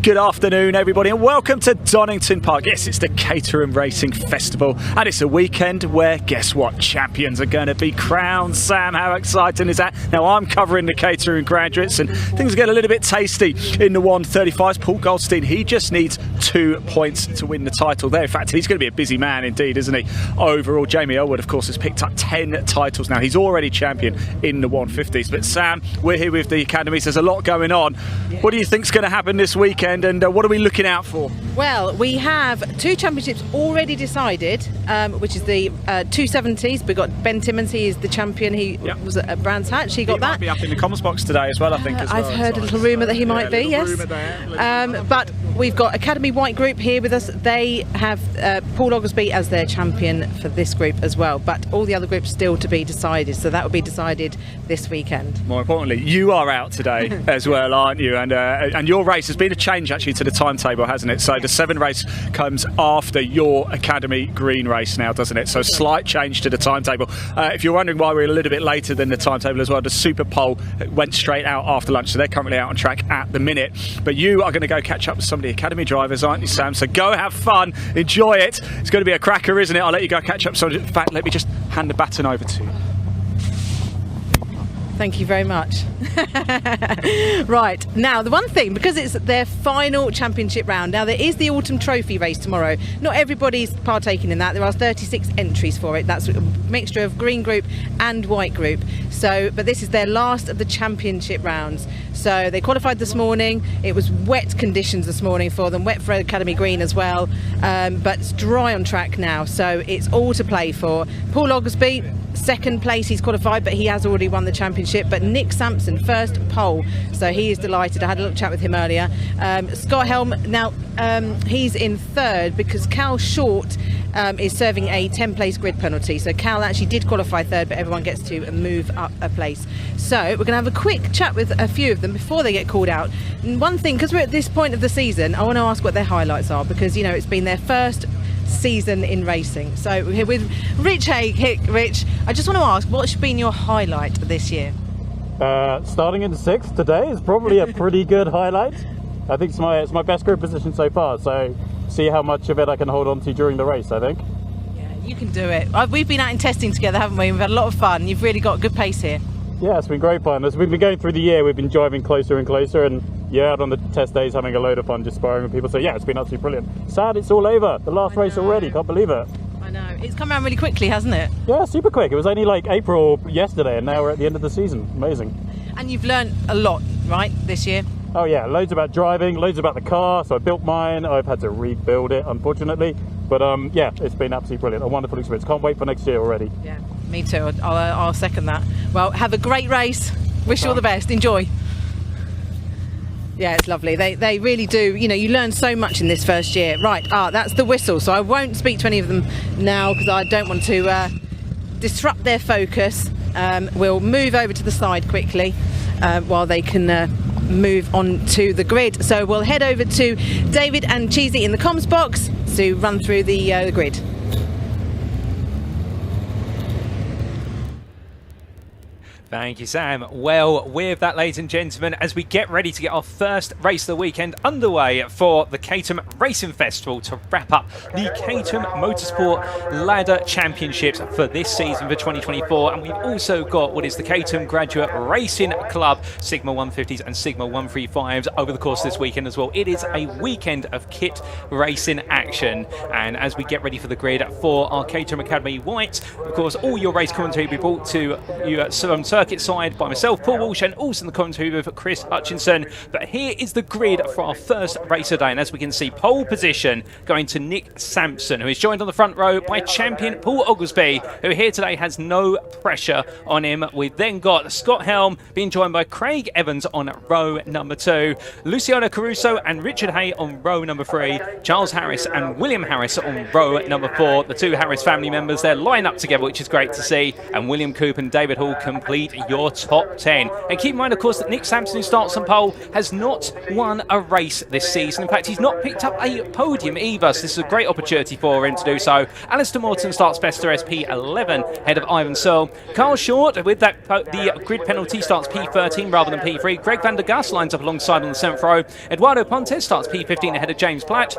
Good afternoon, everybody, and welcome to Donington Park. Yes, it's the Caterham Racing Festival, and it's a weekend where, guess what, champions are going to be crowned. Sam, how exciting is that? Now, I'm covering the Caterham graduates, and things get a little bit tasty in the 135s. Paul Goldstein, he just needs 2 points to win the title there. In fact, he's going to be a busy man indeed, isn't he? Overall, Jamie Elwood, of course, has picked up 10 titles now. He's already champion in the 150s. But Sam, we're here with the academies. There's a lot going on. Yeah. What do you think's going to happen this weekend, and what are we looking out for? Well, we have 2 championships already decided, which is the 270s. We've got Ben Timmons, he is the champion. He was at Brands Hatch. He got that. Might be up in the comments box today as well, I think. I've heard a little rumour that he might be, yes. But we've got Academy White Group here with us. They have Paul Oglesby as their champion for this group as well. But all the other groups still to be decided, so that will be decided this weekend. More importantly, you are out today as well, aren't you? And your race has been a change actually to the timetable, hasn't it? So the 7 race comes after your Academy Green race now, doesn't it? So slight change to the timetable. If you're wondering why we're a little bit later than the timetable as well, the Super Pole went straight out after lunch, so they're currently out on track at the minute. But you are going to go catch up with some of the Academy drivers, aren't you, Sam? So go have fun, enjoy it. It's going to be a cracker, isn't it? I'll let you go catch up. So in fact, let me just hand the baton over to you. Thank you very much. Right, now the one thing, because it's their final championship round, now there is the Autumn Trophy race tomorrow. Not everybody's partaking in that. There are 36 entries for it. That's a mixture of green group and white group. So, but this is their last of the championship rounds. So they qualified this morning. It was wet conditions this morning for them, wet for Academy Green as well, but it's dry on track now. So it's all to play for. Paul Oglesby, second place, he's qualified, but he has already won the championship. But Nick Sampson, first pole, so he is delighted. I had a little chat with him earlier. Scott Helm, now he's in third because Cal Short is serving a 10-place grid penalty. So Cal actually did qualify third, but everyone gets to move up a place. So we're going to have a quick chat with a few of them before they get called out. And one thing, because we're at this point of the season, I want to ask what their highlights are, because, you know, it's been their first season in racing. So we're here with Rich Haig. Rich, I just want to ask, what's been your highlight this year? Starting in 6th today is probably a pretty good highlight. I think it's my best group position so far, so see how much of it I can hold on to during the race, I think. Yeah, you can do it. We've been out in testing together, haven't we? We've had a lot of fun. You've really got a good pace here. Yeah, it's been great fun. As we've been going through the year, we've been driving closer and closer, and out on the test days having a load of fun just sparring with people. So yeah, it's been absolutely brilliant. Sad it's all over. The last race already, can't believe it. I know. It's come around really quickly, hasn't it? Yeah, super quick. It was only like April yesterday, and now we're at the end of the season. Amazing. And you've learned a lot, right, this year? Oh yeah, loads about driving, loads about the car. So I built mine. I've had to rebuild it, unfortunately. But yeah, it's been absolutely brilliant. A wonderful experience. Can't wait for next year already. Yeah, me too. I'll second that. Well, have a great race. Wish you all the best. Enjoy. Yeah, it's lovely. They really do. You know, you learn so much in this first year. Right, that's the whistle. So I won't speak to any of them now because I don't want to disrupt their focus. We'll move over to the side quickly while they can move on to the grid. So we'll head over to David and Cheesy in the comms box to run through the grid. Thank you, Sam. Well, with that, ladies and gentlemen, as we get ready to get our first race of the weekend underway for the Caterham Racing Festival to wrap up the Caterham Motorsport Ladder Championships for this season for 2024. And we've also got what is the Caterham Graduate Racing Club Sigma 150s and Sigma 135s over the course of this weekend as well. It is a weekend of kit racing action. And as we get ready for the grid for our Caterham Academy White, of course, all your race commentary will be brought to you from circuit side by myself, Paul Walsh, and also in the commentary with Chris Hutchinson. But here is the grid for our first race of the day, and as we can see, pole position going to Nick Sampson, who is joined on the front row by champion Paul Oglesby, who here today has no pressure on him. We've then got Scott Helm being joined by Craig Evans on row number 2, Luciano Caruso and Richard Hay on row number 3, Charles Harris and William Harris on row number 4. The two Harris family members there line up together, which is great to see, and William Coop and David Hall complete your top 10. And keep in mind, of course, that Nick Sampson, who starts on pole, has not won a race this season. In fact, he's not picked up a podium either, so this is a great opportunity for him to do so. Alistair Morton starts Festa SP11 ahead of Ivan Searle. Carl Short, with that the grid penalty, starts P13 rather than P3. Greg van der Gas lines up alongside on the 7th row. Eduardo Pontes starts P15 ahead of James Platt.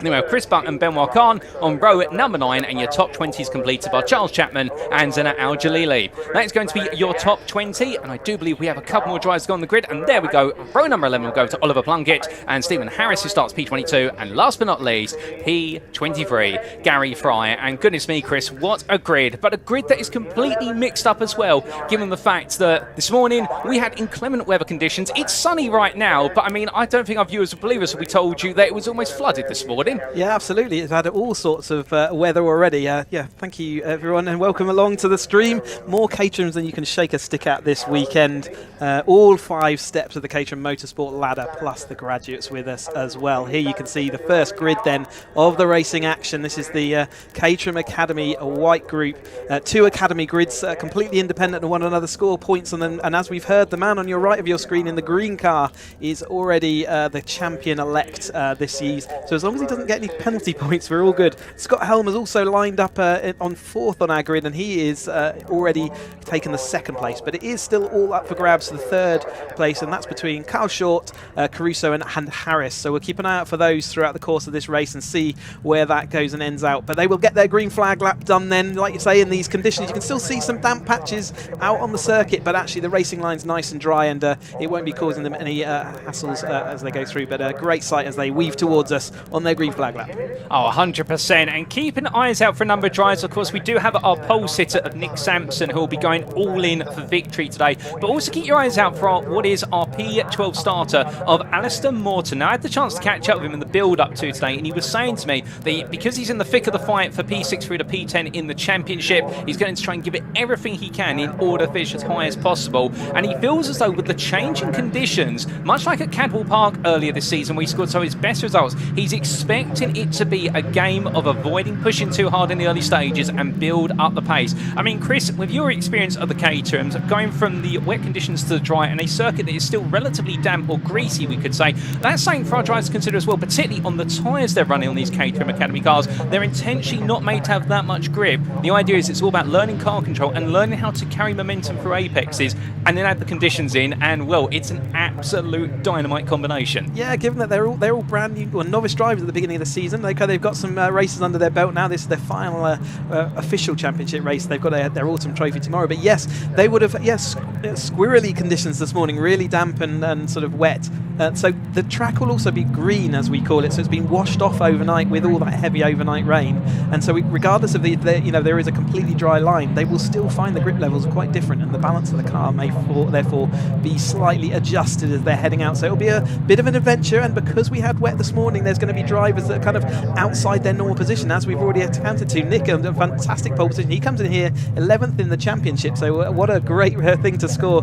Then we have Chris Buck and Benoit Khan on row at number 9, and your top 20 is completed by Charles Chapman and Zena Al Jalili. That is going to be your top 20, and I do believe we have a couple more drivers to go on the grid, and there we go. Row number 11 will go to Oliver Plunkett and Stephen Harris, who starts P22, and last but not least, P23, Gary Fry. And goodness me, Chris, what a grid, but a grid that is completely mixed up as well, given the fact that this morning we had inclement weather conditions. It's sunny right now, but I mean, I don't think our viewers would believe us if we told you that it was almost flooded this morning. Yeah, absolutely. It's had all sorts of weather already. Yeah, thank you, everyone, and welcome along to the stream. More Caterhams than you can shake a stick at this weekend. All 5 steps of the Caterham Motorsport Ladder, plus the graduates with us as well. Here you can see the first grid then of the racing action. This is the Caterham Academy White Group. 2 Academy grids, completely independent of one another, score points on them. And as we've heard, the man on your right of your screen in the green car is already the champion-elect this season. So as long as he doesn't get any penalty points, we're all good. Scott Helm has also lined up on 4th on our grid, and he is already taken the 2nd place, but it is still all up for grabs for the 3rd place, and that's between Carl Short, Caruso and Harris. So we'll keep an eye out for those throughout the course of this race and see where that goes and ends out. But they will get their green flag lap done then, like you say, in these conditions. You can still see some damp patches out on the circuit, but actually the racing line's nice and dry, and it won't be causing them any hassles as they go through. But a great sight as they weave towards us on their green flag lap. Oh, 100%. And keeping eyes out for a number of drivers. Of course, we do have our pole sitter of Nick Sampson, who will be going all in for victory today. But also keep your eyes out for what is our P12 starter of Alistair Morton. Now, I had the chance to catch up with him in the build-up to today, and he was saying to me that because he's in the thick of the fight for P6 through to P10 in the championship, he's going to try and give it everything he can in order to finish as high as possible. And he feels as though with the changing conditions, much like at Cadwell Park earlier this season where he scored some of his best results, he's expecting it to be a game of avoiding pushing too hard in the early stages and build up the pace. I mean, Chris, with your experience of the Caterhams, going from the wet conditions to the dry and a circuit that is still relatively damp or greasy, we could say, that's something for our drivers to consider as well, particularly on the tyres they're running on these Caterham Academy cars. They're intentionally not made to have that much grip. The idea is it's all about learning car control and learning how to carry momentum through apexes and then add the conditions in, and well, it's an absolute dynamite combination. Yeah, given that they're all brand new, well, novice drivers at the beginning of the season. They've got some races under their belt now. This is their final official championship race. They've got their autumn trophy tomorrow. But yes, they would have squirrely conditions this morning, really damp and sort of wet. So the track will also be green, as we call it. So it's been washed off overnight with all that heavy overnight rain. And so regardless of there is a completely dry line, they will still find the grip levels quite different, and the balance of the car may therefore be slightly adjusted as they're heading out. So it'll be a bit of an adventure. And because we had wet this morning, there's going to be drivers that are kind of outside their normal position, as we've already accounted to. Nick, a fantastic pole position. He comes in here 11th in the championship, so what a great thing to score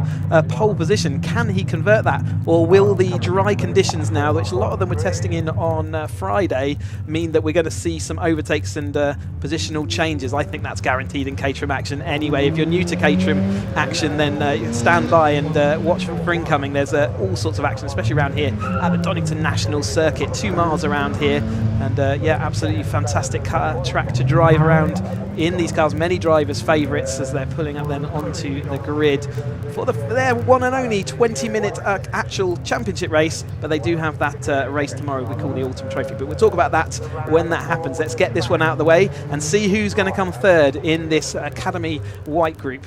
pole position. Can he convert that, or will the dry conditions now, which a lot of them were testing in on Friday, mean that we're going to see some overtakes and positional changes? I think that's guaranteed in Caterham action anyway. If you're new to Caterham action, then stand by and watch for incoming. There's all sorts of action, especially around here at the Donington National Circuit, 2 miles around here, and yeah, absolutely fantastic track to drive around in these cars. Many drivers' favourites as they're pulling up then onto the grid for their one and only 20-minute actual championship race. But they do have that race tomorrow we call the Autumn Trophy. But we'll talk about that when that happens. Let's get this one out of the way and see who's going to come third in this Academy White group.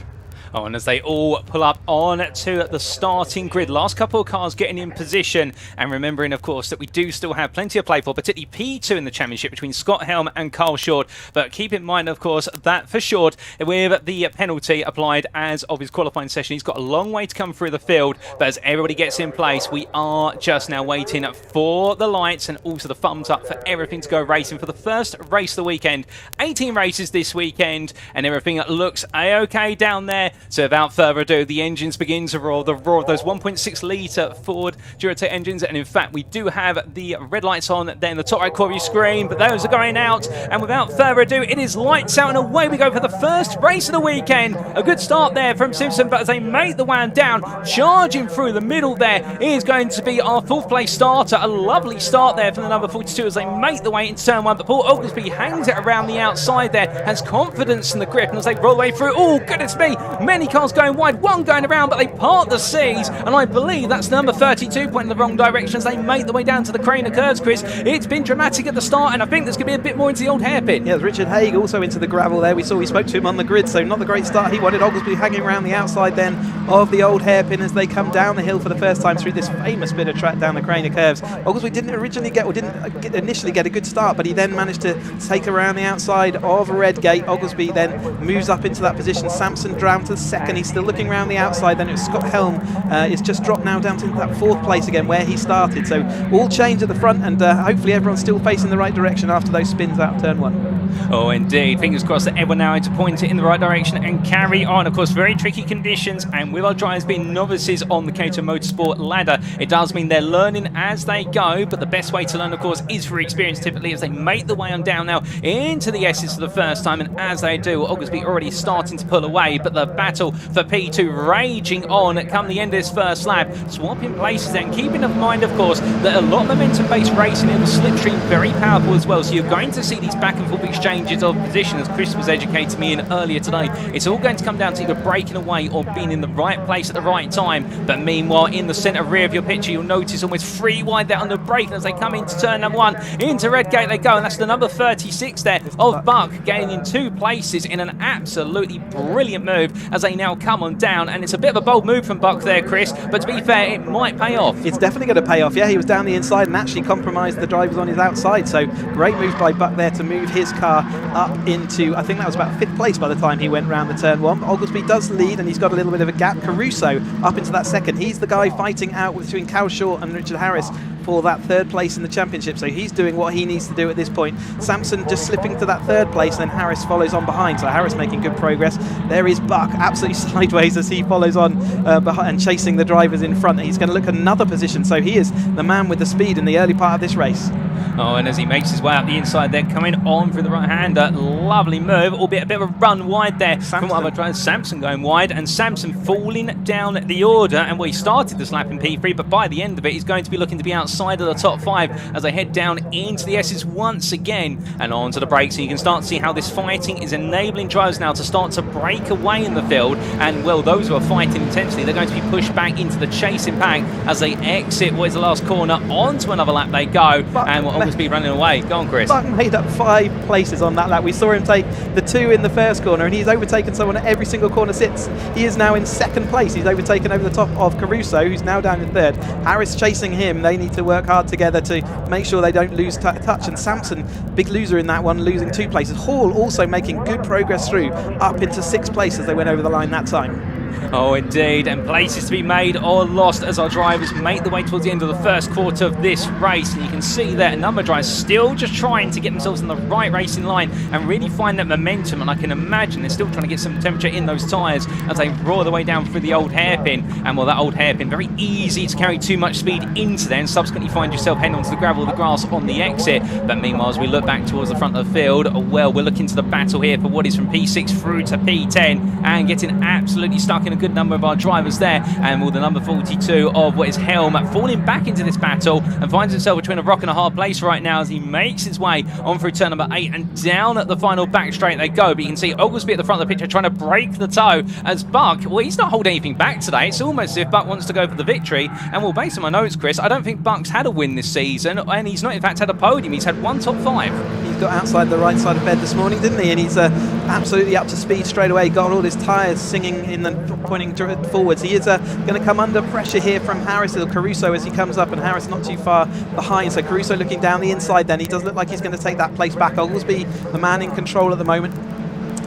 Oh, and as they all pull up on to the starting grid, last couple of cars getting in position, and remembering, of course, that we do still have plenty to play for, particularly P2 in the championship between Scott Helm and Carl Short. But keep in mind, of course, that for Short, with the penalty applied as of his qualifying session, he's got a long way to come through the field. But as everybody gets in place, we are just now waiting for the lights and also the thumbs up for everything to go racing for the first race of the weekend. 18 races this weekend, and everything looks a-okay down there. So without further ado, the engines begin to roar, the roar of those 1.6 litre Ford Duratec engines, and in fact we do have the red lights on there in the top right corner of your screen, but those are going out, and without further ado, it is lights out and away we go for the first race of the weekend. A good start there from Simpson, but as they make the way down, charging through the middle there is going to be our 4th place starter. A lovely start there from the number 42 as they make the way into turn 1, but Paul Oglesby hangs it around the outside there, has confidence in the grip, and as they roll the way through, oh goodness me, many cars going wide, one going around, but they part the seas, and I believe that's number 32 pointing in the wrong direction as they make the way down to the Craner curves, Chris. It's been dramatic at the start, and I think there's going to be a bit more into the old hairpin. Yeah, Richard Haig also into the gravel there. We spoke to him on the grid, so not the great start he wanted. Oglesby hanging around the outside then of the old hairpin as they come down the hill for the first time through this famous bit of track down the Craner curves. Oglesby didn't initially get a good start, but he then managed to take around the outside of Redgate. Oglesby then moves up into that position. Sampson down to the second. He's still looking around the outside. Then it's Scott Helm. It's just dropped now down to that 4th place again where he started. So all change at the front, and hopefully everyone's still facing the right direction after those spins out of turn 1. Oh, indeed. Fingers crossed that everyone now to point it in the right direction and carry on. Of course, very tricky conditions, and with our drivers being novices on the Caterham Motorsport ladder, it does mean they're learning as they go, but the best way to learn, of course, is through experience, typically, as they make the way on down now into the S's for the first time, and as they do, Oglesby already starting to pull away, but the battle for P2 raging on come the end of this first lap, swapping places then, keeping in mind, of course, that a lot of momentum-based racing in the slipstream, very powerful as well, so you're going to see these back and forth exchanges of position, as Chris was educating me in earlier today. It's all going to come down to either breaking away or being in the right place at the right time. But meanwhile, in the centre rear of your picture, you'll notice almost 3 wide there on the brake as they come into turn number 1. Into Redgate they go, and that's the number 36 there of Buck, gaining 2 places in an absolutely brilliant move as they now come on down. And it's a bit of a bold move from Buck there, Chris, but to be fair, it might pay off. It's definitely going to pay off. Yeah, he was down the inside and actually compromised the drivers on his outside. So great move by Buck there to move his car up into, I think that was about 5th place by the time he went round the turn 1. Oglesby does lead, and he's got a little bit of a gap. Caruso up into that 2nd. He's the guy fighting out between Cal Short and Richard Harris for that 3rd place in the championship, so he's doing what he needs to do at this point. Sampson just slipping to that 3rd place, and then Harris follows on behind, so Harris making good progress. There is Buck absolutely sideways as he follows on behind and chasing the drivers in front. He's going to look another position, so he is the man with the speed in the early part of this race. Oh, and as he makes his way up the inside there, coming on through the right-hander, lovely move, albeit a bit of a run wide there from what other drivers. Sampson going wide, and Sampson falling down the order, and well, he started this lap in P3, but by the end of it, he's going to be looking to be outside of the top 5 as they head down into the S's once again, and onto the brakes, and you can start to see how this fighting is enabling drivers now to start to break away in the field, and well, those who are fighting intensely, they're going to be pushed back into the chasing pack as they exit what is the last corner. Onto another lap they go, and will almost be running away. Go on, Chris. Buck made up 5 places on that lap. We saw him take the 2 in the first corner, and he's overtaken someone at every single corner since. He is now in 2nd place. He's overtaken over the top of Caruso, who's now down in 3rd. Harris chasing him. They need to work hard together to make sure they don't lose touch, and Sampson, big loser in that one, losing 2 places. Hall also making good progress through, up into 6th place as they went over the line that time. Oh, indeed, and places to be made or lost as our drivers make the way towards the end of the first quarter of this race. And you can see that a number of drivers still just trying to get themselves in the right racing line and really find that momentum. And I can imagine they're still trying to get some temperature in those tyres as they roar their way down through the old hairpin. And well, that old hairpin, very easy to carry too much speed into there and subsequently find yourself heading onto the gravel or the grass on the exit. But meanwhile, as we look back towards the front of the field, well, we're looking to the battle here for what is from P6 through to P10 and getting absolutely stuck in a good number of our drivers there. And will the number 42 of what is Helm falling back into this battle and finds himself between a rock and a hard place right now as he makes his way on through turn number 8 and down at the final back straight they go. But you can see Oglesby at the front of the picture trying to break the toe as Buck, well, he's not holding anything back today. It's almost as if Buck wants to go for the victory. And well, based on my notes, Chris, I don't think Buck's had a win this season, and he's not in fact had a podium. He's had one top 5. He's got outside the right side of bed this morning, didn't he? And he's absolutely up to speed straight away. Got all his tyres singing in the pointing forwards. He is going to come under pressure here from Harris or Caruso as he comes up, and Harris not too far behind. So Caruso looking down the inside. Then he does look like he's going to take that place back. Oglesby, the man in control at the moment,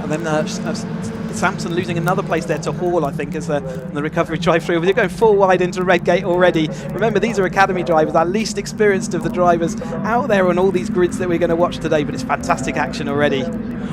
and then Sampson losing another place there to Hall, I think, as the recovery drive-through. We're going 4 wide into Redgate already. Remember, these are academy drivers, our least experienced of the drivers out there on all these grids that we're going to watch today, but it's fantastic action already.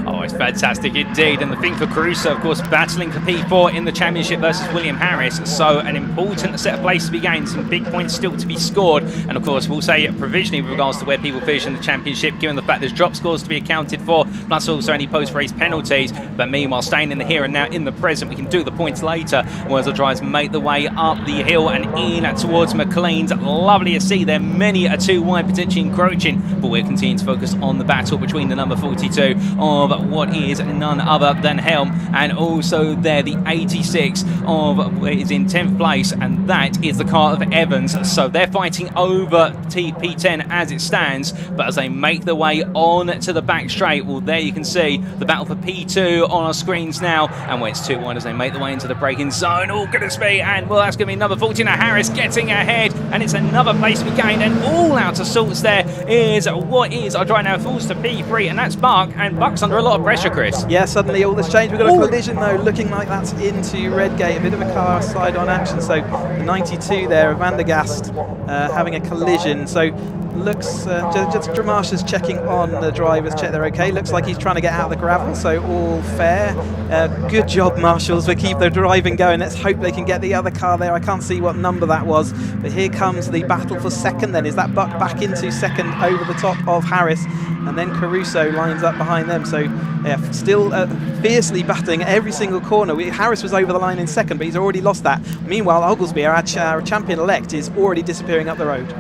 Oh, it's fantastic indeed. And the thing for Caruso, of course, battling for P4 in the championship versus William Harris. So an important set of places to be gained, some big points still to be scored. And of course, we'll say provisionally with regards to where people finish in the championship, given the fact there's drop scores to be accounted for, plus also any post-race penalties. But meanwhile, staying in the here and now, in the present, we can do the points later. Whereas the drivers make the way up the hill and in towards McLean's. Lovely to see there, many a 2 wide potentially encroaching. But we're continuing to focus on the battle between the number 42 of what is none other than Helm, and also there the 86 of is in 10th place, and that is the car of Evans. So they're fighting over P10 as it stands, but as they make their way on to the back straight, well, there you can see the battle for P2 on our screens now, and when it's 2 wide as they make their way into the braking zone. Oh goodness me, and well, that's going to be number 14 Harris getting ahead, and it's another place to be gained, and all out of sorts there is what is our drive now falls to P3, and that's Buck, and Buck's under a lot of pressure, Chris. Yeah, suddenly all this changed. We've got a collision though, looking like that's into Redgate. A bit of a car side-on action. So the 92 there, Vandergast, having a collision. So looks just Dramash is checking on the drivers, check they're okay. Looks like he's trying to get out of the gravel, so all fair. Good job, marshals, for keep the driving going. Let's hope they can get the other car there. I can't see what number that was, but here comes the battle for second then. Is that Buck back into second over the top of Harris? And then Caruso lines up behind them. So yeah, still fiercely battling every single corner. Harris was over the line in second, but he's already lost that. Meanwhile, Oglesby, our champion-elect, is already disappearing up the road.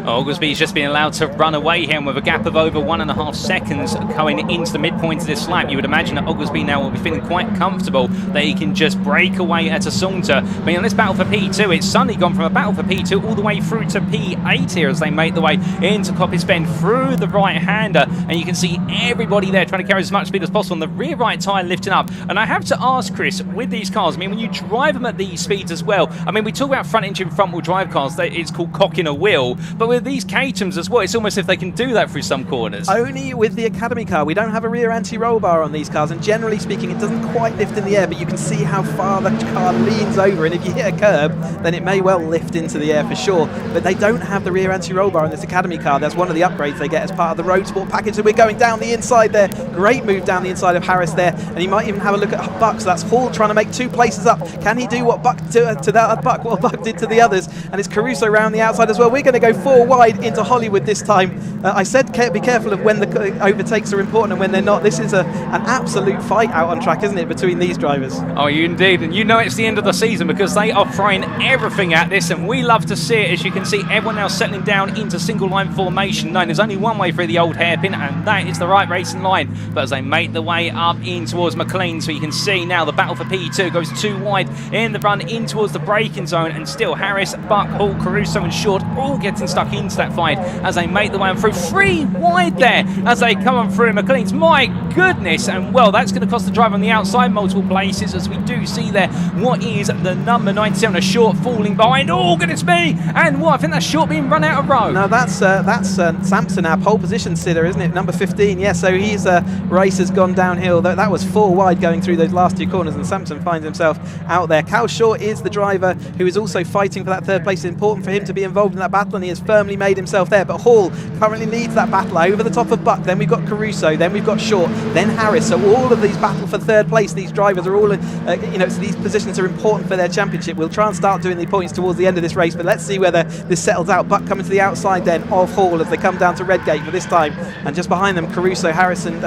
Oglesby's just been allowed to run away here with a gap of over 1.5 seconds going into the midpoint of this lap. You would imagine that Oglesby now will be feeling quite comfortable that he can just break away at a saunter. But on this battle for P2, it's suddenly gone from a battle for P2 all the way through to P8 here as they make the way into Coppice Bend through the right-hander. And you can see everybody there trying to carry as much speed as possible, and the rear right tyre lifting up. And I have to ask, Chris, with these cars, I mean, when you drive them at these speeds as well, I mean, we talk about front-engine, front-wheel drive cars, it's called cocking a wheel, but with these Caterhams as well, it's almost if they can do that through some corners. Only with the Academy car. We don't have a rear anti-roll bar on these cars, and generally speaking, it doesn't quite lift in the air, but you can see how far the car leans over, and if you hit a curb, then it may well lift into the air for sure. But they don't have the rear anti-roll bar on this Academy car. That's one of the upgrades they get as part of the Road Sport package. So we're going down the inside there. Great move down the inside of Harris there, and he might even have a look at Buck. So that's Hall trying to make 2 places up. Can he do what Buck to that Buck? What Buck did to the others? And it's Caruso around the outside as well. We're going to go 4 wide into Hollywood this time. I said be careful of when the overtakes are important and when they're not. This is an absolute fight out on track, isn't it, between these drivers? Oh, indeed, and you know it's the end of the season because they are throwing everything at this, and we love to see it. As you can see, everyone now settling down into single line formation. No, there's only one way through the old hairpin, and that is the right racing line. But as they make the way up in towards McLean, so you can see now the battle for P2 goes 2 wide in the run in towards the braking zone, and still Harris, Buck, Hall, Caruso and Short all getting stuck into that fight as they make the way on through. 3 wide there as they come on through McLean's. My goodness, and well, that's going to cost the driver on the outside multiple places, as we do see there what is the number 97, a Short falling behind. Oh goodness me, and what, I think that's Short being run out of row. No, that's Sampson, our pole position sitter, isn't it? Number 15, yeah, so his race has gone downhill. That was 4 wide going through those last 2 corners, and Sampson finds himself out there. Cal Short is the driver who is also fighting for that 3rd place. It's important for him to be involved in that battle, and he has firmly made himself there. But Hall currently leads that battle over the top of Buck. Then we've got Caruso, then we've got Short, then Harris. So all of these battle for 3rd place. These drivers are all, so these positions are important for their championship. We'll try and start doing the points towards the end of this race, but let's see whether this settles out. Buck coming to the outside then of Hall as they come down to Redgate for this time, and just behind them Caruso, Harris and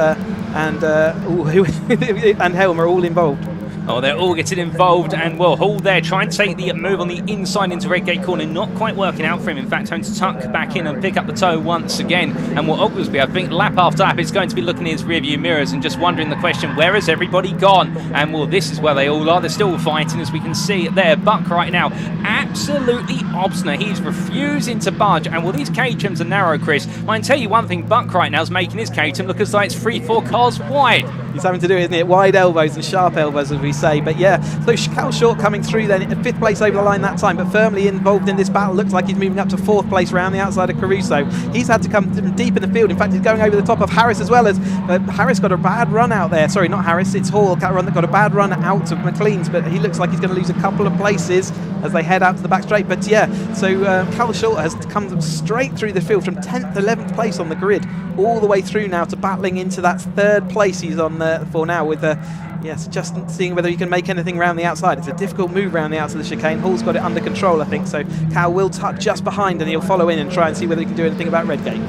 Helm are all involved. Oh, they're all getting involved, and well, Hall there trying to take the move on the inside into Redgate corner, not quite working out for him. In fact, having to tuck back in and pick up the toe once again. And what Oglesby, I think, lap after lap, is going to be looking in his rearview mirrors and just wondering the question, where has everybody gone? And well, this is where they all are. They're still fighting, as we can see there. Buck right now, absolutely obstinate. He's refusing to budge. And well, these Caterhams are narrow, Chris. I can tell you one thing, Buck right now is making his Caterham look as though it's 3-4 cars wide. He's having to do, isn't it? Wide elbows and sharp elbows, as we say. But yeah, so Cal Short coming through then, 5th place over the line that time, but firmly involved in this battle. Looks like he's moving up to 4th place round the outside of Caruso. He's had to come deep in the field. In fact, he's going over the top of Harris as well, as Harris got a bad run out there. Sorry, not Harris, it's Hall that got a bad run out of McLean's, but he looks like he's going to lose a couple of places as they head out to the back straight. But yeah, so Cal Short has come straight through the field from 10th, 11th place on the grid, all the way through now to battling into that 3rd place he's on for now with yes, just seeing whether he can make anything around the outside. It's a difficult move around the outside of the chicane. Hall's got it under control, I think, so Cal will tuck just behind and he'll follow in and try and see whether he can do anything about Redgate.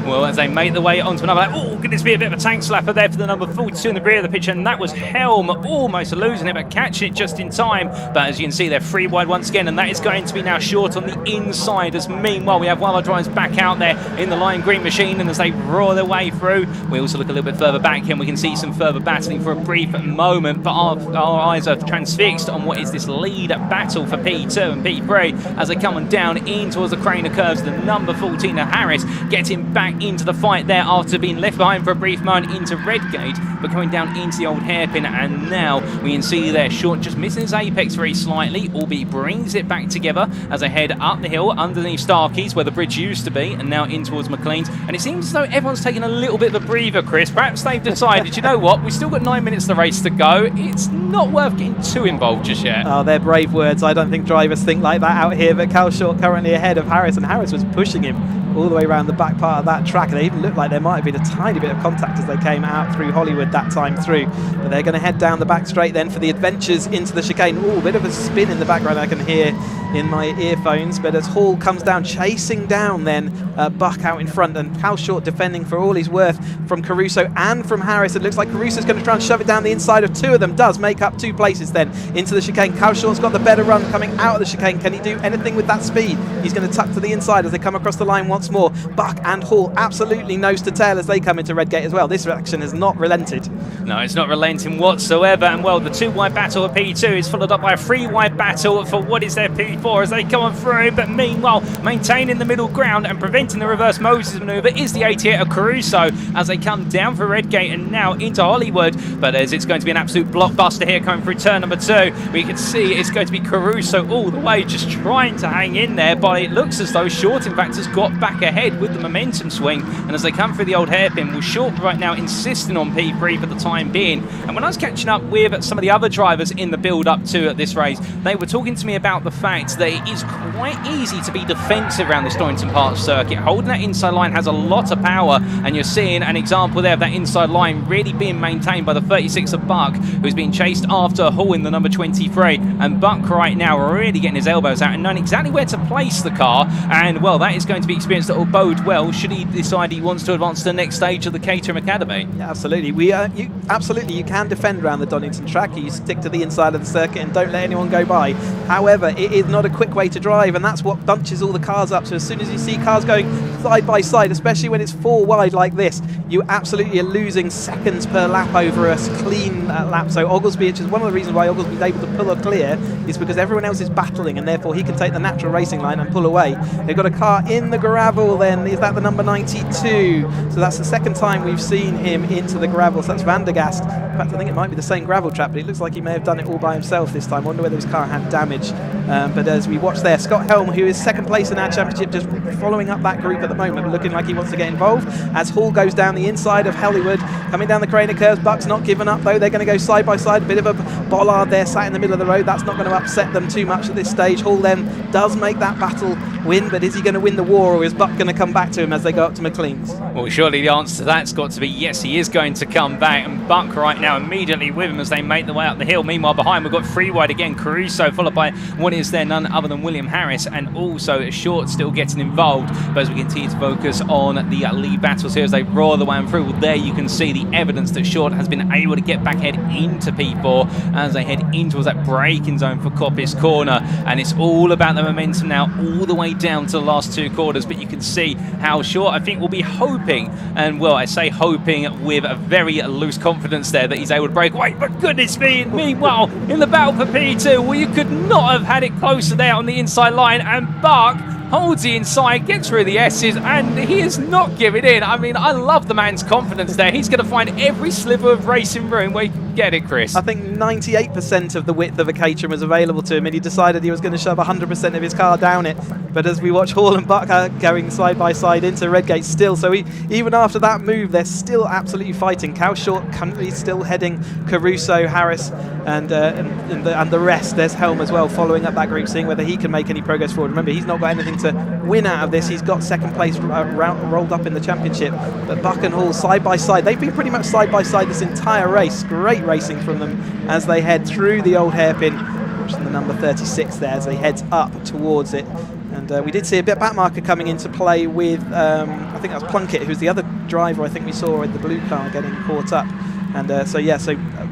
Well, as they make their way onto another, oh, goodness me, a bit of a tank slapper there for the number 42 in the rear of the picture, and that was Helm almost losing it, but catching it just in time. But as you can see, they're 3 wide once again, and that is going to be now Short on the inside, as meanwhile we have one of our drivers back out there in the lime green machine, and as they roar their way through, we also look a little bit further back here, and we can see some further battling for a brief moment, but our eyes are transfixed on what is this lead battle for P2 and P3 as they come on down in towards the crane of curves. The number 14 of Harris getting back into the fight there after being left behind for a brief moment into Redgate, but coming down into the old hairpin, and now we can see there Short just missing his apex very slightly, albeit brings it back together as they head up the hill underneath Starkey's where the bridge used to be, and now in towards McLean's. And it seems as though everyone's taking a little bit of a breather, Chris. Perhaps they've decided, you know what, we've still got 9 minutes of the race to go, it's not worth getting too involved just yet. Oh, they're brave words. I don't think drivers think like that out here, but Cal Short currently ahead of Harris, and Harris was pushing him all the way around the back part of that track. They even looked like there might have been a tiny bit of contact as they came out through Hollywood that time through. But they're going to head down the back straight then for the adventures into the chicane. Oh, a bit of a spin in the background I can hear in my earphones, but as Hall comes down, chasing down then Buck out in front, and Cal Short defending for all he's worth from Caruso and from Harris. It looks like Caruso's going to try and shove it down the inside of 2 of them, does make up 2 places then into the chicane. Cal Short's got the better run coming out of the chicane. Can he do anything with that speed? He's going to tuck to the inside as they come across the line once more. Buck and Hall absolutely nose to tail as they come into Redgate as well. This action has not relented. No, it's not relenting whatsoever, and well, the 2-wide battle of P2 is followed up by a 3-wide battle for what is their P4 as they come on through, but meanwhile, maintaining the middle ground and preventing the reverse Moses manoeuvre is the 88 of Caruso as they come down for Redgate and now into Hollywood. But as it's going to be an absolute blockbuster here coming through turn number 2, we can see it's going to be Caruso all the way just trying to hang in there, but it looks as though Short in fact has got back ahead with the momentum swing, and as they come through the old hairpin, well, Short right now insisting on P3 for the time being. And when I was catching up with some of the other drivers in the build up to this race, they were talking to me about the fact that it is quite easy to be defensive around this Donington Park circuit. Holding that inside line has a lot of power, and you're seeing an example there of that inside line really being maintained by the 36 of Buck, who's being chased after Hall in the number 23, and Buck right now really getting his elbows out and knowing exactly where to place the car, and well, that is going to be experience that will bode well should he decide he wants to advance to the next stage of the Caterham Academy. Yeah, absolutely. You can defend around the Donington track. You stick to the inside of the circuit and don't let anyone go by. However, it is not a quick way to drive, and that's what bunches all the cars up. So as soon as you see cars going side by side, especially when it's 4 wide like this, you absolutely are losing seconds per lap over a clean lap. So Oglesby, which is one of the reasons why Oglesby is able to pull a clear, is because everyone else is battling, and therefore he can take the natural racing line and pull away. They've got a car in the gravel then. Is that the number 92? So that's the second time we've seen him into the gravel. So that's Vandergast. In fact, I think it might be the same gravel trap, but it looks like he may have done it all by himself this time. I wonder whether his car had damage. But as we watch there, Scott Helm, who is second place in our championship, just following up that group at the moment, looking like he wants to get involved. As Hall goes down the inside of Hollywood, coming down the crane of curves, Buck's not given up though. They're going to go side by side. A bit of a bollard there sat in the middle of the road. That's not going to upset them too much at this stage. Hall then does make that battle win, but is he going to win the war, or is Buck going to come back to him as they go up to McLean's? Well, surely the answer to that's got to be yes, he is going to come back, and Buck right now immediately with him as they make their way up the hill. Meanwhile, behind we've got free wide again, Caruso, followed by what is there none other than William Harris, and also Short still getting involved. But as we continue to focus on the lead battles here as they roar the way through, well, there you can see the evidence that Short has been able to get back head into P4 as they head in towards that braking zone for Coppice Corner, and it's all about the momentum now all the way down to the last 2 quarters. But you can see how Short, I think, will be hoping, and well, I say hoping with a very loose confidence there, that he's able to break away. But goodness me, and meanwhile in the battle for P2, well, you could not have had it closer there on the inside line, and Buck holds the inside, gets through the S's, and he is not giving in. I mean, I love the man's confidence there. He's going to find every sliver of racing room where he can get it, Chris. I think 98% of the width of a Caterham was available to him, and he decided he was going to shove 100% of his car down it. But as we watch Hall and Buck going side by side into Redgate still, so even after that move, they're still absolutely fighting. Cal Short currently still heading Caruso, Harris, and the rest. There's Helm as well, following up that group, seeing whether he can make any progress forward. Remember, he's not got anything to win out of this. He's got second place rolled up in the championship. But Buck and Hall side by side, they've been pretty much side by side this entire race. Great racing from them as they head through the old hairpin, which is the number 36 there, as they head up towards it. And we did see a bit backmarker coming into play with, I think that was Plunkett, who's the other driver I think we saw in the blue car getting caught up. And so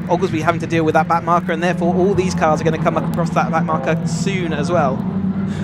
Oglesby having to deal with that backmarker, and therefore all these cars are going to come across that backmarker soon as well.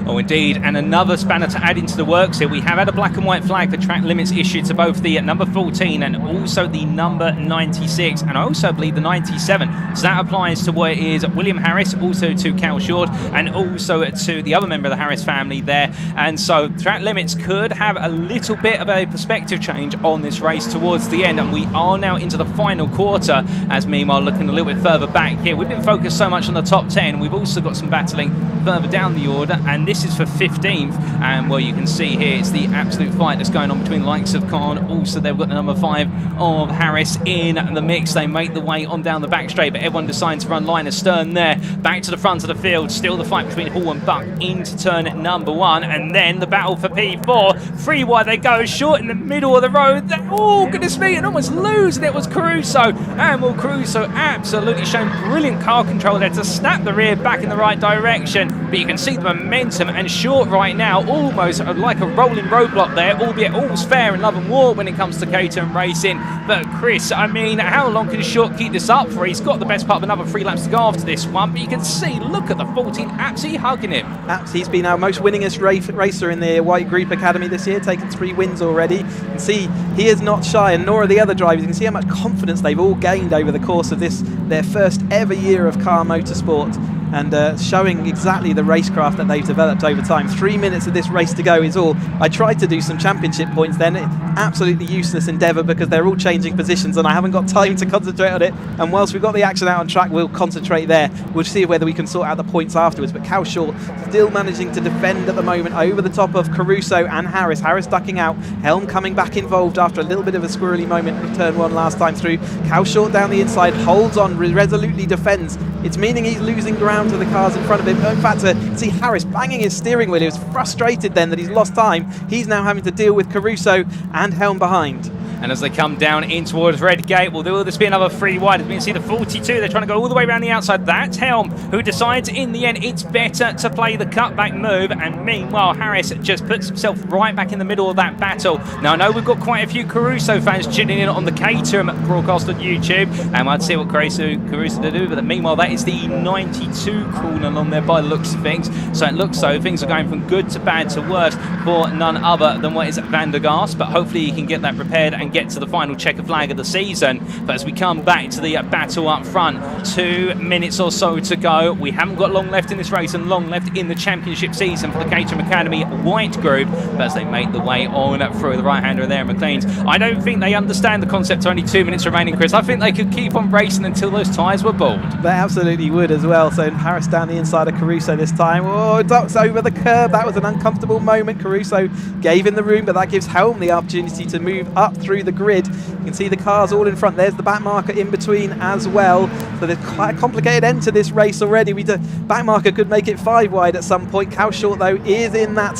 Oh, indeed. And another spanner to add into the works here. We have had a black and white flag for track limits issued to both the number 14 and also the number 96, and I also believe the 97. So that applies to what is William Harris, also to Cal Short, and also to the other member of the Harris family there. And so track limits could have a little bit of a perspective change on this race towards the end. And we are now into the final quarter, as meanwhile looking a little bit further back here. We've been focused so much on the top 10. We've also got some battling further down the order, and this is for 15th, and well, you can see here it's the absolute fight that's going on between the likes of Khan. Also, they've got the number 5 of Harris in the mix. They make the way on down the back straight, but everyone decides to run line astern there. Back to the front of the field, still the fight between Hall and Buck into turn number 1, and then the battle for P4. Free wide they go, Short in the middle of the road. Oh, goodness me, and almost losing it was Caruso. And well, Caruso absolutely showing brilliant car control there to snap the rear back in the right direction. But you can see the momentum, and Short right now almost like a rolling roadblock there, albeit all's fair in love and war when it comes to Caterham racing. But Chris, I mean, how long can Short keep this up for? He's got the best part of another 3 laps to go after this one, but you can see, look at the 14 absolutely hugging him. He's been our most winningest racer in the White Group Academy this year, taken 3 wins already. You can see he is not shy, and nor are the other drivers. You can see how much confidence they've all gained over the course of this, their first ever year of car motorsport, and showing exactly the racecraft that they've developed over time. 3 minutes of this race to go is all. I tried to do some championship points then. Absolutely useless endeavour because they're all changing positions and I haven't got time to concentrate on it. And whilst we've got the action out on track, we'll concentrate there. We'll see whether we can sort out the points afterwards. But Cal Short still managing to defend at the moment over the top of Caruso and Harris. Harris ducking out. Helm coming back involved after a little bit of a squirrely moment in turn 1 last time through. Cal Short down the inside, holds on, resolutely defends. It's meaning he's losing ground to the cars in front of him. In fact, see Harris banging his steering wheel. He was frustrated then that he's lost time. He's now having to deal with Caruso and Helm behind. And as they come down in towards Redgate, well, will this be another 3 wide? As we can see the 42, they're trying to go all the way around the outside. That's Helm, who decides in the end it's better to play the cutback move. And meanwhile, Harris just puts himself right back in the middle of that battle. Now, I know we've got quite a few Caruso fans tuning in on the Caterham broadcast on YouTube, and I'd see what Caruso to do. But meanwhile, that is the 92 crawling on there by the looks of things. So it looks so things are going from good to bad to worse for none other than what is Van der Gaas. But hopefully he can get that repaired and get to the final checker flag of the season. But as we come back to the battle up front, 2 minutes or so to go. We haven't got long left in this race and long left in the championship season for the Caterham Academy White Group. But as they make the way on through the right-hander there in McLean's, I don't think they understand the concept of only 2 minutes remaining, Chris. I think they could keep on racing until those tyres were bald. They absolutely would as well. So Harris down the inside of Caruso this time. Oh, ducks over the curb. That was an uncomfortable moment. Caruso gave him the room, but that gives Helm the opportunity to move up through through the grid. You can see the cars all in front. There's the back marker in between as well. So there's quite a complicated end to this race already. Back marker could make it 5 wide at some point. Cal Short, though, is in that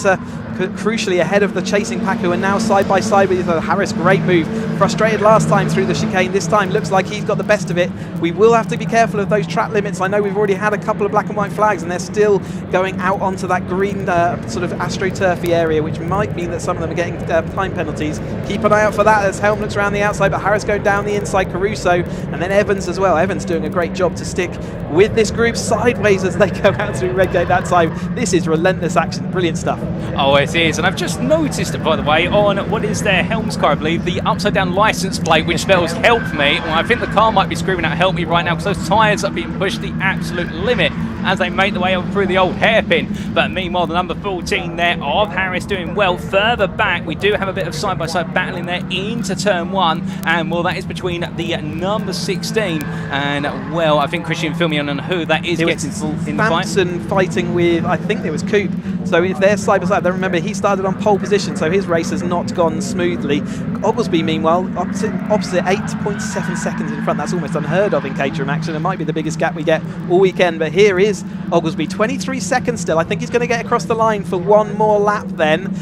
crucially ahead of the chasing pack, who are now side by side with Harris. Great move. Frustrated last time through the chicane. This time looks like he's got the best of it. We will have to be careful of those track limits. I know we've already had a couple of black and white flags, and they're still going out onto that green sort of astroturfy area, which might mean that some of them are getting time penalties. Keep an eye out for that as Helm looks around the outside, but Harris going down the inside, Caruso, and then Evans as well. Evans doing a great job to stick with this group sideways as they go out through Redgate that time. This is relentless action. Brilliant stuff. Oh, it is. And I've just noticed, by the way, on what is their Helm's car, I believe, the upside down license plate, which spells help me. Well, I think the car might be screaming out help me right now, because those tyres are being pushed the absolute limit as they make their way up through the old hairpin. But meanwhile, the number 14 there of Harris doing well. Further back, we do have a bit of side-by-side battling there into turn 1, and well, that is between the number 16 and, well, I think Christian Filmion and who that is getting in the fight. Samson fighting with, I think it was Coop. So if they're side-by-side, then remember he started on pole position, so his race has not gone smoothly. Oglesby, meanwhile, opposite 8.7 seconds in front. That's almost unheard of in Caterham action. It might be the biggest gap we get all weekend, but here is Oglesby, 23 seconds still. I think he's going to get across the line for one more lap then.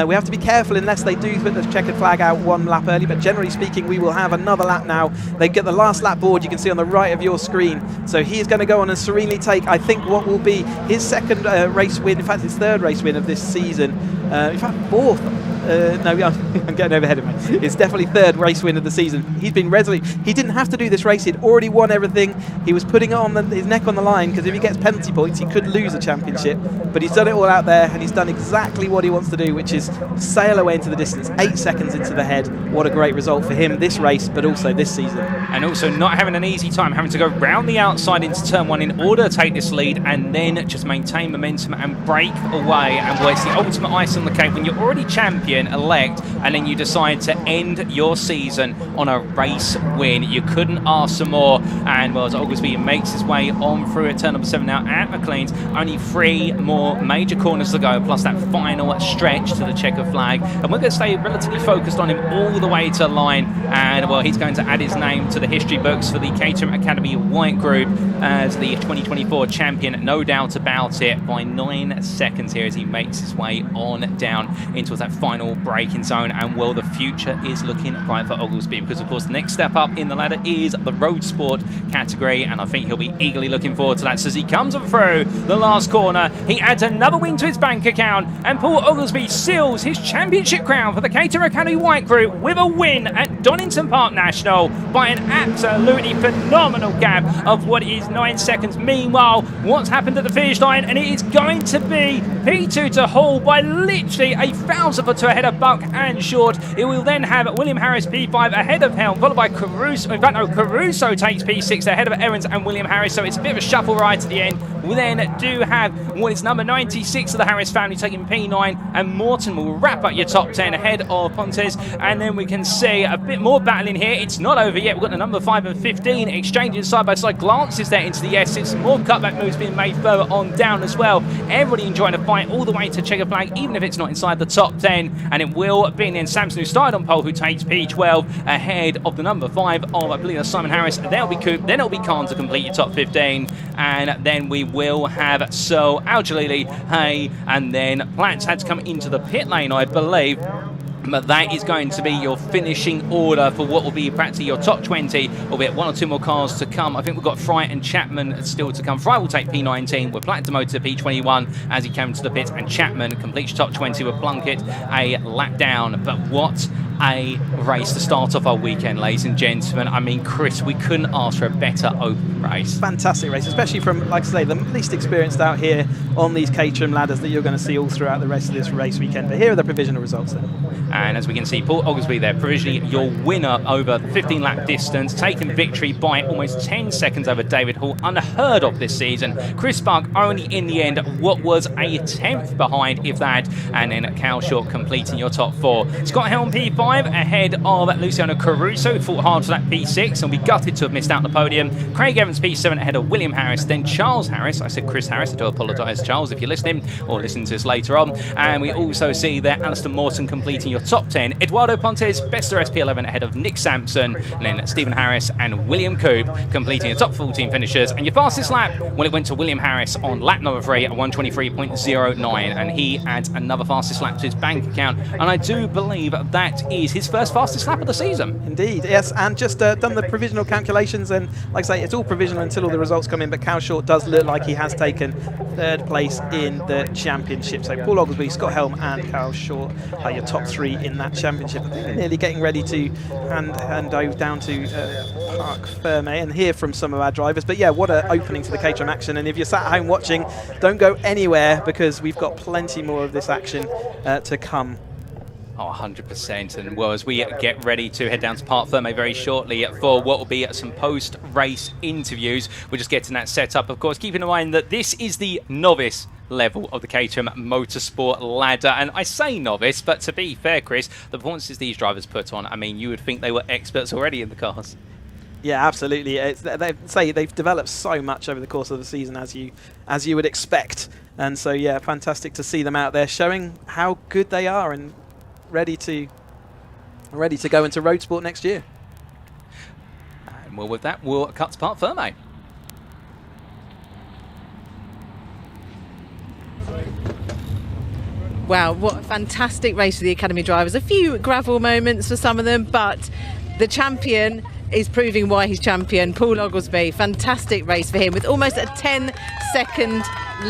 We have to be careful unless they do put the checkered flag out one lap early, but generally speaking, we will have another lap now. They get the last lap board, you can see on the right of your screen. So he's going to go on and serenely take, I think, what will be his second race win, in fact, his third race win of this season. In fact, fourth. No, I'm getting overhead of me. It's definitely third race win of the season. He's been resolute. He didn't have to do this race. He'd already won everything. He was putting it on his neck on the line, because if he gets penalty points, he could lose a championship. But he's done it all out there, and he's done exactly what he wants to do, which is sail away into the distance, 8 seconds into the head. What a great result for him this race, but also this season. And also not having an easy time, having to go round the outside into turn 1 in order to take this lead, and then just maintain momentum and break away. And well, it's the ultimate ice on the cake when you're already champion-elect, and then you decide to end your season on a race win. You couldn't ask for more. And well, as Oglesby makes his way on through at turn number 7 now at McLean's, only 3 more major corners to go, plus that final stretch to the checker flag. And we're going to stay relatively focused on him all the way to the line. And well, he's going to add his name to the history books for the Caterham Academy White Group as the 2024 champion, no doubt about it, by 9 seconds here as he makes his way on down into that final braking zone. And well, the future is looking bright for Oglesby, because of course the next step up in the ladder is the road sport category, and I think he'll be eagerly looking forward to that. So as he comes up through the last corner, he adds another win to his bank account, and Paul Oglesby seals his championship crown for the Caterham Academy White Group with a win at Donington Park National by an absolutely phenomenal gap of what is 9 seconds. Meanwhile, what's happened at the finish line, and it is going to be P2 to Hall by literally a thousandth or two ahead of Buck and Short. It will then have William Harris P5 ahead of Helm, followed by Caruso. In fact, no, Caruso takes P6 ahead of Evans and William Harris, so it's a bit of a shuffle right at the end. We then do have what is number 96 of the Harris family taking P9, and Morton will wrap up your top 10 ahead of Pontes. And then we can see a bit more battling here. It's not over yet. We've got the number 5 and 15 exchanging side by side glances there into the S6. More cutback moves being made further on down as well. Everybody enjoying the fight all the way to checker flag, even if it's not inside the top 10. And it will be then Samson, who started on pole, who takes P12 ahead of the number 5 of, I believe, that's Simon Harris. There'll be Coop, then it'll be Khan to complete your top 15. And then we will have So Al-Jalili, Hay, and then Platts had to come into the pit lane, I believe. But that is going to be your finishing order for what will be practically your top 20, albeit 1 or 2 more cars to come. I think we've got Fry and Chapman still to come. Fry will take P19 with Platt demoted to P21 as he came to the pit, and Chapman completes top 20 with Plunkett a lap down. But what a race to start off our weekend, ladies and gentlemen. I mean, Chris, we couldn't ask for a better open race. Fantastic race, especially from, like I say, the least experienced out here on these Caterham ladders that you're going to see all throughout the rest of this race weekend. But here are the provisional results then. And as we can see, Paul Oglesby there, provisionally your winner over the 15-lap distance, taking victory by almost 10 seconds over David Hall, unheard of this season. Chris Buck only in the end what was a 10th behind, if that, and then Cal Short completing your top 4. Scott Helm P5 P5 ahead of Luciano Caruso, who fought hard for that P6 and we gutted to have missed out on the podium. Craig Evans P7 ahead of William Harris, then Charles Harris. I said Chris Harris, I do apologise, Charles, if you're listening or listening to us later on. And we also see there Alistair Morton completing your top 10. Eduardo Pontes, Bester SP11 ahead of Nick Sampson, and then Stephen Harris and William Coop completing the top 14 finishers. And your fastest lap, well, it went to William Harris on lap number 3 at 1:23.09, and he adds another fastest lap to his bank account. And I do believe that is his first fastest lap of the season. Indeed, yes, and just done the provisional calculations, and like I say, it's all provisional until all the results come in, but Cal Short does look like he has taken 3rd place in the championship. So Paul Oglesby, Scott Helm and Cal Short are your top 3 in that championship. I think they're nearly getting ready to hand over down to Parc Ferme and hear from some of our drivers. But yeah, what an opening to the Caterham action, and if you're sat at home watching, don't go anywhere because we've got plenty more of this action to come. Oh, 100%. And well, as we get ready to head down to Parc Ferme very shortly for what will be some post-race interviews, we're just getting that set up. Of course, keeping in mind that this is the novice level of the Caterham Motorsport ladder. And I say novice, but to be fair, Chris, the performances these drivers put on, I mean, you would think they were experts already in the cars. Yeah, absolutely. They've developed so much over the course of the season, as you would expect. And so, yeah, fantastic to see them out there showing how good they are and ready to go into road sport next year. And well, with that, we'll cut to Parc Ferme. Wow, what a fantastic race for the Academy drivers. A few gravel moments for some of them, but the champion is proving why he's champion. Paul Oglesby, fantastic race for him with almost a 10-second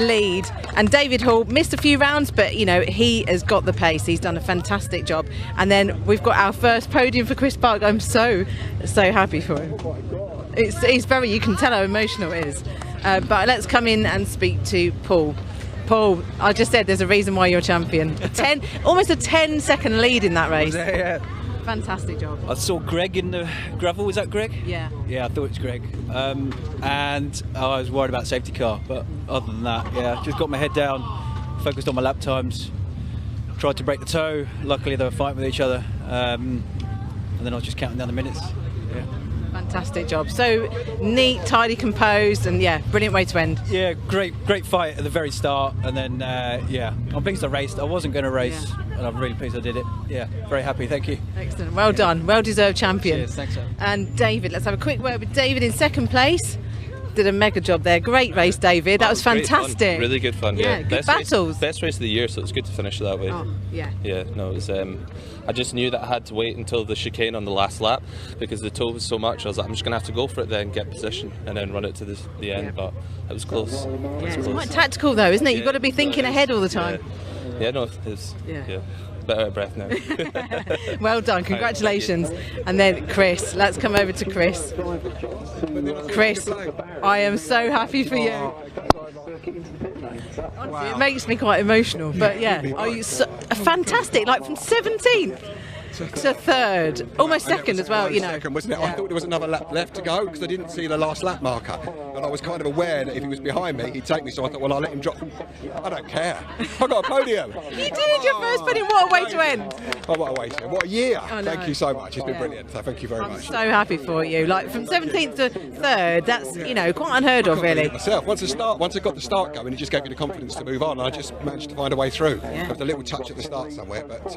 lead. And David Hall missed a few rounds, but you know, he has got the pace. He's done a fantastic job. And then we've got our first podium for Chris Park. I'm so happy for him. It's very, you can tell how emotional it is. But let's come in and speak to Paul. Paul, I just said there's a reason why you're champion. Almost a 10-second lead in that race. Yeah. Fantastic job. I saw Greg in the gravel. Was that Greg? Yeah. Yeah, I thought it was Greg. And I was worried about safety car, but other than that, yeah, just got my head down, focused on my lap times, tried to break the toe. Luckily, they were fighting with each other, and then I was just counting down the minutes. Yeah. Fantastic job. So neat, tidy, composed, and yeah, brilliant way to end. Yeah, great fight at the very start, and then yeah, I'm pleased I raced. I wasn't going to race, and I'm really pleased I did it. Yeah, very happy. Thank you. Excellent. Well done. Well deserved champion. Cheers. Thanks, Sam. And David, let's have a quick word with David in 2nd place. Did a mega job there. Great race, David. That was fantastic. Really good fun. Yeah, good battles. Best race of the year, so it's good to finish that way. Oh, yeah. Yeah, no, it was. I just knew that I had to wait until the chicane on the last lap because the toe was so much. I was like, I'm just going to have to go for it then, get position, and then run it to the end. Yeah. But it was close. It's quite tactical though, isn't it? You've got to be thinking ahead all the time. Yeah, no, it's better out of breath now. Well done, congratulations. And then Chris, let's come over to Chris. Chris, I am so happy for you. Honestly, it makes me quite emotional, but yeah, are you fantastic, like from 17th to 3rd, almost 2nd as well, you know. Second, wasn't it? I thought there was another lap left to go because I didn't see the last lap marker, and I was kind of aware that if he was behind me, he'd take me. So I thought, well, I'll let him drop. I don't care. I got a podium. You did your first podium. What a way to end! Oh, what a way to end! What a year! Thank you so much. It's been Yeah. brilliant. So thank you very I'm much. so happy for you. Like from 17th to 3rd, that's quite unheard of, really. Myself, once I got the start going, it just gave me the confidence to move on. And I just managed to find a way through. There was a little touch at the start somewhere, but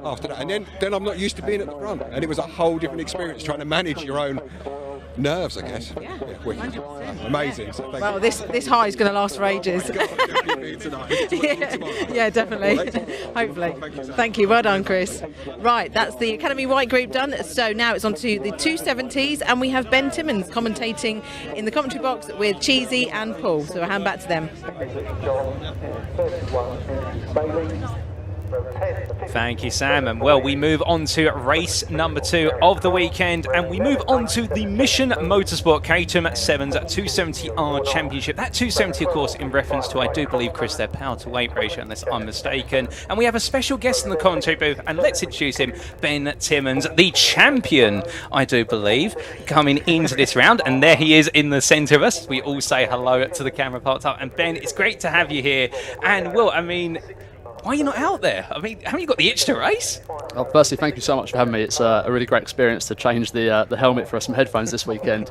after that, and then I'm not used to being at the front, and it was a whole different experience trying to manage your own nerves, I guess. Yeah, wicked. 100%. Amazing. So thank Well, you. this high is going to last for ages. Yeah, definitely. Hopefully. Thank you. Well done, Chris. Right, that's the Academy White Group done. So now it's on to the 270s, and we have Ben Timmons commentating in the commentary box with Cheesy and Paul. So I'll hand back to them. Thank you, Sam. And well, we move on to race number 2 of the weekend, and we move on to the Mission Motorsport Caterham 7's 270R Championship. That 270, of course, in reference to, I do believe, Chris, their power to weight ratio, unless I'm mistaken. And we have a special guest in the commentary booth, and let's introduce him, Ben Timmons, the champion, I do believe, coming into this round. And there he is in the centre of us. We all say hello to the camera parked up. And Ben, it's great to have you here. And well, I mean, Why are you not out there? I mean, haven't you got the itch to race? Well, firstly, thank you so much for having me. It's a really great experience to change the helmet for some headphones this weekend.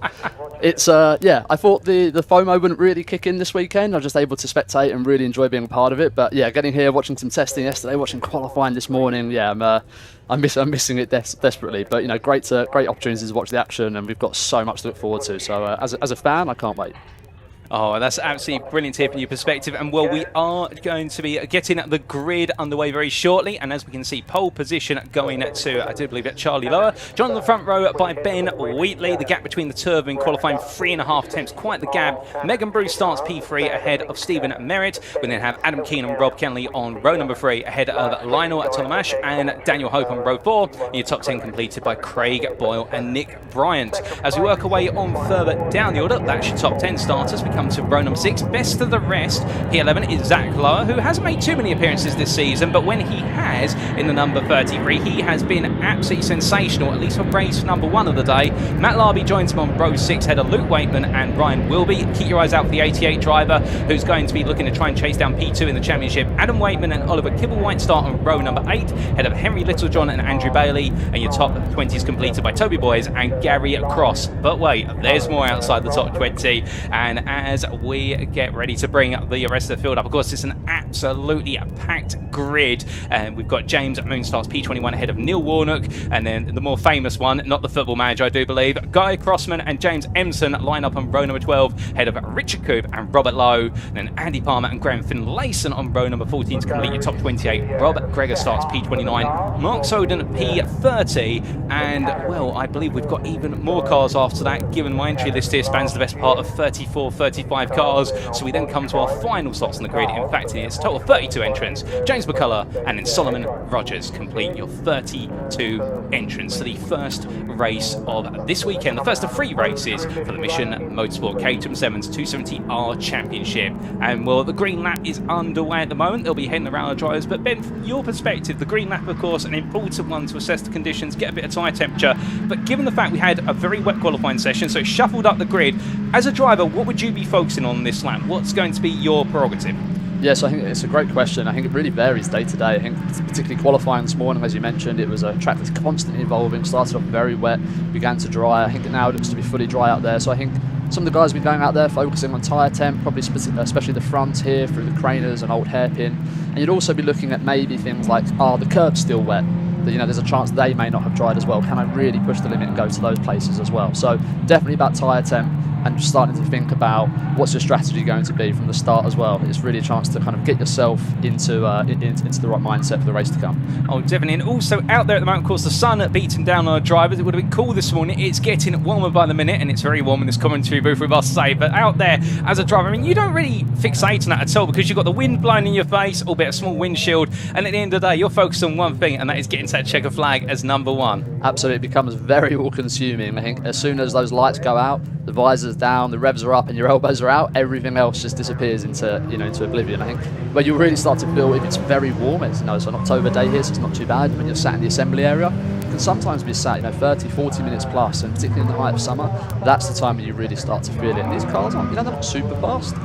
It's yeah, I thought the FOMO wouldn't really kick in this weekend. I was just able to spectate and really enjoy being a part of it. But yeah, getting here, watching some testing yesterday, watching qualifying this morning. Yeah, I'm missing it desperately. But you know, great opportunities to watch the action, and we've got so much to look forward to. So as a fan, I can't wait. Oh, that's absolutely brilliant to hear from your perspective. And well, we are going to be getting the grid underway very shortly. And as we can see, pole position going to, I do believe, Charlie Lower. John on the front row by Ben Wheatley. The gap between the two of them in qualifying 3.5 attempts, quite the gap. Megan Bruce starts P3 ahead of Stephen Merritt. We then have Adam Keane and Rob Kenley on row number 3 ahead of Lionel Tolomash and Daniel Hope on row 4. And your top 10 completed by Craig Boyle and Nick Bryant. As we work away on further down the order, that's your top 10 starters. We come to row number 6. Best of the rest, P11 is Zach Lower, who hasn't made too many appearances this season, but when he has, in the number 33, he has been absolutely sensational, at least for race number 1 of the day. Matt Larby joins him on row 6, head of Luke Waitman and Ryan Wilby. Keep your eyes out for the 88 driver, who's going to be looking to try and chase down P2 in the championship. Adam Waitman and Oliver Kibblewhite start on row number 8, head of Henry Littlejohn and Andrew Bailey, and your top 20 is completed by Toby Boys and Gary Cross. But wait, there's more outside the top 20, and as we get ready to bring the rest of the field up, of course, it's an absolutely packed grid, and we've got James Moonstar's P21 ahead of Neil Warnock, and then the more famous one, not the football manager, I do believe, Guy Crossman and James Emson line up on row number 12, head of Richard Coop and Robert Lowe, and then Andy Palmer and Graham Finlayson on row number 14 to complete your top 28. Rob Gregor starts P29, Mark Soden P30, and well, I believe we've got even more cars after that, given my entry list here spans the best part of 35 cars. So we then come to our final slots on the grid. In fact, it's a total of 32 entrants. James McCullough and then Solomon Rogers complete your 32 entrants to the first race of this weekend, the first of 3 races for the Mission Motorsport Caterham 7's 270R Championship. And well, the green lap is underway at the moment. They'll be heading around the drivers. But Ben, from your perspective, the green lap, of course, an important one to assess the conditions, get a bit of tyre temperature. But given the fact we had a very wet qualifying session, so it shuffled up the grid, as a driver, what would you be focusing on this lap? What's going to be your prerogative? Yes, I think it's a great question. I think it really varies day to day. I think particularly qualifying this morning, as you mentioned, it was a track that's constantly evolving, started off very wet, began to dry. I think it now looks to be fully dry out there. So I think some of the guys have been going out there focusing on tyre temp, probably especially the front here through the craners and old hairpin. And you'd also be looking at maybe things like, the curb's still wet. You know, there's a chance they may not have dried as well. Can I really push the limit and go to those places as well? So definitely about tyre temp and just starting to think about what's your strategy going to be from the start as well. It's really a chance to kind of get yourself into the right mindset for the race to come. Oh, definitely. And also out there at the moment, of course, the sun beating down on our drivers. It would have been cool this morning. It's getting warmer by the minute, and it's very warm in this commentary booth, we must say. But out there as a driver, I mean, you don't really fixate on that at all, because you've got the wind blowing in your face, albeit a small windshield, and at the end of the day, you're focused on one thing, and that is getting to that checker flag as number 1. Absolutely, it becomes very all-consuming. I think as soon as those lights go out, the visor's down, the revs are up, and your elbows are out, everything else just disappears into oblivion. I think where you really start to feel, if it's very warm, it's an October day here, so it's not too bad. When you're sat in the assembly area, you can sometimes be sat 30, 40 minutes plus, and particularly in the height of summer, that's the time when you really start to feel it. And these cars aren't, they're not super fast,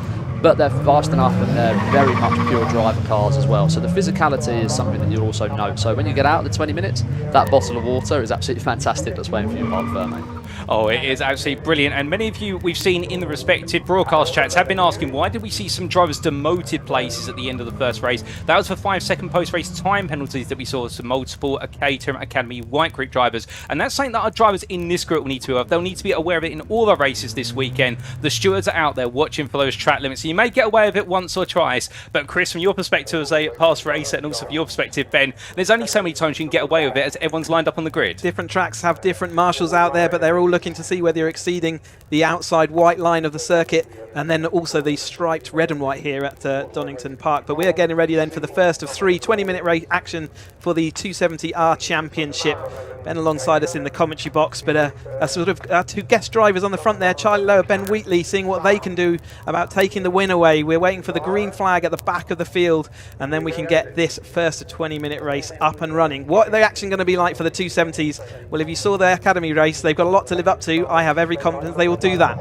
but they're fast enough, and they're very much pure driver cars as well. So the physicality is something that you'll also note. So when you get out the 20 minutes, that bottle of water is absolutely fantastic that's waiting for you, Mark Vermey. Oh, it is absolutely brilliant. And many of you we've seen in the respective broadcast chats have been asking, why did we see some drivers demoted places at the end of the first race? That was for 5-second post-race time penalties that we saw some Motorsport, Caterham Academy White Group drivers. And that's something that our drivers in this group will need to be aware of. They'll need to be aware of it in all the races this weekend. The stewards are out there watching for those track limits. So you may get away with it once or twice, but Chris, from your perspective as a past racer, and also from your perspective, Ben, there's only so many times you can get away with it as everyone's lined up on the grid. Different tracks have different marshals out there, but they're all looking to see whether you're exceeding the outside white line of the circuit, and then also the striped red and white here at Donington Park. But we are getting ready then for the first of 3 20-minute race action for the 270R Championship. Ben alongside us in the commentary box, but a sort of 2 guest drivers on the front there, Charlie Lower, Ben Wheatley, seeing what they can do about taking the win away. We're waiting for the green flag at the back of the field, and then we can get this first of 20-minute race up and running. What are the action going to be like for the 270s? Well, if you saw their academy race, they've got a lot to live up to. I have every confidence they will do that.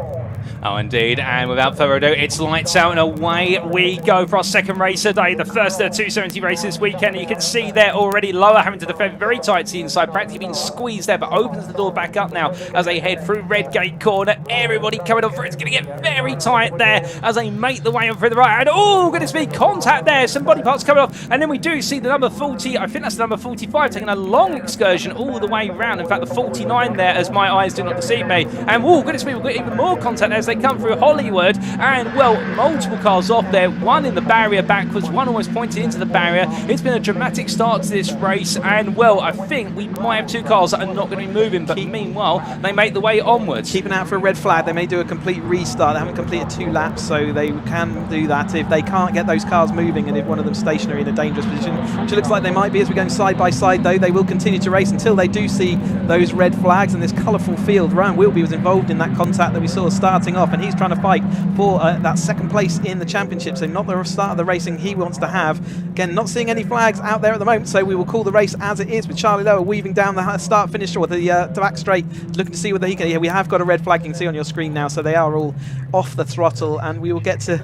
Oh, indeed. And without further ado, it's lights out and away we go for our second race of the day. The first of the 270 races this weekend. You can see there already Lower having to defend very tight to the inside, practically being squeezed there, but opens the door back up now as they head through Redgate Corner. Everybody coming on for it. It's going to get very tight there as they make the way on through the right. And oh, goodness me, contact there. Some body parts coming off. And then we do see the number 40, I think that's the number 45, taking a long excursion all the way around. In fact, the 49 there, as my eyes do not deceive me. And oh, goodness me, we've got even more contact there as they come through Hollywood. And well, multiple cars off there. One in the barrier backwards, one almost pointed into the barrier. It's been a dramatic start to this race. And well, I think we might have two cars that are not going to be moving. But meanwhile, they make the way onwards. Keeping out for a red flag. They may do a complete restart. They haven't completed 2 laps, so they can do that if they can't get those cars moving and if one of them stationary in a dangerous position, which it looks like they might be as we're going side by side. Though they will continue to race until they do see those red flags and this colourful field. Ryan Wilby was involved in that contact that we saw starting off, and he's trying to fight for that second place in the championship, so not the start of the racing he wants to have. Again, not seeing any flags out there at the moment, so we will call the race as it is, with Charlie Lower weaving down the start finish or the back straight, looking to see whether he can. Yeah, we have got a red flag, you can see on your screen now, so they are all off the throttle, and we will get to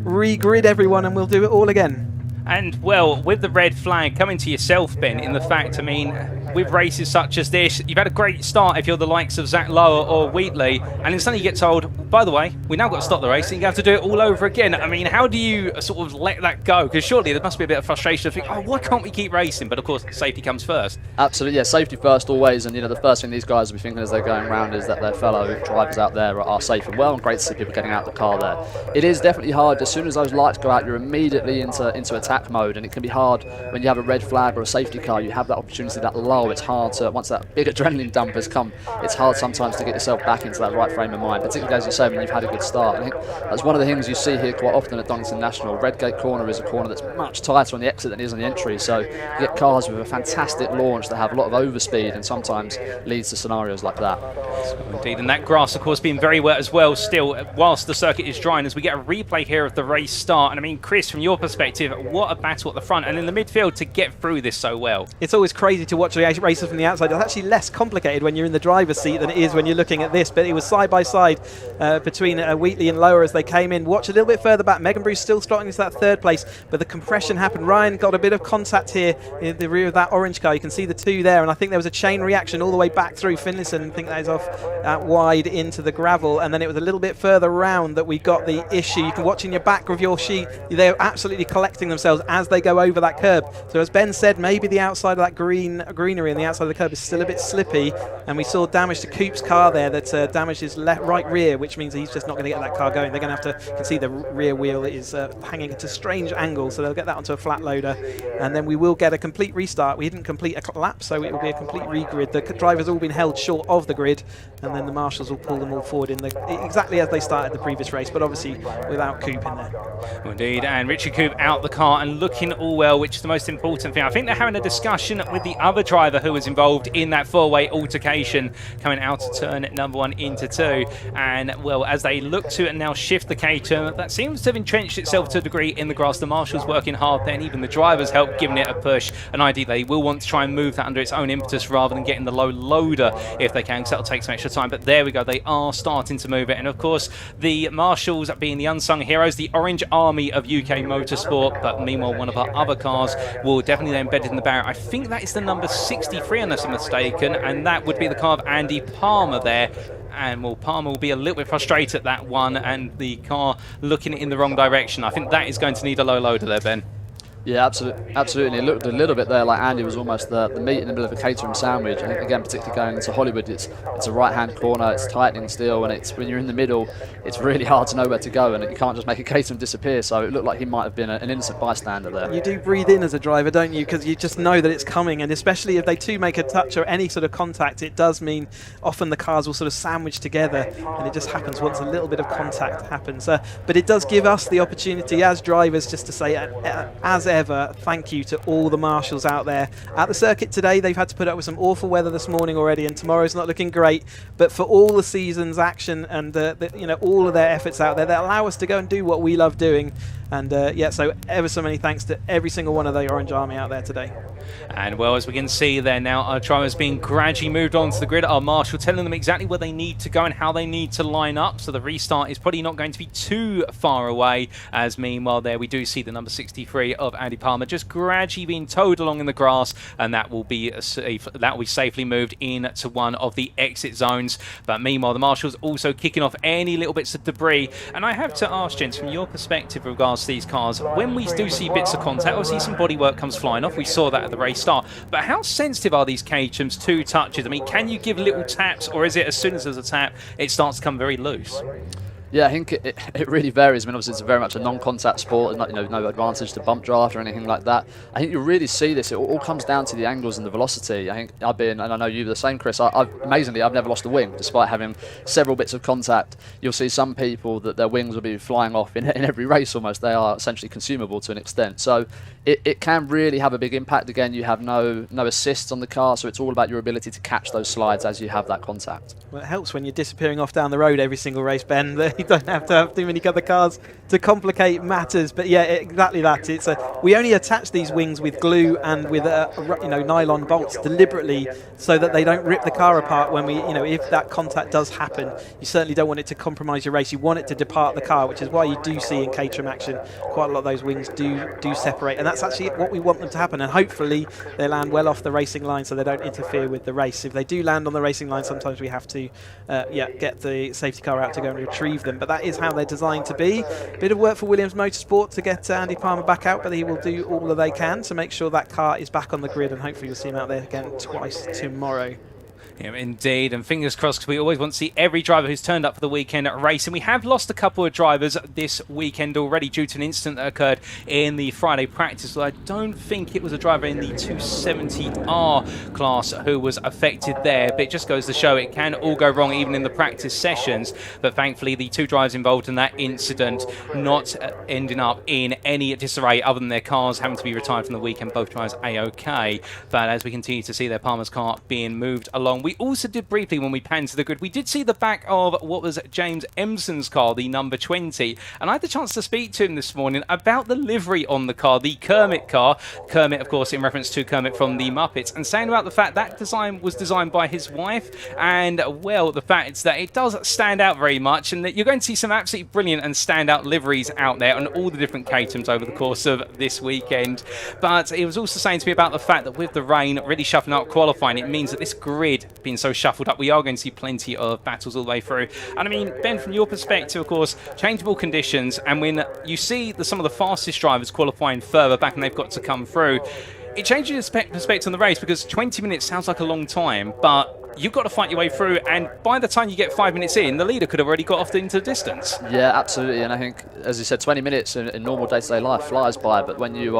re-grid everyone and we'll do it all again. And well, with the red flag coming to yourself, Ben, in the fact, I mean, with races such as this, you've had a great start if you're the likes of Zach Lower or Wheatley, and then suddenly you get told, by the way, we now got to stop the race and you have to do it all over again. I mean, how do you sort of let that go? Because surely there must be a bit of frustration to think, oh, why can't we keep racing? But of course, safety comes first. Absolutely, yeah, safety first always, and you know, the first thing these guys will be thinking as they're going around is that their fellow drivers out there are safe and well, and great to see people getting out the car there. It is definitely hard. As soon as those lights go out, you're immediately into attack mode, and it can be hard when you have a red flag or a safety car. You have that opportunity, that lull. It's hard to, once that big adrenaline dump has come, it's hard sometimes to get yourself back into that right frame of mind, particularly as you say when you've had a good start. I think that's one of the things you see here quite often at Donington National. Redgate Corner is a corner that's much tighter on the exit than it is on the entry, so you get cars with a fantastic launch that have a lot of overspeed and sometimes leads to scenarios like that. Indeed, and that grass, of course, being very wet as well still, whilst the circuit is drying, as we get a replay here of the race start. And I mean, Chris, from your perspective, what a battle at the front and in the midfield to get through this so well. It's always crazy to watch the races from the outside. It's actually less complicated when you're in the driver's seat than it is when you're looking at this, but it was side by side between Wheatley and Lower as they came in. Watch a little bit further back. Megan Bruce still strutting into that third place, but the compression happened. Ryan got a bit of contact here in the rear of that orange car. You can see the two there, and I think there was a chain reaction all the way back through Finlayson. I think that is off wide into the gravel, and then it was a little bit further round that we got the issue. You can watch in your back of your sheet, they're absolutely collecting themselves as they go over that curb. So as Ben said, maybe the outside of that greenery and the outside of the curb is still a bit slippy, and we saw damage to Coop's car there that damaged his right rear, which means he's just not going to get that car going. They're going to have to, you can see the rear wheel is hanging at a strange angle, so they'll get that onto a flat loader, and then we will get a complete restart. We didn't complete a lap, so it will be a complete regrid. The drivers all been held short of the grid, and then the marshals will pull them all forward in exactly as they started the previous race, but obviously without Coop in there. Indeed, and Richard Coop out the car and looking all well, which is the most important thing. I think they're having a discussion with the other driver who was involved in that four-way altercation coming out of turn number 1 into 2. And well, as they look to and now shift the Caterham, that seems to have entrenched itself to a degree in the grass. The marshals working hard there, and even the drivers help giving it a push. And ideally they will want to try and move that under its own impetus rather than getting the low loader if they can, because that'll take some extra time. But there we go, they are starting to move it. And of course, the marshals being the unsung heroes, the Orange Army of UK Motorsport. But meanwhile, one of our other cars will definitely be embedded in the barrier. I think that is the number 63 unless I'm mistaken, and that would be the car of Andy Palmer there. And well, Palmer will be a little bit frustrated at that one, and the car looking in the wrong direction. I think that is going to need a low loader there, Ben. Yeah, absolutely. It looked a little bit there like Andy was almost the meat in the middle of a Caterham sandwich. I think, again, particularly going into Hollywood, it's a right-hand corner, it's tightening still, and it's when you're in the middle, it's really hard to know where to go, and you can't just make a Caterham disappear. So it looked like he might have been an innocent bystander there. You do breathe in as a driver, don't you? Because you just know that it's coming, and especially if they do make a touch or any sort of contact, it does mean often the cars will sort of sandwich together, and it just happens once a little bit of contact happens. But it does give us the opportunity as drivers just to say, as ever, thank you to all the marshals out there at the circuit today. They've had to put up with some awful weather this morning already, and tomorrow's not looking great, but for all the season's action and all of their efforts out there that allow us to go and do what we love doing. And yeah, so ever so many thanks to every single one of the Orange Army out there today. And well, as we can see there now, our drivers being gradually moved onto the grid. Our marshal telling them exactly where they need to go and how they need to line up. So the restart is probably not going to be too far away. As meanwhile there we do see the number 63 of Andy Palmer just gradually being towed along in the grass, and that will be safely moved into one of the exit zones. But meanwhile the marshals also kicking off any little bits of debris. And I have to ask, gents, from your perspective with regards to these cars, when we do see bits of contact, obviously some bodywork comes flying off. We saw that at the race start. But how sensitive are these Caterhams to touches? I mean, can you give little taps, or is it as soon as there's a tap, it starts to come very loose? Yeah, I think it really varies. I mean, obviously it's very much a non-contact sport, and no advantage to bump draft or anything like that. I think you really see this. It all comes down to the angles and the velocity. I think and I know you're the same, Chris. Amazingly, I've never lost a wing, despite having several bits of contact. You'll see some people that their wings will be flying off in every race almost. They are essentially consumable to an extent. So it can really have a big impact. Again, you have no assists on the car, so it's all about your ability to catch those slides as you have that contact. Well, it helps when you're disappearing off down the road every single race, Ben. You don't have to have too many other cars to complicate matters. But yeah, exactly that. We only attach these wings with glue and with nylon bolts deliberately so that they don't rip the car apart when if that contact does happen. You certainly don't want it to compromise your race. You want it to depart the car, which is why you do see in Caterham action quite a lot of those wings do separate, and that's actually what we want them to happen. And hopefully they land well off the racing line so they don't interfere with the race. If they do land on the racing line, sometimes we have to get the safety car out to go and retrieve them. But that is how they're designed to be. Bit of work for Williams Motorsport to get Andy Palmer back out, but he will do all that they can to make sure that car is back on the grid, and hopefully you'll see him out there again twice tomorrow. Yeah, indeed, and fingers crossed, because we always want to see every driver who's turned up for the weekend race. And we have lost a couple of drivers this weekend already due to an incident that occurred in the Friday practice. So I don't think it was a driver in the 270R class who was affected there, but it just goes to show it can all go wrong even in the practice sessions. But thankfully the two drivers involved in that incident not ending up in any disarray other than their cars having to be retired from the weekend. Both drivers A-OK. But as we continue to see their Palmer's car being moved along, we also did briefly, when we panned to the grid, we did see the back of what was James Emson's car, the number 20, and I had the chance to speak to him this morning about the livery on the car, the Kermit car. Kermit, of course, in reference to Kermit from the Muppets, and saying about the fact that design was designed by his wife, and, well, the fact that it does stand out very much, and that you're going to see some absolutely brilliant and standout liveries out there on all the different Caterhams over the course of this weekend. But he was also saying to me about the fact that with the rain really shuffling up qualifying, it means that this grid being so shuffled up, we are going to see plenty of battles all the way through. And I mean, Ben, from your perspective, of course, changeable conditions, and when you see some of the fastest drivers qualifying further back and they've got to come through, it changes your perspective on the race, because 20 minutes sounds like a long time, but you've got to fight your way through, and by the time you get 5 minutes in, the leader could have already got off into the distance. Yeah, absolutely, and I think, as you said, 20 minutes in normal day-to-day life flies by, but when you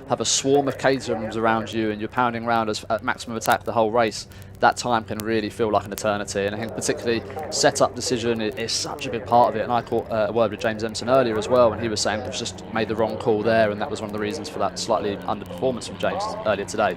have a swarm of Caterhams around you and you're pounding around at maximum attack the whole race, that time can really feel like an eternity. And I think particularly setup decision is such a big part of it. And I caught a word with James Emson earlier as well, and he was saying it was just made the wrong call there, and that was one of the reasons for that slightly underperformance from James earlier today.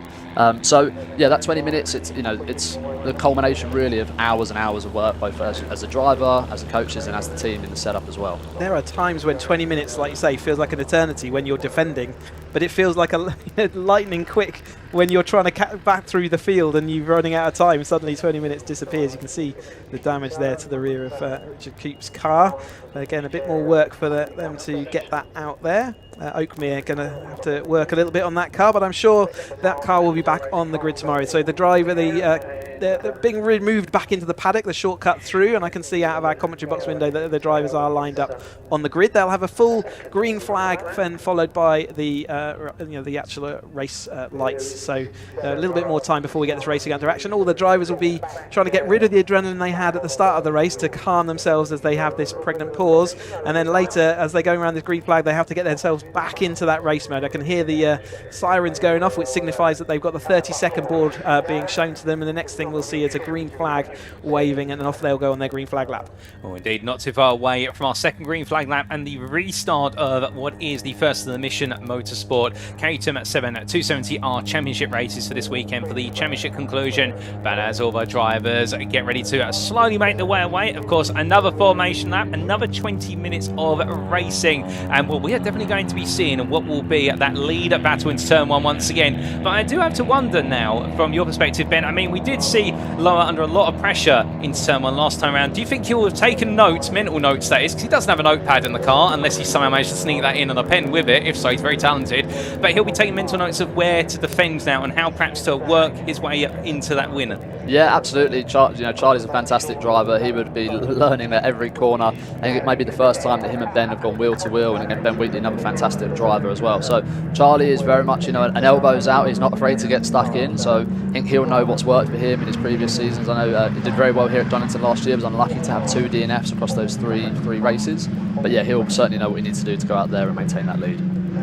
So yeah, that 20 minutes, it's the culmination really of hours and hours of work, both as a driver, as the coaches, and as the team in the setup as well. There are times when 20 minutes, like you say, feels like an eternity when you're defending, but it feels like a lightning quick when you're trying to back through the field and you're running out of time. Suddenly 20 minutes disappears. You can see the damage there to the rear of Richard Coop's car. Again, a bit more work for them to get that out there. Oakmere are going to have to work a little bit on that car, but I'm sure that car will be back on the grid tomorrow. So the driver, they're being moved back into the paddock, the shortcut through, and I can see out of our commentary box window that the drivers are lined up on the grid. They'll have a full green flag, then followed by the actual race lights. So a little bit more time before we get this racing into action. All the drivers will be trying to get rid of the adrenaline they had at the start of the race to calm themselves as they have this pregnant pause, and then later, as they're going around this green flag, they have to get themselves back into that race mode. I can hear the sirens going off, which signifies that they've got the 30-second board being shown to them, and the next thing we'll see is a green flag waving, and then off they'll go on their green flag lap. Oh, indeed, not too far away from our second green flag lap and the restart of what is the first of the Mission Motorsport Caterham 7 270R Championship races for this weekend for the championship conclusion But as all of our drivers get ready to slowly make their way away, of course, another formation lap, another 20 minutes of racing. And well, we are definitely going to be seeing what will be that lead battle into turn 1 once again. But I do have to wonder now, from your perspective, Ben, I mean, we did see Lower under a lot of pressure into turn 1 last time around. Do you think he'll have taken notes, mental notes that is, because he doesn't have a notepad in the car, unless he somehow managed to sneak that in on a pen with it? If so, he's very talented. But he'll be taking mental notes of where to defend now and how perhaps to work his way into that winner. Yeah, absolutely. Charlie's a fantastic driver. He would be learning at every corner. I think it may be the first time that him and Ben have gone wheel to wheel, and again, Ben Wheatley, another fantastic driver as well. So Charlie is very much, an elbows out. He's not afraid to get stuck in. So I think he'll know what's worked for him in his previous seasons. I know he did very well here at Donington last year. He was unlucky to have 2 DNFs across those three races. But yeah, he'll certainly know what he needs to do to go out there and maintain that lead.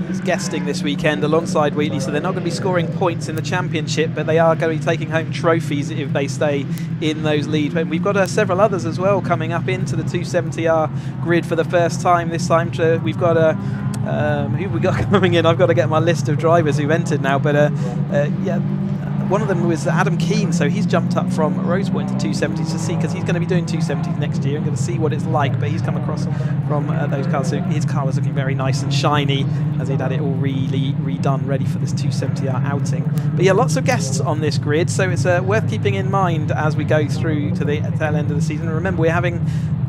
He's guesting this weekend alongside Wheatley, so they're not going to be scoring points in the championship, but they are going to be taking home trophies if they stay in those leads. But we've got several others as well coming up into the 270R grid for the first time. This time we've got who have we got coming in? I've got to get my list of drivers who've entered now, but yeah. One of them was Adam Keane, so he's jumped up from Roseboy into 270s to see, because he's going to be doing 270s next year and going to see what it's like. But he's come across from those cars, so his car was looking very nice and shiny as he'd had it all really redone, ready for this 270R outing. But yeah, lots of guests on this grid, so it's worth keeping in mind as we go through to the tail end of the season. And remember, we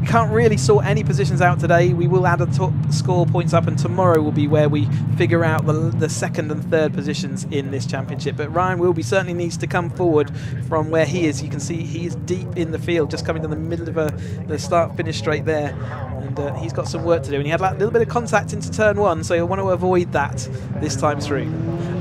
can't really sort any positions out today. We will add a top score points up, and tomorrow will be where we figure out the second and third positions in this championship. But Ryan Wilby certainly needs to come forward from where he is. You can see he is deep in the field, just coming to the middle of the start-finish straight there. And he's got some work to do. And he had a little bit of contact into turn 1, so you'll want to avoid that this time through.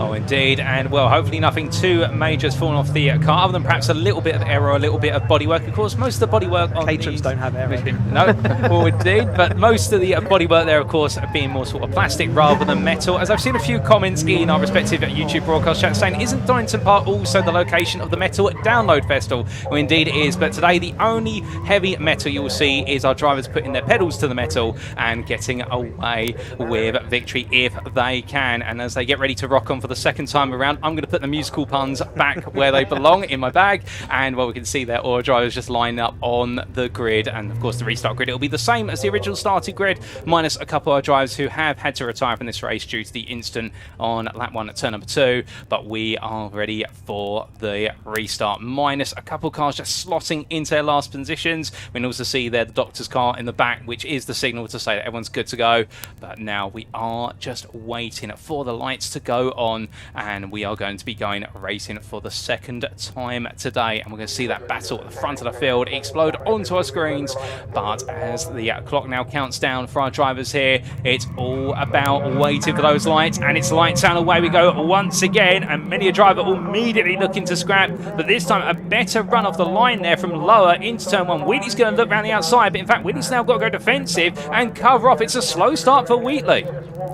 Oh, indeed. And, well, hopefully nothing too major has fallen off the car, other than perhaps a little bit of error, a little bit of bodywork. Of course, most of the bodywork on Caterhams don't have error. No, well, indeed. But most of the bodywork there, of course, being more sort of plastic rather than metal. As I've seen a few comments in our respective YouTube broadcast chat saying, isn't Donington Park also the location of the Metal Download Festival? Well, indeed it is. But today, the only heavy metal you'll see is our drivers putting their pedals to the metal and getting away with victory if they can. And as they get ready to rock on for the second time around, I'm going to put the musical puns back where they belong in my bag. And well, we can see there all our drivers just line up on the grid. And of course, the restart grid, it'll be the same as the original starting grid, minus a couple of drivers who have had to retire from this race due to the incident on lap 1 at turn number 2. But we are ready for the restart, minus a couple of cars just slotting into their last positions. We can also see there the doctor's car in the back, which is the signal to say that everyone's good to go. But now we are just waiting for the lights to go on, and we are going to be going racing for the second time today. And we're going to see that battle at the front of the field explode onto our screens. But as the clock now counts down for our drivers here, it's all about waiting for those lights, and it's lights out, away we go once again. And many a driver immediately looking to scrap, but this time a better run off the line there from Lower into turn 1. Wheatley's going to look around the outside, but in fact Wheatley's now got to go defensive and cover off. It's a slow start for Wheatley.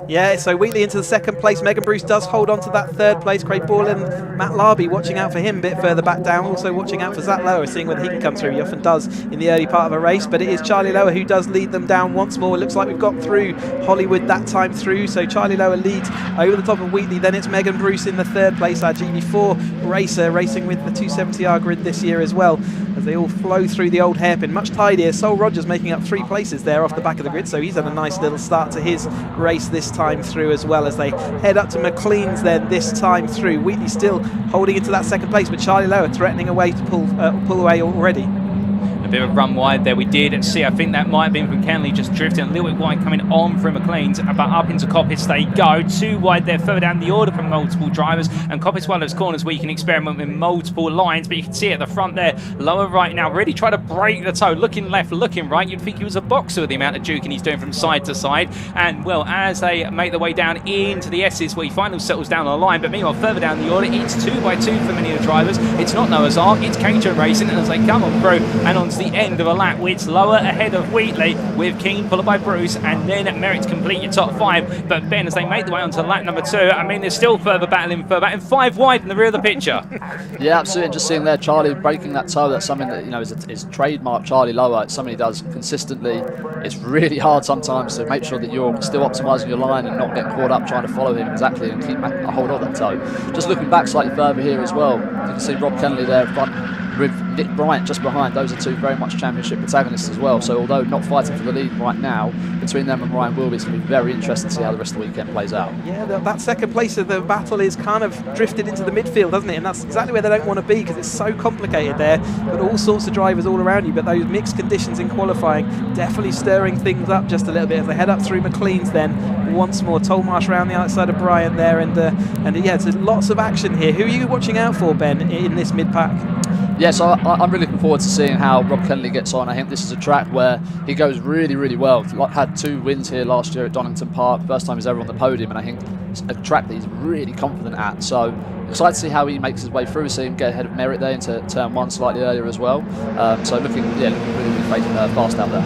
Yeah, so Wheatley into the second place. Megan Bruce does hold on to that third place. Craig Ball and Matt Larby watching out for him a bit further back down. Also watching out for Zach Lower, seeing whether he can come through. He often does in the early part of a race, but it is Charlie Lower who does lead them down once more. It looks like we've got through Hollywood that time through, so Charlie Lower leads over the top of Wheatley. Then it's Megan Bruce in the third place, our GB4 racer, racing with the 270R grid this year as well, as they all flow through the old hairpin. Much tidier. Sol Rogers making up 3 places there off the back of the grid, so he's had a nice little start to his race this time through as well, as they head up to McLean's then this time through. Wheatley still holding into that second place, but Charlie Lower threatening away to pull away already. A bit of a run wide there we did see. I think that might have been from Kenley just drifting a little bit wide coming on from McLean's, but up into Coppis they go. 2 wide there, further down the order from multiple drivers, and Coppis one of those corners where you can experiment with multiple lines, but you can see at the front there, Lower right now really try to break the toe, looking left, looking right. You'd think he was a boxer with the amount of juking he's doing from side to side. And well, as they make their way down into the S's where he finally settles down on the line, but meanwhile further down the order it's 2 by 2 for many of the drivers. It's not Noah's Ark, it's Caterham Racing, and as they come on through and onto the end of a lap. It's lower ahead of Wheatley with Keane followed by Bruce, and then Merritt to complete your top 5. But Ben, as they make the way onto lap number 2, I mean, there's still further battling, and 5 wide in the rear of the picture. Yeah, absolutely. And just seeing there, Charlie breaking that toe, that's something that, you know, is trademark Charlie Lower. It's something he does consistently. It's really hard sometimes to make sure that you're still optimising your line and not get caught up trying to follow him exactly and keep a hold of that toe. Just looking back slightly further here as well, you can see Rob Kennelly there in front with Nick Bryant just behind. Those are 2 very much championship protagonists as well. So although not fighting for the lead right now, between them and Ryan Wilby, it's going to be very interesting to see how the rest of the weekend plays out. Yeah, that second place of the battle is kind of drifted into the midfield, doesn't it? And that's exactly where they don't want to be, because it's so complicated there. Got all sorts of drivers all around you, but those mixed conditions in qualifying definitely stirring things up just a little bit as they head up through McLean's then. Once more, Tolmarsh around the outside of Bryant there, and yeah, there's lots of action here. Who are you watching out for, Ben, in this mid-pack? Yeah, so I'm really looking forward to seeing how Rob Kennelly gets on. I think this is a track where he goes really, really well. Had 2 wins here last year at Donington Park, first time he's ever on the podium, and I think it's a track that he's really confident at. So excited to see how he makes his way through, see him get ahead of Merritt there into turn 1 slightly earlier as well. So looking really, really fast out there.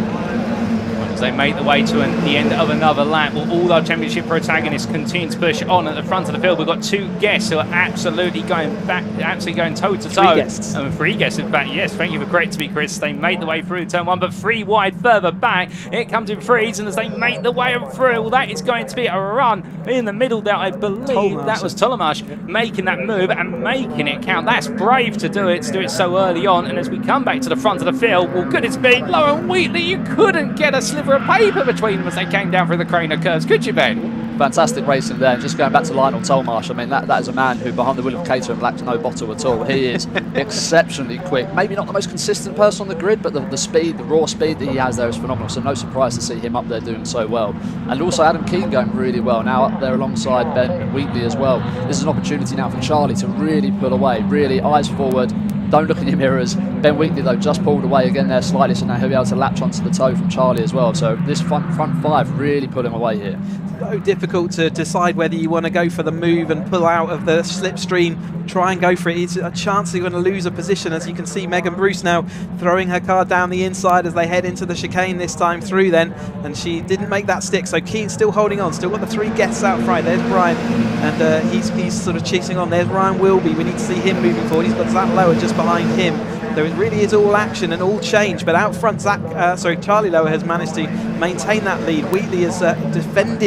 As they make the way to the end of another lap, well, all our championship protagonists continue to push on at the front of the field. We've got 2 guests who are absolutely going toe to toe. 3 guests. 3 guests, in fact. Yes, thank you for correcting me, Chris. They made the way through turn 1, but 3 wide further back. It comes in threes, and as they make the way through, well, that is going to be a run in the middle there. I believe that was Tolmarsh making that move and making it count. That's brave to do it so early on. And as we come back to the front of the field, well, goodness me, Lowe and Wheatley, you couldn't get a sliver of paper between them as they came down through the Craner curves, could you, Ben? Fantastic racing there. Just going back to Lionel Tolmarsh, I mean, that is a man who, behind the wheel of Caterham, lacked no bottle at all. He is exceptionally quick. Maybe not the most consistent person on the grid, but the speed, the raw speed that he has there is phenomenal. So no surprise to see him up there doing so well. And also Adam Keane going really well. Now up there alongside Ben Wheatley as well. This is an opportunity now for Charlie to really pull away, really eyes forward. Don't look in your mirrors. Ben Wheatley, though, just pulled away again there slightly, so now he'll be able to latch onto the toe from Charlie as well. So this front 5 really put him away here. So difficult to decide whether you want to go for the move and pull out of the slipstream, try and go for it. It's a chance that you're going to lose a position. As you can see, Megan Bruce now throwing her car down the inside as they head into the chicane this time through then, and she didn't make that stick. So Keane's still holding on, still got the 3 guests out front. There's Brian, and he's sort of cheating on. There's Ryan Wilby. We need to see him moving forward. He's got Zach Lower just behind him. So it really is all action and all change, but out front, Charlie Lower has managed to maintain that lead. Wheatley has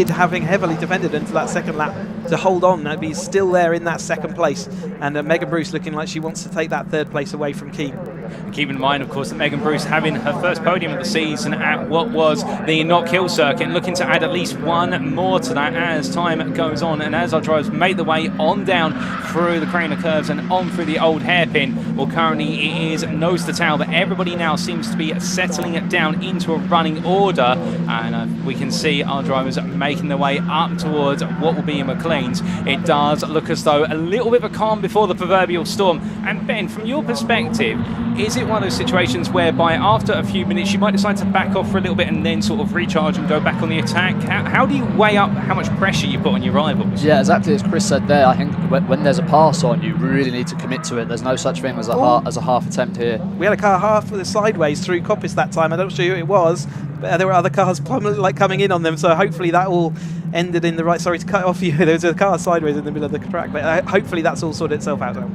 having heavily defended into that second lap to hold on. Now he's still there in that second place, and Megan Bruce looking like she wants to take that 3rd place away from Keane. And keep in mind, of course, that Megan Bruce having her first podium of the season at what was the Knock Hill circuit, and looking to add at least 1 more to that as time goes on, and as our drivers make the way on down through the Craner curves and on through the old hairpin. Well, currently it is nose to tail, but everybody now seems to be settling it down into a running order, and we can see our drivers making their way up towards what will be in McLean's. It does look as though a little bit of a calm before the proverbial storm. And Ben, from your perspective, is it one of those situations whereby after a few minutes you might decide to back off for a little bit and then sort of recharge and go back on the attack? How do you weigh up how much pressure you put on your rivals? Yeah, exactly as Chris said there. I think when there's a pass on, you really need to commit to it. There's no such thing as a half attempt here. We had a car half of the sideways through Coppice that time. I'm not sure who it was, but there were other cars coming in on them, so hopefully that all ended in the right. Sorry to cut off you. There was a car sideways in the middle of the track, but hopefully that's all sorted itself out now.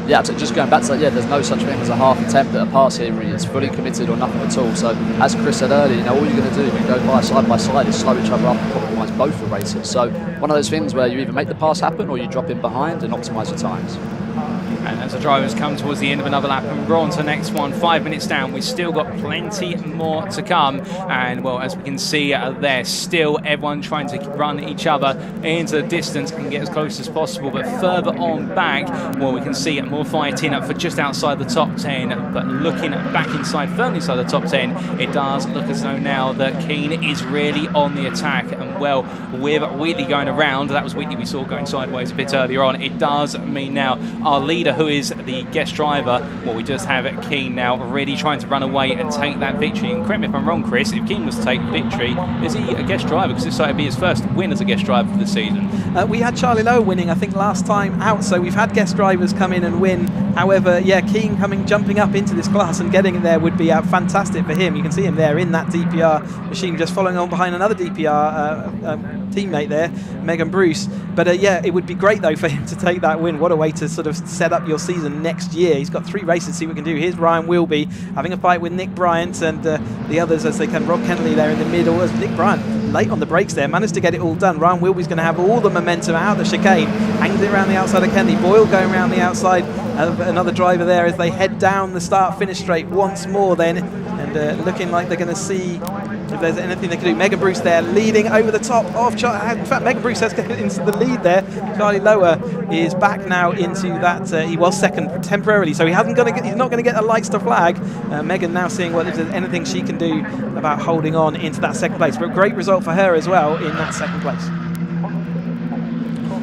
Yeah, absolutely. Just going back to that, yeah, there's no such thing as a half attempt at a pass here. It's fully committed or nothing at all. So, as Chris said earlier, all you're going to do when you go by side is slow each other up and compromise both the races. So, one of those things where you either make the pass happen or you drop in behind and optimise your times. And as the drivers come towards the end of another lap and we're on to the next one, 5 minutes down, we've still got plenty more to come. And well, as we can see there, still everyone trying to run each other into the distance and get as close as possible. But further on back, well, we can see more fighting for just outside the top 10. But looking back inside, firmly inside the top 10, it does look as though now that Keane is really on the attack. And well, with Wheatley going around, that was Wheatley we saw going sideways a bit earlier on, it does mean now our leader Wheeler, who is the guest driver. Well, we just have Keane now really trying to run away and take that victory. And correct me if I'm wrong, Chris, if Keane was to take the victory, is he a guest driver? Because this might be his first win as a guest driver for the season. We had Charlie Lowe winning, I think, last time out, so we've had guest drivers come in and win. However, yeah, Keane jumping up into this class and getting it there would be fantastic for him. You can see him there in that DPR machine, just following on behind another DPR teammate there, Megan Bruce. But yeah, it would be great though for him to take that win. What a way to sort of set up your season next year. He's got 3 races to see what he can do. Here's Ryan Wilby having a fight with Nick Bryant and the others as they can. Rob Kennelly there in the middle as Nick Bryant late on the brakes there, managed to get it all done. Ryan Wilby's going to have all the momentum out of the chicane, hangs it around the outside of Kennelly. Boyle going around the outside of another driver there as they head down the start-finish straight once more then, and looking like they're going to see if there's anything they can do. Megan Bruce there leading over the top of Charlie. In fact, Megan Bruce has got into the lead there. Charlie Lower is back now into that. He was second temporarily, so he's not going to get the lights to flag. Megan now seeing if there's anything she can do about holding on into that second place. But a great result for her as well in that second place.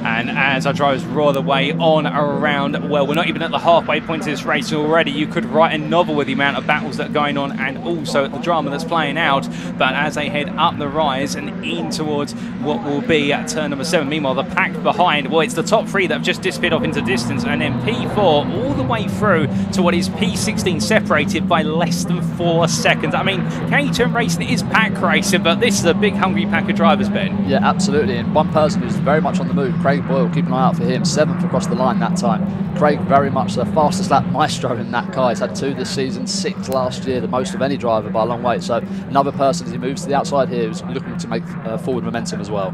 And as our drivers roar the way on around, well, we're not even at the halfway point of this race already. You could write a novel with the amount of battles that are going on and also the drama that's playing out. But as they head up the rise and in towards what will be at turn number 7, meanwhile, the pack behind, well, it's the top 3 that have just disappeared off into distance, and then P4 all the way through to what is P16, separated by less than 4 seconds. I mean, Caterham racing is pack racing, but this is a big hungry pack of drivers, Ben. Yeah, absolutely. And one person who's very much on the move, Craig Boyle, keep an eye out for him, 7th across the line that time. Craig very much the fastest lap maestro in that car. He's had 2 this season, 6 last year, the most of any driver by a long way. So another person as he moves to the outside here who's looking to make forward momentum as well.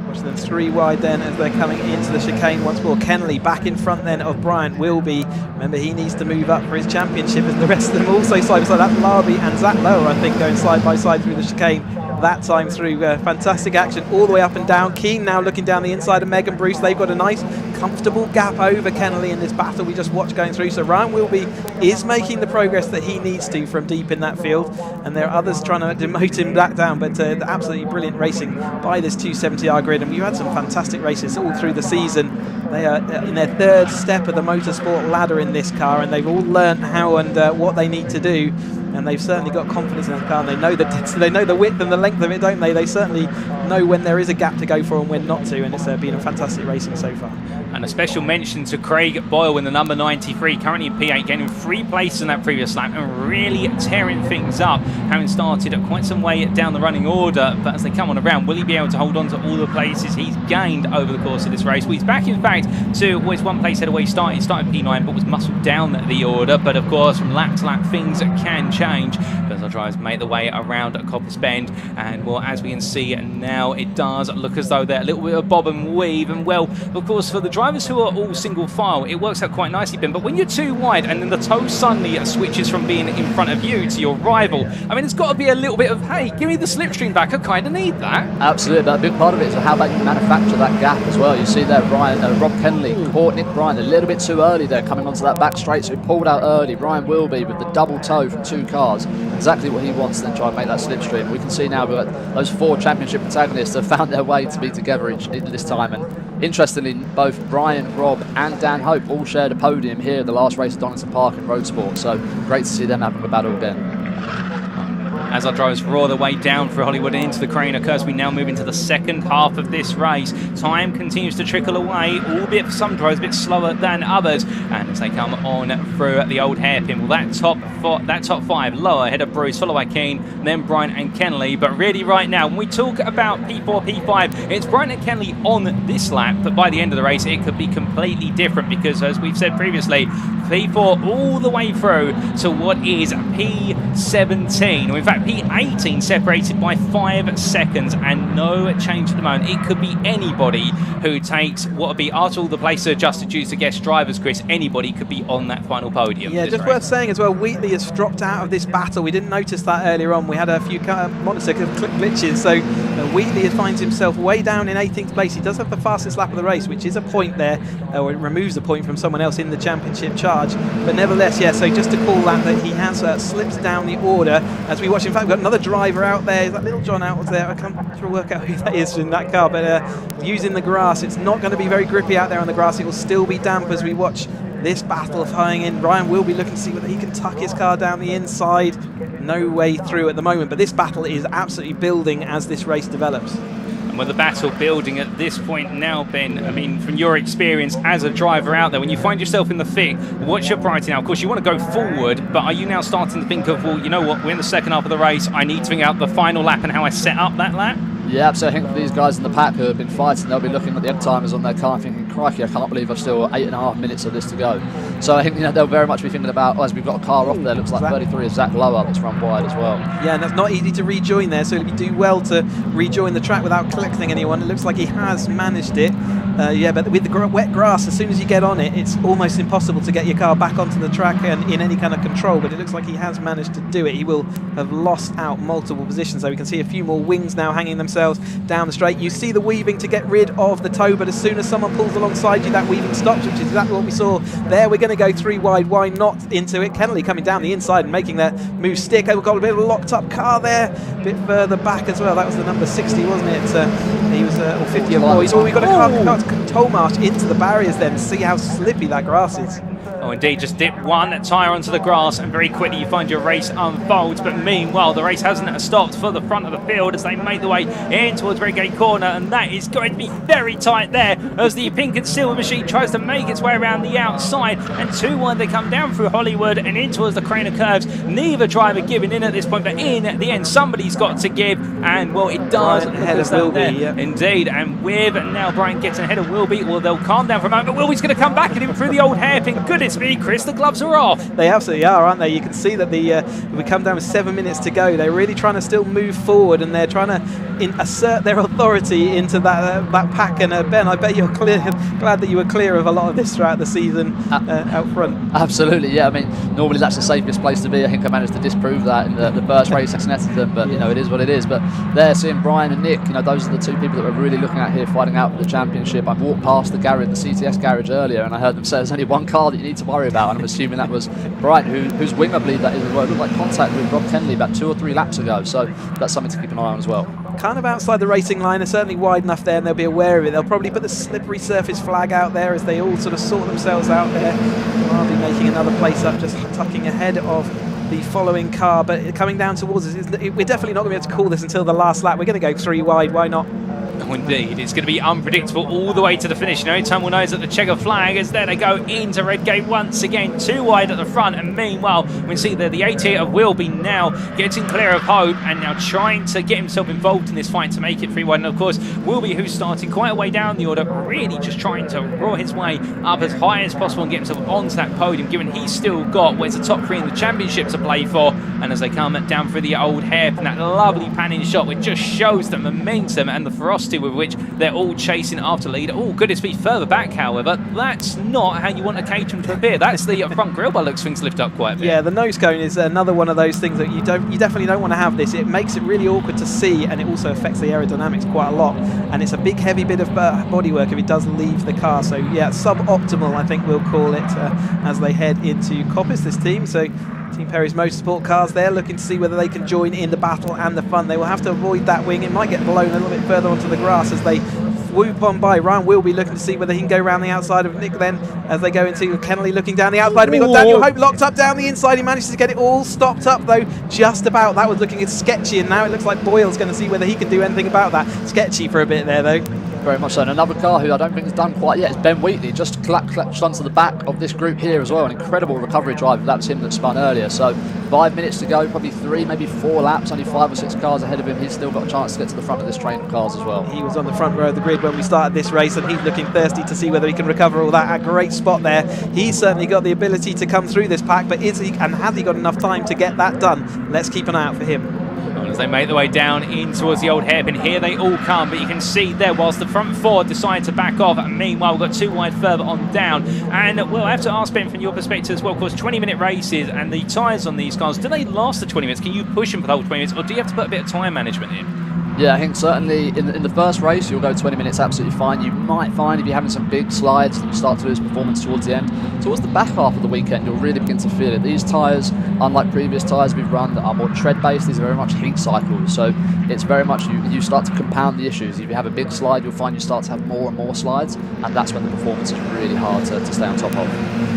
Watch them 3 wide then as they're coming into the chicane once more. Kennelly back in front then of Bryant Wilby. Remember, he needs to move up for his championship as the rest of them also side by side. That's Larby and Zach Lower, I think, going side by side through the chicane. That time through fantastic action all the way up and down. Keane now looking down the inside of Megan Bruce. They've got a nice comfortable gap over Kennelly in this battle we just watched going through. So Ryan Wilby is making the progress that he needs to from deep in that field, and there are others trying to demote him back down, but absolutely brilliant racing by this 270R grid. And we've had some fantastic races all through the season. They are in their 3rd step of the motorsport ladder in this car, and they've all learnt how and what they need to do. And they've certainly got confidence in the car, and they know the width and the length of it, don't they? They certainly know when there is a gap to go for and when not to, and it's been a fantastic racing so far. And a special mention to Craig Boyle in the number 93, currently in P8, getting 3 places in that previous lap and really tearing things up, having started quite some way down the running order. But as they come on around, will he be able to hold on to all the places he's gained over the course of this race? Well, he's back, in fact, to well, it's 1 place ahead of where he started. He started P9, but was muscled down the order. But of course, from lap to lap, things can change as our drivers make their way around Coppice Bend. And well, as we can see now, it does look as though they're a little bit of bob and weave. And well, of course, for the drivers who are all single file, it works out quite nicely, Ben. But when you're 2 wide and then the toe suddenly switches from being in front of you to your rival, I mean, it's got to be a little bit of, hey, give me the slipstream back. I kind of need that. Absolutely, but a big part of it is how about you manufacture that gap as well. You see there, Rob Kennelly caught Nick Bryant a little bit too early there, coming onto that back straight, so he pulled out early. Ryan Wilby with the double toe from 2 cars, exactly what he wants to then try and make that slipstream. We can see now that those 4 championship protagonists have found their way to be together this time, and interestingly, both Brian, Rob and Dan Hope all shared a podium here at the last race at Donington Park in Road Sport, so great to see them having a battle again. As our drivers roar their way down through Hollywood and into the crane, of course, we now move into the second half of this race. Time continues to trickle away, albeit for some drivers a bit slower than others. And as they come on through the old hairpin, well, that top 5, Lower, ahead of Bruce, followed by Keane, then Bryant and Kennelly. But really right now, when we talk about P4, P5, it's Bryant and Kennelly on this lap, but by the end of the race, it could be completely different because, as we've said previously, P4 all the way through to what is P17, or in fact P18, separated by 5 seconds, and no change at the moment. It could be anybody who takes what would be, after all the places adjusted due to guest drivers, Chris, anybody could be on that final podium. Yeah, just worth saying as well, Wheatley has dropped out of this battle. We didn't notice that earlier on. We had a few motorcycle glitches, so Wheatley finds himself way down in 18th place. He does have the fastest lap of the race, which is a point there, or it removes a point from someone else in the championship charge. But nevertheless, yeah, so just to call that he has slipped down the order as we watch him In fact, we've got another driver out there. Is that Little John out there? I can't sure work out who that is in that car, but using the grass. It's not going to be very grippy out there on the grass. It will still be damp as we watch this battle flying in. Ryan will be looking to see whether he can tuck his car down the inside. No way through at the moment, but this battle is absolutely building as this race develops. And with the battle building at this point now, Ben, I mean, from your experience as a driver out there, when you find yourself in the thick, what's your priority now? Of course, you want to go forward, but are you now starting to think of, well, you know what, we're in the second half of the race, I need to think out the final lap and how I set up that lap? Yeah, absolutely. I think for these guys in the pack who have been fighting, they'll be looking at the end timers on their car and thinking, crikey, I can't believe I've still got 8.5 minutes of this to go. So I think they'll very much be thinking about, as we've got a car off there, looks like 33 is Zach Lower that's run wide as well. Yeah, and that's not easy to rejoin there, so he'll do well to rejoin the track without collecting anyone. It looks like he has managed it. But with the wet grass, as soon as you get on it, it's almost impossible to get your car back onto the track and in any kind of control, but it looks like he has managed to do it. He will have lost out multiple positions, so we can see a few more wings now hanging themselves down the straight. You see the weaving to get rid of the toe, but as soon as someone pulls alongside you, that weaving stops, which is exactly what we saw there. We're going to go 3 wide. Why not into it? Kennelly coming down the inside and making that move stick. We've got a bit of a locked up car there, a bit further back as well. That was the number 60, wasn't it? He was, or 50 of boys. Oh, we've got a car toe march into the barriers then. See how slippy that grass is. Oh, indeed, just dip one tyre onto the grass and very quickly you find your race unfolds. But meanwhile, the race hasn't stopped for the front of the field as they make their way in towards Redgate Corner, and that is going to be very tight there as the pink and silver machine tries to make its way around the outside, and 2 wide they come down through Hollywood and in towards the Craner curves. Neither driver giving in at this point, but in at the end somebody's got to give, and well, it does. Ahead of Wilby, yeah. Indeed, and with now Brian gets ahead of Wilby, well, they'll calm down for a moment, but Wilby's going to come back at him through the old hairpin. Goodness me, Chris, the gloves are off. They absolutely are, aren't they? You can see that we come down with 7 minutes to go. They're really trying to still move forward, and they're trying to assert their authority into that pack. And Ben, I bet you're glad that you were clear of a lot of this throughout the season out front. Absolutely, yeah. I mean, normally that's the safest place to be. I think I managed to disprove that in the first race against Netherton, but it is what it is. But there, seeing Brian and Nick, those are the 2 people that we're really looking at here fighting out for the championship. I walked past the garage, the CTS garage earlier, and I heard them say there's only 1 car that you need to worry about, and I'm assuming that was Brian, whose wing I believe that is as well. It looked like contact with Rob Kennelly about 2 or 3 laps ago, so that's something to keep an eye on as well. Kind of outside the racing line, are certainly wide enough there, and they'll be aware of it. They'll probably put the slippery surface flag out there as they all sort of sort themselves out there. I'll be making another place up, just tucking ahead of the following car, but coming down towards us, we're definitely not going to be able to call this until the last lap. We're going to go 3 wide, why not? Oh, indeed, it's going to be unpredictable all the way to the finish. The only time we'll know is that the checker flag is there. They go into Redgate once again, 2 wide at the front, and meanwhile we can see that the 88 of Wilby now getting clear of Hope and now trying to get himself involved in this fight to make it 3 wide. And of course Wilby, who's starting quite a way down the order, really just trying to roar his way up as high as possible and get himself onto that podium, given he's still got where's the top 3 in the championship to play for. And as they come down through the old hairpin, that lovely panning shot which just shows the momentum and the ferocity with which they're all chasing after lead. Oh, goodness me, further back, however, that's not how you want a Caterham to appear. That's the front grille by looks things lift up quite a bit. Yeah, the nose cone is another one of those things that you definitely don't want to have this. It makes it really awkward to see, and it also affects the aerodynamics quite a lot. And it's a big, heavy bit of bodywork if it does leave the car. So yeah, suboptimal, I think we'll call it, as they head into Coppice, this team. So Team Perry's Motorsport cars there looking to see whether they can join in the battle and the fun. They will have to avoid that wing. It might get blown a little bit further onto the grass as they whoop on by. Ryan will be looking to see whether he can go around the outside of Nick then as they go into Kennelly looking down the outside. And we've got Daniel Hope locked up down the inside. He manages to get it all stopped up though, just about. That was looking sketchy, and now it looks like Boyle's going to see whether he can do anything about that. Sketchy for a bit there though. Very much so. And another car who I don't think has done quite yet is Ben Wheatley, just clutched onto the back of this group here as well. An incredible recovery drive. That was him that spun earlier. So 5 minutes to go, probably 3, maybe 4 laps, only 5 or 6 cars ahead of him. He's still got a chance to get to the front of this train of cars as well. He was on the front row of the grid when we started this race, and he's looking thirsty to see whether he can recover all that. A great spot there. He's certainly got the ability to come through this pack, but is he, and has he got enough time to get that done? Let's keep an eye out for him. As they make their way down in towards the old hairpin, here they all come, but you can see there whilst the front 4 decide to back off, and meanwhile we've got 2 wide further on down. And we'll have to ask Ben from your perspective as well, of course, 20-minute races and the tyres on these cars, do they last the 20 minutes? Can you push them for the whole 20 minutes, or do you have to put a bit of time management in? Yeah, I think certainly in the first race you'll go 20 minutes absolutely fine. You might find if you're having some big slides that you start to lose performance towards the end. Towards the back half of the weekend you'll really begin to feel it. These tyres, unlike previous tyres we've run that are more tread based, these are very much heat cycles. So it's very much you start to compound the issues. If you have a big slide you'll find you start to have more and more slides, and that's when the performance is really hard to stay on top of.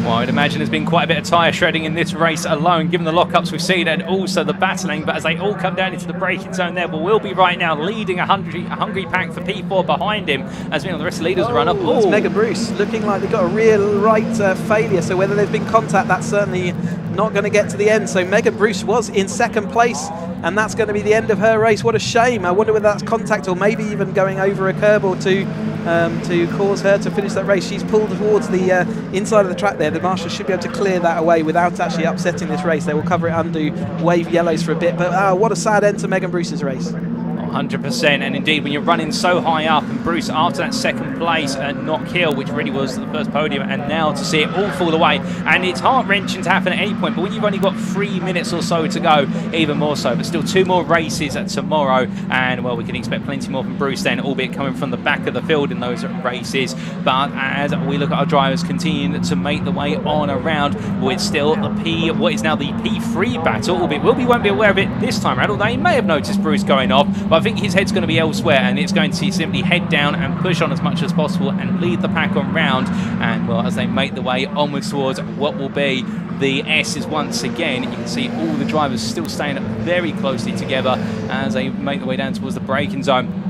Well, I'd imagine there's been quite a bit of tyre shredding in this race alone, given the lockups we've seen and also the battling. But as they all come down into the braking zone there, but we'll be right now leading a hungry pack for P4 behind him as the rest of the leaders run up. That's Megan Bruce looking like they've got a real right failure. So whether there's been contact, that's certainly not going to get to the end. So Megan Bruce was in second place, and that's going to be the end of her race. What a shame. I wonder whether that's contact or maybe even going over a curb or two to cause her to finish that race. She's pulled towards the inside of the track there. The marshals should be able to clear that away without actually upsetting this race. They will cover it, undo, wave yellows for a bit. But what a sad end to Megan Bruce's race. 100%, and indeed when you're running so high up, and Bruce after that second place at Knock Hill, which really was the first podium, and now to see it all fall away, and it's heart-wrenching to happen at any point, but when you've only got 3 minutes or so to go, even more so. But still 2 more races tomorrow, and well, we can expect plenty more from Bruce then, albeit coming from the back of the field in those races. But as we look at our drivers continuing to make the way on around, it's still what is now the P3 battle, albeit we won't be aware of it this time around, although he may have noticed Bruce going off, but I think his head's going to be elsewhere, and it's going to simply head down and push on as much as possible and lead the pack on round. And well, as they make the way onwards towards what will be the S's once again, you can see all the drivers still staying very closely together as they make the way down towards the braking zone.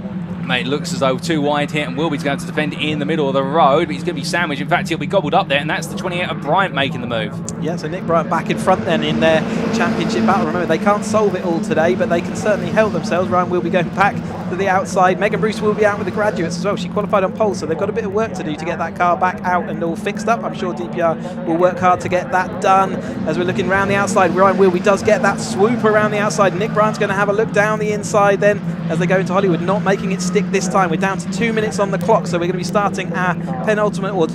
Mate, it looks as though too wide here, and Wilby's going to defend in the middle of the road, but he's going to be sandwiched. In fact, he'll be gobbled up there, and that's the 28 of Bryant making the move. Yeah, so Nick Bryant back in front then in their championship battle. Remember, they can't solve it all today, but they can certainly help themselves. Ryan will be going back to the outside. Megan Bruce will be out with the graduates as well. She qualified on pole, so they've got a bit of work to do to get that car back out and all fixed up. I'm sure DPR will work hard to get that done. As we're looking around the outside, Ryan Wilby does get that swoop around the outside. Nick Bryant's going to have a look down the inside then as they go into Hollywood, not making it stick this time. We're down to 2 minutes on the clock, so we're going to be starting our penultimate, or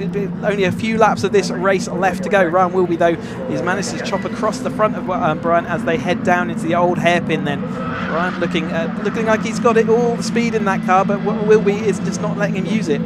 only a few laps of this race left to go. Ryan Wilby, though, he's managed to chop across the front of Bryant as they head down into the old hairpin then. Bryant looking like he's got it all the speed in that car, but Wilby is just not letting him use it.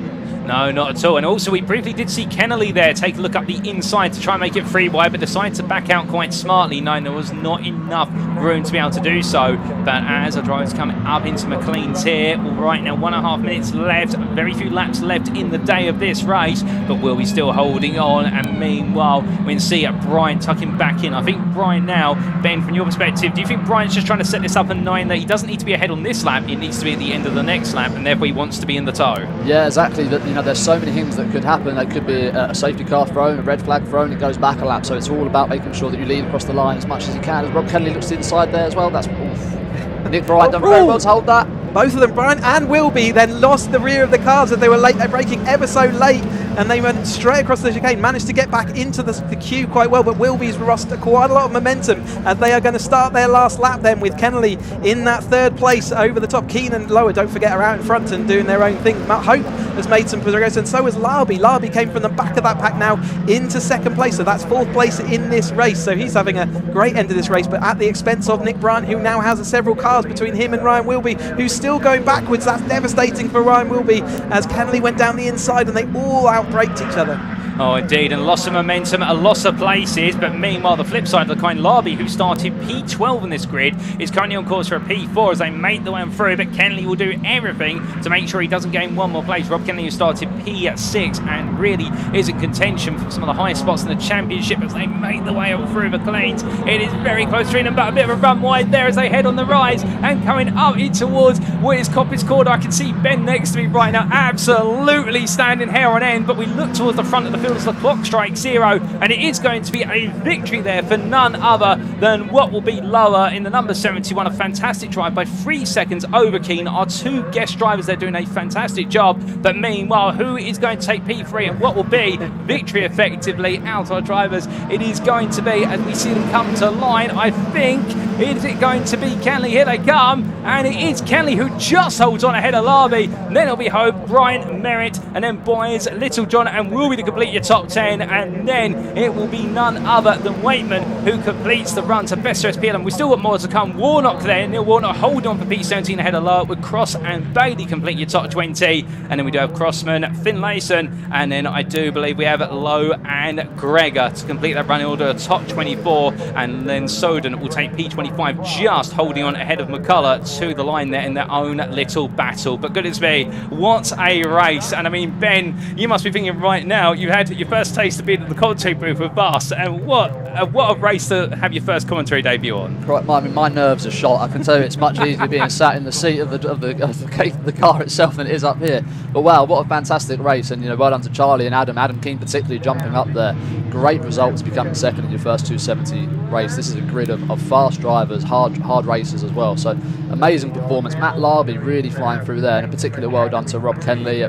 No, not at all. And also, we briefly did see Kennelly there take a look up the inside to try and make it free wide, but decided to back out quite smartly, knowing there was not enough room to be able to do so. But as our drivers come up into McLean's here, all right, now 1.5 minutes left, very few laps left in the day of this race, but will be still holding on. And meanwhile, we can see Brian tucking back in. I think Brian now, Ben, from your perspective, do you think Brian's just trying to set this up and knowing that he doesn't need to be ahead on this lap, he needs to be at the end of the next lap, and therefore he wants to be in the tow? Yeah, exactly. There's so many things that could happen. There could be a safety car thrown, a red flag thrown, it goes back a lap. So it's all about making sure that you lead across the line as much as you can. As Rob Kennelly looks to the inside there as well. That's Nick Bryant done very well to hold that. Both of them, Brian and Wilby, then lost the rear of the cars as they were late. They're braking ever so late, and they went straight across the chicane, managed to get back into the queue quite well, but Wilby's lost quite a lot of momentum as they are going to start their last lap then with Kennelly in that third place over the top. Keen and Lower, don't forget, are out in front and doing their own thing. Matt Hope has made some progress, and so has Larby. Larby came from the back of that pack now into second place, so that's fourth place in this race. So he's having a great end of this race, but at the expense of Nick Bryant, who now has several cars between him and Ryan Wilby, who's still going backwards. That's devastating for Ryan Wilby as Kennelly went down the inside and they all outbraked each other. Oh, indeed, and loss of momentum, a loss of places. But meanwhile, the flip side of the coin, Larby, who started P12 in this grid, is currently on course for a P4 as they make the way through. But Kennelly will do everything to make sure he doesn't gain one more place. Rob Kennelly, who started P6 and really is in contention for some of the highest spots in the championship as they make the way up through McLean's. It is very close to them, but a bit of a run wide there as they head on the rise and coming up in towards what is Coppice Corner. I can see Ben next to me right now, absolutely standing hair on end. But we look towards the front of the as the clock strikes 0, and it is going to be a victory there for none other than what will be Lower in the number 71. A fantastic drive by 3 seconds over Keane. Our two guest drivers, they're doing a fantastic job. But meanwhile, who is going to take P3 and what will be victory effectively out our drivers? It is going to be, as we see them come to line, I think, is it going to be Kennelly? Here they come, and it is Kennelly who just holds on ahead of Larby. Then it'll be Hope, Bryant, Merritt, and then Boys, Littlejohn, and Wilby to complete your top 10, and then it will be none other than Waitman who completes the run to best SPL, and we've still got more to come. Warnock there, Neil Warnock holding on for P17 ahead of Lowe, with Cross and Bailey complete your top 20, and then we do have Crossman, Finlayson, and then I do believe we have Lowe and Gregor to complete that running order, top 24, and then Soden will take P25, just holding on ahead of McCullough to the line there in their own little battle. But goodness me, what a race. And I mean, Ben, you must be thinking right now, you had your first taste of being at the commentary booth with Bas, and what a race to have your first commentary debut on. Right, my nerves are shot. I can tell you it's much easier being sat in the seat of the car itself than it is up here. But wow, what a fantastic race, and well done to Charlie and Adam Keane particularly jumping up there. Great result to becoming second in your first 270 race. This is a grid of fast drivers, hard racers as well. So amazing performance. Matt Larby really flying through there, and a particular well done to Rob Kenley.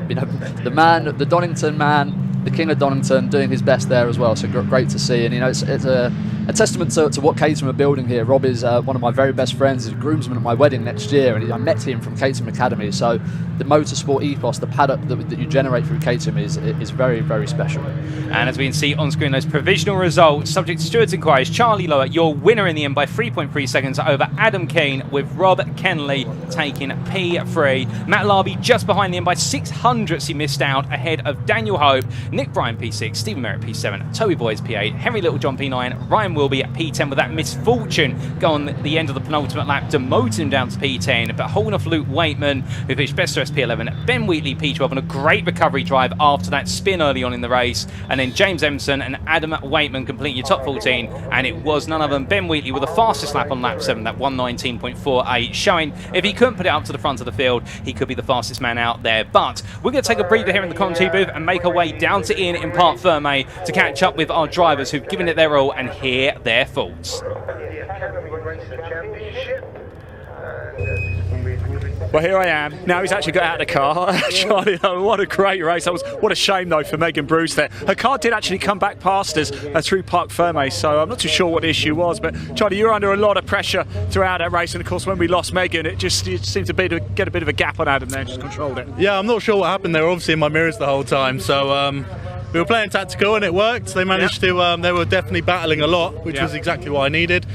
The man, the Donington man, the king of Donington, doing his best there as well. So great to see, and it's a testament to what Caterham are building here. Rob is one of my very best friends. He's a groomsman at my wedding next year, and I met him from Caterham Academy. So the motorsport ethos, the paddock that you generate through Caterham is very, very special. And as we can see on screen, those provisional results, subject to stewards' inquiries, Charlie Lowe, your winner in the end by 3.3 seconds over Adam Keane, with Rob Kenley taking P3. Matt Larby just behind the end by 600ths, he missed out, ahead of Daniel Hope, Nick Bryan P6, Stephen Merritt P7, Toby Boys P8, Henry Littlejohn P9, Ryan Wilby at P10 with that misfortune going the end of the penultimate lap, demoting him down to P10, but holding off Luke Waitman, who finished best rest P11, Ben Wheatley P12 on a great recovery drive after that spin early on in the race, and then James Emerson and Adam Waitman completing your top 14, and it was none other than Ben Wheatley with the fastest lap on lap 7, that 1:19.48, showing if he couldn't put it up to the front of the field, he could be the fastest man out there. But we're going to take a breather here in the commentary booth and make our way down to Ian in Parc Ferme to catch up with our drivers who've given it their all and hear their thoughts. Well, here I am. Now he's actually got out of the car. Charlie, what a great race. What a shame, though, for Megan Bruce there. Her car did actually come back past us through Parc Ferme, so I'm not too sure what the issue was. But, Charlie, you were under a lot of pressure throughout that race. And, of course, when we lost Megan, it seemed to get a bit of a gap on Adam there and just controlled it. Yeah, I'm not sure what happened. They were obviously in my mirrors the whole time. So we were playing tactical and it worked. They managed to, they were definitely battling a lot, which was exactly what I needed.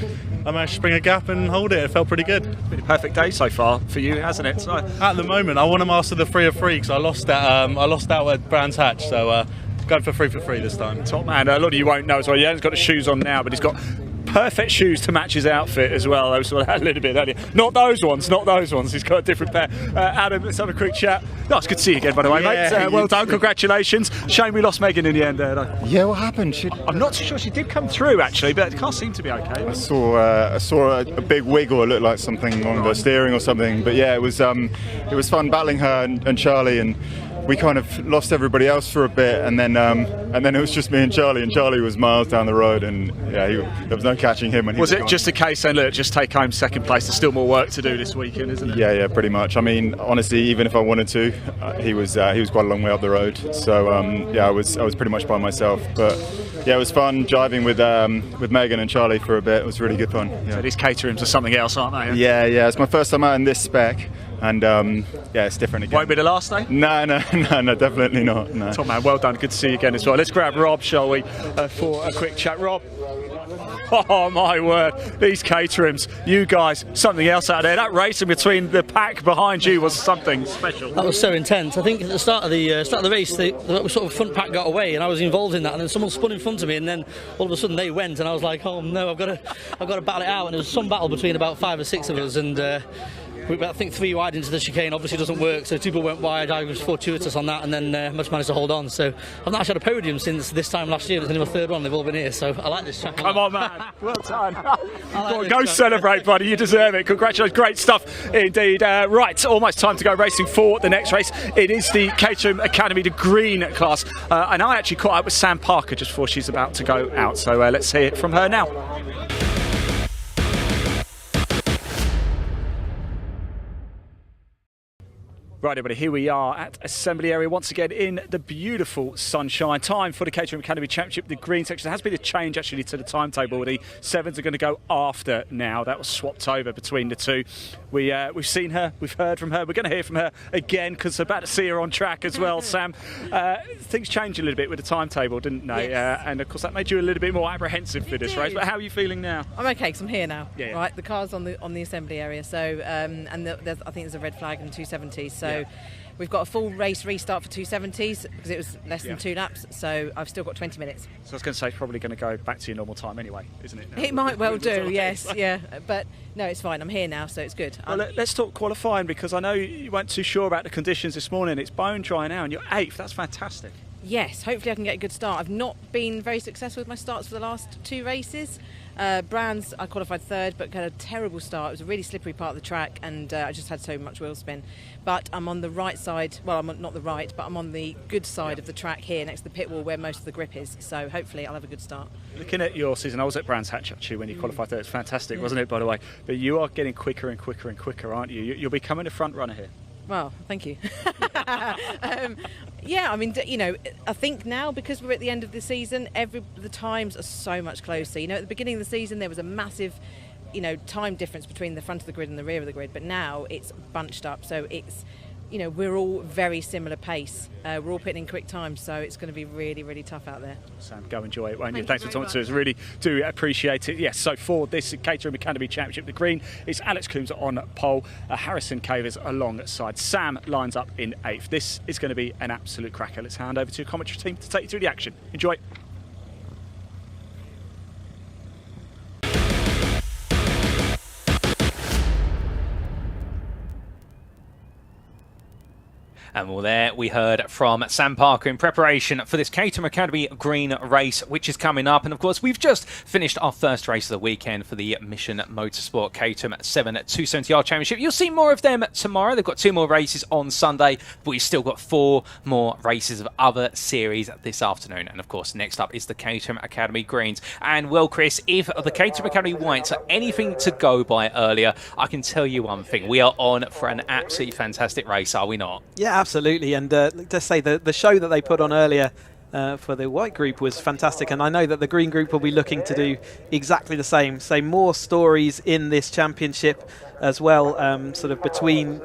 I managed to spring a gap and hold it. It felt pretty good. It's been a perfect day so far for you, hasn't it? So at the moment, I want to master the 3 of 3 because I lost out at Brands Hatch. So going for 3 for 3 this time. Top man. A lot of you won't know as well. He hasn't got the shoes on now, but he's got perfect shoes to match his outfit as well. I saw that a little bit earlier. Not those ones. He's got a different pair. Adam, let's have a quick chat. Oh, it's good to see you again, by the way, mate. Well done. Congratulations. Shame we lost Megan in the end there, though. Yeah, what happened? I'm not too sure. She did come through, actually, but the car seemed to be okay. I saw a big wiggle. It looked like something on the steering or something. But yeah, it was fun battling her and Charlie, and we kind of lost everybody else for a bit, and then it was just me and Charlie was miles down the road, and yeah, there was no catching him. When he was it gone. Just a case saying, look, just take home second place? There's still more work to do this weekend, isn't it? Yeah, pretty much. I mean, honestly, even if I wanted to, he was quite a long way up the road. So yeah, I was pretty much by myself. But yeah, it was fun driving with Megan and Charlie for a bit. It was really good fun. Yeah. So these Caterhams are something else, aren't they? Yeah. It's my first time out in this spec. And yeah, it's different again. Won't be the last day? No, definitely not. No. Tom, man, well done. Good to see you again as well. Let's grab Rob, shall we, for a quick chat. Rob. Oh my word, these Caterhams, you guys, something else out there. That racing between the pack behind you was something special. That was so intense. I think at the start of the race, the sort of front pack got away, and I was involved in that. And then someone spun in front of me, and then all of a sudden they went, and I was like, oh no, I've got to battle it out. And there was some battle between about 5 or 6 of us, and I think 3 wide into the chicane obviously doesn't work, so 2 people went wide. I was fortuitous on that, and then just managed to hold on. So I've not actually had a podium since this time last year. It's only my 3rd one. They've all been here, so I like this track. Come on, man. Well done. Go celebrate, buddy. You deserve it. Congratulations. Great stuff indeed. Right, almost time to go racing for the next race. It is the Caterham Academy, the green class. And I actually caught up with Sam Parker just before she's about to go out. So let's hear it from her now. Right, everybody, here we are at Assembly Area once again in the beautiful sunshine. Time for the Caterham Academy Championship, the green section. There has been a change actually to the timetable. The sevens are going to go after now. That was swapped over between the two. We've seen her, we've heard from her. We're going to hear from her again because we're about to see her on track as well, Sam. Things changed a little bit with the timetable, didn't they? Yes. And of course that made you a little bit more apprehensive for this race. But how are you feeling now? I'm okay because I'm here now. Yeah. Right, the car's on the assembly area. So I think there's a red flag in 270s. So we've got a full race restart for 270s because it was less than 2 laps. So I've still got 20 minutes. So I was going to say it's probably going to go back to your normal time anyway, isn't it? Now? It might well do, yes, yeah. But no, it's fine. I'm here now, so it's good. Well, let's talk qualifying because I know you weren't too sure about the conditions this morning. It's bone dry now and you're 8th. That's fantastic. Yes, hopefully I can get a good start. I've not been very successful with my starts for the last 2 races. Brands, I qualified 3rd, but had a terrible start. It was a really slippery part of the track, and I just had so much wheel spin. But I'm on the right side. Well, I'm not the right, but I'm on the good side of the track here, next to the pit wall, where most of the grip is. So hopefully I'll have a good start. Looking at your season, I was at Brands Hatch actually when you qualified 3rd. It's fantastic, wasn't it? By the way, but you are getting quicker and quicker and quicker, aren't you? You're becoming a front runner here. Well, thank you. Yeah, I mean, you know, I think now because we're at the end of the season, the times are so much closer. You know, at the beginning of the season, there was a massive, you know, time difference between the front of the grid and the rear of the grid. But now it's bunched up, so it's, you know, we're all very similar pace. We're all putting in quick times, so it's going to be really, really tough out there. Sam, go enjoy it, won't you? Thank Thanks you for talking very to us. Really do appreciate it. Yes, so for this Caterham Academy Championship, the green is Alex Coombs on pole, Harrison Cavers alongside. Sam lines up in 8th. This is going to be an absolute cracker. Let's hand over to your commentary team to take you through the action. Enjoy. And well, there we heard from Sam Parker in preparation for this Caterham Academy Green race, which is coming up. And of course, we've just finished our first race of the weekend for the Mission Motorsport Caterham 7 270R Championship. You'll see more of them tomorrow. They've got 2 more races on Sunday, but we've still got 4 more races of other series this afternoon. And of course, next up is the Caterham Academy Greens. And well, Chris, if the Caterham Academy Whites are anything to go by earlier, I can tell you one thing. We are on for an absolutely fantastic race, are we not? Yeah, absolutely. And just say the show that they put on earlier for the white group was fantastic, and I know that the green group will be looking to do exactly the same. So more stories in this championship as well, sort of between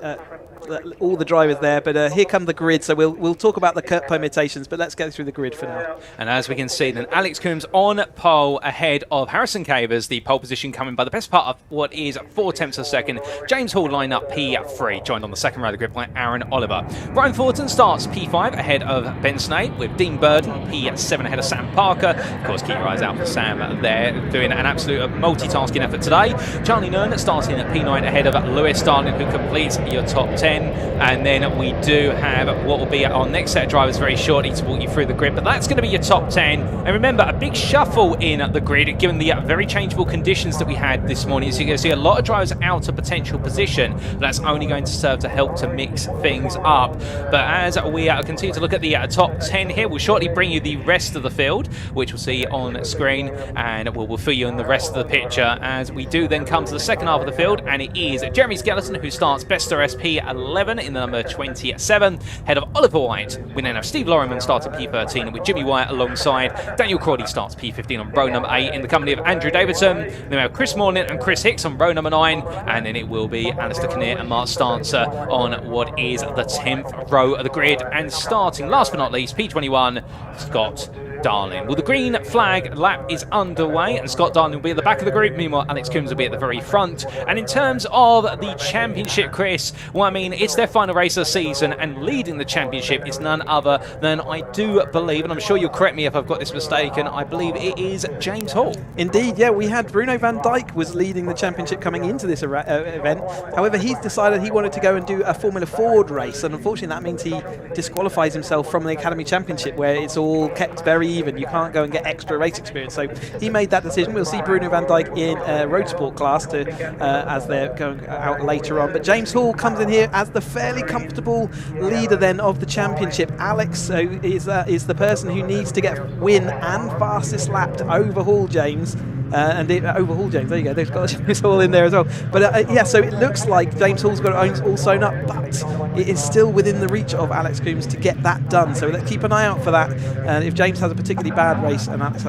all the drivers there. But here come the grid, so we'll talk about the permutations, but let's go through the grid for now. And as we can see, then Alex Coombs on pole ahead of Harrison Cavers. The pole position coming by the best part of what is 4 tenths of a second. James Hall line up P3, joined on the second row of the grid by Aaron Oliver. Brian Thornton starts P5 ahead of Ben Snay, with Dean Burden P7 ahead of Sam Parker. Of course, keep your eyes out for Sam there, doing an absolute multitasking effort today. Charlie Nern starting at P9 ahead of Lewis Darling, who completes your top 10. And then we do have what will be our next set of drivers very shortly to walk you through the grid, but that's going to be your top 10. And remember, a big shuffle in the grid given the very changeable conditions that we had this morning. So you're going to see a lot of drivers out of potential position, but that's only going to serve to help to mix things up. But as we continue to look at the top 10 here, we'll shortly bring you the rest of the field, which we'll see on screen, and we'll fill you in the rest of the picture as we do then come to the second half of the field. And it is Jeremy Skeleton who starts Bester SP11 in the number 27, head of Oliver White. We then have Steve Lorriman starting P13 with Jimmy Wyatt alongside. Daniel Crawley starts P15 on row number 8 in the company of Andrew Davidson. Then we have Chris Morning and Chris Hicks on row number 9, and then it will be Alistair Kinnear and Mark Stancer on what is the 10th row of the grid. And starting last but not least, P21, Scott Darling. Well, the green flag lap is underway, and Scott Darling will be at the back of the group. Meanwhile, Alex Coombs will be at the very front. And in terms of the championship, Chris, well, I mean, it's their final race of the season, and leading the championship is none other than, I do believe, and I'm sure you'll correct me if I've got this mistaken, I believe it is James Hall. Indeed, yeah, we had Bruno van Dijk was leading the championship coming into this event. However, he's decided he wanted to go and do a Formula Ford race, and unfortunately that means he disqualifies himself from the Academy Championship, where it's all kept very even. You can't go and get extra race experience. So he made that decision. We'll see Bruno van Dijk in Road Sport class as they're going out later on. But James Hall comes in here as the fairly comfortable leader then of the championship. Alex is the person who needs to get win and fastest lap to overhaul James. and it overhauled James. There you go. They've got James Hall in there as well. But yeah, so it looks like James Hall's got it all sewn up, but it is still within the reach of Alex Coombs to get that done. So let's keep an eye out for that. And if James has a particularly bad race and Alex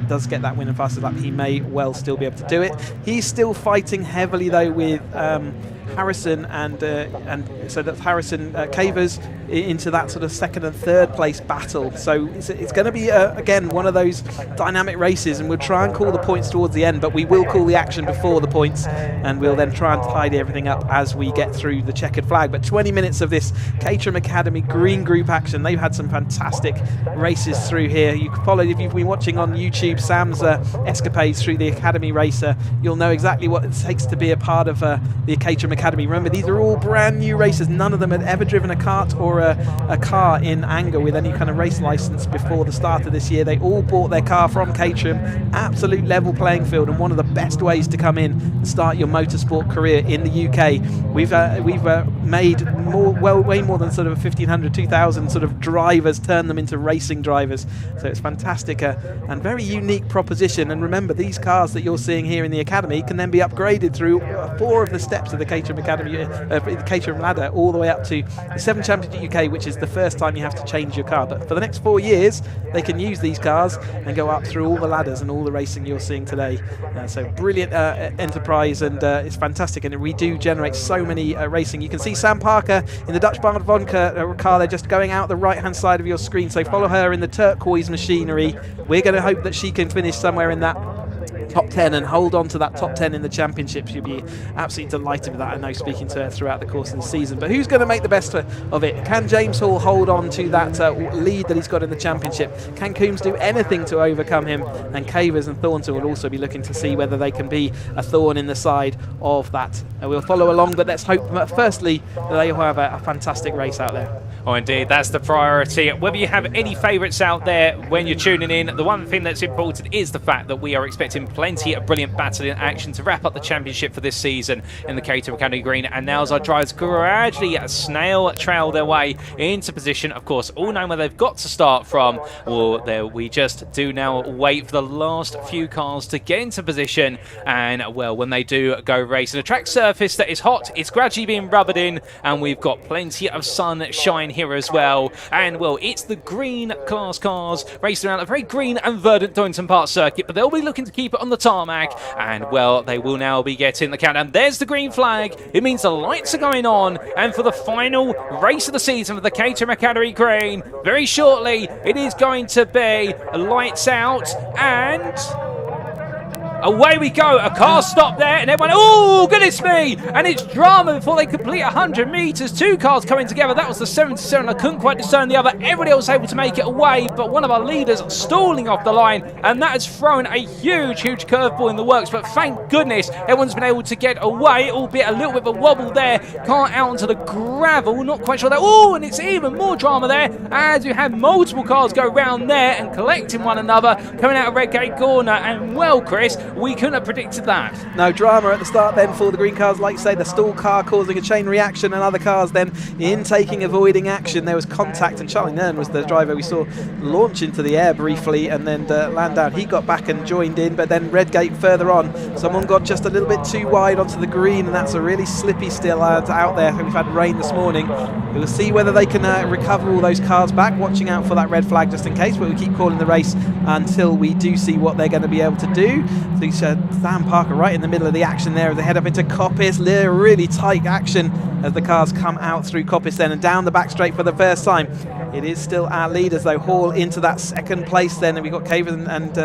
does get that win in fastest lap, he may well still be able to do it. He's still fighting heavily though with Harrison and so that's Harrison Cavers into that sort of second and third place battle. So it's going to be again one of those dynamic races, and we'll try and call the points towards the end, but we will call the action before the points, and we'll then try and tidy everything up as we get through the checkered flag. But 20 minutes of this Caterham Academy green group action. They've had some fantastic races through here. You can follow, if you've been watching on YouTube, Sam's escapades through the Academy racer. You'll know exactly what it takes to be a part of the Caterham Academy. Remember, these are all brand new races. None of them had ever driven a kart or a car in anger with any kind of race license before the start of this year. They all bought their car from Caterham. Absolute level playing field, and one of the best ways to come in and start your motorsport career in the UK. We've made way more than sort of 1,500, 2,000 sort of drivers, turn them into racing drivers. So it's fantastic and very unique proposition. And remember, these cars that you're seeing here in the Academy can then be upgraded through 4 of the steps of the Caterham Academy, the Caterham ladder, all the way up to the 7 Championship UK, which is the first time you have to change your car. But for the next 4 years, they can use these cars and go up through all the ladders and all the racing you're seeing today. So brilliant enterprise, and it's fantastic. And we do generate so many racing. You can see Sam Parker in the Dutch Vonka car. They're just going out the right-hand side of your screen. So follow her in the turquoise machinery. We're going to hope that she can finish somewhere in that top 10 and hold on to that top 10 in the championship. She'll be absolutely delighted with that, I know, speaking to her throughout the course of the season. But who's going to make the best of it? Can James Hall hold on to that lead that he's got in the championship? Can Coombs do anything to overcome him? And Cavers and Thornton will also be looking to see whether they can be a thorn in the side of that. We'll follow along, but let's hope firstly that they will have a fantastic race out there. Oh, indeed, that's the priority. Whether you have any favourites out there when you're tuning in, the one thing that's important is the fact that we are expecting plenty of brilliant battling action to wrap up the championship for this season in the Caterham Academy Green. And now as our drivers gradually snail trail their way into position, of course, all knowing where they've got to start from, well, there we just do now wait for the last few cars to get into position. And, well, when they do go racing, a track surface that is hot, it's gradually being rubbered in, and we've got plenty of sunshine here as well. And, well, it's the green class cars racing around a very green and verdant Donington Park circuit, but they'll be looking to keep it on the tarmac. And, well, they will now be getting the countdown. There's the green flag. It means the lights are going on, and for the final race of the season for the Caterham Academy Green, very shortly it is going to be lights out, and away we go. A car stopped there, and everyone, oh, goodness me! And it's drama before they complete 100 metres. 2 cars coming together. That was the 77. I couldn't quite discern the other. Everybody else able to make it away, but one of our leaders stalling off the line, and that has thrown a huge curveball in the works. But thank goodness everyone's been able to get away, albeit a little bit of a wobble there. Car out onto the gravel. Not quite sure that. Oh, and it's even more drama there as you have multiple cars go round there and collecting one another, coming out of Redgate Corner. And, well, Chris, we couldn't have predicted that. No drama at the start then for the green cars. Like you say, the stall car causing a chain reaction, and other cars then avoiding action. There was contact, and Charlie Nern was the driver we saw launch into the air briefly and then land down. He got back and joined in, but then Redgate further on, someone got just a little bit too wide onto the green, and that's a really slippy still out there. We've had rain this morning. We'll see whether they can recover all those cars back, watching out for that red flag just in case, but we'll keep calling the race until we do see what they're going to be able to do. So Sam Parker right in the middle of the action there as they head up into Coppice. Really tight action as the cars come out through Coppice then and down the back straight for the first time. It is still our leaders though. Hall into that second place then, and we've got Cavers and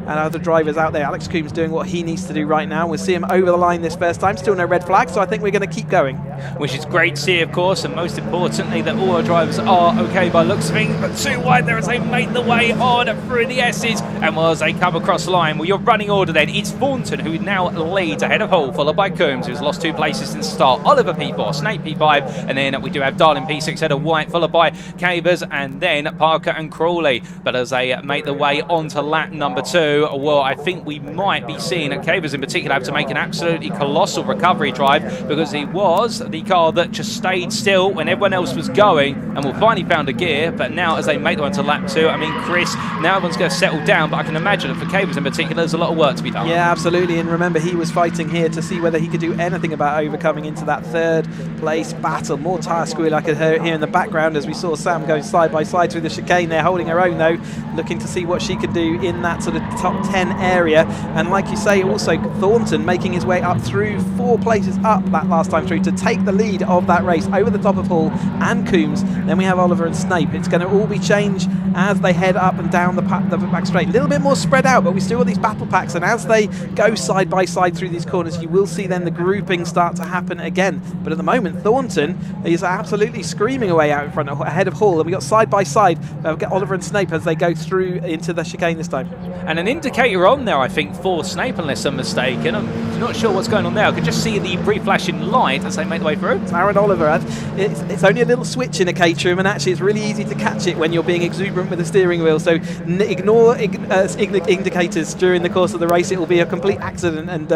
other drivers out there. Alex Coombs doing what he needs to do right now. We'll see him over the line this first time. Still no red flag, so I think we're going to keep going. Which is great to see, of course, and most importantly that all our drivers are okay by looks of things, but too wide there as they make the way on through the S's, and as they come across the line, well, your running order then, it's Thornton who now leads ahead of Hall, followed by Coombs, who's lost 2 places since the start, Oliver P4, Snake P5, and then we do have Darling P6 ahead of White, followed by Cavers, and then Parker and Crawley. But as they make the way onto lap number 2, well, I think we might be seeing Cavers in particular have to make an absolutely colossal recovery drive, because he was the car that just stayed still when everyone else was going, and will finally found a gear. But now as they make the way onto lap 2, I mean, Chris, now everyone's going to settle down, but I can imagine that for Cavers in particular there's a lot of work to be Alan. Yeah, absolutely. And remember, he was fighting here to see whether he could do anything about overcoming into that third place battle. More tyre squeal I could hear in the background as we saw Sam going side by side through the chicane there, holding her own though, looking to see what she could do in that sort of top 10 area. And like you say, also Thornton making his way up through 4 places up that last time through to take the lead of that race over the top of Hall and Coombs. Then we have Oliver and Snape. It's going to all be changed as they head up and down the back straight. A little bit more spread out, but we still got these battle packs, and as they go side by side through these corners, you will see then the grouping start to happen again. But at the moment, Thornton is absolutely screaming away out in front ahead of Hall, and we got side by side get Oliver and Snape as they go through into the chicane this time. And an indicator on there, I think, for Snape, unless I'm mistaken. I'm not sure what's going on there. I could just see the brief flashing light as they make the way through. It's Aaron Oliver. It's only a little switch in a Caterham, and actually it's really easy to catch it when you're being exuberant with the steering wheel, so ignore indicators during the course of the race. It will be a complete accident, and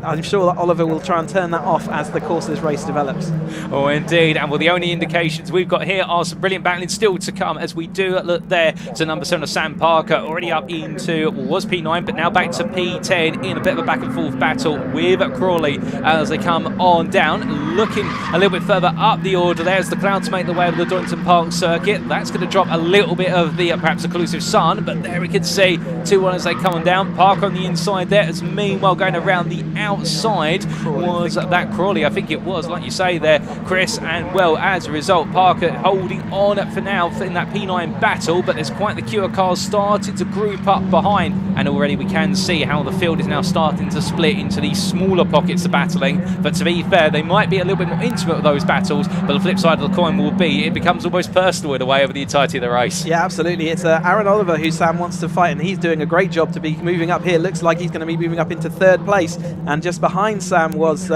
I'm sure that Oliver will try and turn that off as the course of this race develops. Oh, indeed. And well, the only indications we've got here are some brilliant battling still to come as we do look there to number 7 of Sam Parker, already up into what was P9, but now back to P10 in a bit of a back and forth battle with Crawley as they come on down. Looking a little bit further up the order there as the clouds make the way of the Donington Park circuit. That's going to drop a little bit of the perhaps occlusive sun, but there we can see 2-1 as they come on down. Parker on the inside there, as meanwhile going around the outside was that Crawley, I think it was, like you say there, Chris. And well, as a result, Parker holding on for now in that P9 battle, but there's quite the queue of cars starting to group up behind, and already we can see how the field is now starting to split into these smaller pockets of battling. But to be fair, they might be a little bit more intimate with those battles, but the flip side of the coin will be it becomes almost personal in a way over the entirety of the race. Yeah, absolutely. It's Aaron Oliver who Sam wants to fight, and he's doing a great job to be moving up here. Looks like he's going to be moving up into 3rd place, and just behind Sam was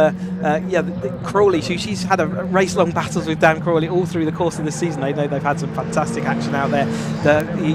Crawley. She's had a race-long battles with Dan Crawley all through the course of the season. They know they've had some fantastic action out there.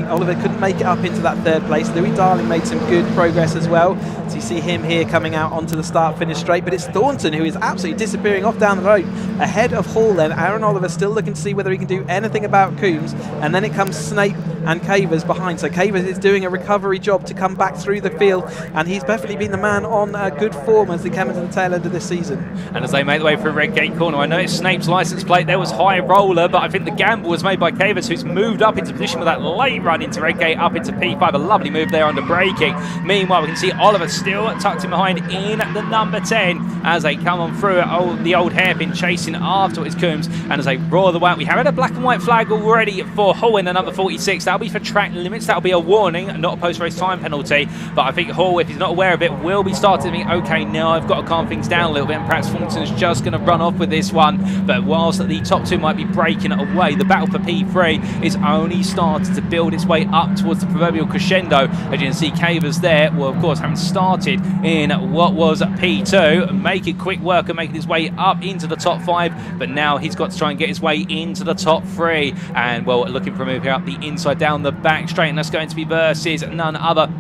Oliver couldn't make it up into that 3rd place. Louis Darling made some good progress as well. So you see him here coming out onto the start-finish straight, but it's Thornton who is absolutely disappearing off down the road ahead of Hall. Then Aaron Oliver still looking to see whether he can do anything about Coombs, and then it comes Snape and Cavers behind. So Cavers is doing a recovery job to come back through the field, and he's definitely been the man on good form as they come into the tail end of this season. And as they make the way through Redgate corner, I know it's Snape's licence plate. There was High Roller, but I think the gamble was made by Cavers, who's moved up into position with that late run into Redgate up into P5. A lovely move there under braking. Meanwhile, we can see Oliver still tucked in behind in the number 10 as they come on through the old hairpin, chasing after his Coombs. And as they roar the way, we have had a black and white flag already for Hall in the number 46. That'll be for track limits. That'll be a warning, not a post-race time penalty. But I think Hall, if he's not aware of it, will be starting to think, okay, now I've got to calm things down a little bit, and perhaps Thornton's just going to run off with this one. But whilst the top 2 might be breaking away, the battle for P3 is only starting to build its way up towards the proverbial crescendo. As you can see, Cavers there, well, of course, having started in what was P2, making quick work and making his way up into the top 5, but now he's got to try and get his way into the top 3, and well, looking for a move here up the inside down the back straight, and that's going to be versus none other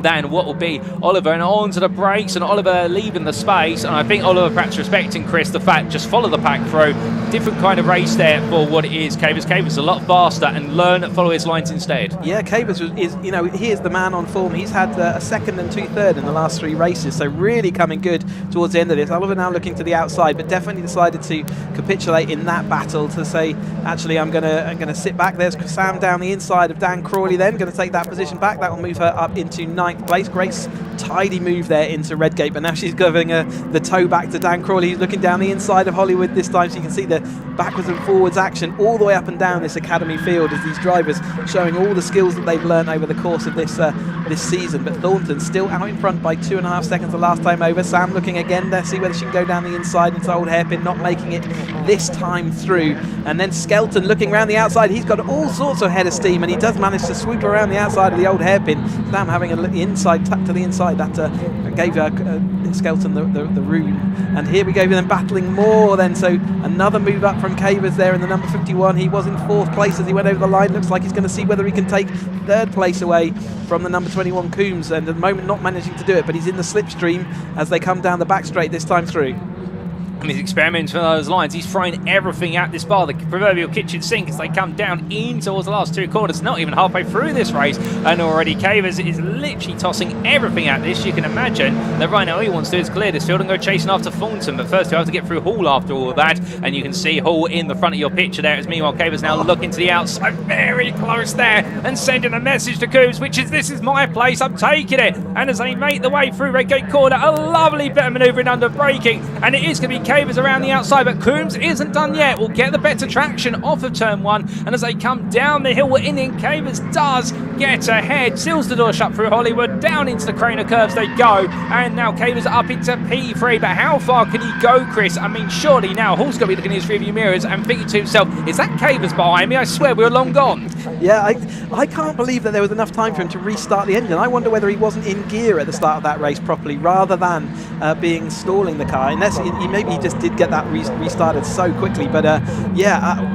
than what will be Oliver, and onto the brakes, and Oliver leaving the space. And I think Oliver perhaps respecting Chris the fact, just follow the pack through. Different kind of race there for what it is. Cavers a lot faster, and learn to follow his lines instead. Yeah, Cavers is, he is the man on form. He's had a 2nd and 2 3rd in the last 3 races, so really coming good towards the end of this. Oliver now looking to the outside, but definitely decided to capitulate in that battle to say, actually, I'm gonna sit back. There's Sam down the inside of Dan Crawley, then going to take that position back. That will move her up into 9th place. Great tidy move there into Redgate, but now she's giving the toe back to Dan Crawley. He's looking down the inside of Hollywood this time, so you can see the backwards and forwards action all the way up and down this academy field as these drivers showing all the skills that they've learned over the course of this season. But Thornton still out in front by 2.5 seconds the last time over. Sam looking again there, see whether she can go down the inside into Old Hairpin, not making it this time through. And then Skelton looking around the outside. He's got all sorts of head of steam, and he does manage to swoop around the outside of the Old Hairpin. Sam having a look inside, tucked to the inside, that gave Skelton the room. And here we go, then battling more then. So another move up from Cavers there in the number 51. He was in 4th place as he went over the line. Looks like he's going to see whether he can take 3rd place away from the number 21 Coombs, and at the moment not managing to do it, but he's in the slipstream as they come down the back straight this time through. He's experimenting with those lines. He's throwing everything at this bar, the proverbial kitchen sink, as they come down in towards the last 2 quarters. Not even halfway through this race, and already Cavers is literally tossing everything at this. You can imagine that right now all he wants to do is clear this field and go chasing after Thornton. But first, you have to get through Hall after all of that, and you can see Hall in the front of your picture there. As meanwhile, Cavers now looking to the outside, very close there, and sending a message to Coombs, which is, this is my place, I'm taking it. And as they make the way through Redgate Corner, a lovely bit of manoeuvring under braking, and it is going to be Cavers around the outside, but Coombs isn't done yet. We'll get the better traction off of turn 1, and as they come down the hill, we're in. Cavers does get ahead, seals the door shut through Hollywood, down into the Craner curves they go, and now Cavers up into P3. But how far can he go, Chris? I mean, surely now Hall's got to be looking in his rearview mirrors and thinking to himself, is that Cavers behind me? I swear we're long gone. Yeah, I can't believe that there was enough time for him to restart the engine. I wonder whether he wasn't in gear at the start of that race properly, rather than being stalling the car. Unless maybe he just did get that restarted so quickly. But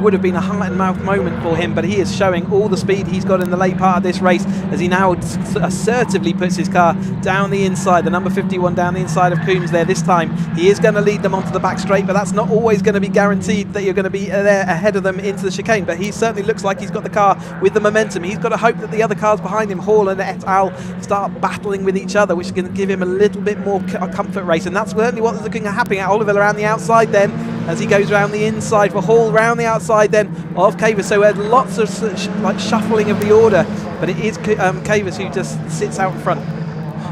would have been a heart and mouth moment for him. But he is showing all the speed he's got in the late part of this race, as he now assertively puts his car down the inside, the number 51 down the inside of Coombs there. This time he is going to lead them onto the back straight, but that's not always going to be guaranteed that you're going to be there ahead of them into the chicane. But he certainly looks like he's got the car with the momentum. He's got to hope that the other cars behind him, Hall and et al., start battling with each other, which is going to give him a little bit more comfort race. And that's certainly what's looking at happening at Oliver around the outside then, as he goes around the inside for Hall, round the outside then of Cavers. So lots of shuffling of the order, but it is Cavers who just sits out in front.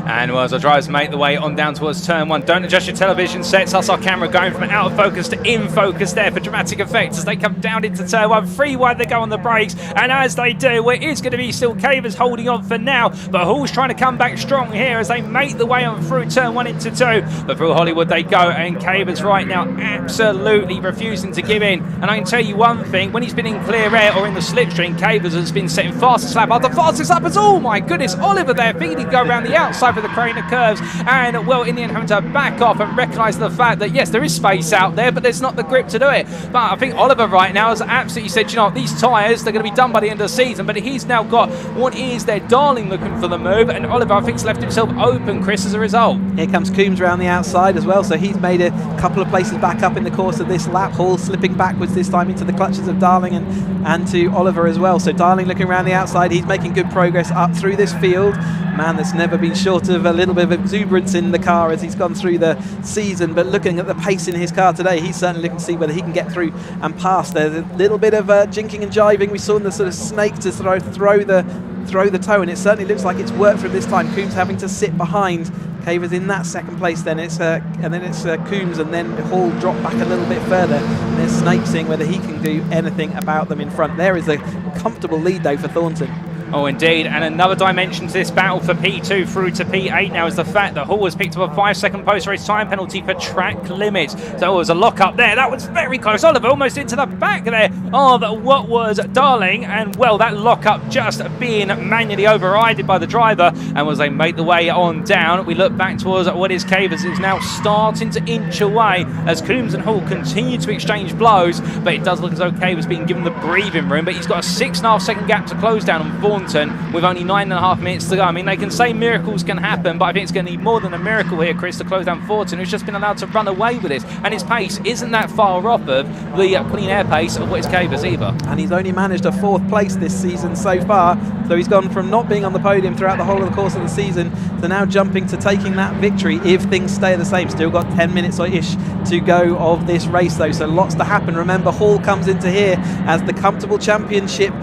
And as our drivers make the way on down towards turn 1, don't adjust your television sets. That's our camera going from out of focus to in focus there for dramatic effect as they come down into turn 1. 3 wide they go on the brakes, and as they do, it is going to be still Cavers holding on for now, but Hall's trying to come back strong here as they make the way on through turn 1 into 2. But through Hollywood they go, and Cavers right now absolutely refusing to give in. And I can tell you one thing, when he's been in clear air or in the slipstream, Cavers has been setting fastest lap after fastest lap. Oh my goodness, Oliver there thinking he'd go around the outside for the Craner curves, and well, in the end having to back off and recognise the fact that yes, there is space out there, but there's not the grip to do it. But I think Oliver right now has absolutely said, you know, these tyres, they're going to be done by the end of the season. But he's now got what is their darling looking for the move, and Oliver I think has left himself open, Chris, as a result. Here comes Coombs around the outside as well, so he's made a couple of places back up in the course of this lap. Hall slipping backwards this time into the clutches of Darling and to Oliver as well. So Darling looking around the outside, he's making good progress up through this field. Man that's never been short of a little bit of exuberance in the car as he's gone through the season, but looking at the pace in his car today, he's certainly looking to see whether he can get through and pass. There's a little bit of jinking and jiving we saw in the sort of snake to throw the toe, and it certainly looks like it's worked for him this time. Coombs having to sit behind Cavers in that second place, then it's Coombs, and then Hall drop back a little bit further, and there's Snake seeing whether he can do anything about them in front. There is a comfortable lead though for Thornton. Oh, indeed. And another dimension to this battle for P2 through to P8 now is the fact that Hall has picked up a 5-second post-race time penalty for track limits. So it was a lock-up there. That was very close. Oliver almost into the back there of what was Darling. And, well, that lock-up just being manually overridden by the driver. And as they make the way on down, we look back towards what is Cavers, who's now starting to inch away as Coombs and Hall continue to exchange blows. But it does look as though Cavers being given the breathing room. But he's got a 6.5-second gap to close down on Thornton with only 9.5 minutes to go. I mean, they can say miracles can happen, but I think it's going to need more than a miracle here, Chris, to close down Thornton, who's just been allowed to run away with this. And his pace isn't that far off of the clean air pace of what is Cavers either. And he's only managed a 4th place this season so far. So he's gone from not being on the podium throughout the whole of the course of the season to now jumping to taking that victory if things stay the same. Still got 10 minutes-ish to go of this race though, so lots to happen. Remember, Hall comes into here as the comfortable championship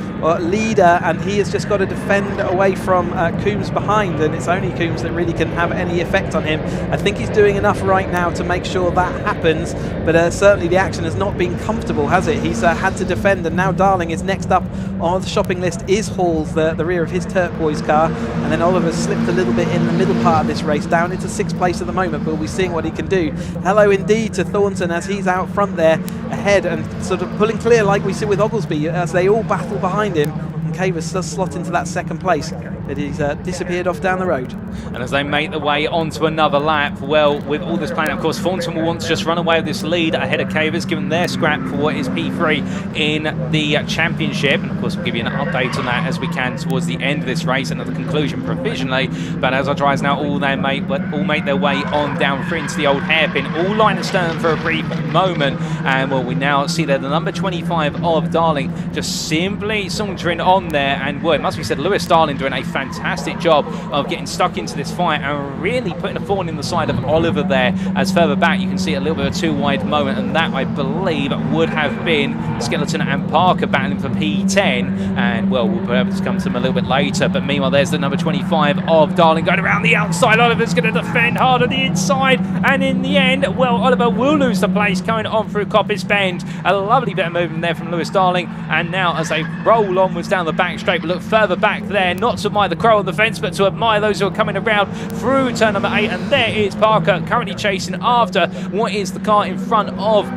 leader, and he has just got to defend away from Coombs behind, and it's only Coombs that really can have any effect on him. I think he's doing enough right now to make sure that happens, but certainly the action has not been comfortable, has it? He's had to defend, and now Darling is next up on the shopping list is Hall's, the rear of his turquoise car, and then Oliver's slipped a little bit in the middle part of this race, down into 6th place at the moment, but we'll be seeing what he can do. Hello indeed to Thornton as he's out front there ahead and sort of pulling clear like we see with Oglesby as they all battle behind him. Cavers does slot into that 2nd place. but he's disappeared off down the road. And as they make their way onto another lap, well, with all this plan, of course, Thornton will want to just run away with this lead ahead of Cavers, given their scrap for what is P3 in the championship. And of course, we'll give you an update on that as we can towards the end of this race and at the conclusion provisionally. But as our drivers now all make their way on down through into the old hairpin, all line astern for a brief moment. And well, we now see there the number 25 of Darling just simply sauntering on there. And well, it must be said, Lewis Darling doing a fantastic job of getting stuck into this fight and really putting a thorn in the side of Oliver there, as further back you can see a little bit of a two-wide moment, and that I believe would have been Skeleton and Parker battling for P10, and well, we'll be able to come to them a little bit later. But meanwhile, there's the number 25 of Darling going around the outside. Oliver's going to defend hard on the inside, and in the end, well, Oliver will lose the place going on through Coppice Bend. A lovely bit of movement there from Lewis Darling, and now as they roll onwards down the back straight, we look further back there, not to admire the crow on the fence, but to admire those who are coming around through turn number 8, and there is Parker currently chasing after what is the car in front of,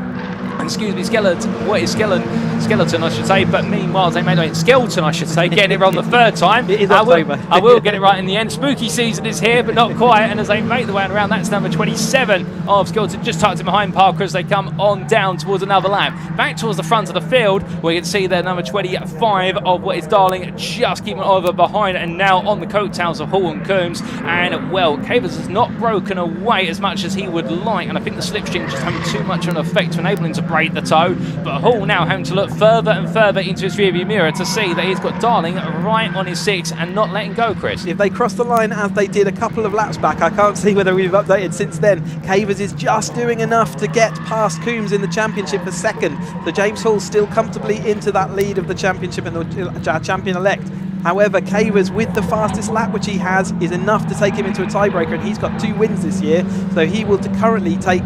excuse me, Skeleton, I should say. But meanwhile, they made it Skeleton, I should say, getting it wrong the third time. It is October. I will get it right in the end. Spooky season is here, but not quite. And as they make the way around, that's number 27 of Skeleton, just tucked in behind Parker as they come on down towards another lap. Back towards the front of the field, where you can see there number 25 of what is Darling, just keeping Oliver behind, and now on the coattails of Hall and Coombs. And well, Cavers has not broken away as much as he would like, and I think the slipstream just having too much of an effect to enable him to break the toe. But Hall now having to look further and further into his rearview mirror to see that he's got Darling right on his 6 and not letting go, Chris. If they cross the line as they did a couple of laps back, I can't see whether we've updated since then. Cavers is just doing enough to get past Coombs in the championship for second. So James Hall still comfortably into that lead of the championship and the champion-elect. However, Cavers, with the fastest lap which he has, is enough to take him into a tiebreaker, and he's got 2 wins this year, so he will currently take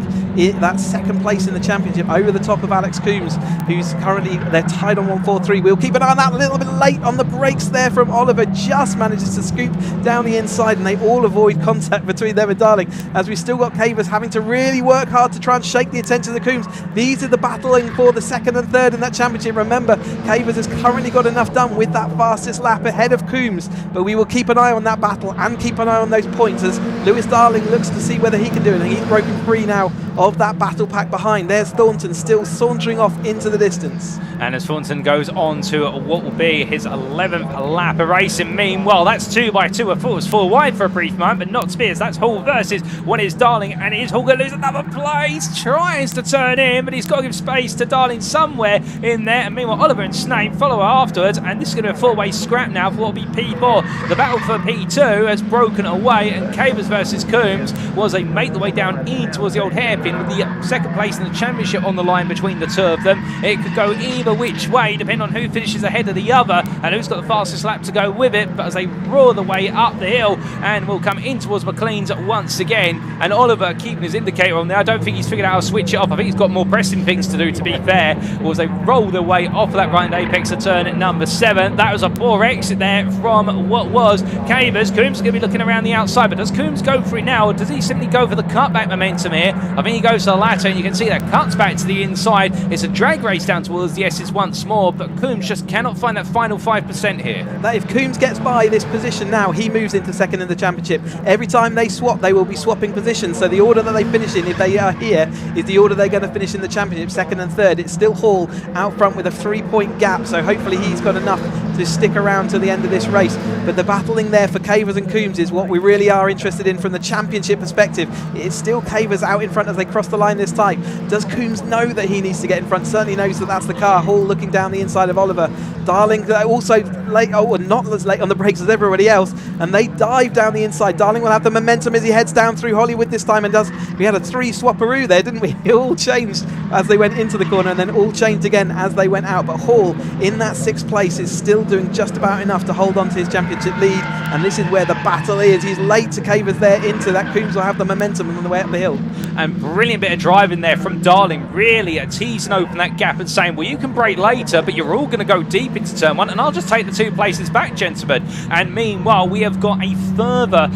that second place in the championship over the top of Alex Coombs, who's currently, they're tied on 143. We'll keep an eye on that. A little bit late on the brakes there from Oliver, just manages to scoop down the inside, and they all avoid contact between them and Darling, as we've still got Cavers having to really work hard to try and shake the attention of the Coombs. These are the battling for the second and third in that championship. Remember, Cavers has currently got enough done with that fastest lap ahead of Coombs, but we will keep an eye on that battle and keep an eye on those points as Lewis Darling looks to see whether he can do it, and he's broken free now of that battle pack behind. There's Thornton still sauntering off into the distance. And as Thornton goes on to what will be his 11th lap of racing, meanwhile, that's 2 by 2. I thought it was 4 wide for a brief moment, but not Spears. That's Hall versus what is Darling, and is Hall going to lose another place? Tries to turn in, but he's got to give space to Darling somewhere in there. And meanwhile, Oliver and Snape follow afterwards, and this is going to be a 4-way scrap now for what will be P4. The battle for P2 has broken away, and Cavers versus Coombs was they make the way down in towards the old hairpin with the second place in the championship on the line between the two of them. It could go either which way depending on who finishes ahead of the other and who's got the fastest lap to go with it. But as they roar the way up the hill, and will come in towards McLean's once again, and Oliver keeping his indicator on there. I don't think he's figured out how to switch it off. I think he's got more pressing things to do, to be fair. Or as they roll their way off of that right apex of turn at number 7. That was a poor exit there from what was Cavers. Coombs is going to be looking around the outside, but does Coombs go for it now, or does he simply go for the cutback momentum here? I think he goes to the latter, and you can see that cuts back to the inside. It's a drag race down towards the S's once more, but Coombs just cannot find that final 5% here. That if Coombs gets by this position now, he moves into second in the championship. Every time they swap, they will be swapping positions, so the order that they finish in, if they are here, is the order they're going to finish in the championship, second and third. It's still Hall out front with a 3-point gap, so hopefully he's got enough to stick around to the end of this race. But the battling there for Cavers and Coombs is what we really are interested in from the championship perspective. It's still Cavers out in front as they cross the line this time. Does Coombs know that he needs to get in front? Certainly knows that that's the car. Hall looking down the inside of Oliver. Darling also late, not as late on the brakes as everybody else, and they dive down the inside. Darling will have the momentum as he heads down through Hollywood this time, and we had a 3-swapperoo there, didn't we? It all changed as they went into the corner, and then all changed again as they went out. But Hall in that 6th place is still doing just about enough to hold on to his championship lead, and this is where the battle is. He's late to Cavers there into that. Coombs will have the momentum on the way up the hill. And brilliant bit of driving there from Darling, really teasing open that gap and saying, well, you can brake later, but you're all going to go deep into turn 1, and I'll just take the 2 places back, gentlemen. And meanwhile, we have got a further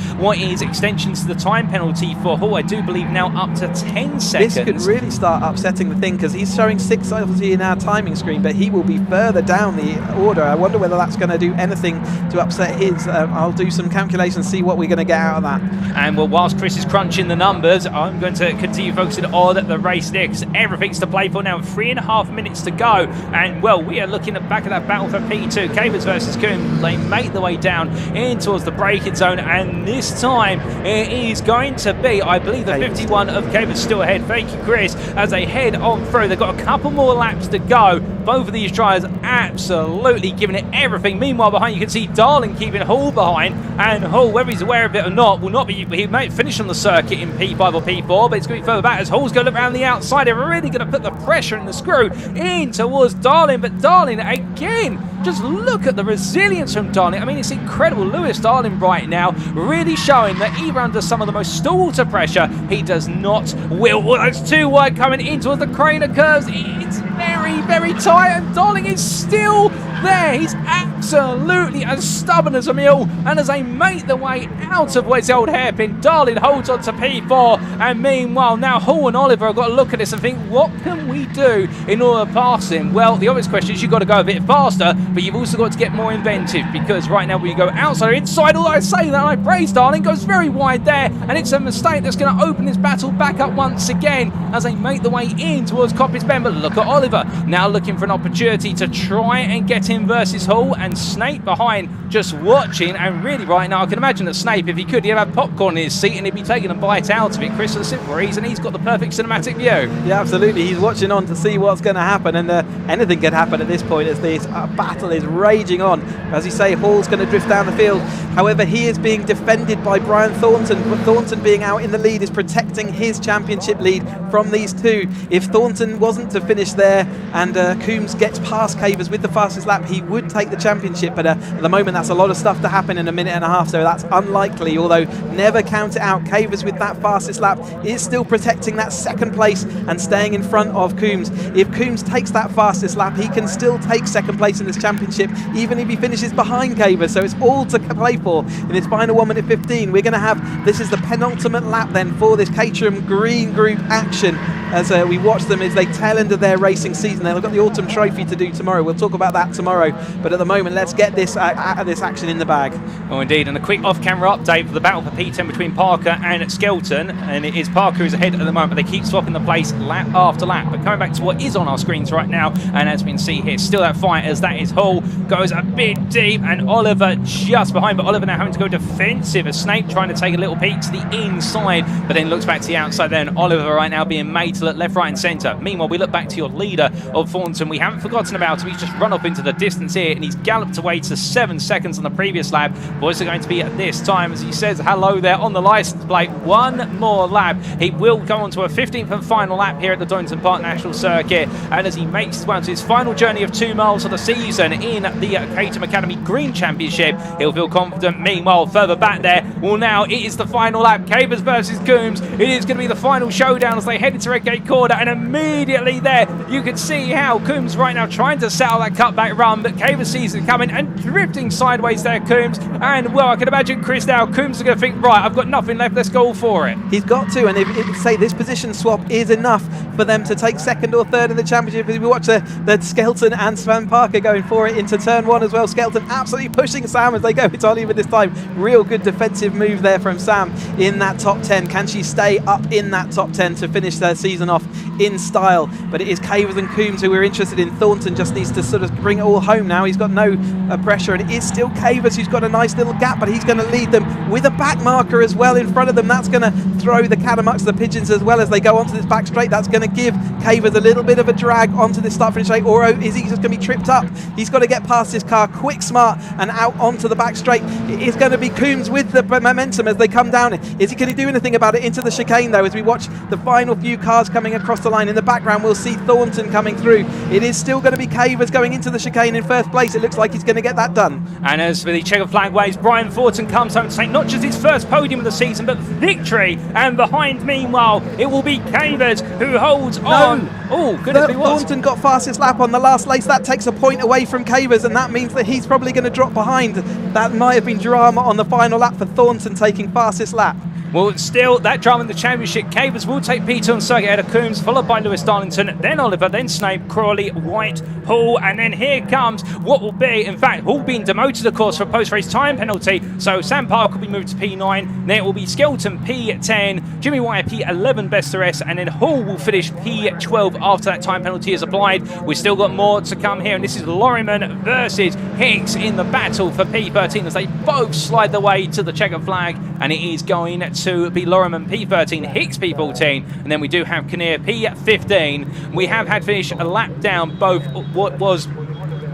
extension to the time penalty for Hall. I do believe now up to 10 seconds. This could really start upsetting the thing, because he's showing 6 obviously in our timing screen, but he will be further down the order. I wonder whether that's going to do anything to upset his. I'll do some calculations, see what we're going to get out of that. And well, whilst Chris is crunching the numbers, I'm going to continue focusing on the race there, because everything's to play for now. 3.5 minutes to go, and well, we are looking at back at that battle for P2. Cavers versus Coombs. They make their way down in towards the braking zone, and this time it is going to be, I believe, the 51 of Cavers still ahead. Thank you, Chris, as they head on through. They've got a couple more laps to go. Both of these drivers absolutely giving it everything. Meanwhile, behind you can see Darling keeping Hall behind, and Hall, whether he's aware of it or not, will not be. He may finish on the circuit in P5 or P4, but it's going to be further back as Hall's going to look around the outside. They're really going to put the pressure and the screw in towards Darling, but Darling again, just look at the resilience from Darling. I mean, it's incredible. Lewis Darling right now really showing that even under some of the most stalter pressure, he does not will. Oh, that's too wide coming in towards the Craner curves. It's very, very tight, and Darling is still there. He's absolutely as stubborn as a mule, and as they make their way out of where's the old hairpin, Darling holds on to P4, and meanwhile now Hall and Oliver have got to look at this and think, what can we do in order to pass him? Well, the obvious question is you've got to go a bit faster, but you've also got to get more inventive, because right now we go outside or inside, although I say that I praise Darling, goes very wide there, and it's a mistake that's going to open this battle back up once again as they make the way in towards Coppice Bend. But look at Oliver now looking for an opportunity to try and get him versus Hall, and Snape behind just watching. And really right now I can imagine that Snape, if he could, he'd have popcorn in his seat and he'd be taking a bite out of it, Chris, for the simple reason he's got the perfect cinematic view. Yeah, absolutely. He's watching on to see what's going to happen, and anything can happen at this point as this battle is raging on. As you say, Hall's going to drift down the field. However, he is being defended by Brian Thornton, but Thornton being out in the lead is protecting his championship lead from these two. If Thornton wasn't to finish there and Coombs gets past Cavers with the fastest lap, he would take the championship, but at the moment that's a lot of stuff to happen in a minute and a half, so that's unlikely, although never count it out. Cavers with that fastest lap is still protecting that second place and staying in front of Coombs. If Coombs takes that fastest lap, he can still take second place in this championship, even if he finishes behind Cavers, so it's all to play for in this final 1 minute 15. We're going to have, this is the penultimate lap then for this Caterham Green Group action, as we watch them as they tail end of their racing season. They've got the Autumn Trophy to do tomorrow. We'll talk about that tomorrow, but at the moment let's get this action in the bag. Oh indeed, and a quick off-camera update for the battle for P10 between Parker and Skelton, and it is Parker who's ahead at the moment, but they keep swapping the place lap after lap. But coming back to what is on our screens right now, and as we can see here, still that fight as that is Hall goes a bit deep, and Oliver just behind, but Oliver now having to go defensive as Snape trying to take a little peek to the inside, but then looks back to the outside there, and Oliver right now being made to look left, right and centre. Meanwhile, we look back to your leader of Thornton. We haven't forgotten about him. He's just run up into the distance here, and he's galloped away to 7 seconds on the previous lap. What's it going to be at this time as he says hello there on the licence plate? One more lap. He will go on to a 15th and final lap here at the Donington Park National Circuit, and as he makes his way to his final journey of 2 miles of the season in the Caterham Academy Green Championship, he'll feel confident. Meanwhile, further back there, well now it is the final lap. Cavers versus Coombs. It is going to be the final showdown as they head into Redgate Corner, and immediately there you can see how Coombs right now trying to settle that cutback run, but Cavers sees it coming and drifting sideways there, Coombs. And well, I can imagine Chris now, Coombs are going to think, right, I've got nothing left, let's go all for it. He's got to, and if say this position swap is enough for them to take second or third in the championship. As we watch the Skelton and Sam Parker going for it into turn one as well. Skelton absolutely pushing Sam as they go to Oliver this time. Real good defensive move there from Sam in that top 10. Can she stay up in that top 10 to finish their season off in style? But it is Cavers and Coombs who we're interested in. Thornton just needs to sort of bring it all home now. He's got no pressure, and it is still Cavers who's got a nice little gap, but he's going to lead them with a back marker as well in front of them. That's going to throw the cat amongst the pigeons as well as they go onto this back straight. That's going to give Cavers a little bit of a drag onto this start finish straight, or is he just going to be tripped up? He's got to get past this car quick, smart, and out onto the back straight. It is going to be Coombs with the momentum as they come down. Is he going to do anything about it into the chicane though, as we watch the final few cars coming across the line? In the background we'll see Thornton coming through. It is still going to be Cavers going into the chicane in first place. It looks like he's going to get that done. And as for the checker flag waves, Brian Thornton comes home to take not just his first podium of the season, but victory. And behind, meanwhile, it will be Cavers who holds on. Oh, goodness me, what? Thornton got fastest lap on the last race. That takes a point away from Cavers, and that means that he's probably going to drop behind. That might have been drama on the final lap for Thornton taking fastest lap. Well, still, that drama in the championship. Cavers will take P2 on circuit ahead of Coombs, followed by Lewis Darlington, then Oliver, then Snape, Crawley, White, Hall, Hall, and then here comes what will be, in fact, Hall being demoted, of course, for a post-race time penalty. So Sam Park will be moved to P9, then it will be Skelton P10, Jimmy Wire P11 best to rest, and then Hall will finish P12 after that time penalty is applied. We've still got more to come here, and this is Lorriman versus Hicks in the battle for P13 as they both slide the way to the checkered flag, and it is going to be Lorriman P13, Hicks P14, and then we do have Kinnear P15. We have had finish a lap down both what was,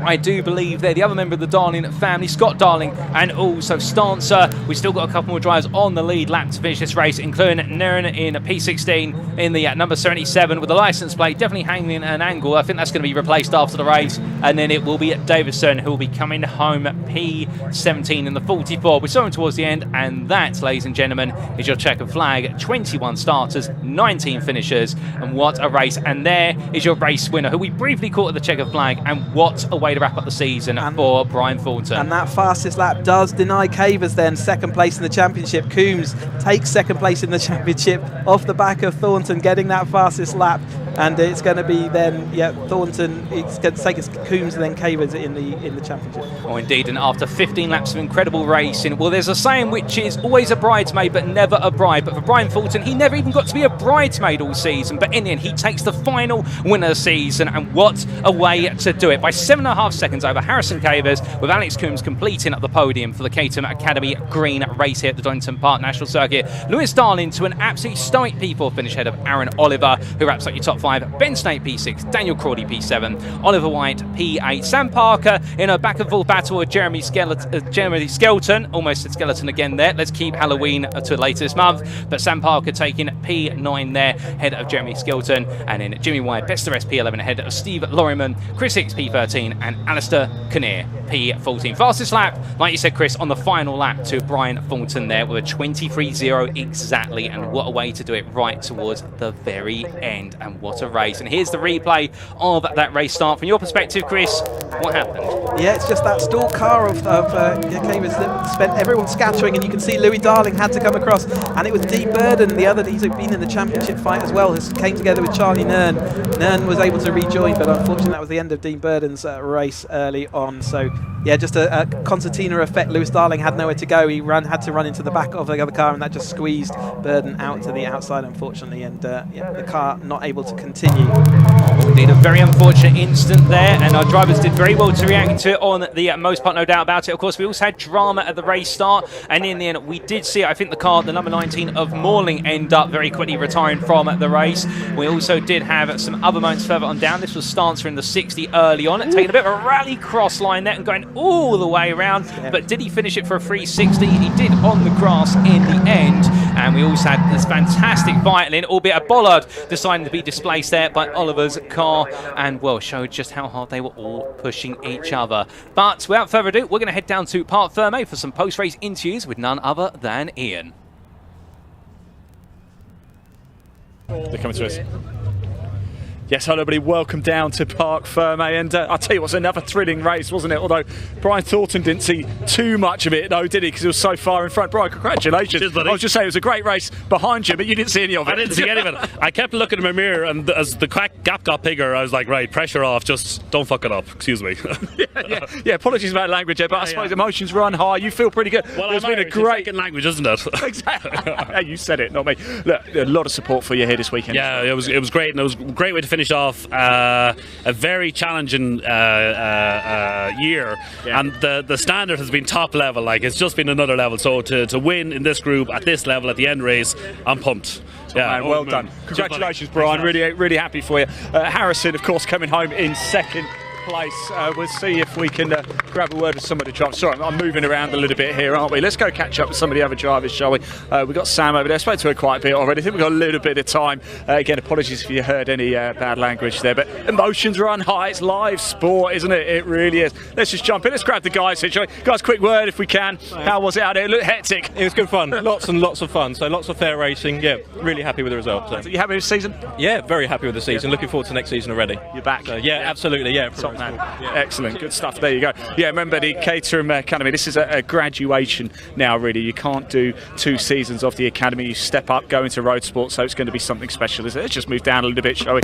I do believe they're the other member of the Darling family, Scott Darling, and also Stancer. We've still got a couple more drivers on the lead lap to finish this race, including Nern in a P16 in the number 77 with the license plate definitely hanging at an angle. I think that's going to be replaced after the race, and then it will be Davison who will be coming home P17 in the 44. We saw him towards the end, and that, ladies and gentlemen, is your checkered flag. 21 starters, 19 finishers, and what a race. And there is your race winner, who we briefly caught at the checkered flag, and what a way to wrap up the season for Brian Thornton. And that fastest lap does deny Cavers then second place in the championship. Coombs takes second place in the championship off the back of Thornton getting that fastest lap, and it's going to be then Thornton, it's going to take us Coombs and then Cavers in the championship. Oh indeed, and after 15 laps of incredible racing, well, there's a saying which is always a bridesmaid but never a bride, but for Brian Thornton, he never even got to be a bridesmaid all season, but in the end he takes the final winner season, and what a way to do it, by 7.5 seconds over Harrison Cavers, with Alex Coombs completing at the podium for the Caterham Academy Green race here at the Donington Park National Circuit. Lewis Darling to an absolutely stoic P4 finish ahead of Aaron Oliver, who wraps up your top 5. Ben Snake P6, Daniel Crawley P7, Oliver White P8, Sam Parker in a back and forth battle with Jeremy Skelton, almost a skeleton again there. Let's keep Halloween to later this month, but Sam Parker taking P9 there ahead of Jeremy Skelton, and then Jimmy White best to rest P11 ahead of Steve Lorriman, Chris Hicks P13, and Alistair Kinnear P14. Fastest lap, like you said, Chris, on the final lap to Brian Thornton there with a 23.0 exactly, and what a way to do it right towards the very end, and what a race. And here's the replay of that race start. From your perspective, Chris, what happened? Yeah, it's just that stalled car of Cavers that spent everyone scattering, and you can see Louis Darling had to come across, and it was Dean Burden, the other, he's been in the championship fight as well, has came together with Charlie Nern. Nern was able to rejoin, but unfortunately that was the end of Dean Burden's race early on. So yeah, just a concertina effect. Lewis Darling had nowhere to go. He had to run into the back of the other car, and that just squeezed Burden out to the outside, unfortunately, and the car not able to continue. Indeed, a very unfortunate incident there, and our drivers did very well to react to it on the most part, no doubt about it. Of course, we also had drama at the race start, and in the end, we did see, I think, the car, the number 19 of Morling, end up very quickly retiring from the race. We also did have some other moments further on down. This was Stancer in the 60 early on, taking a bit of a rally cross line there and going all the way around, but did he finish it for a 360? He did on the grass in the end. And we also had this fantastic violin, albeit a bollard deciding to be displaced there by Oliver's car, and well, showed just how hard they were all pushing each other. But without further ado, we're going to head down to Parc Fermé for some post-race interviews with none other than Ian. They're coming to us. Yes, hello everybody, welcome down to Parc Fermé, and I'll tell you what's another thrilling race, wasn't it? Although Brian Thornton didn't see too much of it though, did he? Because he was so far in front. Brian, congratulations. Cheers, buddy. I was just saying, it was a great race behind you, but you didn't see any of it. I didn't see any of it. I kept looking in my mirror, and as the gap got bigger, I was like, right, pressure off, just don't fuck it up, excuse me. yeah, apologies about language there, but I suppose emotions run high, you feel pretty good. Well, it's been a great language, isn't it? Exactly. Yeah, you said it, not me. Look, a lot of support for you here this weekend. Yeah, it was great, and it was a great way to finish off a very challenging year, and the standard has been top level. Like, it's just been another level. So to win in this group at this level at the end race, I'm pumped. Yeah, well done. Congratulations, Brian. Really happy for you. Harrison, of course, coming home in second place. We'll see if we can grab a word with some of the drivers. Sorry, I'm moving around a little bit here, aren't we? Let's go catch up with some of the other drivers, shall we? We've got Sam over there. I spoke to her quite a bit already. I think we've got a little bit of time. Again, apologies if you heard any bad language there, but emotions run high. It's live sport, isn't it? It really is. Let's just jump in. Let's grab the guys here, shall we? Guys, quick word if we can. How was it out there? It looked hectic. It was good fun. Lots and lots of fun. So lots of fair racing. Yeah, really happy with the result. So. You happy with the season? Yeah, very happy with the season. Looking forward to next season already. You're back? So, yeah, absolutely. Yeah, man. Yeah. Excellent, good stuff. There you go. Yeah, remember the Caterham Academy. This is a graduation now, really. You can't do 2 seasons of the academy. You step up, go into road sport, so it's going to be something special, isn't it? Let's just move down a little bit, shall we?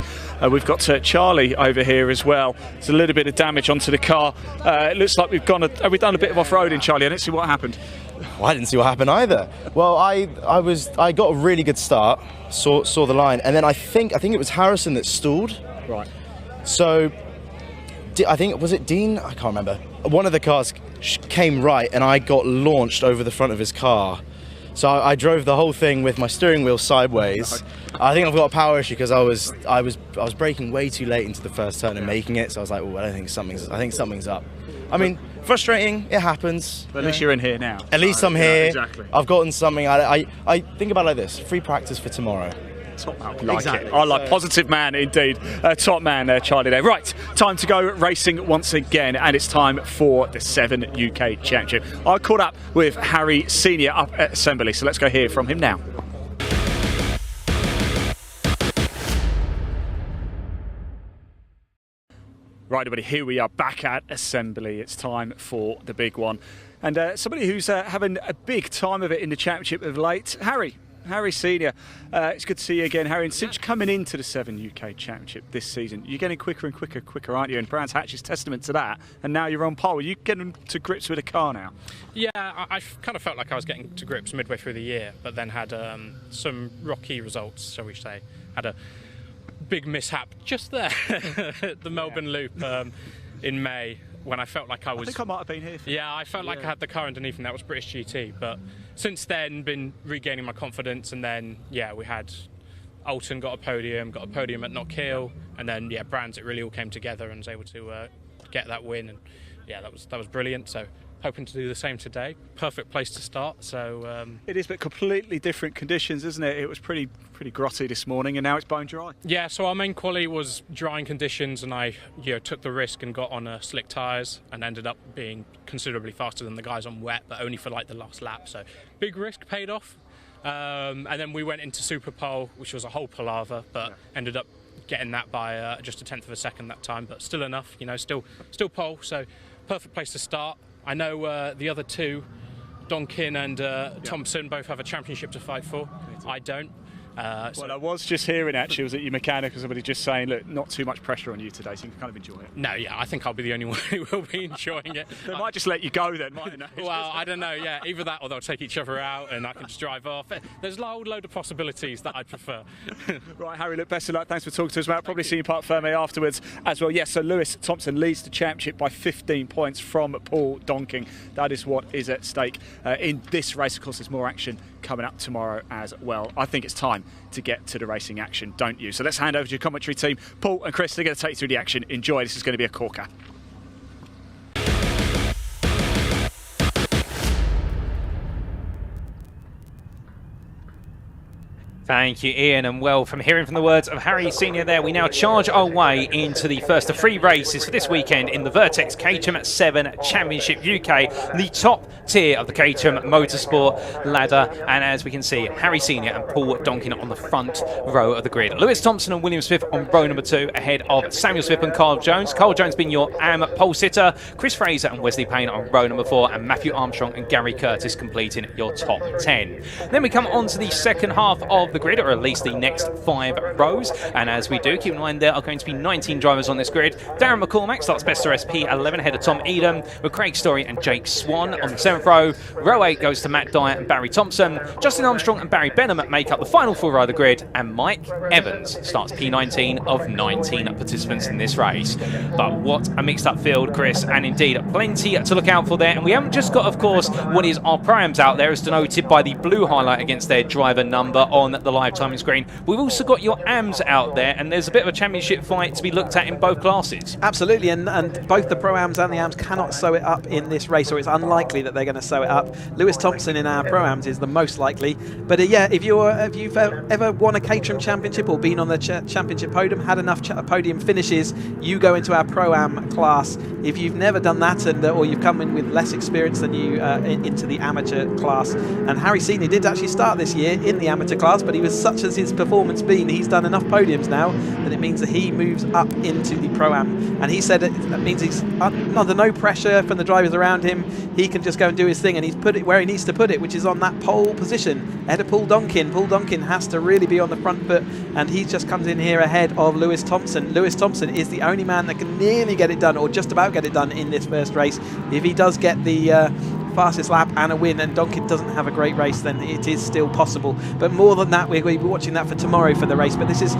We've got Charlie over here as well. There's a little bit of damage onto the car. It looks like we've done a bit of off-roading, Charlie. I didn't see what happened. Well, I didn't see what happened either. Well, I got a really good start, saw the line, and then I think it was Harrison that stalled. Right. So I think, was it Dean? I can't remember. One of the cars came right, and I got launched over the front of his car. So I drove the whole thing with my steering wheel sideways. I think I've got a power issue because I was braking way too late into the first turn and making it. So I was like, oh, I think something's up. I mean, frustrating. It happens. But at least you're in here now. At least I'm here. Exactly. I've gotten something. I think about it like this: free practice for tomorrow. Top man. It. I like positive man indeed. Top man, Charlie there. Right, time to go racing once again, and it's time for the 7 UK Championship. I caught up with Harry Senior up at Assembly, so let's go hear from him now. Right, everybody, here we are back at Assembly. It's time for the big one. And somebody who's having a big time of it in the Championship of late, Harry Senior. It's good to see you again, Harry. And since coming into the 7 UK Championship this season, you're getting quicker and quicker, aren't you? And Brands Hatch is testament to that. And now you're on pole. Are you getting to grips with a car now? Yeah, I kind of felt like I was getting to grips midway through the year, but then had some rocky results, shall we say. Had a big mishap just there at the Melbourne Loop in May, when I felt like I think I might have been here. I felt like I had the car underneath, and that was British GT. But since then, been regaining my confidence, and then we had Alton got a podium at Knockhill, and then Brands, it really all came together and was able to get that win, and that was brilliant. So hoping to do the same today. Perfect place to start. So it is, but completely different conditions, isn't it? It was pretty grotty this morning, and now it's bone dry. Yeah, so our main quali was drying conditions, and I took the risk and got on slick tyres and ended up being considerably faster than the guys on wet, but only for like the last lap. So big risk paid off. And then we went into Super Pole, which was a whole palaver, but ended up getting that by just a tenth of a second that time, but still enough, still pole. So perfect place to start. I know the other two, Donkin and Thompson, both have a championship to fight for. I don't. Well, I was just hearing actually, was it your mechanic or somebody just saying, look, not too much pressure on you today, so you can kind of enjoy it? No, I think I'll be the only one who will be enjoying it. They might just let you go then, mightn't they? Well, I don't know, either that or they'll take each other out and I can just drive off. There's a whole load of possibilities that I prefer. Right, Harry, look, best of luck. Thanks for talking to us, mate. I'll probably see you in Parc Ferme afterwards as well. Yes, so Lewis Thompson leads the championship by 15 points from Paul Donkin. That is what is at stake in this race. Of course, there's more action coming up tomorrow as well. I think it's time to get to the racing action, don't you? So let's hand over to your commentary team. Paul and Chris, they're going to take you through the action. Enjoy. This is going to be a corker. Thank you, Ian, and well, from hearing from the words of Harry Senior there, we now charge our way into the first of 3 races for this weekend in the Vertex Caterham 7 Championship UK, the top tier of the Caterham Motorsport ladder. And as we can see, Harry Senior and Paul Donkin on the front row of the grid. Lewis Thompson and William Smith on row number 2, ahead of Samuel Smith and Carl Jones. Carl Jones being your AM pole sitter, Chris Fraser and Wesley Payne on row number 4, and Matthew Armstrong and Gary Curtis completing your top 10. Then we come on to the second half of the grid, or at least the next 5 rows, and as we do, keep in mind there are going to be 19 drivers on this grid. Darren McCormack starts best to SP11 ahead of Tom Edom, with Craig Story and Jake Swan on the 7th row. Row 8 goes to Matt Dyer and Barry Thompson. Justin Armstrong and Barry Benham make up the final 4 row of the grid, and Mike Evans starts P19 of 19 participants in this race. But what a mixed up field, Chris, and indeed plenty to look out for there. And we haven't just got, of course, what is our primes out there, as denoted by the blue highlight against their driver number on the live timing screen. We've also got your AMs out there, and there's a bit of a championship fight to be looked at in both classes. Absolutely, and both the Pro-Ams and the AMs cannot sew it up in this race, or it's unlikely that they're going to sew it up. Lewis Thompson in our Pro-Ams is the most likely, but if you've ever won a Caterham Championship or been on the Championship podium, had enough podium finishes, you go into our Pro-Am class. If you've never done that, or you've come in with less experience than you into the amateur class, and Harry Senior did actually start this year in the amateur class, but but he was such as his performance been, he's done enough podiums now that it means that he moves up into the Pro-Am. And he said that means he's under no pressure from the drivers around him. He can just go and do his thing, and he's put it where he needs to put it, which is on that pole position ahead of Paul Donkin. Paul Donkin has to really be on the front foot, and he just comes in here ahead of Lewis Thompson. Lewis Thompson is the only man that can nearly get it done, or just about get it done in this first race. If he does get the fastest lap and a win, and Donkin doesn't have a great race, then it is still possible. But more than that, we're going to be watching that for tomorrow for the race. But this is,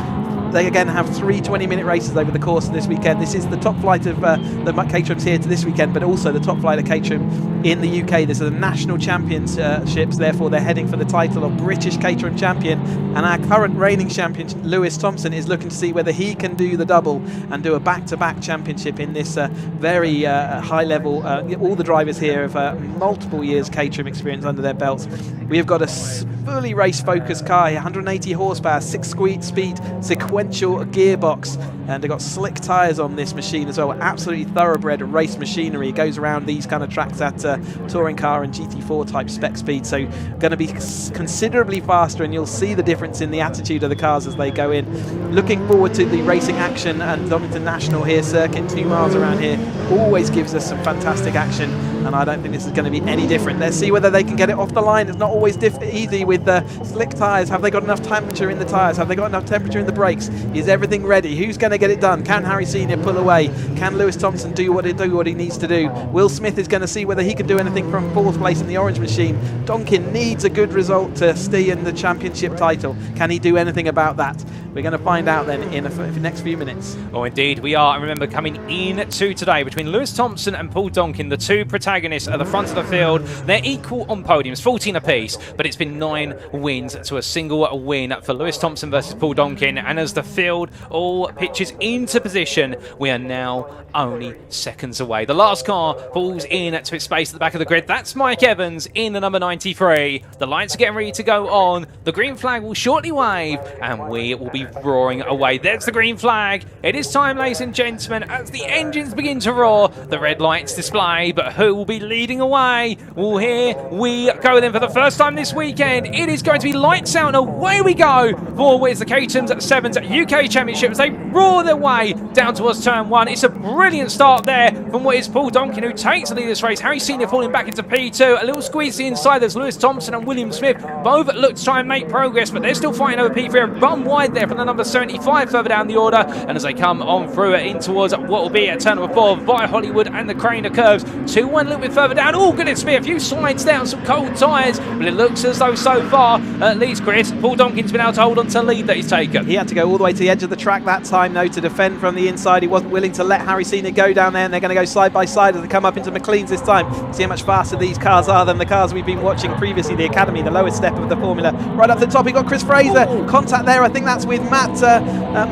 they again have 3 20-minute races over the course of this weekend. This is the top flight of the Caterham's here to this weekend, but also the top flight of Caterham in the UK. This is the national championships, therefore they're heading for the title of British Caterham champion. And our current reigning champion, Lewis Thompson, is looking to see whether he can do the double and do a back-to-back championship in this very high level. All the drivers here have multiple years Caterham experience under their belts. We have got a fully race-focused car here, 180 horsepower, 6-speed sequential gearbox, and they've got slick tyres on this machine as well. Absolutely thoroughbred race machinery. It goes around these kind of tracks at touring car and GT4 type spec speed, so going to be considerably faster, and you'll see the difference in the attitude of the cars as they go in. Looking forward to the racing action, and Donington National here, circuit 2 miles around here, always gives us some fantastic action, and I don't think this is going to be any different. Let's see whether they can get it off the line. It's not always easy with the slick tyres. Have they got enough temperature in the tyres? Have they got enough temperature in the brakes? Is everything ready? Who's going to get it done? Can Harry Senior pull away? Can Lewis Thompson do what he needs to do? Will Smith is going to see whether he can do anything from 4th place in the orange machine. Donkin needs a good result to stay in the championship title. Can he do anything about that? We're going to find out then in the next few minutes. Oh, indeed we are. And remember, coming in to today between Lewis Thompson and Paul Donkin, the 2 protagonists at the front of the field, they're equal on podiums, 14 apiece, but it's been 9 wins to a single win for Lewis Thompson versus Paul Donkin. And as the field all pitches into position, we are now only seconds away. The last car pulls in to its space at the back of the grid. That's Mike Evans in the number 93. The lights are getting ready to go on. The green flag will shortly wave, and we will be roaring away. There's the green flag. It is time, ladies and gentlemen, as the engines begin to roar. The red lights display, but who will be leading away? Well, here we go then for the first time this weekend. It is going to be lights out and away we go for where's the Caterham's 7's UK Championships. They roar their way down towards turn 1. It's a brilliant start there from what is Paul Donkin, who takes the lead of this race. Harry Senior falling back into P2. A little squeeze inside. There's Lewis Thompson and William Smith. Both look to try and make progress, but they're still fighting over P3. Bum wide there from the number 75 further down the order. And as they come on through in towards what will be a turn number 4 via Hollywood and the Crane of Curves. 2-1 a little bit further down. Oh, goodness me, a few slides down, some cold tyres, but it looks as though so far, at least, Chris, Paul Donkin's been able to hold on to the lead that he's taken. He had to go all the way to the edge of the track that time, though, to defend from the inside. He wasn't willing to let Harry Senior go down there, and they're going to go side by side as they come up into McLean's this time. See how much faster these cars are than the cars we've been watching previously, the Academy, the lowest step of the formula. Right up to the top, you've got Chris Fraser. Contact there, I think that's with Matt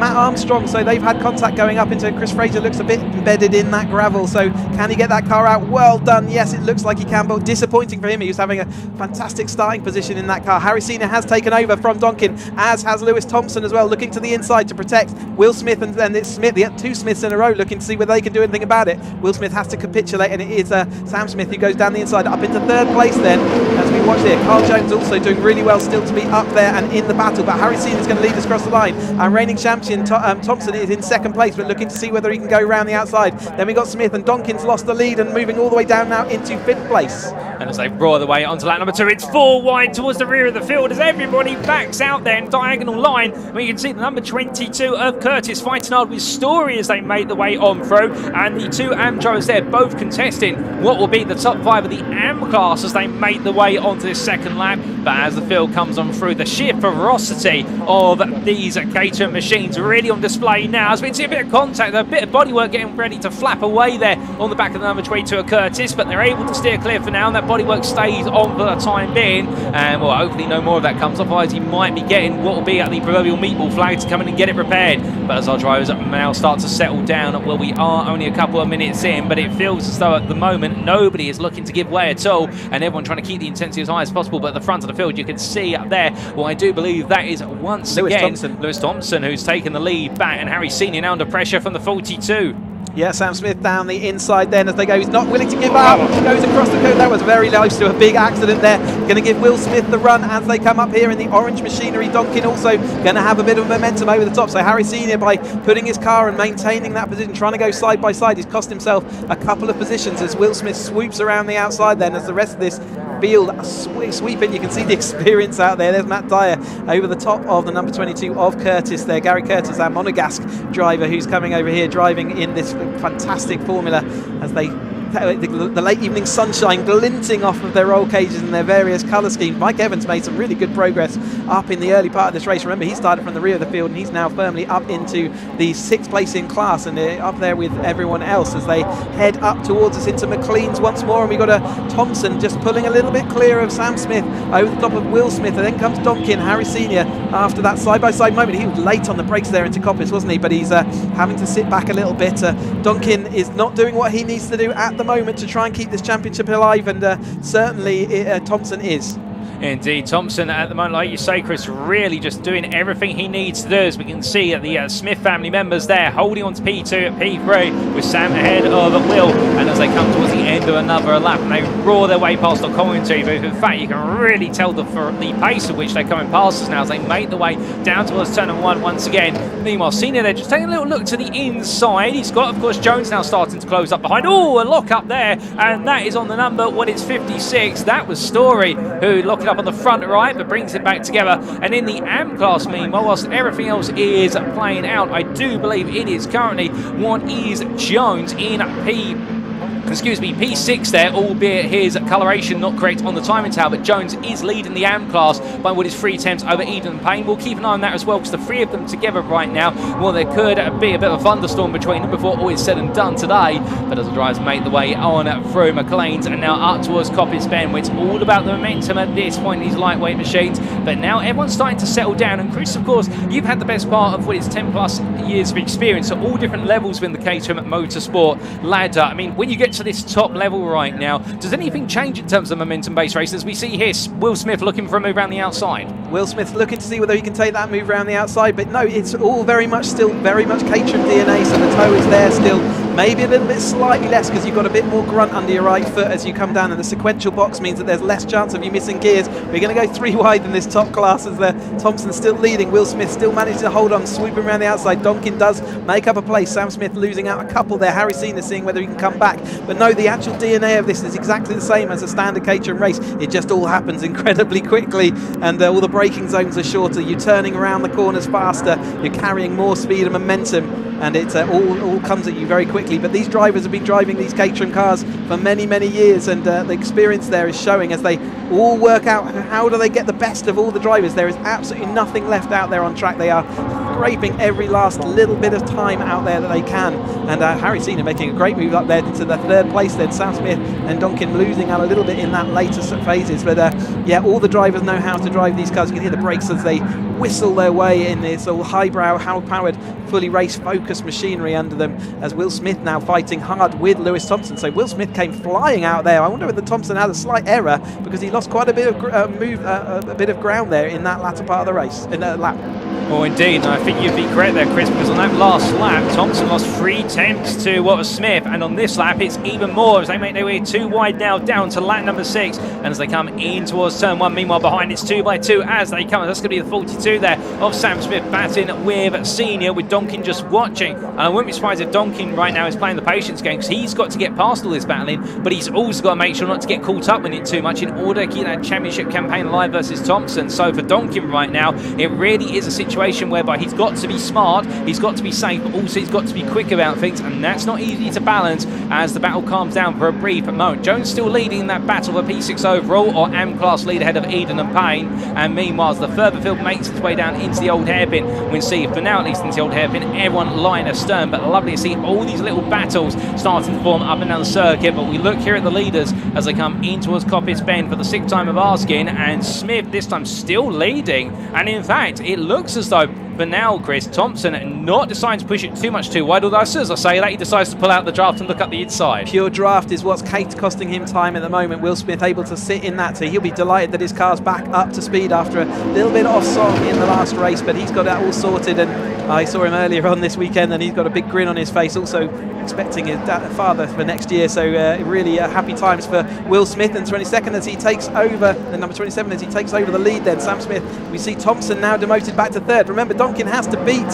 Armstrong, so they've had contact going up into Chris Fraser. Looks a bit embedded in that gravel, so can he get that car out? Well done. Yes, it looks like he can, but disappointing for him. He was having a fantastic starting position in that car. Harry Senior has taken over from Donkin, as has Lewis Thompson as well, looking to the inside to protect Will Smith, and then it's Smith, the 2 Smiths in a row, looking to see whether they can do anything about it. Will Smith has to capitulate, and it is Sam Smith who goes down the inside up into 3rd place then, as we watch here. Carl Jones also doing really well still to be up there and in the battle, but Harry Senior is going to lead us across the line. Our reigning champion Thompson is in 2nd place, but looking to see whether he can go around the outside. Then we got Smith, and Donkin's lost the lead and moving all the way down now into 5th place. And as they roar their way onto lap number 2, it's 4 wide towards the rear of the field as everybody backs out there in diagonal line. Where you can see the number 22 of Curtis fighting hard with Story as they make the way on through. And the 2 AM drivers there both contesting what will be the top 5 of the AM class as they make the way onto this 2nd lap. But as the field comes on through, the sheer ferocity of these Caterham machines really on display now. As we can see a bit of contact, a bit of bodywork getting ready to flap away there on the back of the number 22 of Curtis, but they're able to steer clear for now, and that bodywork stays on for the time being. And well, hopefully no more of that comes off, otherwise he might be getting what will be at the proverbial meatball flag to come in and get it repaired. But as our drivers now start to settle down, well, we are only a couple of minutes in, but it feels as though at the moment nobody is looking to give way at all, and everyone trying to keep the intensity as high as possible. But at the front of the field, you can see up there, well, I do believe that is once again Lewis Thompson who's taken the lead back, and Harry Senior now under pressure from the 42. Yeah, Sam Smith down the inside then as they go. He's not willing to give up. He goes across the curve. That was very close to a big accident there. going to give Will Smith the run as they come up here in the orange machinery. Donkin also going to have a bit of momentum over the top. So Harry Senior, by putting his car and maintaining that position, trying to go side by side, he's cost himself a couple of positions as Will Smith swoops around the outside then as the rest of this field sweeping. You can see the experience out there. There's Matt Dyer over the top of the number 22 of Curtis there. Gary Curtis, our Monegasque driver, who's coming over here driving in this fantastic formula as they the late evening sunshine glinting off of their roll cages and their various colour schemes. Mike Evans made some really good progress up in the early part of this race. Remember, he started from the rear of the field and he's now firmly up into the 6th place in class and up there with everyone else as they head up towards us into McLean's once more. And we've got a Thompson just pulling a little bit clear of Sam Smith over the top of Will Smith, and then comes Donkin, Harry Senior, after that side-by-side moment. He was late on the brakes there into Coppice, wasn't he? But he's having to sit back a little bit. Donkin is not doing what he needs to do at the moment to try and keep this championship alive, and certainly Thompson is. Indeed, Thompson at the moment, like you say, Chris, really just doing everything he needs to do. As we can see the Smith family members there holding on to P2 at P3 with Sam ahead of Will, and as they come towards the end of another lap and they roar their way past the commentary booth, in fact you can really tell the pace at which they're coming past us now as they make the way down towards turn 1 once again. Meanwhile, Senior there just taking a little look to the inside. He's got, of course, Jones now starting to close up behind. Oh, a lock up there, and that is on the number when it's 56. That was Story who locked it up on the front right but brings it back together. And in the AM class, meanwhile, whilst everything else is playing out, I do believe it is currently what is Jones in P6 there, albeit his coloration not correct on the timing tower, but Jones is leading the AM class by what is 3 attempts over Eden and Payne. We'll keep an eye on that as well, because the 3 of them together right now, well, there could be a bit of a thunderstorm between them before all is said and done today. But as the drivers make the way on through McLean's and now up towards Coppice Bend, where it's all about the momentum at this point in these lightweight machines. But now everyone's starting to settle down, and Chris, of course, you've had the best part of what is 10 plus years of experience at all different levels within the Caterham Motorsport ladder. I mean, when you get to this top level right now, does anything change in terms of momentum-based races? We see here Will Smith looking for a move around the outside. Will Smith looking to see whether he can take that move around the outside, but no, it's all still very much Caterham DNA, so the toe is there still. Maybe a little bit slightly less because you've got a bit more grunt under your right foot as you come down, and the sequential box means that there's less chance of you missing gears. We're going to go 3 wide in this top class as Thompson still leading. Will Smith still managing to hold on, swooping around the outside. Donkin does make up a place. Sam Smith losing out a couple there. Harry Senior seeing whether he can come back. But no, the actual DNA of this is exactly the same as a standard Caterham race. It just all happens incredibly quickly, and all the braking zones are shorter. You're turning around the corners faster. You're carrying more speed and momentum, and it all comes at you very quickly. But these drivers have been driving these Caterham cars for many, many years, and the experience there is showing as they all work out how do they get the best of all the drivers. There is absolutely nothing left out there on track. They are scraping every last little bit of time out there that they can, and Harry Senior making a great move up there into the 3rd place then. Sam Smith and Donkin losing out a little bit in that later phases, but yeah, all the drivers know how to drive these cars. You can hear the brakes as they whistle their way in this all highbrow, powered, fully race-focused machinery under them, as Will Smith now fighting hard with Lewis Thompson. So Will Smith came flying out there. I wonder whether Thompson had a slight error, because he lost quite a bit of a bit of ground there in that latter part of the race, in that lap. Well, indeed, and I think you'd be correct there, Chris, because on that last lap, Thompson lost 3 tenths to what was Smith, and on this lap, it's even more as they make their way 2 wide now down to lap number 6, and as they come in towards turn 1, meanwhile behind it's 2 by 2 as they come. That's going to be the 42 there of Sam Smith batting with Senior, with Donkin just watching. And I wouldn't be surprised if Donkin right now is playing the patience game, because he's got to get past all this battling, but he's also got to make sure not to get caught up in it too much in order to keep that championship campaign alive versus Thompson. So for Donkin right now, it really is a situation whereby he's got to be smart, he's got to be safe, but also he's got to be quick about things, and that's not easy to balance as the battle calms down for a brief moment. Jones still leading in that battle of a P6 overall, or AM class lead ahead of Eden and Payne, and meanwhile as the further field makes its way down into the old hairpin, we see for now at least into the old hairpin everyone lying astern, but lovely to see all these little battles starting to form up and down the circuit. But we look here at the leaders as they come in towards Coppice Bend for the 6th time of asking, and Smith this time still leading, and in fact it looks as though for now, Chris, Thompson not deciding to push it too much too wide, although as I say that, he decides to pull out the draft and look up the inside. Pure draft is what's costing him time at the moment. Will Smith able to sit in that, so he'll be delighted that his car's back up to speed after a little bit off song in the last race, but he's got that all sorted, and I saw him earlier on this weekend, and he's got a big grin on his face, also expecting his father for next year. So really happy times for Will Smith, and 22nd as he takes over, and number 27 as he takes over the lead. Then Sam Smith. We see Thompson now demoted back to third. Remember, Donington has to beat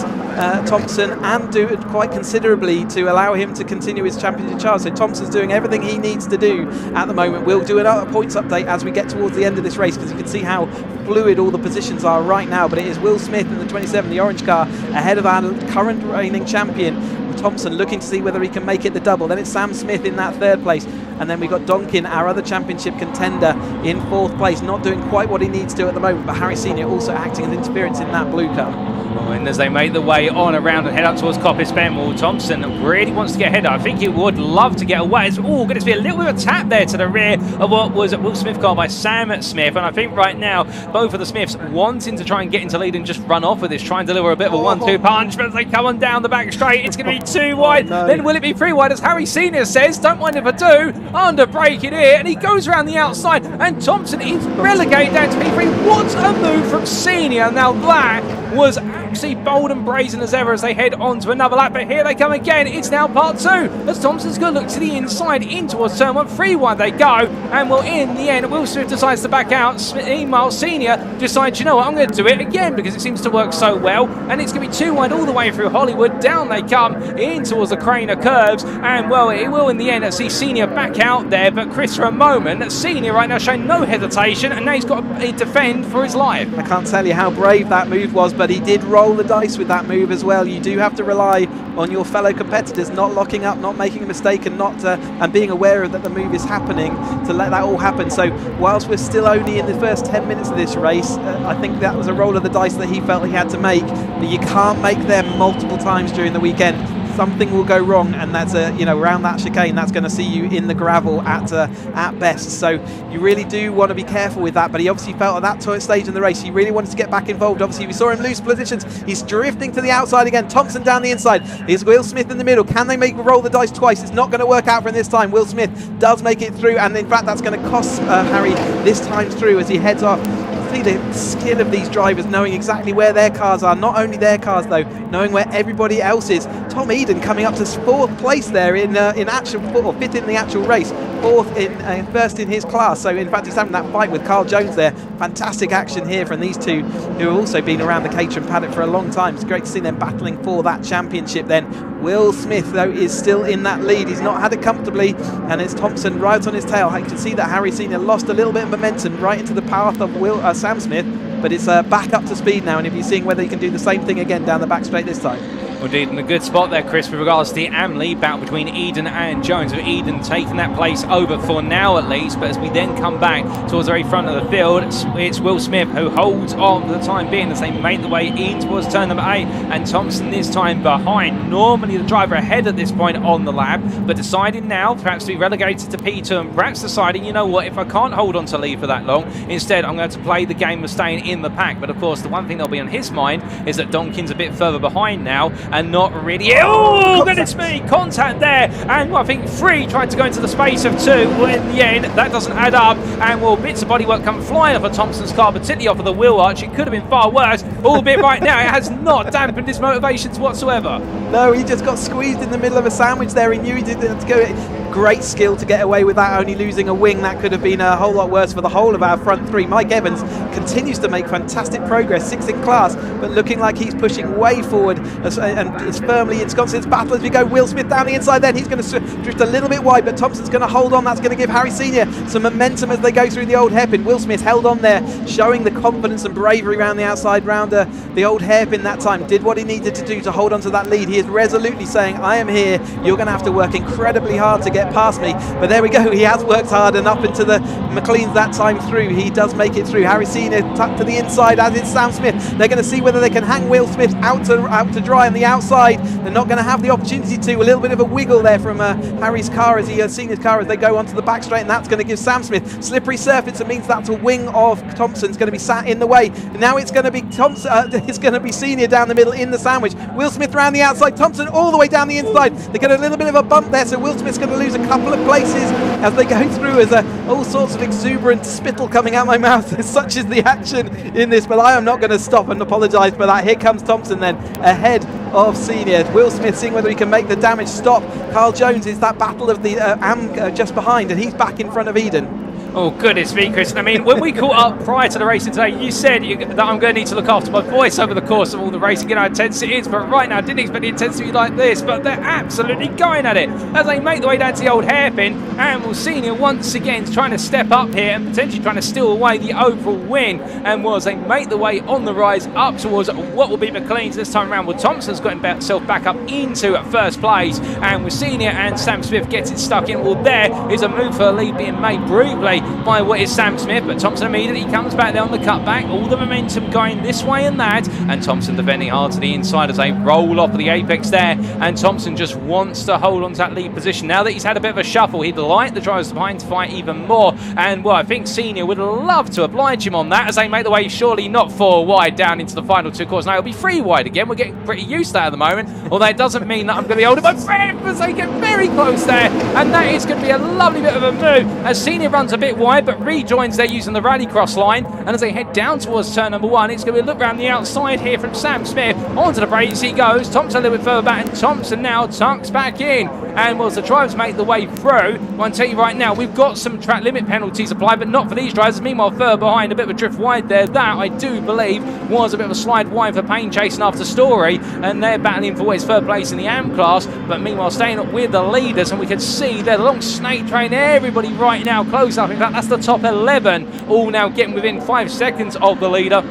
Thompson and do it quite considerably to allow him to continue his championship charge. So Thompson's doing everything he needs to do at the moment. We'll do another points update as we get towards the end of this race, because you can see how fluid all the positions are right now. But it is Will Smith in the 27, the orange car, ahead of our current reigning champion Thompson, looking to see whether he can make it the double. Then it's Sam Smith in that third place, and then we've got Donkin, our other championship contender, in fourth place, not doing quite what he needs to at the moment, but Harry Senior also acting as interference in that blue car. And as they make the way on around and head up towards Coppice Bend, well, Thompson really wants to get ahead. I think he would love to get away. It's all going to be a little bit of a tap there to the rear of what was a Will Smith car by Sam Smith. And I think right now, both of the Smiths wanting to try and get into lead and just run off with this, try and deliver a bit of a 1-2 punch. But as they come on down the back straight, it's going to be too wide. No. Then will it be 3 wide? As Harry Senior says, don't mind if I do. Under braking here, and he goes around the outside, and Thompson is relegated down to P3. What a move from Senior. Now that was actually bold and brazen as ever as they head on to another lap, but here they come again. It's now part 2 as Thompson's going to look to the inside in towards turn 1. 3 wide they go, and well, in the end, Will Smith decides to back out. Meanwhile, Senior decides, you know what, I'm going to do it again because it seems to work so well, and it's going to be 2 wide all the way through Hollywood. Down they come in towards the crane of curves, and well, it will in the end see Senior back out there, but Chris, for a moment, Senior right now showing no hesitation, and now he's got to defend for his life. I can't tell you how brave that move was, but he did roll the dice with that move as well. You do have to rely on your fellow competitors not locking up, not making a mistake, and not and being aware of that the move is happening to let that all happen. So whilst we're still only in the first 10 minutes of this race, I think that was a roll of the dice that he felt he had to make, but you can't make them multiple times during the weekend. Something will go wrong, and that's around that chicane, that's going to see you in the gravel at best. So you really do want to be careful with that. But he obviously felt at that stage in the race he really wanted to get back involved. Obviously we saw him lose positions. He's drifting to the outside again. Thompson down the inside. Here's Will Smith in the middle. Can they roll the dice twice? It's not going to work out for him this time. Will Smith does make it through, and in fact that's going to cost Harry this time through as he heads off. See the skill of these drivers knowing exactly where their cars are, not only their cars though, knowing where everybody else is. Tom Eden coming up to 4th place there in actual, or 5th in the actual race, 4th in first in his class. So in fact he's having that fight with Carl Jones there. Fantastic action here from these two who have also been around the Caterham paddock for a long time. It's great to see them battling for that championship then. Will Smith though is still in that lead. He's not had it comfortably, and it's Thompson right on his tail. You can see that Harry Senior lost a little bit of momentum right into the path of Sam Smith, but it's back up to speed now, and if you're seeing whether he can do the same thing again down the back straight this time. Indeed, in a good spot there, Chris, with regards to the Amley battle between Eden and Jones, with Eden taking that place over for now at least. But as we then come back towards the very front of the field, it's Will Smith who holds on for the time being as they make the way in towards turn number 8, and Thompson this time behind. Normally the driver ahead at this point on the lap, but deciding now perhaps to be relegated to P2, and perhaps deciding, you know what, if I can't hold on to lead for that long, instead I'm going to play the game of staying in the pack. But of course the one thing that'll be on his mind is that Donkin's a bit further behind now, and not really. Oh, goodness me! Contact there, and I think 3 tried to go into the space of 2. Well, in the end, that doesn't add up, and well, bits of bodywork come flying off of Thompson's car, particularly off of the wheel arch. It could have been far worse, albeit right now it has not dampened his motivations whatsoever. No, he just got squeezed in the middle of a sandwich there. He knew he didn't have to go. Great skill to get away with that, only losing a wing. That could have been a whole lot worse for the whole of our front 3. Mike Evans continues to make fantastic progress, 6th in class, but looking like he's pushing way forward and is firmly ensconced in this battle as we go. Will Smith down the inside then. He's going to drift a little bit wide, but Thompson's going to hold on. That's going to give Harry Senior some momentum as they go through the old hairpin. Will Smith held on there, showing the confidence and bravery around the outside, round the old hairpin that time. Did what he needed to do to hold on to that lead. He is resolutely saying, I am here. You're going to have to work incredibly hard to get past me. But there we go. He has worked hard, and up into the McLean's that time through. He does make it through. Harry Senior tucked to the inside, as is Sam Smith. They're going to see whether they can hang Will Smith out to dry on the outside. They're not going to have the opportunity to. A little bit of a wiggle there from Harry's car as he has seen his car as they go onto the back straight, and that's going to give Sam Smith slippery surface. It means that's a wing of Thompson's going to be sat in the way. And now it's going to be Thompson. It's going to be Senior down the middle in the sandwich. Will Smith around the outside. Thompson all the way down the inside. They get a little bit of a bump there, so Will Smith's going to lose lose a couple of places as they go through as all sorts of exuberant spittle coming out my mouth. Such is the action in this, but I am not going to stop and apologise for that. Here comes Thompson then ahead of Senior. Will Smith seeing whether he can make the damage stop. Carl Jones is that battle of the AM just behind, and he's back in front of Eden. Oh, goodness me, Chris. I mean, when we caught up prior to the racing today, you said that I'm going to need to look after my voice over the course of all the racing, how intense it is. But right now, I didn't expect the intensity like this. But they're absolutely going at it as they make their way down to the old hairpin. And Will Senior once again trying to step up here and potentially trying to steal away the overall win. And as they make the way on the rise up towards what will be McLean's this time around. Well, Thompson's got himself back up into first place. And Will Senior and Sam Smith gets it stuck in. Well, there is a move for a lead being made brutally by what is Sam Smith, but Thompson immediately comes back there on the cutback, all the momentum going this way and that, and Thompson defending hard to the inside as they roll off of the apex there, and Thompson just wants to hold on to that lead position. Now that he's had a bit of a shuffle, he'd like the drivers behind to fight even more, and well, I think Senior would love to oblige him on that as they make the way surely not 4 wide down into the final 2 corners. Now it'll be 3 wide again. We're getting pretty used to that at the moment, although it doesn't mean that I'm going to be holding my breath as they get very close there, and that is going to be a lovely bit of a move as Senior runs a bit wide but rejoins there using the rallycross line, and as they head down towards turn number 1, it's going to be a look around the outside here from Sam Smith. Onto the brakes he goes. Thompson a little bit further back, and Thompson now tucks back in, and as the drivers make the way through, well, I'll tell you right now, we've got some track limit penalties applied, but not for these drivers. Meanwhile, further behind, a bit of a drift wide there. That I do believe was a bit of a slide wide for Payne chasing after Story, and they're battling for what is third place in the AM class, but meanwhile staying up with the leaders, and we can see their long snake train, everybody right now close up. In fact, that's the top 11, all now getting within 5 seconds of the leader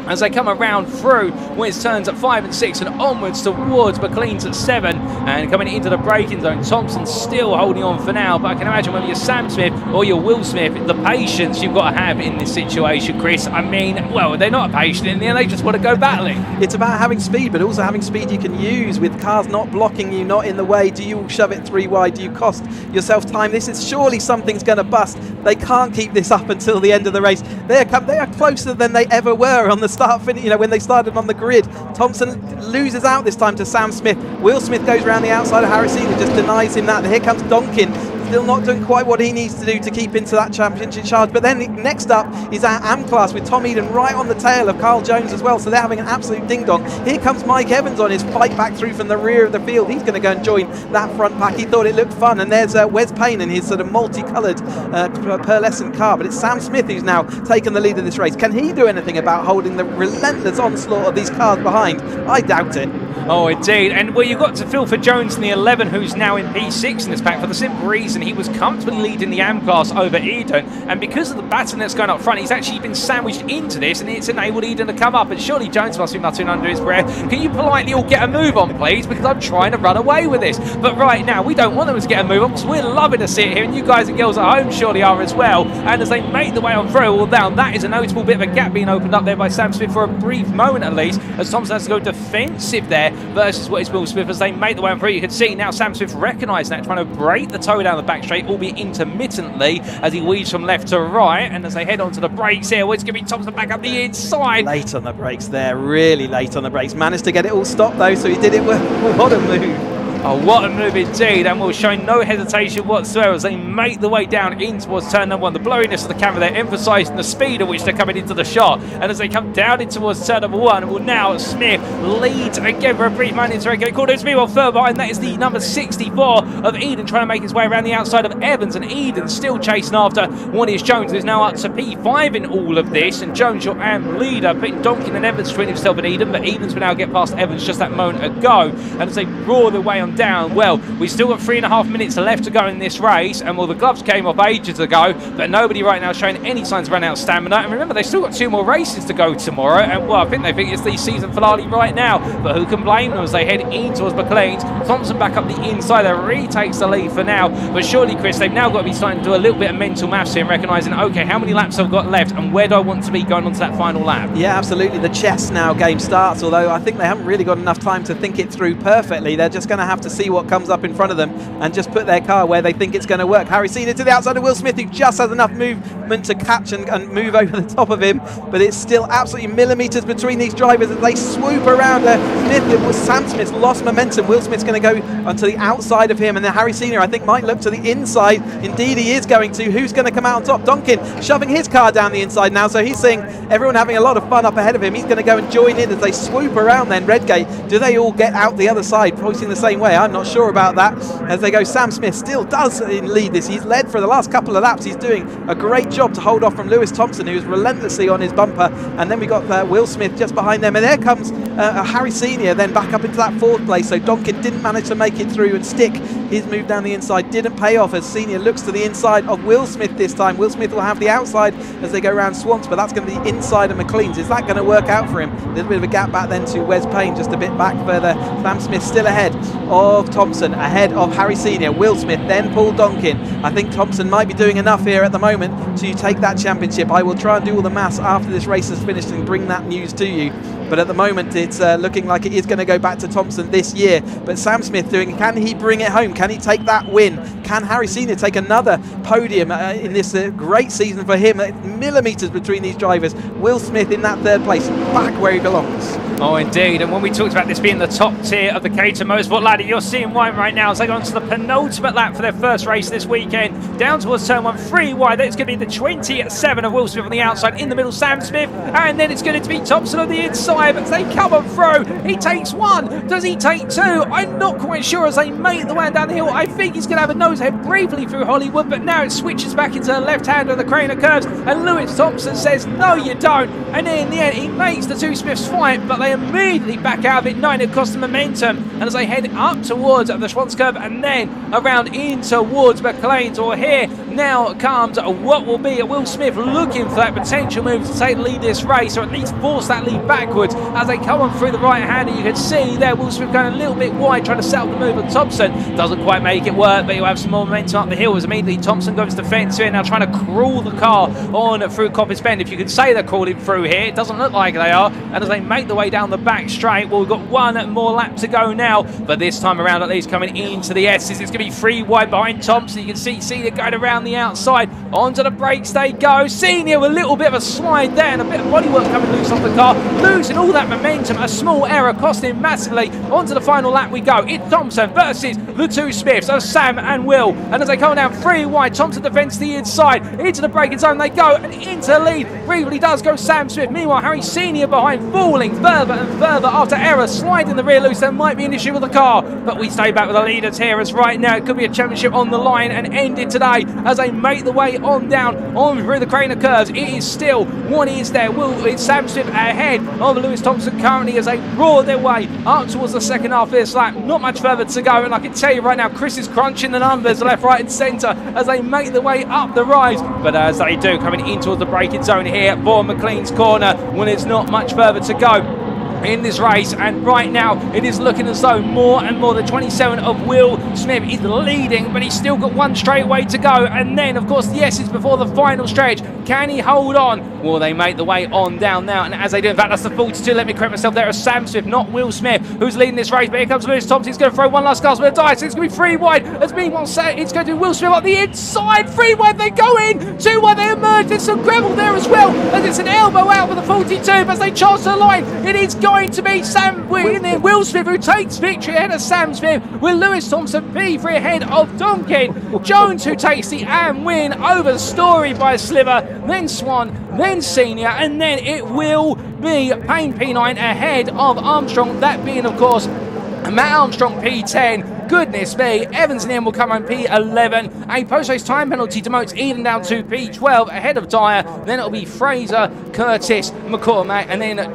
as they come around through Wiz turns at 5 and 6 and onwards towards McLean's at 7, and coming into the braking zone. Thompson still holding on for now, but I can imagine whether you're Sam Smith or you're Will Smith, the patience you've got to have in this situation, Chris. I mean, well, they're not patient in the end, they just want to go battling. It's about having speed, but also having speed you can use with cars not blocking you, not in the way. Do you shove it 3 wide? Do you cost yourself time? This is surely something's going to bust. They can't keep this up until the end of the race. They are closer than they ever were on the start finish, when they started on the grid. Thompson loses out this time to Sam Smith. Will Smith goes around the outside of Harris Eden, just denies him that. Here comes Donkin, still not doing quite what he needs to do to keep into that championship charge. But then next up is our AM class with Tom Eden right on the tail of Carl Jones as well, so they're having an absolute ding-dong. Here comes Mike Evans on his fight back through from the rear of the field. He's going to go and join that front pack. He thought it looked fun, and there's Wes Payne in his sort of multicoloured pearlescent car, but it's Sam Smith who's now taken the lead of this race. Can he do anything about holding the relentless onslaught of these cars behind? I doubt it. Oh, indeed. And well, you've got to feel for Jones in the 11, who's now in P6 in this pack, for the simple reason he was comfortably leading the AM class over Eden, and because of the baton that's going up front, he's actually been sandwiched into this, and it's enabled Eden to come up. And surely Jones must be muttering under his breath, can you politely all get a move on, please, because I'm trying to run away with this. But right now, we don't want them to get a move on, because we're loving to see it here, and you guys and girls at home surely are as well. And as they make the way on through, well, now that is a notable bit of a gap being opened up there by Sam Smith for a brief moment at least, as Thompson has to go defensive there versus what is Will Smith as they make the way on through. You can see now Sam Smith recognising that, trying to break the toe down the back straight, albeit intermittently, as he weaves from left to right. And as they head onto the brakes here, well, it's going to be Thompson back up the inside. Late on the brakes there, really late on the brakes. Managed to get it all stopped though, so he did it well. What a move. Oh, what a move indeed, and will show no hesitation whatsoever as they make the way down in towards turn number 1. The blurriness of the camera there emphasising the speed at which they're coming into the shot, and as they come down in towards turn number 1, well, now Smith leads again for a brief moment into regular corner. Meanwhile, further behind that is the number 64 of Eden trying to make his way around the outside of Evans, and Eden still chasing after one is Jones, who's now up to P5 in all of this, and Jones, your AM leader, putting Donkin and Evans between himself and Eden, but Eden's will now get past Evans just that moment ago, and as they roar their way on down, well, we've still got 3.5 minutes left to go in this race, and well, the gloves came off ages ago, but nobody right now showing any signs of running out of stamina. And remember, they've still got 2 more races to go tomorrow, and well, I think they think it's the season finale right now, but who can blame them as they head in towards McLean's. Thompson back up the inside, that retakes the lead for now, but surely, Chris, they've now got to be starting to do a little bit of mental maths here and recognising, okay, how many laps have I got left, and where do I want to be going on to that final lap? Yeah, absolutely. The chess now game starts, although I think they haven't really got enough time to think it through perfectly. They're just going to have have to see what comes up in front of them and just put their car where they think it's going to work. Harry Senior to the outside of Will Smith, who just has enough movement to catch and move over the top of him, but it's still absolutely millimetres between these drivers as they swoop around Smith. Sam Smith's lost momentum. Will Smith's going to go onto the outside of him, and then Harry Senior, I think, might look to the inside. Indeed, he is going to. Who's going to come out on top? Donkin shoving his car down the inside now, so he's seeing everyone having a lot of fun up ahead of him. He's going to go and join in as they swoop around then. Redgate, do they all get out the other side pointing the same way? I'm not sure about that as they go. Sam Smith still does lead this. He's led for the last couple of laps. He's doing a great job to hold off from Lewis Thompson, who's relentlessly on his bumper, and then we got Will Smith just behind them, and there comes Harry Senior then back up into that 4th place. So Donkin didn't manage to make it through and stick. His move down the inside didn't pay off as Senior looks to the inside of Will Smith this time. Will Smith will have the outside as they go around Swans, but that's going to be inside of McLean's. Is that going to work out for him? A little bit of a gap back then to Wes Payne, just a bit back further. Sam Smith still ahead of Thompson, ahead of Harry Senior. Will Smith, then Paul Donkin. I think Thompson might be doing enough here at the moment to take that championship. I will try and do all the maths after this race is finished and bring that news to you. But at the moment, it's looking like it is going to go back to Thompson this year. But Sam Smith can he bring it home? Can he take that win? Can Harry Senior take another podium in this great season for him? Millimetres between these drivers. Will Smith in that 3rd place, back where he belongs. Oh, indeed. And when we talked about this being the top tier of the Caterham Motorsport ladder, you're seeing why right now as they go on to the penultimate lap for their first race this weekend. Down towards turn 1, 3 wide. That's going to be the 27 of Will Smith on the outside. In the middle, Sam Smith. And then it's going to be Thompson on the inside. As they come on through, he takes 1. Does he take 2? I'm not quite sure as they make the way down the hill. I think he's going to have a nose ahead briefly through Hollywood, but now it switches back into the left hand of the crane of curves. And Lewis Thompson says, no, you don't. And then in the end, he makes the 2 Smiths fight, but they immediately back out of it, knowing it cost them momentum. And as they head up towards the Schwanz curve and then around in towards McLean's, or here now comes what will be Will Smith looking for that potential move to take the lead this race, or at least force that lead backwards as they come on through the right hand. And you can see there Will Smith going a little bit wide, trying to set up the move of Thompson. Doesn't quite make it work, but he'll have some more momentum up the hill as immediately Thompson goes defensive, now trying to crawl the car on through Coppice Bend. If you can say they're crawling through here, it doesn't look like they are. And as they make the way down the back straight, well, we've got 1 more lap to go now, but this time around at least coming into the S's. It's going to be 3 wide behind Thompson. You can see Senior going around the outside. Onto the brakes they go. Senior with a little bit of a slide there and a bit of bodywork coming loose off the car, losing all that momentum. A small error costing him massively. Onto the final lap we go. It's Thompson versus the 2 Smiths, so Sam and Will. And as they come down 3 wide, Thompson defends the inside. Into the braking zone they go, and into the lead briefly does go Sam Smith. Meanwhile, Harry Senior behind, falling further and further after error, sliding the rear loose. There might be an issue with the car, but we stay back with the leaders here as right now it could be a championship on the line and ended today as they make the way on down on through the crane of curves. It is still one is there. It's Sam Smith ahead of Lewis Thompson currently as they roar their way up towards the second half of this lap. Not much further to go, and I can tell you right now Chris is crunching the numbers left, right and centre as they make the way up the rise. But as they do, coming in towards the braking zone here for McLean's corner when it's not much further to go in this race, and right now it is looking as though more and more the 27 of Will Smith is leading, but he's still got 1 straightaway to go. And then of course the S's before the final stretch. Can he hold on? Will they make the way on down now? And as they do, in fact that's the 42, let me correct myself, there is Sam Smith, not Will Smith, who's leading this race. But here comes Lewis Thompson. He's going to throw one last gasp with a dice. It's going to be 3 wide as meanwhile it's going to be Will Smith up the inside. 3 wide they go in, 2 wide they emerge. There's some gravel there as well as it's an elbow out with the 42 as they charge the line. It is going to be Will Smith who takes victory ahead of Sam Smith, with Lewis Thompson P3 ahead of Donkin. Jones who takes the AM win over Story by a sliver, then Swan, then Senior, and then it will be Payne P9 ahead of Armstrong, that being of course Matt Armstrong P10. Goodness me, Evans and Ian will come on P11. A post-race time penalty demotes Eden down to P12 ahead of Dyer. Then it'll be Fraser, Curtis, McCormack, and then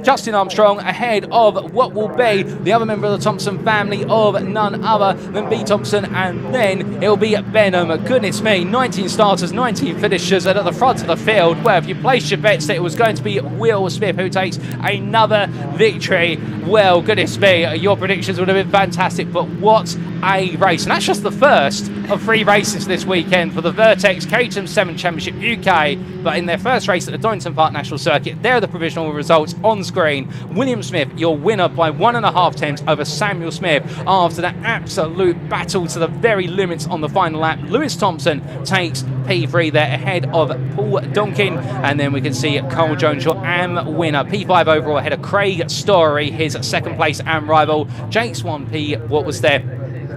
Justin Armstrong ahead of what will be the other member of the Thompson family of none other than B. Thompson, and then it'll be Benham. Goodness me, 19 starters, 19 finishers, and at the front of the field, where if you placed your bets that it was going to be Will Smith who takes another victory, well, goodness me, your predictions would have been fantastic, but what a race. And that's just the first of 3 races this weekend for the Vertex Caterham 7 Championship UK. But in their first race at the Donington Park National Circuit, there are the provisional results on screen. William Smith, your winner by 1.5 tenths over Samuel Smith after that absolute battle to the very limits on the final lap. Lewis Thompson takes P3 there ahead of Paul Donkin. And then we can see Carl Jones, your AM winner. P5 overall ahead of Craig Story, his second place AM rival. Jake Swan P, what was there?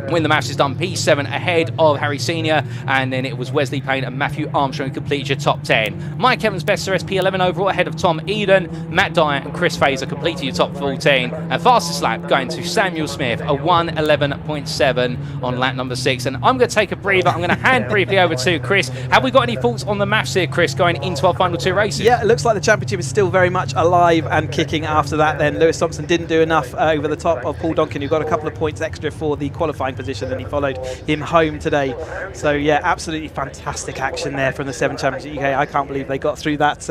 When the match is done, P7 ahead of Harry Senior, and then it was Wesley Payne and Matthew Armstrong who completed your top 10. Mike Evans, best RS P11 overall ahead of Tom Eden. Matt Dyer and Chris Fraser completed your top 14. And fastest lap going to Samuel Smith, a 1:11.7 on lap number 6. And I'm going to take a breather. I'm going to hand briefly over to Chris. Have we got any thoughts on the maths here, Chris, going into our final 2 races? Yeah, it looks like the championship is still very much alive and kicking after that. Then Lewis Thompson didn't do enough over the top of Paul Donkin, who got a couple of points extra for the qualifying position, and he followed him home today. So yeah, absolutely fantastic action there from the 7 Championship UK. I can't believe they got through that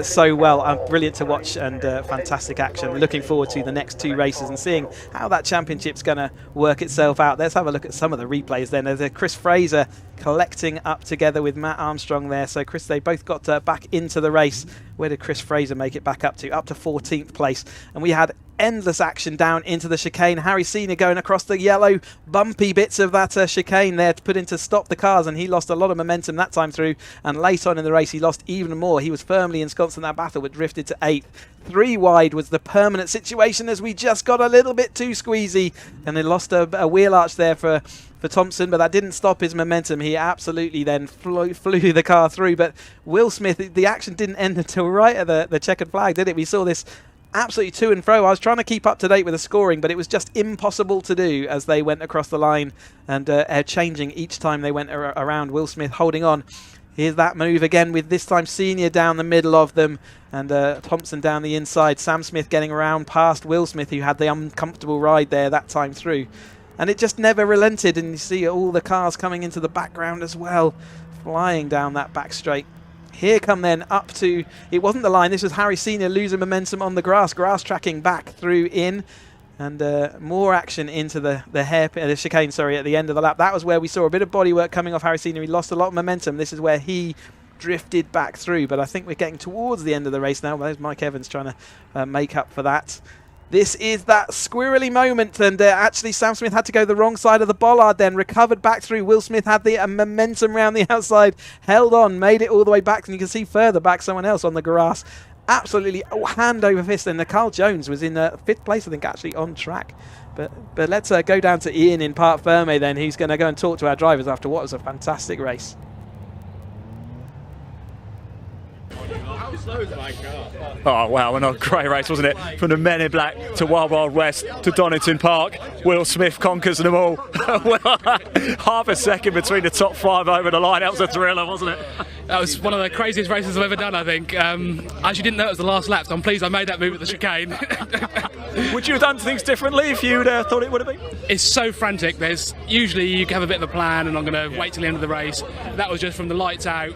so well. Brilliant to watch, and fantastic action. Looking forward to the next 2 races and seeing how that championship's going to work itself out. Let's have a look at some of the replays then. There's Chris Fraser collecting up together with Matt Armstrong there. So Chris, they both got back into the race. Where did Chris Fraser make it back up to? Up to 14th place. And we had endless action down into the chicane. Harry Senior going across the yellow bumpy bits of that chicane there to put in to stop the cars, and he lost a lot of momentum that time through, and late on in the race he lost even more. He was firmly ensconced in that battle but drifted to 8th. 3 wide was the permanent situation as we just got a little bit too squeezy, and they lost a wheel arch there for Thompson, but that didn't stop his momentum. He absolutely then flew the car through. But Will Smith, the action didn't end until right at the checkered flag, did it? We saw this absolutely to and fro. I was trying to keep up to date with the scoring, but it was just impossible to do as they went across the line and changing each time they went around. Will Smith holding on. Here's that move again with this time Senior down the middle of them and Thompson down the inside. Sam Smith getting around past Will Smith, who had the uncomfortable ride there that time through. And it just never relented, and you see all the cars coming into the background as well, flying down that back straight. Here come then up to, it wasn't the line, this was Harry Senior losing momentum on the grass tracking back through in, and more action into the chicane, sorry, at the end of the lap. That was where we saw a bit of bodywork coming off Harry Senior. He lost a lot of momentum. This is where he drifted back through, but I think we're getting towards the end of the race now. There's Mike Evans trying to make up for that. This is that squirrely moment, and actually Sam Smith had to go the wrong side of the bollard then, recovered back through. Will Smith had the momentum round the outside, held on, made it all the way back, and you can see further back someone else on the grass. Absolutely hand over fist, and Carl Jones was in 5th place, I think, actually on track. But let's go down to Ian in Parc Fermé then, who's going to go and talk to our drivers after what was a fantastic race. Oh wow, what a great race, wasn't it? From the Men in Black to Wild Wild West to Donington Park, Will Smith conquers them all. Half a second between the top 5 over the line. That was a thriller, wasn't it? That was one of the craziest races I've ever done, I think. I actually didn't know it was the last lap, so I'm pleased I made that move at the chicane. Would you have done things differently if you'd thought it would have been? It's so frantic. There's usually you have a bit of a plan, and I'm going to wait till the end of the race. That was just from the lights out,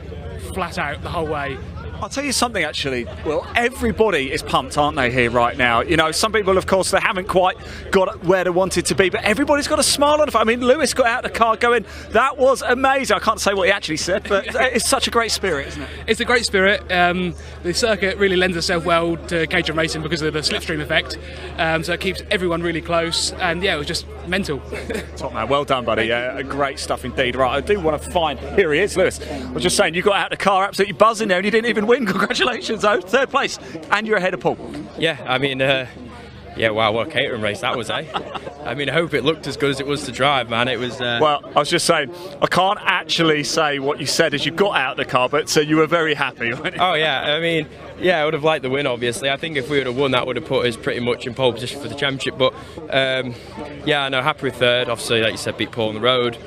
flat out the whole way. I'll tell you something, actually. Well, everybody is pumped, aren't they, here right now? You know, some people, of course, they haven't quite got where they wanted to be, but everybody's got a smile on the face. I mean, Lewis got out of the car going, that was amazing. I can't say what he actually said, but it's such a great spirit, isn't it? It's a great spirit. The circuit really lends itself well to Caterham racing because of the slipstream effect. So it keeps everyone really close, and yeah, it was just mental. Top man, well done, buddy. Yeah, great stuff indeed. Right, I do want to find, here he is, Lewis. I was just saying, you got out of the car absolutely buzzing there, and you didn't even win. Congratulations, though. 3rd place, and you're ahead of Paul. Yeah, I mean, yeah, wow, what a Caterham race that was, eh? I mean, I hope it looked as good as it was to drive, man. It was. Well, I was just saying, I can't actually say what you said as you got out of the car, but you were very happy. Oh yeah, I mean, yeah, I would have liked the win. Obviously, I think if we would have won, that would have put us pretty much in pole position for the championship. But yeah, no, happy with 3rd. Obviously, like you said, beat Paul on the road.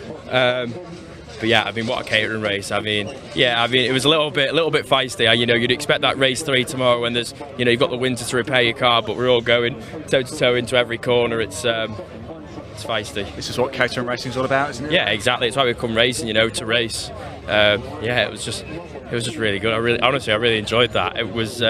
But yeah, I mean, what a Caterham race. I mean, yeah, I mean, it was a little bit feisty. You know, you'd expect that race 3 tomorrow when there's, you know, you've got the winter to repair your car, but we're all going toe to toe into every corner. It's feisty. This is what Caterham racing's all about, isn't it? Yeah, exactly. It's why we've come racing, you know, to race. Yeah, it was just really good. Honestly, I really enjoyed that. It was.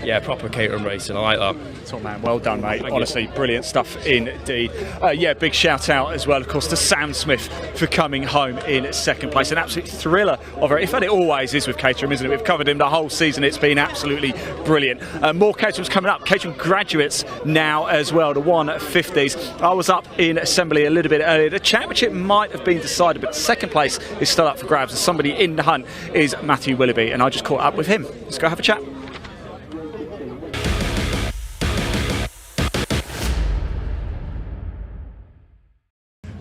yeah, proper Caterham racing. I like that. Top man, well done, mate. Honestly, brilliant stuff indeed. Yeah, big shout out as well, of course, to Sam Smith for coming home in second place. An absolute thriller of it. In fact, it always is with Caterham, isn't it? We've covered him the whole season. It's been absolutely brilliant. More Caterham's coming up. Caterham graduates now as well, the 150s. I was up in assembly a little bit earlier. The championship might have been decided, but second place is still up for grabs. And somebody in the hunt is Matthew Willoughby, and I just caught up with him. Let's go have a chat.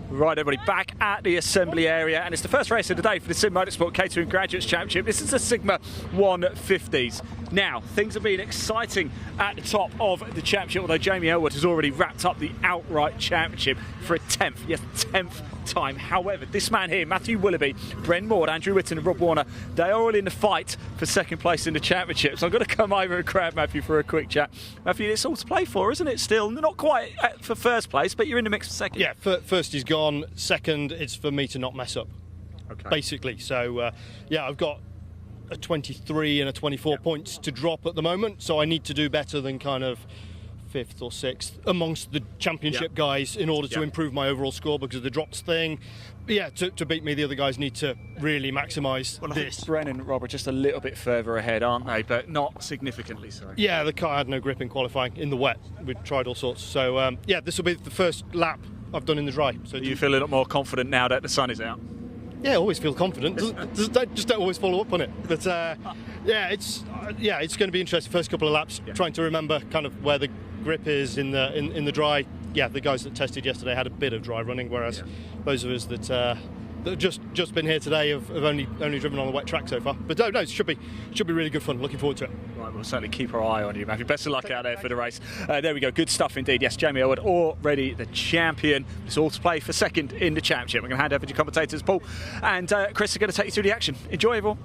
Right, everybody, back at the assembly area, and it's the first race of the day for the Sim Motorsport Caterham Graduates Championship. This is the Sigma 150s. Now, things have been exciting at the top of the championship, although Jamie Elwood has already wrapped up the outright championship for a 10th, yes, 10th time. However, this man here, Matthew Willoughby, Bren Maud, Andrew Whitten and Rob Warner, they are all in the fight for second place in the championship. So I'm going to come over and grab Matthew for a quick chat. Matthew, it's all to play for, isn't it, still? Not quite for first place, but you're in the mix for second. Yeah, first is gone. Second, it's for me to not mess up, basically. So, yeah, I've got a 23 and a 24 points to drop at the moment, so I need to do better than kind of 5th or 6th amongst the championship guys in order to improve my overall score because of the drops thing. But yeah, to beat me, the other guys need to really maximise this. Bren and Rob are just a little bit further ahead, aren't they? But not significantly so. Yeah, the car had no grip in qualifying in the wet. We'd tried all sorts. So, yeah, this will be the first lap I've done in the dry. So you feel a lot more confident now that the sun is out? Yeah, I always feel confident. Just don't always follow up on it. But yeah, it's going to be interesting. First couple of laps, trying to remember kind of where the grip is in the dry. Yeah, the guys that tested yesterday had a bit of dry running, whereas those of us that have just been here today have only driven on the wet track so far. But no, it should be really good fun. Looking forward to it. Right, we'll certainly keep our eye on you, Matthew. Best of luck out there for the race. There we go, good stuff indeed. Yes, Jamie Elwood already the champion. It's all to play for second in the championship. We're going to hand over to commentators Paul and Chris are going to take you through the action. Enjoy, everyone.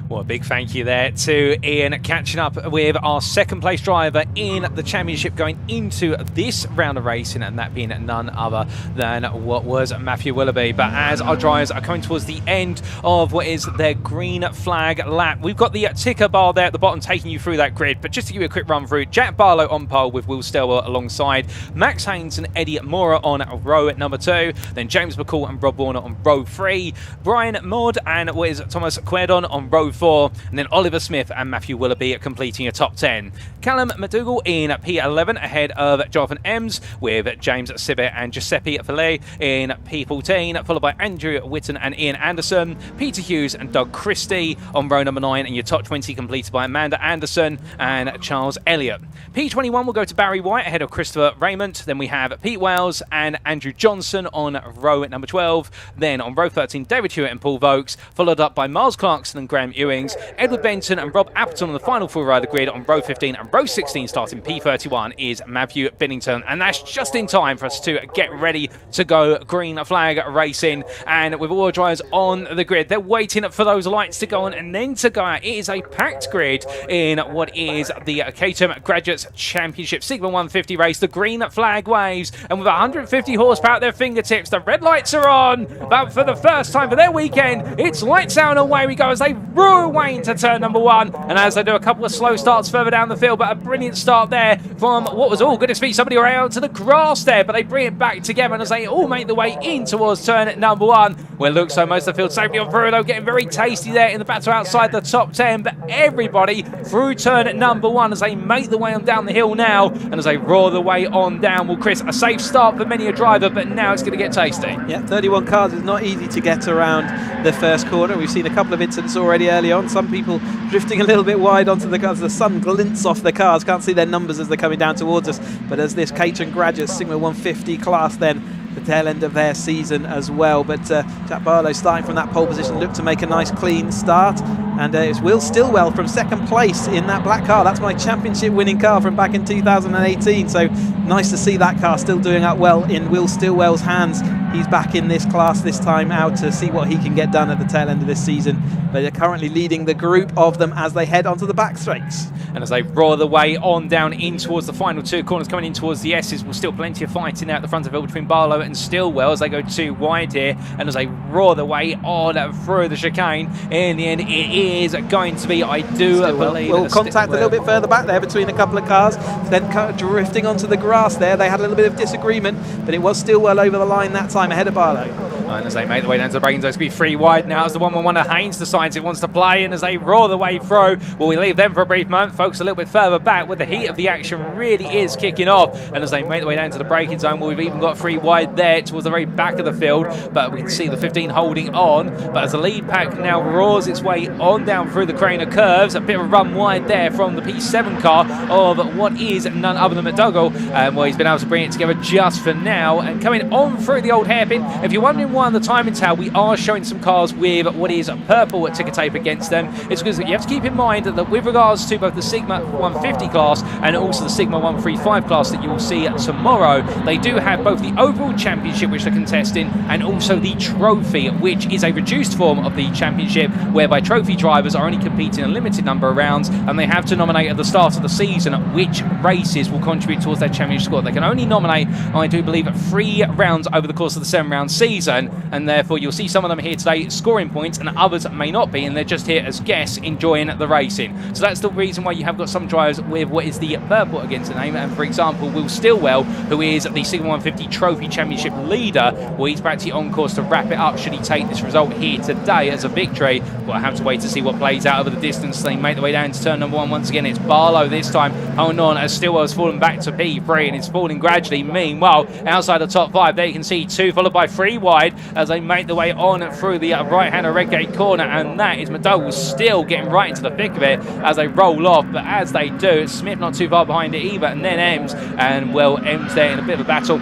Well, a big thank you there to Ian, catching up with our second place driver in the championship going into this round of racing, and that being none other than what was Matthew Willoughby. But as our drivers are coming towards the end of what is their green flag lap, we've got the ticker bar there at the bottom taking you through that grid. But just to give you a quick run through, Jack Barlow on pole with Will Stelwell alongside, Max Haynes and Eddie Mora on row at number 2, then James McCall and Rob Warner on row 3, Brian Maud and what is Thomas Querdon on row 4, and then Oliver Smith and Matthew Willoughby completing a top 10. Callum McDougall in P11 ahead of Jonathan Ems, with James Sibbett and Giuseppe Fillet in P14, followed by Andrew Whitten and Ian Anderson, Peter Hughes and Doug Christie on row number 9, and your top 20 completed by Amanda Anderson and Charles Elliott. P21 will go to Barry White ahead of Christopher Raymond. Then we have Pete Wales and Andrew Johnson on row at number 12. Then on row 13, David Hewitt and Paul Vokes, followed up by Miles Clarkson and Graham Ewings, Edward Benton and Rob Appleton on the final full ride of the grid on row 15, and row 16 starting P31 is Matthew Binnington, and that's just in time for us to get ready to go green flag racing. And with all drivers on the grid, they're waiting for those lights to go on and then to go out. It is a packed grid in what is the Caterham Graduates Championship Sigma 150 race. The green flag waves, and with 150 horsepower at their fingertips, the red lights are on. But for the first time for their weekend, it's lights out and away we go as they roar away into turn number 1, and as they do a couple of slow starts further down the field, but a brilliant start there from what was all good to speak somebody around to the grass there, but they bring it back together, and as they all make the way in towards turn number 1, where looks like most of the field safely on through, though getting very tasty there in the battle outside the top 10, but everybody through turn number 1 as they make the way on down the hill now, and as they roar the way on down. Well, Chris, a safe start for many a driver, but now it's going to get tasty. Yeah, 31 cars is not easy to get around the first corner. We've seen a couple of incidents already early on, some people drifting a little bit wide onto the cars. The sun glints off the cars, can't see their numbers as they're coming down towards us, but as this Caterham Graduates Sigma 150 class then the tail end of their season as well. But Jack Barlow starting from that pole position looked to make a nice clean start, and it's Will Stilwell from second place in that black car. That's my championship winning car from back in 2018, so nice to see that car still doing up well in Will Stilwell's hands he's back in this class this time out to see what he can get done at the tail end of this season. But they're currently leading the group of them as they head onto the back straights. And as they roar the way on down in towards the final two corners, coming in towards the S's, will still plenty of fighting there at the front of it between Barlow and Stillwell as they go too wide here. And as they roar the way on through the chicane, in the end, it is going to be, I do believe, will contact a little bit further back there between a couple of cars, then kind of drifting onto the grass there. They had a little bit of disagreement, but it was Stillwell over the line that time ahead of Barlow. And as they make the way down to the braking zone, it's going to be 3 wide now as the 1-1-1 of Haynes decides it wants to play. And as they roar the way through, well, we leave them for a brief moment. Folks a little bit further back where the heat of the action really is kicking off. And as they make the way down to the braking zone, well, we've even got 3 wide there towards the very back of the field. But we can see the 15 holding on. But as the lead pack now roars its way on down through the crane of curves, a bit of a run wide there from the P7 car of what is none other than McDougall. Well, he's been able to bring it together just for now. And coming on through the old hairpin, if you're wondering why the timing towel, we are showing some cars with what is purple ticker tape against them. It's because you have to keep in mind that with regards to both the Sigma 150 class and also the Sigma 135 class that you will see tomorrow, they do have both the overall championship, which they're contesting, and also the trophy, which is a reduced form of the championship, whereby trophy drivers are only competing a limited number of rounds, and they have to nominate at the start of the season which races will contribute towards their championship score. They can only nominate, I do believe, 3 rounds over the course of the 7-round season, and therefore you'll see some of them here today scoring points and others may not be, and they're just here as guests enjoying the racing. So that's the reason why you have got some drivers with what is the purple against the name. And for example, Will Stillwell, who is the Sigma 150 Trophy Championship leader, well, he's practically on course to wrap it up should he take this result here today as a victory. We'll have to wait to see what plays out over the distance. They make the way down to turn number 1 once again. It's Barlow this time holding on as Stillwell's fallen back to P3 and it's falling gradually. Meanwhile, outside the top 5, there you can see 2 followed by 3 wide as they make the way on through the right-hand of Redgate corner, and that is McDougall still getting right into the thick of it as they roll off. But as they do, it's Smith not too far behind it either, and then Ems, and well, Ems there in a bit of a battle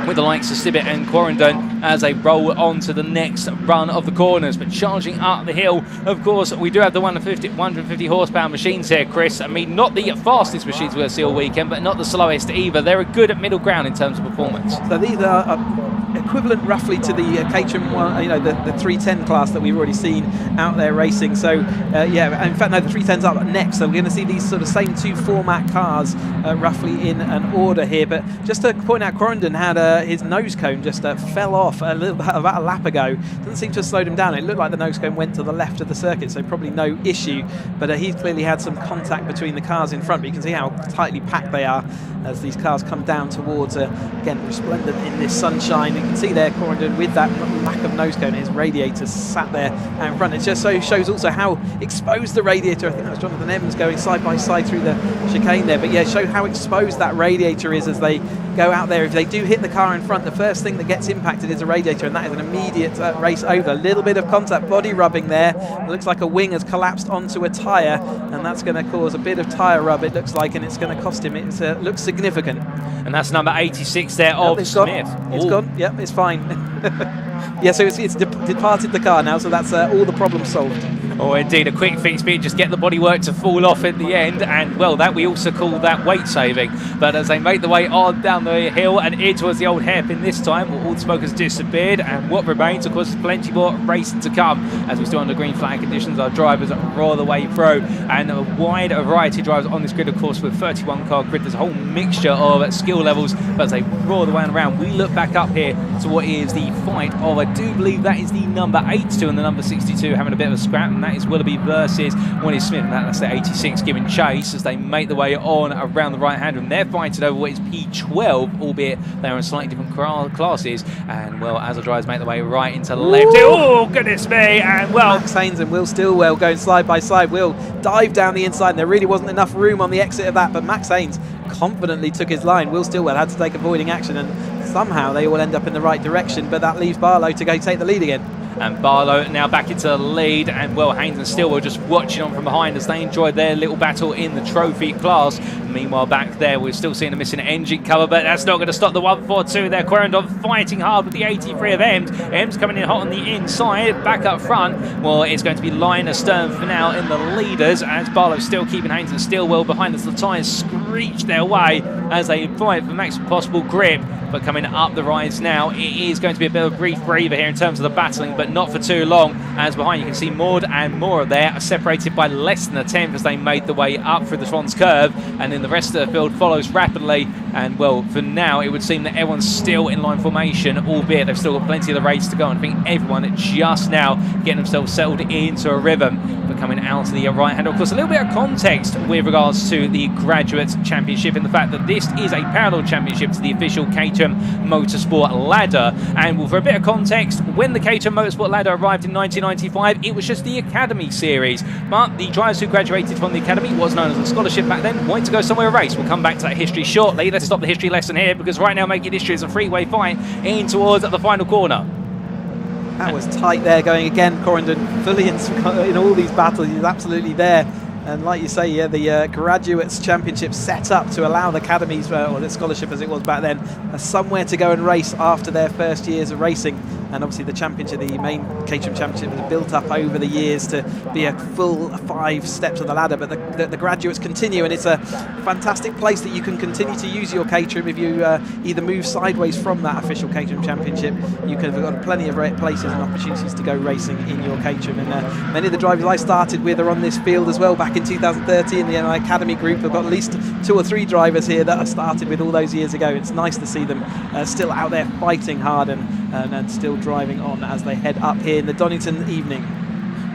with the likes of Stibbett and Quarrendon as they roll on to the next run of the corners. But charging up the hill, of course, we do have the 150 horsepower machines here, Chris. I mean, not the fastest machines we'll see all weekend, but not the slowest either. They're a good at middle ground in terms of performance. So these are equivalent roughly to the Caterham one, the 310 class that we've already seen out there racing. So yeah, in fact, no, the 310's up next. So we're going to see these sort of same 2 format cars roughly in an order here. But just to point out, Quarrendon had his nose cone just fell off about a lap ago. Doesn't seem to have slowed him down. It looked like the nose cone went to the left of the circuit, so probably no issue. But he's clearly had some contact between the cars in front. But you can see how tightly packed they are as these cars come down towards, again, resplendent in this sunshine. You can see there Quarrendon with that lack of nose cone, his radiator sat there out in front. It just so shows also how exposed the radiator, I think that was Jonathan Evans going side by side through the chicane there, but yeah, show how exposed that radiator is as they go out there. If they do hit the car in front, the first thing that gets impacted is the radiator, and that is an immediate race over. A little bit of contact, body rubbing there. It looks like a wing has collapsed onto a tyre, and that's going to cause a bit of tyre rub, it looks like, and it's going to cost him. It looks significant. And that's number 86 there of Smith. It's gone. Yep, it's fine. Yeah, so it's departed the car now, so that's all the problems solved. Oh, indeed, a quick fix speed, just get the bodywork to fall off at the end, and well, that we also call that weight saving. But as they make the way on down the hill and in towards the old hairpin this time, all the smoke has disappeared, and what remains, of course, is plenty more racing to come. As we're still under green flag conditions, our drivers roar the way through, and a wide variety of drivers on this grid, of course, with 31 car grid. There's a whole mixture of skill levels, but as they roar the way around, we look back up here to what is the fight of, I do believe that is the number 82 and the number 62 having a bit of a scrap, and that is Willoughby versus Willie Smith, and that's the 86 giving chase as they make the way on around the right hand, and they're fighting over what is P12, albeit they're in slightly different classes. And well, as the drivers make the way right into left, oh goodness me, and well, Max Haynes and Will Stillwell going side by side. Will dive down the inside, and there really wasn't enough room on the exit of that, but Max Haynes confidently took his line. Will Stillwell had to take avoiding action, and somehow they all end up in the right direction, but that leaves Barlow to go take the lead again. And Barlow now back into the lead, and well, Haynes and Stillwell just watching on from behind as they enjoy their little battle in the trophy class. Meanwhile, back there, we're still seeing a missing engine cover, but that's not going to stop the 142 there. Quarrendon fighting hard with the 83 of Ems. Ems coming in hot on the inside, back up front. Well, it's going to be line astern for now in the leaders, as Barlow still keeping Haynes and Stillwell behind as the tyres screech their way as they fight for maximum possible grip. But coming up the rise now, it is going to be a bit of a brief breather here in terms of the battling, but not for too long, as behind you can see Maud and Mora there are separated by less than a tenth as they made the way up through the Swans curve, and then the rest of the field follows rapidly. And well, for now it would seem that everyone's still in line formation, albeit they've still got plenty of the race to go, and I think everyone just now getting themselves settled into a rhythm. But coming out to the right hand, of course, a little bit of context with regards to the Graduates Championship in the fact that this is a parallel championship to the official Caterham Motorsport ladder. And well, for a bit of context, when the Caterham Motorsport ladder arrived in 1995, it was just the Academy series, but the drivers who graduated from the Academy, was known as a scholarship back then, wanted to go somewhere to race. We'll come back to that history shortly. Let's stop the history lesson here, because right now making history is a freeway fight in towards the final corner. That was tight there going again. Corrington fully in all these battles. He's absolutely there. And like you say, yeah, the Graduates Championship set up to allow the academies, or the scholarship as it was back then, somewhere to go and race after their first years of racing. And obviously the championship, the main Caterham Championship, was built up over the years to be a full 5 steps of the ladder. But the Graduates continue, and it's a fantastic place that you can continue to use your Caterham. If you either move sideways from that official Caterham Championship, you can have got plenty of places and opportunities to go racing in your Caterham. And many of the drivers I started with are on this field as well back in 2013. The Academy group have got at least 2 or 3 drivers here that I started with all those years ago. It's nice to see them still out there fighting hard and still driving on as they head up here in the Donington evening.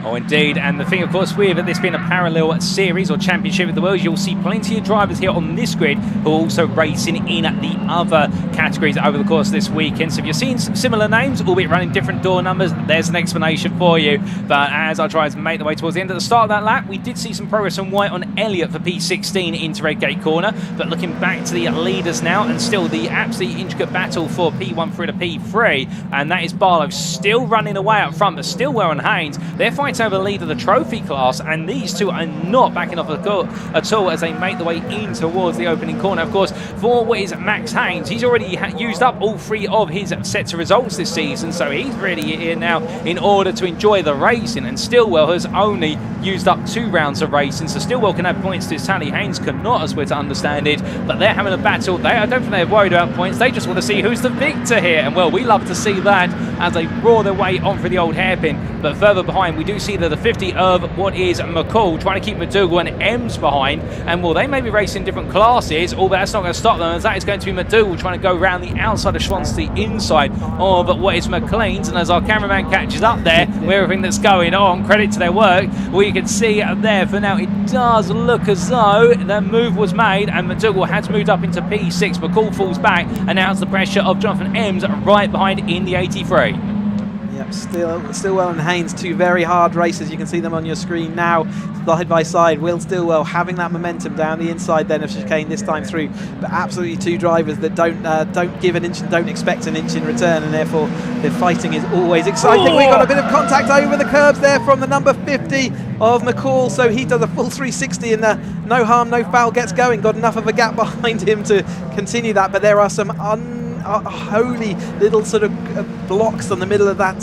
Oh, indeed. And the thing, of course, with this being a parallel series or championship of the world, you'll see plenty of drivers here on this grid who are also racing in the other categories over the course of this weekend. So if you're seeing some similar names, albeit running different door numbers, there's an explanation for you. But as our drivers make their way towards the end at the start of that lap, we did see some progress on white on Elliott for P16 into Redgate Corner. But looking back to the leaders now, and still the absolutely intricate battle for P1 through to P3, and that is Barlow still running away up front, but still well on Haynes. They're fighting over the lead of the trophy class, and these two are not backing off at all as they make the way in towards the opening corner. Of course, for what is Max Haynes, he's already used up all 3 of his sets of results this season, so he's really here now in order to enjoy the racing, and Stillwell has only used up 2 rounds of racing, so Stillwell can add points to his tally. Haynes cannot, as we're to understand it, but they're having a battle. I don't think they're worried about points, they just want to see who's the victor here, and well, we love to see that as they roar their way on for the old hairpin. But further behind, we do see that the 50 of what is McCall trying to keep McDougall and Ems behind, and well, they may be racing different classes, although that's not going to stop them, as that is going to be McDougall trying to go around the outside of Schwanz to the inside of what is McLean's. And as our cameraman catches up there with everything that's going on, credit to their work, well, you can see there for now it does look as though the move was made and McDougall has moved up into P6. McCall falls back, and now it's the pressure of Jonathan Ems right behind in the 83. Yep, Stillwell and Haynes, 2 very hard races. You can see them on your screen now, side by side. Will Stillwell having that momentum down the inside then of chicane this time through, but absolutely 2 drivers that don't give an inch and don't expect an inch in return, and therefore the fighting is always exciting. We got a bit of contact over the curbs there from the number 50 of McCall, so he does a full 360 and the no harm, no foul gets going. Got enough of a gap behind him to continue that, but there are some unholy little sort of blocks on the middle of that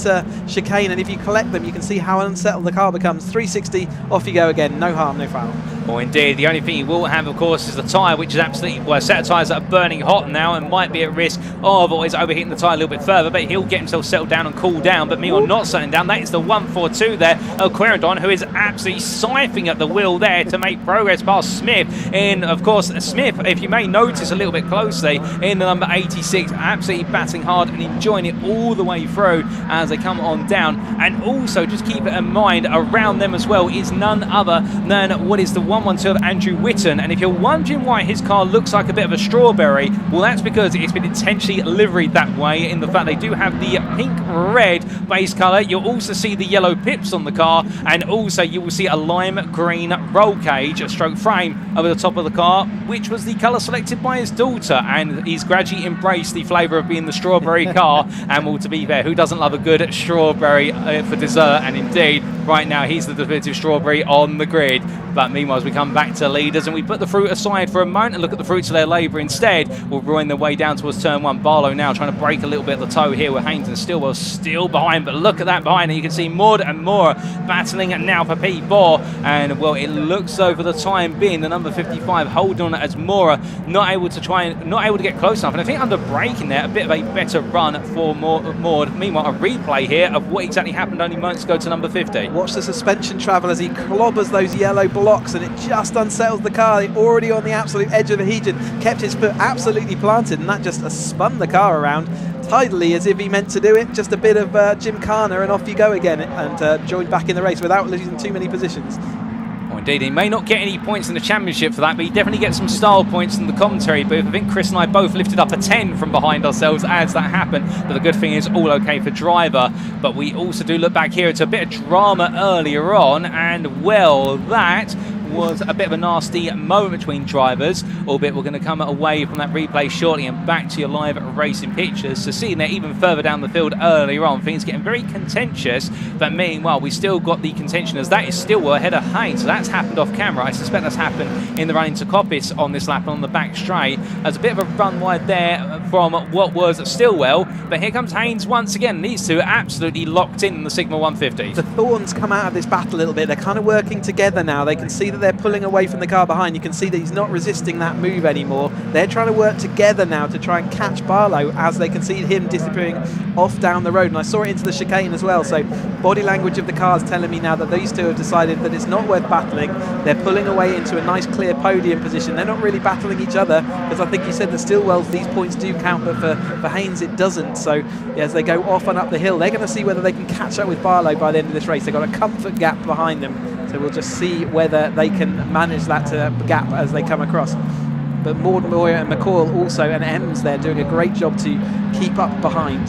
chicane, and if you collect them you can see how unsettled the car becomes. 360, off you go again, no harm, no foul. Well, indeed, the only thing you will have, of course, is the tyre, which is absolutely, well, a set of tyres that are burning hot now and might be at risk of always overheating the tyre a little bit further, but he'll get himself settled down and cool down. But meanwhile, not settling down, that is the 142 there of Querendon, who is absolutely siphoning at the wheel there to make progress past Smith. And of course, Smith, if you may notice a little bit closely, in the number 86, absolutely batting hard and enjoying it all the way through as they come on down. And also, just keep it in mind, around them as well is none other than what is the 112 of Andrew Whitten. And if you're wondering why his car looks like a bit of a strawberry, well, that's because it's been intentionally liveried that way, in the fact they do have the pink-red base colour. You'll also see the yellow pips on the car, and also you will see a lime green roll cage, a stroke frame over the top of the car, which was the colour selected by his daughter, and he's gradually embraced the flavour of being the strawberry car. And well, to be fair, who doesn't love a good strawberry for dessert? And indeed, right now he's the definitive strawberry on the grid. But meanwhile, as we come back to leaders and we put the fruit aside for a moment and look at the fruits of their labour instead, we'll ruin their way down towards turn 1. Barlow now trying to break a little bit of the toe here with Haynes and Stillwell still behind, but look at that behind, and you can see Maud and Mora battling now for P4, and well, it looks though for the time being the number 55 holding on as Mora not able to get close enough, and I think under braking there a bit of a better run for Maud. Meanwhile, a replay here of what exactly happened only moments ago to number 50. Watch the suspension travel as he clobbers those yellow blocks, and it just unsettles the car. Already on the absolute edge of the region, kept his foot absolutely planted, and that just spun the car around tidily as if he meant to do it. Just a bit of gymkhana and off you go again, and joined back in the race without losing too many positions. Oh, indeed, he may not get any points in the championship for that, but he definitely gets some style points in the commentary booth. I think Chris and I both lifted up a 10 from behind ourselves as that happened, but the good thing is all okay for driver. But we also do look back here to a bit of drama earlier on, and well, that was a bit of a nasty moment between drivers, albeit we're going to come away from that replay shortly and back to your live racing pictures. So seeing that even further down the field earlier on, things getting very contentious, but meanwhile we still got the contention as that is Stillwell ahead of Haynes. So that's happened off camera. I suspect that's happened in the run into Coppice on this lap on the back straight. There's a bit of a run wide there from what was Stillwell, but here comes Haynes once again. These two are absolutely locked in the Sigma 150. The Thorns come out of this battle a little bit. They're kind of working together now. They can see that they're pulling away from the car behind. You can see that he's not resisting that move anymore. They're trying to work together now to try and catch Barlow as they can see him disappearing off down the road. And I saw it into the chicane as well. So body language of the car is telling me now that these two have decided that it's not worth battling. They're pulling away into a nice clear podium position. They're not really battling each other, because I think you said that Stillwell, these points do count, but for Haynes it doesn't. So yeah, as they go off and up the hill, they're going to see whether they can catch up with Barlow by the end of this race. They've got a comfort gap behind them, so we'll just see whether they can manage that gap as they come across. But Maud, Moyer and McCall also, and Ems there, doing a great job to keep up behind.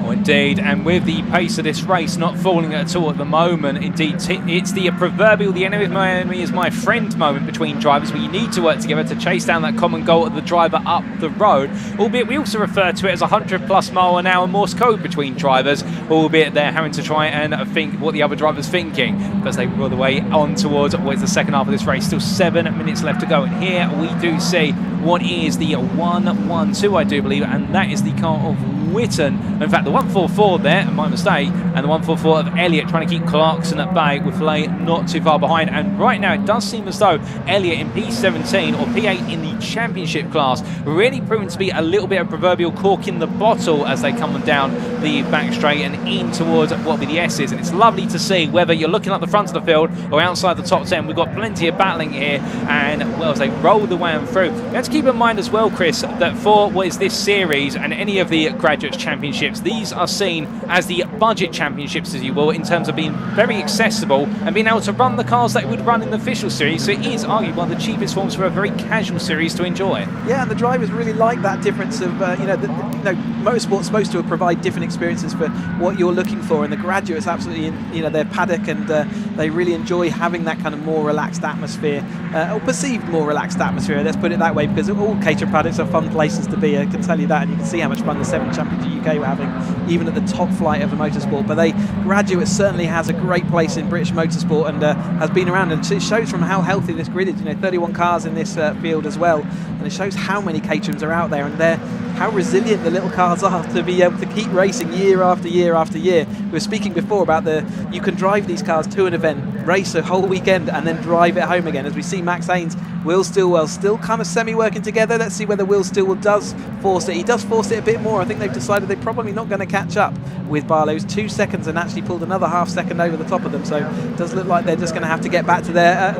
Oh, indeed, and with the pace of this race not falling at all at the moment, indeed, it's the proverbial "the enemy of my enemy is my friend" moment between drivers, where you need to work together to chase down that common goal of the driver up the road. Albeit we also refer to it as 100+ mile an hour Morse code between drivers, albeit they're having to try and think what the other driver's thinking as they roll the way on towards what is the second half of this race. Still 7 minutes left to go, and here we do see what is the 112, I do believe, and that is the car of Witten. In fact, the 144 there, my mistake, and the 144 of Elliott trying to keep Clarkson at bay with Flay not too far behind. And right now it does seem as though Elliott in P17 or P8 in the championship class really proving to be a little bit of proverbial cork in the bottle as they come down the back straight and in towards what will be the S's. And it's lovely to see whether you're looking at the front of the field or outside the top 10. We've got plenty of battling here, and well, as they roll the way on through, you have to keep in mind as well, Chris, that for what is this series and any of the graduates championships, these are seen as the budget championships, as you will, in terms of being very accessible and being able to run the cars that would run in the official series. So it is arguably one of the cheapest forms for a very casual series to enjoy. Yeah, and the drivers really like that difference of motorsport's supposed to provide different experiences for what you're looking for, and the graduates absolutely, their paddock, and they really enjoy having that kind of more relaxed atmosphere, or perceived more relaxed atmosphere, let's put it that way, because all Caterham paddocks are fun places to be. I can tell you that, and you can see how much fun the 7 Championship UK were having, even at the top flight of the motorsport. But graduates certainly has a great place in British motorsport, and has been around, and it shows from how healthy this grid is. 31 cars in this field as well, and it shows how many Caterhams are out there, and how resilient the little cars are to be able to keep racing year after year after year. We were speaking before about you can drive these cars to an event, race a whole weekend, and then drive it home again. As we see Max Haynes, Will Stillwell still kind of semi-working together. Let's see whether Will Stillwell does force it. He does force it a bit more. I think they've decided they're probably not going to catch up with Barlow's 2 seconds, and actually pulled another half second over the top of them. So it does look like they're just going to have to get back to their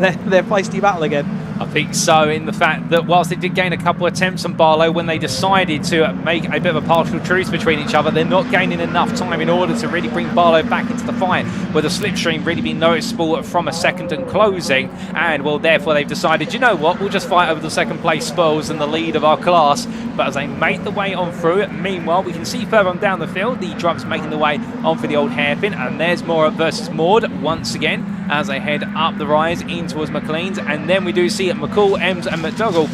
feisty battle again. I think so, in the fact that whilst they did gain a couple of attempts on Barlow, when they decided to make a bit of a partial truce between each other, they're not gaining enough time in order to really bring Barlow back into the fight, with the slipstream really being noticeable from a second and closing. And well, therefore they've decided, you know what, we'll just fight over the second place spoils and the lead of our class. But as they make the way on through it, meanwhile we can see further on down the field the drivers making the way on for the old hairpin, and there's Mora versus Maud once again as they head up the rise in towards McLean's. And then we do see McCall, Ems and McDougall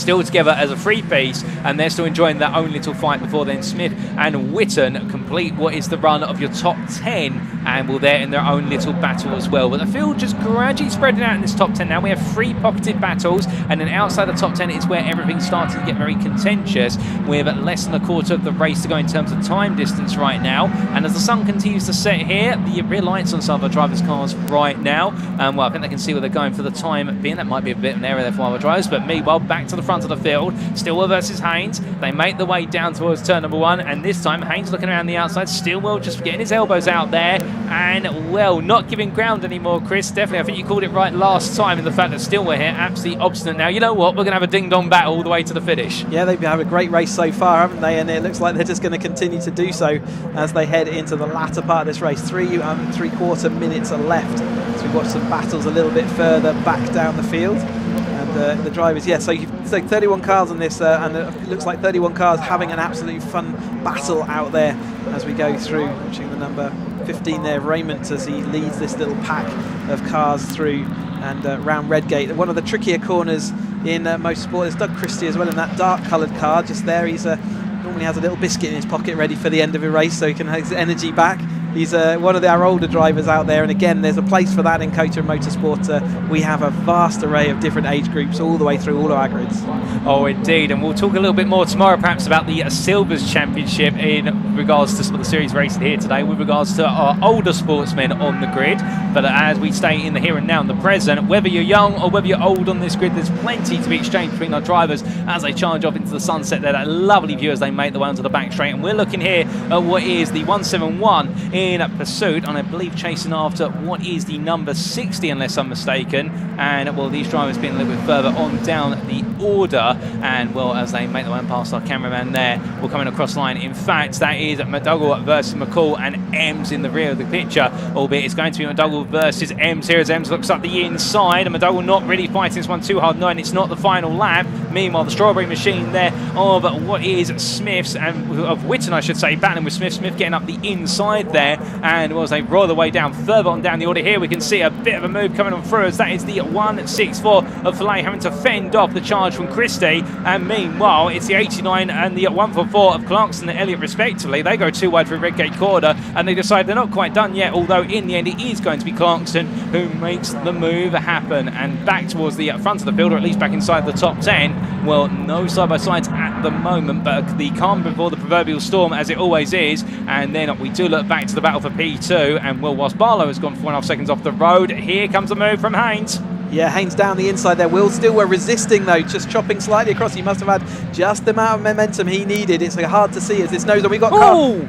still together as a three-piece, and they're still enjoying their own little fight before then Smith and Witten complete what is the run of your top 10, and will they're in their own little battle as well. But the field just gradually spreading out in this top 10 now. We have 3 pocketed battles, and then outside the top 10 is where everything's starting to get very contentious, with less than a quarter of the race to go in terms of time distance right now. And as the sun continues to set here, the rear lights on some of the drivers' cars right now, well, I think they can see where they're going for the time being. That might be a bit of an error there for other drivers, but meanwhile, back to the front of the field, Stillwell versus Haynes. They make the way down towards turn number 1, and this time Haynes looking around the outside, Stillwell just getting his elbows out there, and well, not giving ground anymore, Chris. Definitely, I think you called it right last time in the fact that Stillwell here, absolutely obstinate. Now, you know what, we're going to have a ding-dong battle all the way to the finish. Yeah, they've had a great race so far, haven't they? And it looks like they're just going to continue to do so as they head into the latter part of this race. 3.75 minutes are left as we watch some battles a little bit further back down the field. And the drivers, yeah, so 31 cars on this, and it looks like 31 cars having an absolutely fun battle out there as we go through. Watching the number 15 there, Raymond, as he leads this little pack of cars through and round Redgate. One of the trickier corners in Motorsport is Doug Christie as well in that dark coloured car just there. He's normally has a little biscuit in his pocket ready for the end of a race so he can have his energy back. He's one of our older drivers out there, and again, there's a place for that in Caterham Motorsport. We have a vast array of different age groups all the way through all of our grids. Oh, indeed, and we'll talk a little bit more tomorrow, perhaps, about the Silvers Championship in regards to some of the series racing here today, with regards to our older sportsmen on the grid. But as we stay in the here and now, in the present, whether you're young or whether you're old on this grid, there's plenty to be exchanged between our drivers as they charge off into the sunset there. That lovely view as they make the way onto the back straight, and we're looking here at what is the 171 in pursuit, and I believe chasing after what is the number 60, unless I'm mistaken. And well, these drivers being a little bit further on down the order, and well, as they make their way past our cameraman there, we're coming across line. In fact, that is McDougall versus McCall, and Ems in the rear of the picture, albeit it's going to be McDougall versus Ems here, as Ems looks up the inside, and McDougall not really fighting this one too hard, knowing it's not the final lap. Meanwhile, the strawberry machine there of what is Smith's, and of Witten, I should say, battling with Smith getting up the inside there. And well, as they roll the way down, further on down the order here, we can see a bit of a move coming on through, as that is the 164 of Filet having to fend off the charge from Christie. And meanwhile, it's the 89 and the 144 of Clarkson and Elliott respectively. They go too wide through Redgate corner, and they decide they're not quite done yet, although in the end it is going to be Clarkson who makes the move happen. And back towards the front of the field, or at least back inside the top 10. Well, no side-by-sides at the moment, but the calm before the proverbial storm, as it always is. And then we do look back to the battle for P2, and well, whilst Barlow has gone 4.5 seconds off the road, here comes the move from Haynes. Yeah, Haynes down the inside there. Will Stillwell resisting though, just chopping slightly across. He must have had just the amount of momentum he needed. It's hard to see as this nose on. We've got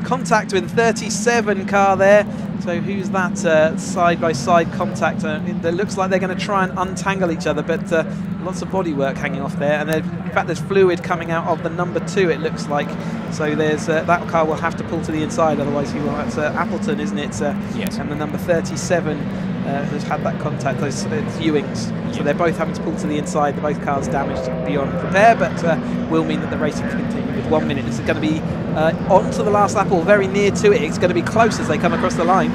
contact with 37 car there. So who's that side-by-side contact? It looks like they're going to try and untangle each other, but lots of bodywork hanging off there. And in fact, there's fluid coming out of the number 2, it looks like. So there's that car will have to pull to the inside, otherwise he will. That's Appleton, isn't it? Yes. And the number 37 has had that contact, those Ewings. So they're both having to pull to the inside. They're both cars damaged beyond repair, but will mean that the racing can continue with 1 minute. This is going to be on to the last lap, or very near to it. It's going to be close as they come across the line.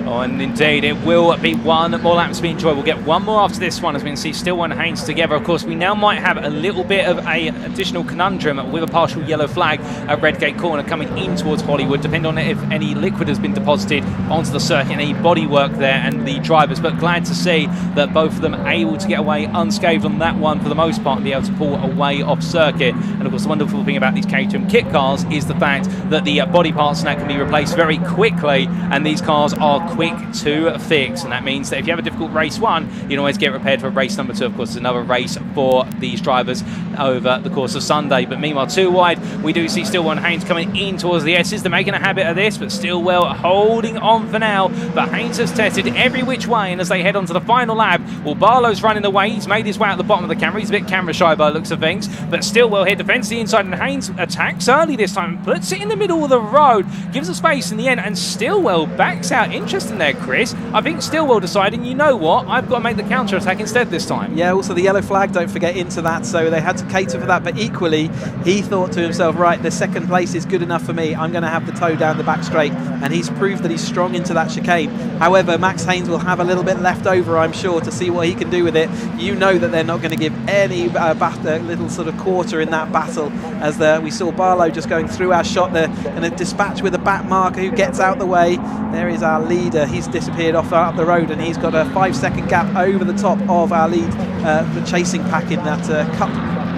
Oh, and indeed, it will be one more lap to be enjoyed. We'll get one more after this one, as we can see Stillwell and Haynes together. Of course, we now might have a little bit of a additional conundrum with a partial yellow flag at Redgate corner coming in towards Hollywood, depending on if any liquid has been deposited onto the circuit, any bodywork there, and the drivers. But glad to see that both of them are able to get away unscathed on that one for the most part, and be able to pull away off circuit. And of course, the wonderful thing about these Caterham kit cars is the fact that the body parts and that can be replaced very quickly, and these cars are quick to fix, and that means that if you have a difficult race 1, you can always get repaired for race number 2. Of course, it's another race for these drivers over the course of Sunday. But meanwhile, too wide, we do see Stillwell and Haynes coming in towards the S's. They're making a habit of this, but Stillwell holding on for now. But Haynes has tested every which way, and as they head on to the final lap, well, Barlow's running away. He's made his way out the bottom of the camera. He's a bit camera shy by the looks of things, but Stillwell here defends the inside, and Haynes attacks early this time, puts it in the middle of the road, gives a space in the end, and Stillwell backs out. Interesting interesting there, Chris. I think Stillwell deciding, you know what, I've got to make the counter-attack instead this time. Yeah, also the yellow flag, don't forget, into that, so they had to cater for that, but equally, he thought to himself, right, the second place is good enough for me, I'm going to have the toe down the back straight, and he's proved that he's strong into that chicane. However, Max Haynes will have a little bit left over, I'm sure, to see what he can do with it. You know that they're not going to give any little sort of quarter in that battle, as we saw Barlow just going through our shot there, and a dispatch with a back marker who gets out the way. There is our leader. He's disappeared off up the road, and he's got a 5-second gap over the top of our lead, the chasing pack in that cup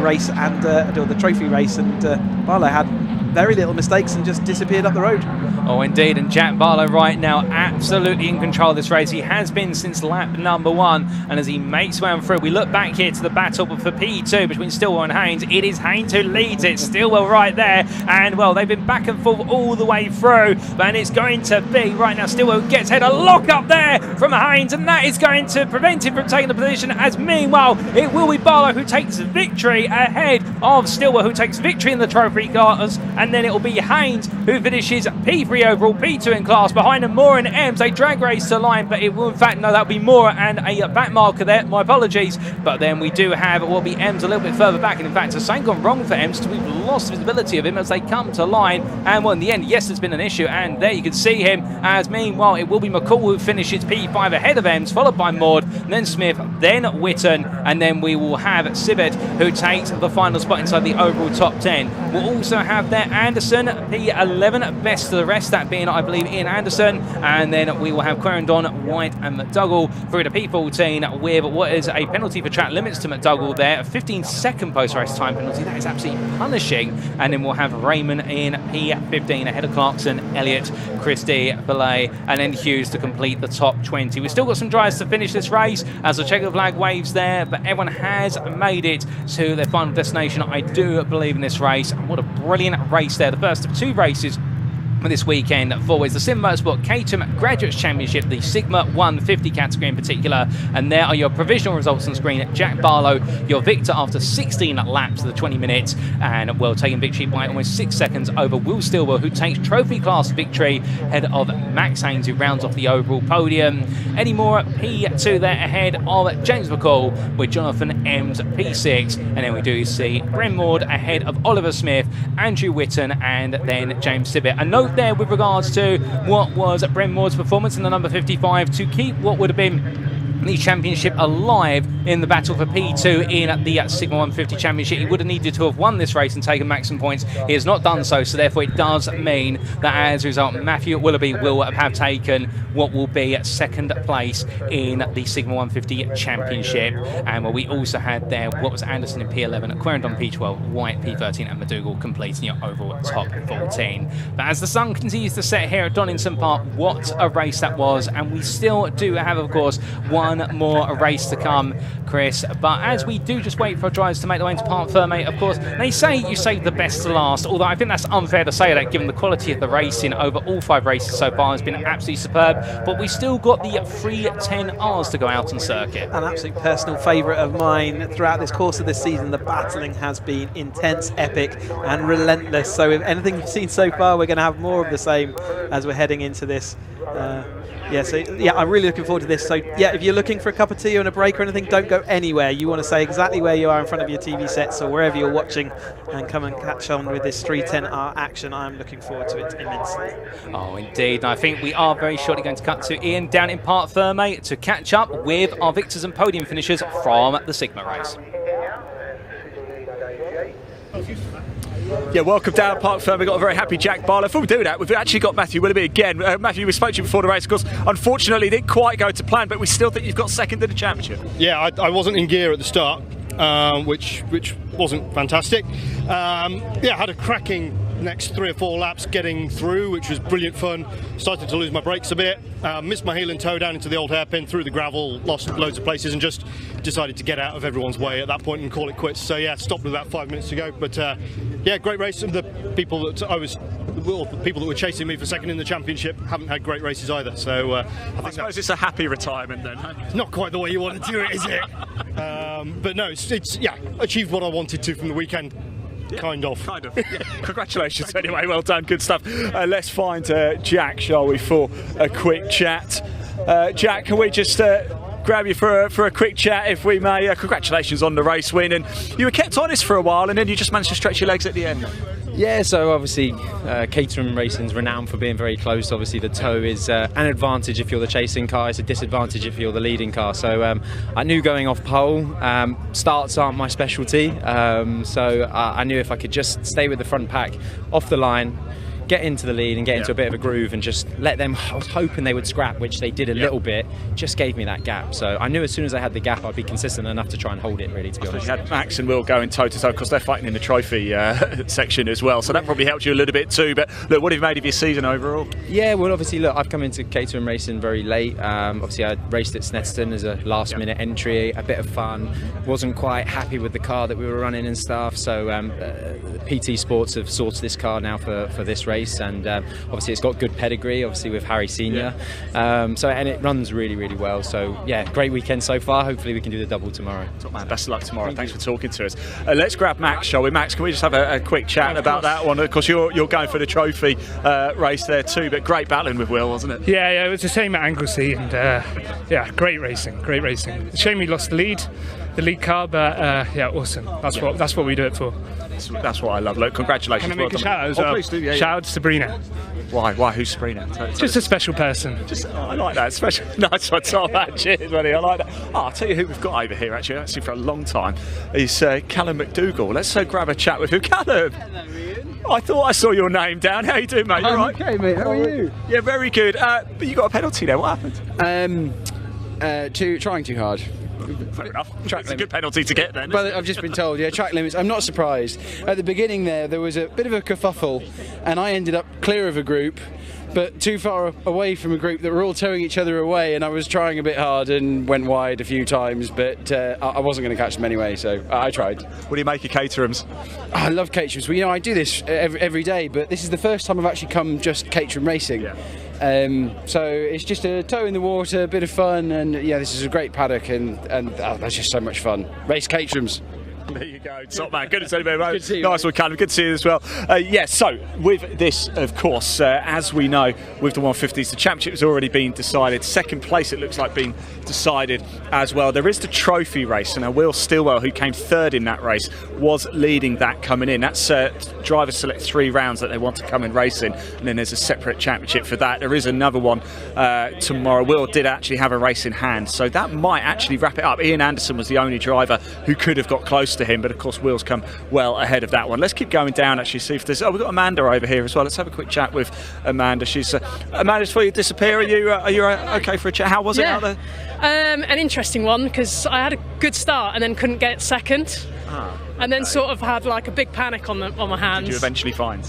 race and the trophy race, and Barlow had very little mistakes and just disappeared up the road. Oh, indeed, and Jack Barlow right now absolutely in control of this race. He has been since lap number 1, and as he makes way on through, we look back here to the battle for P2 between Stillwell and Haynes. It is Haynes who leads it, Stillwell right there, and well, they've been back and forth all the way through, and it's going to be right now Stillwell gets head, a lock up there from Haynes, and that is going to prevent him from taking the position, as meanwhile it will be Barlow who takes victory ahead of Stillwell, who takes victory in the trophy cars, and then it will be Haynes who finishes P3 overall, P2 in class. Behind him, Moore and Ems, a drag race to line, but it will in fact, no, that'll be Moore and a back marker there, my apologies. But then we do have what will be Ems a little bit further back, and in fact, something gone wrong for Ems, we've lost visibility of him as they come to line, and well, in the end, yes, there's been an issue, and there you can see him, as meanwhile, it will be McCall who finishes P5 ahead of Ems, followed by Maud, then Smith, then Witten, and then we will have Sibbett who takes the final spot inside the overall top 10. We'll also have there Anderson, P11, best of the rest, that being, I believe, Ian Anderson, and then we will have Quarendon, White and McDougall through to P14 with what is a penalty for track limits to McDougall there, a 15-second post-race time penalty, that is absolutely punishing, and then we'll have Raymond in P15 ahead of Clarkson, Elliott, Christie, Belay, and then Hughes to complete the top 20. We've still got some drivers to finish this race as the checker flag waves there, but everyone has made it to their final destination, I do believe, in this race. And what a brilliant race there, the first of 2 races this weekend for is the Sim Motorsport Caterham Graduates Championship, the Sigma 150 category in particular, and there are your provisional results on screen. Jack Barlow, your victor after 16 laps of the 20 minutes, and well, taking victory by almost 6 seconds over Will Stillwell, who takes trophy class victory ahead of Max Haynes, who rounds off the overall podium. Eddie Moore P2 there ahead of James McCall, with Jonathan Ems P6, and then we do see Bren Maud ahead of Oliver Smith, Andrew Witten, and then James Sibbett. A note there with regards to what was Bren Maud's performance in the number 55 to keep what would have been the championship alive in the battle for P2 in the Sigma 150 championship. He would have needed to have won this race and taken maximum points. He has not done so, so therefore it does mean that as a result, Matthew Willoughby will have taken what will be second place in the Sigma 150 championship. And well, we also had there what was Anderson in P11, Quarendon P12, White P13, and McDougall completing your overall top 14. But as the sun continues to set here at Donington Park, what a race that was, and we still do have, of course, one more race to come, Chris. But as we do just wait for drivers to make their way into Parc Fermé, of course, they say you save the best to last, although I think that's unfair to say that given the quality of the racing over all 5 races so far has been absolutely superb. But we still got the 310Rs to go out on circuit. An absolute personal favourite of mine throughout this course of this season. The battling has been intense, epic and relentless. So if anything we've seen so far, we're going to have more of the same as we're heading into this. I'm really looking forward to this. So yeah, if you're looking for a cup of tea or a break or anything, don't go anywhere. You want to stay exactly where you are in front of your TV sets or wherever you're watching, and come and catch on with this 310R action. I'm looking forward to it immensely. Oh, indeed. And I think we are very shortly going to cut to Ian down in Parc Fermé to catch up with our victors and podium finishers from the Sigma race. Yeah, welcome down Parc Fermé. We've got a very happy Jack Barlow. Before we do that, we've actually got Matthew Willoughby again. Matthew, we spoke to you before the race. Of course, unfortunately, it didn't quite go to plan, but we still think you've got second in the championship. Yeah, I wasn't in gear at the start, which wasn't fantastic. Had a cracking next 3 or 4 laps getting through, which was brilliant fun. Started to lose my brakes a bit, missed my heel and toe down into the old hairpin, through the gravel, lost loads of places, and just decided to get out of everyone's way at that point and call it quits. So yeah, stopped with about 5 minutes to go. But great race. And the people that were chasing me for second in the championship haven't had great races either. So I suppose it's a happy retirement then. It's not quite the way you want to do it, is it? But no, it's achieved what I wanted to from the weekend. Kind of. Yeah. Congratulations anyway, well done, good stuff. Let's find Jack, shall we, for a quick chat. Jack, can we just grab you for a quick chat, if we may? Congratulations on the race win, and you were kept honest for a while, and then you just managed to stretch your legs at the end. Yeah, so obviously Caterham Racing's renowned for being very close. Obviously the tow is an advantage if you're the chasing car, it's a disadvantage if you're the leading car. So I knew going off pole, starts aren't my specialty, so I knew if I could just stay with the front pack off the line, get into the lead and get into a bit of a groove and just let them, I was hoping they would scrap, which they did a little bit, just gave me that gap. So I knew as soon as I had the gap I'd be consistent enough to try and hold it, really, to be honest. You had Max and Will going toe to toe, because they're fighting in the trophy section as well, so that probably helped you a little bit too. But look, what have you made of your season overall? Yeah, well obviously look, I've come into Caterham Racing very late. Obviously I raced at Snetterton as a last minute entry, a bit of fun, wasn't quite happy with the car that we were running and stuff, so PT Sports have sourced this car now for this race, and obviously it's got good pedigree, obviously with Harry Senior, so and it runs really well. So yeah, great weekend so far. Hopefully we can do the double tomorrow. Top man, best of luck tomorrow. Thanks for talking to us. Let's grab Max, shall we? Max, can we just have a quick chat about that one? Of course, you're going for the trophy race there too, but great battling with Will, wasn't it? Yeah, it was the same at Anglesey, and yeah, great racing. Shame we lost the lead car, but yeah, awesome. That's what we do it for. That's what I love. Look, congratulations. Can I make a shout out as well? Please do, Shout out to Sabrina. Why? Who's Sabrina? Just a special person. I like that. Special. Nice one, Tom. Cheers, buddy. I like that. I'll tell you who we've got over here, actually for a long time. He's Callum McDougall. Let's grab a chat with him. Callum! Hello, Ian. I thought I saw your name down. How you doing, mate? You all right? Okay, mate. How are you? Yeah, very good. But you got a penalty there. What happened? Trying too hard. Fair enough. It's a good penalty to get then. Well, I've just been told, yeah, track limits. I'm not surprised. At the beginning there was a bit of a kerfuffle, and I ended up clear of a group, but too far away from a group that were all towing each other away, and I was trying a bit hard and went wide a few times, but I wasn't going to catch them anyway, so I tried. What do you make of Caterham's? I love Caterham's. Well, I do this every day, but this is the first time I've actually come just Caterham Racing. Yeah. So it's just a toe in the water, a bit of fun, and yeah, this is a great paddock, and that's just so much fun. Race Caterham's. There you go, top man. Good to see you, mate. Good to see you. Nice one, Callum. Good to see you as well. So with this, of course, as we know, with the 150s, the championship has already been decided. Second place, it looks like, being decided as well. There is the trophy race, and Will Stillwell, who came third in that race, was leading that coming in. That's drivers select 3 rounds that they want to come and race in, and then there's a separate championship for that. There is another one tomorrow. Will did actually have a race in hand, so that might actually wrap it up. Ian Anderson was the only driver who could have got close to him, but of course Will's come well ahead of that one. Let's keep going down, actually, see if there's... we've got Amanda over here as well. Let's have a quick chat with Amanda. She's Amanda, before you disappear, are you okay for a chat? How was it out there? An interesting one, because I had a good start and then couldn't get second, and then sort of had like a big panic on my hands. Did you eventually find?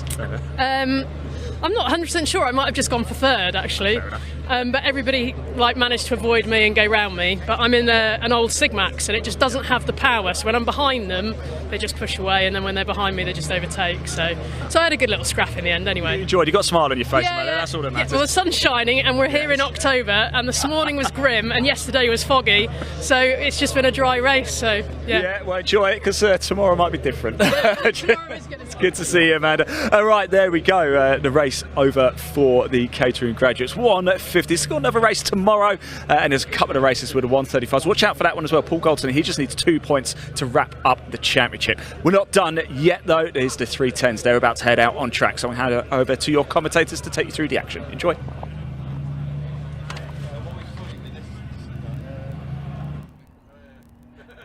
I'm not 100% sure. I might have just gone for third, actually. But everybody managed to avoid me and go round me. But I'm in an old Sigmax, and it just doesn't have the power. So when I'm behind them, they just push away, and then when they're behind me, they just overtake. So I had a good little scrap in the end, anyway. You enjoyed. You got a smile on your face, yeah, man. That's all that matters. Well, the sun's shining, and we're here in October, and this morning was grim, and yesterday was foggy. So it's just been a dry race. So yeah. Well, enjoy it, because tomorrow might be different. It's good to see you, Amanda. All right, there we go. The race over for the Caterham graduates. 150. It's got another race tomorrow, and there's a couple of races with the 135s. Watch out for that one as well. Paul Goldson, he just needs 2 points to wrap up the championship. We're not done yet, though. There's the 310s. They're about to head out on track, so I'm going to hand it over to your commentators to take you through the action. Enjoy.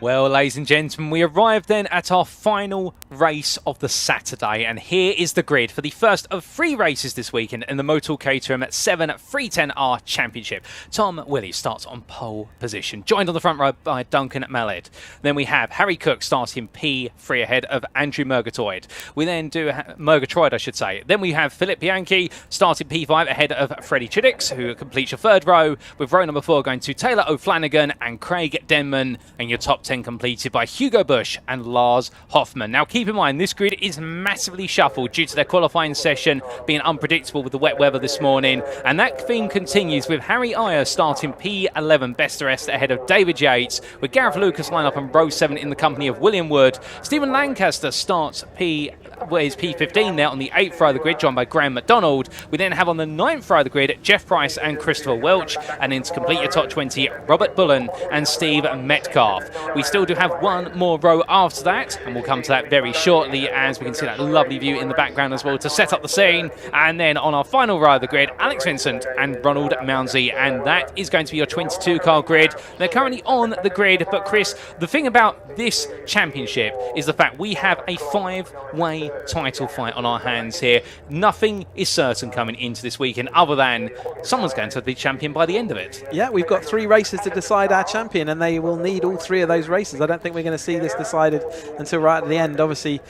Well, ladies and gentlemen, we arrived then at our final race of the Saturday, and here is the grid for the first of 3 races this weekend in the Motor Caterham 7 310R Championship. Tom Willie starts on pole position, joined on the front row by Duncan Mallet. Then we have Harry Cook starting P3 ahead of Andrew Murgatroyd. We then do Murgatroyd, I should say. Then we have Philip Bianchi starting P5 ahead of Freddie Chiddix, who completes your 3rd row, with row number 4 going to Taylor O'Flanagan and Craig Denman, and your top 10 10 completed by Hugo Busch and Lars Hoffmann. Now keep in mind, this grid is massively shuffled due to their qualifying session being unpredictable with the wet weather this morning, and that theme continues with Harry Iyer starting P11 best of rest ahead of David Yates, with Gareth Lucas line up on row 7 in the company of William Wood. Stephen Lancaster starts P15 there on the 8th row of the grid, joined by Graham McDonald. We then have on the 9th row of the grid Jeff Price and Christopher Welch, and then to complete your top 20, Robert Bullen and Steve Metcalf. We still do have one more row after that, and we'll come to that very shortly, as we can see that lovely view in the background as well to set up the scene. And then on our final row of the grid, Alex Vincent and Ronald Mounsey, and that is going to be your 22 car grid. They're currently on the grid, but Chris, the thing about this championship is the fact we have a 5-way title fight on our hands here. Nothing is certain coming into this weekend other than someone's going to be champion by the end of it. Yeah, we've got 3 races to decide our champion, and they will need all 3 of those races. I don't think we're going to see this decided until right at the end. Obviously,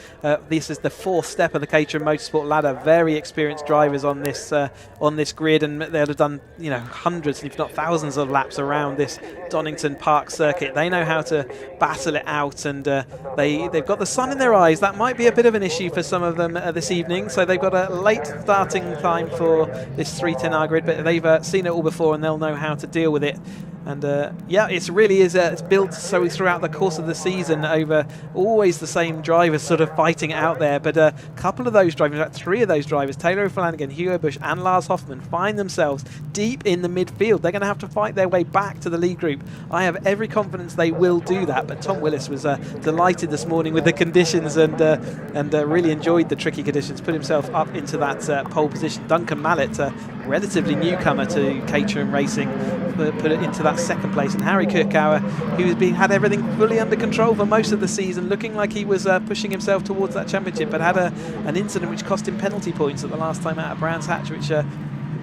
this is the 4th step of the Caterham Motorsport ladder. Very experienced drivers on this grid, and they'll have done hundreds, if not thousands, of laps around this Donington Park circuit. They know how to battle it out, and they've got the sun in their eyes. That might be a bit of an issue for some of them this evening, so they've got a late starting time for this 310R grid, but they've seen it all before and they'll know how to deal with it. And yeah, it really is it's built so throughout the course of the season over always the same drivers sort of fighting it out there. But a couple of those drivers, in fact 3 of those drivers, Taylor O'Flanagan, Hugo Busch and Lars Hoffmann, find themselves deep in the midfield. They're going to have to fight their way back to the lead group. I have every confidence they will do that, but Tom Willis was delighted this morning with the conditions and really enjoyed the tricky conditions, put himself up into that pole position. Duncan Mallett, relatively newcomer to Caterham Racing, put it into that 2nd place, and Harry Kirkauer, who had everything fully under control for most of the season, looking like he was pushing himself towards that championship, but had an incident which cost him penalty points at the last time out of Brands Hatch, which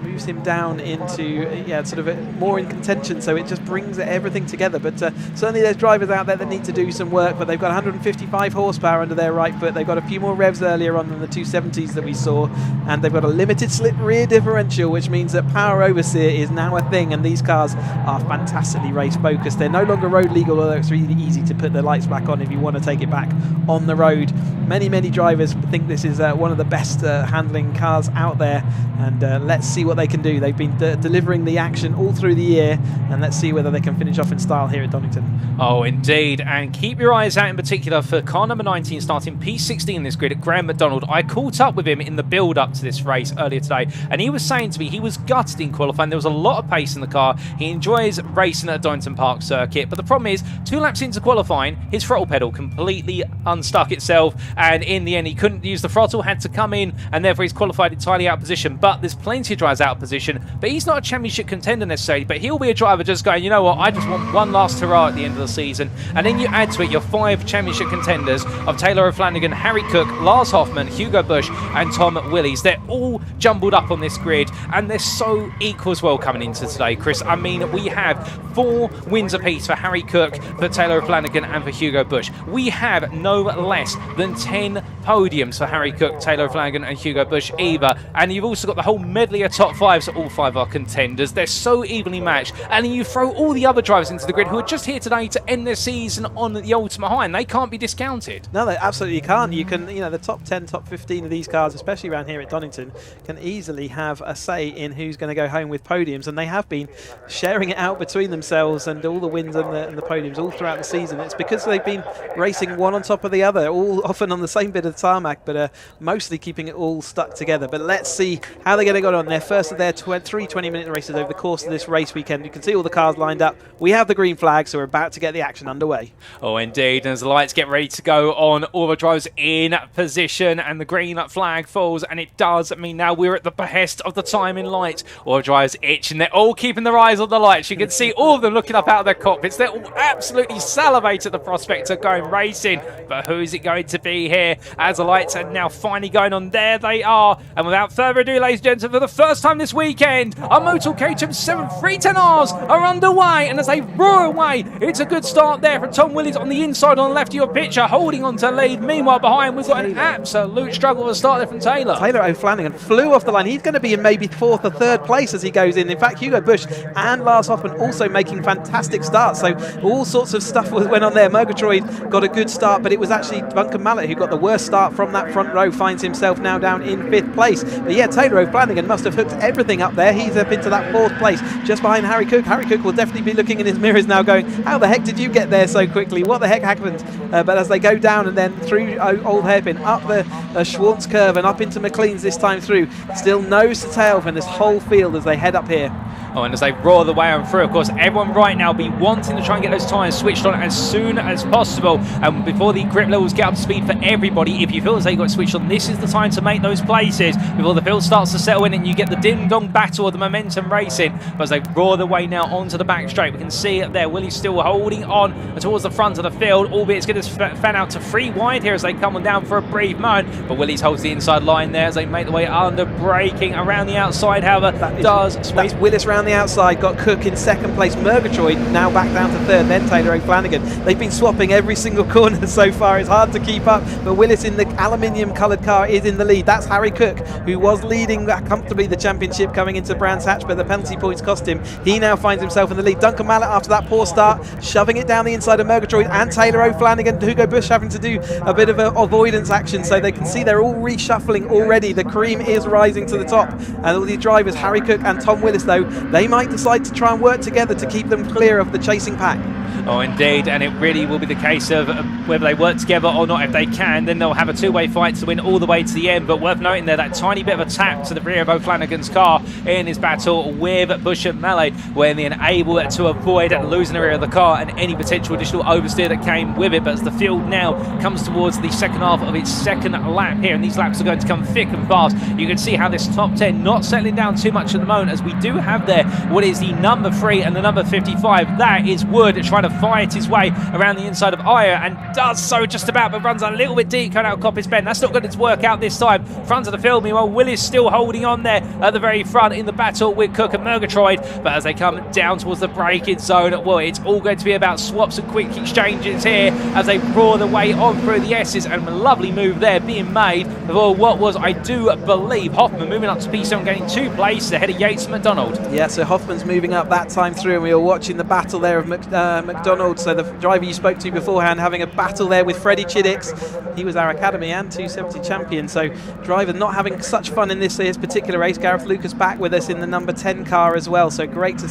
moves him down into sort of more in contention, so it just brings everything together. But certainly there's drivers out there that need to do some work, but they've got 155 horsepower under their right foot. They've got a few more revs earlier on than the 270s that we saw, and they've got a limited slip rear differential, which means that power oversteer is now a thing, and these cars are fantastically race focused. They're no longer road legal, although it's really easy to put the lights back on if you want to take it back on the road. Many drivers think this is one of the best handling cars out there, and let's see what they can do. They've been delivering the action all through the year, and let's see whether they can finish off in style here at Donington. Oh, indeed, and keep your eyes out in particular for car number 19 starting P16 in this grid, Graham McDonald. I caught up with him in the build-up to this race earlier today, and he was saying to me he was gutted in qualifying. There was a lot of pace in the car. He enjoys racing at the Donington Park circuit, but the problem is 2 laps into qualifying, his throttle pedal completely unstuck itself, and in the end he couldn't use the throttle, had to come in, and therefore he's qualified entirely out of position. But there's plenty of drivers out of position, but he's not a championship contender necessarily, but he'll be a driver just going, you know what, I just want one last hurrah at the end of the season. And then you add to it your 5 championship contenders of Taylor O'Flanagan, Harry Cook, Lars Hoffmann, Hugo Busch and Tom Willies. They're all jumbled up on this grid, and they're so equal as well coming into today, Chris. I mean, we have 4 wins apiece for Harry Cook, for Taylor O'Flanagan and for Hugo Busch. We have no less than 10 podiums for Harry Cook, Taylor O'Flanagan and Hugo Busch either, and you've also got the whole medley of top 5s, so all 5 are contenders. They're so evenly matched, and then you throw all the other drivers into the grid who are just here today to end their season on the ultimate high, and they can't be discounted. No, they absolutely can't. You can, the top 10, top 15 of these cars, especially around here at Donington, can easily have a say in who's going to go home with podiums, and they have been sharing it out between themselves, and all the wins and the podiums all throughout the season. It's because they've been racing one on top of the other, all often on the same bit of tarmac, but mostly keeping it all stuck together. But let's see how they're going to go on. Their first of their 3 20-minute races over the course of this race weekend. You can see all the cars lined up. We have the green flag, so we're about to get the action underway. Oh, indeed. And as the lights get ready to go on, all the drivers in position, and the green flag falls, and it does mean now we're at the behest of the timing light. All the drivers itching. They're all keeping their eyes on the lights. You can see all of them looking up out of their cockpits. They're all absolutely salivate at the prospect of going racing. But who is it going to be here as the lights are now finally going on? There they are. And without further ado, ladies and gentlemen, for the first first time this weekend, our Motul Caterham 7310Rs are underway, and as they roar away, it's a good start there for Tom Willis on the inside on the left of your picture, holding on to lead. Meanwhile, behind, we've got an absolute struggle to start there from Taylor. Taylor O'Flanagan flew off the line. He's going to be in maybe 4th or 3rd place as he goes in. In fact, Hugo Bush and Lars Hoffman also making fantastic starts. So all sorts of stuff went on there. Murgatroyd got a good start, but it was actually Duncan Mallet who got the worst start from that front row, finds himself now down in 5th place. But yeah, Taylor O'Flanagan must have hooked everything up there. He's up into that 4th place, just behind Harry Cook. Harry Cook will definitely be looking in his mirrors now going, how the heck did you get there so quickly? What the heck happened? But as they go down and then through Old Hairpin, up the Schwartz curve and up into McLean's this time through, still nose to tail from this whole field as they head up here. Oh, and as they roar the way on through, of course, everyone right now will be wanting to try and get those tyres switched on as soon as possible. And before the grip levels get up to speed for everybody, if you feel as though you got switched on, this is the time to make those places before the field starts to settle in and you get the ding-dong battle of the momentum racing. But as they roar the way now onto the back straight, we can see it there. Willie's still holding on towards the front of the field, albeit it's going to fan out to 3 wide here as they come on down for a brief moment. But Willie's holds the inside line there as they make the way under, braking around the outside. However, that's Willis round the outside, got Cook in 2nd place. Murgatroyd now back down to 3rd, then Taylor O'Flanagan. They've been swapping every single corner so far. It's hard to keep up, but Willis in the aluminium coloured car is in the lead. That's Harry Cook, who was leading comfortably the championship coming into Brands Hatch, but the penalty points cost him. He now finds himself in the lead. Duncan Mallet, after that poor start, shoving it down the inside of Murgatroyd and Taylor O'Flanagan. Hugo Bush having to do a bit of avoidance action, so they can see they're all reshuffling already. The cream is rising to the top, and all these drivers, Harry Cook and Tom Willis, though, they might decide to try and work together to keep them clear of the chasing pack. Oh, indeed, and it really will be the case of whether they work together or not. If they can, then they'll have a two-way fight to win all the way to the end. But worth noting there, that tiny bit of a tap to the rear of O'Flanagan's car in his battle with Bush and Mallet, where they're able to avoid losing the rear of the car and any potential additional oversteer that came with it. But as the field now comes towards the second half of its second lap here, and these laps are going to come thick and fast, you can see how this top 10 not settling down too much at the moment, as we do have there what is the number 3 and the number 55. That is Wood trying to fight his way around the inside of Aya, and does so just about, but runs a little bit deep coming out of Coppice Bend. That's not going to work out this time. Front of the field, meanwhile, Willis still holding on there at the very front in the battle with Cook and Murgatroyd. But as they come down towards the braking zone, well, it's all going to be about swaps and quick exchanges here as they roar the way on through the S's, and a lovely move there being made for what was, I do believe, Hoffman moving up to P7, getting 2 places ahead of Yates and McDonald. Yeah, so Hoffman's moving up that time through, and we were watching the battle there of McDonald. So the driver you spoke to beforehand having a battle there with Freddie Chiddicks. He was our Academy and 270 champion. So driver not having such fun in this particular race. Gareth Lucas back with us in the number 10 car as well. So great to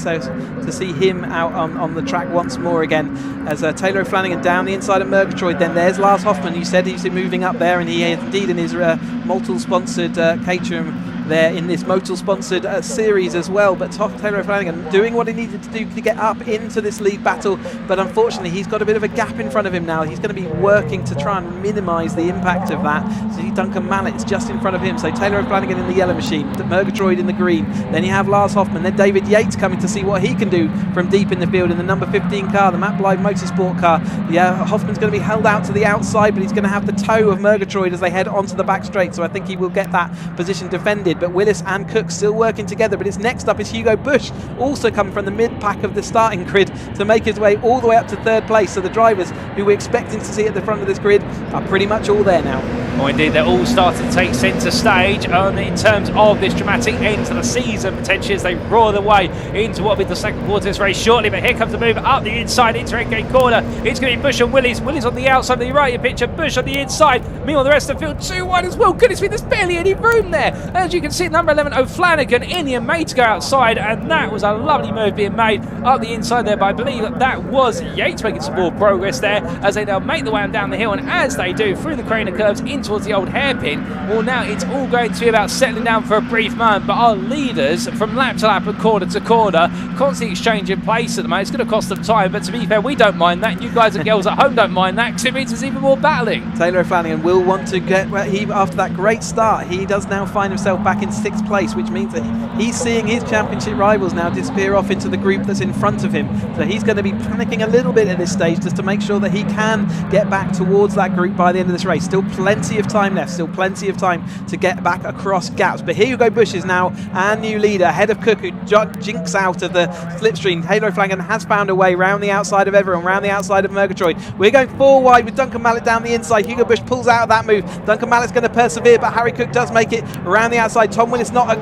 see him out on the track once more again. As Taylor O'Flanagan down the inside of Murgatroyd. Then there's Lars Hoffman. You said he's moving up there, and he is indeed in his Motul-sponsored Caterham there in this Motul-sponsored series as well. But Taylor O'Flanagan doing what he needed to do to get up into this lead battle, but unfortunately he's got a bit of a gap in front of him now. He's going to be working to try and minimise the impact of that. So Duncan Mallett's just in front of him. So Taylor O'Flanagan in the yellow machine, Murgatroyd in the green. Then you have Lars Hoffman, then David Yates coming to see what he can do from deep in the field in the number 15 car, the Map Live Motorsport car. Yeah, Hoffman's going to be held out to the outside, but he's going to have the toe of Murgatroyd as they head onto the back straight. So I think he will get that position defended. But Willis and Cook still working together. But it's next up is Hugo Bush, also coming from the mid-pack of the starting grid to make his way all the way up to 3rd place. So the drivers who we're expecting to see at the front of this grid are pretty much all there now. Oh, indeed, they're all starting to take centre stage in terms of this dramatic end to the season, potentially, as they roar their way into what will be the second quarter of this race shortly. But here comes the move up the inside into Endgate corner. It's going to be Bush and Willis. Willis on the outside, the right of your picture, Bush on the inside. Meanwhile, the rest of the field 2 wide as well. Goodness me, there's barely any room there. As you can see, number 11 O'Flanagan in here, made to go outside, and that was a lovely move being made up the inside there. But I believe that was Yates making some more progress there as they now make the way down the hill, and as they do through the craner curves in towards the old hairpin, well, now it's all going to be about settling down for a brief moment. But our leaders from lap to lap and corner to corner, constantly exchanging place at the moment. It's going to cost them time, but to be fair, we don't mind that. You guys and girls at home don't mind that, because it means there's even more battling. Taylor O'Flanagan will want to get, after that great start, he does now find himself back in 6th place, which means that he's seeing his championship rivals now disappear off into the group that's in front of him. So he's going to be panicking a little bit at this stage just to make sure that he can get back towards that group by the end of this race. Still plenty plenty of time left, still plenty of time to get back across gaps. But Hugo Bush is now our new leader, ahead of Cook, who jinks out of the slipstream. Taylor Flanagan has found a way round the outside of everyone, round the outside of Murgatroyd. We're going 4 wide with Duncan Mallett down the inside. Hugo Bush pulls out of that move. Duncan Mallett's going to persevere, but Harry Cook does make it around the outside. Tom Willis not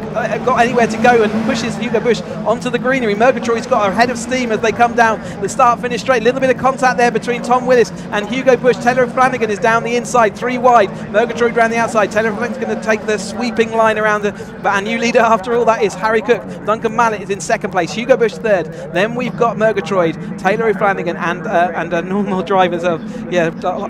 got anywhere to go and pushes Hugo Bush onto the greenery. Murgatroyd's got a head of steam as they come down the start-finish straight. A little bit of contact there between Tom Willis and Hugo Bush. Taylor Flanagan is down the inside, 3 wide. Murgatroyd round the outside. Taylor Flanagan's going to take the sweeping line around it. But our new leader after all that is Harry Cook. Duncan Mallett is in second place. Hugo Bush third. Then we've got Murgatroyd, Taylor Flanagan, and normal drivers of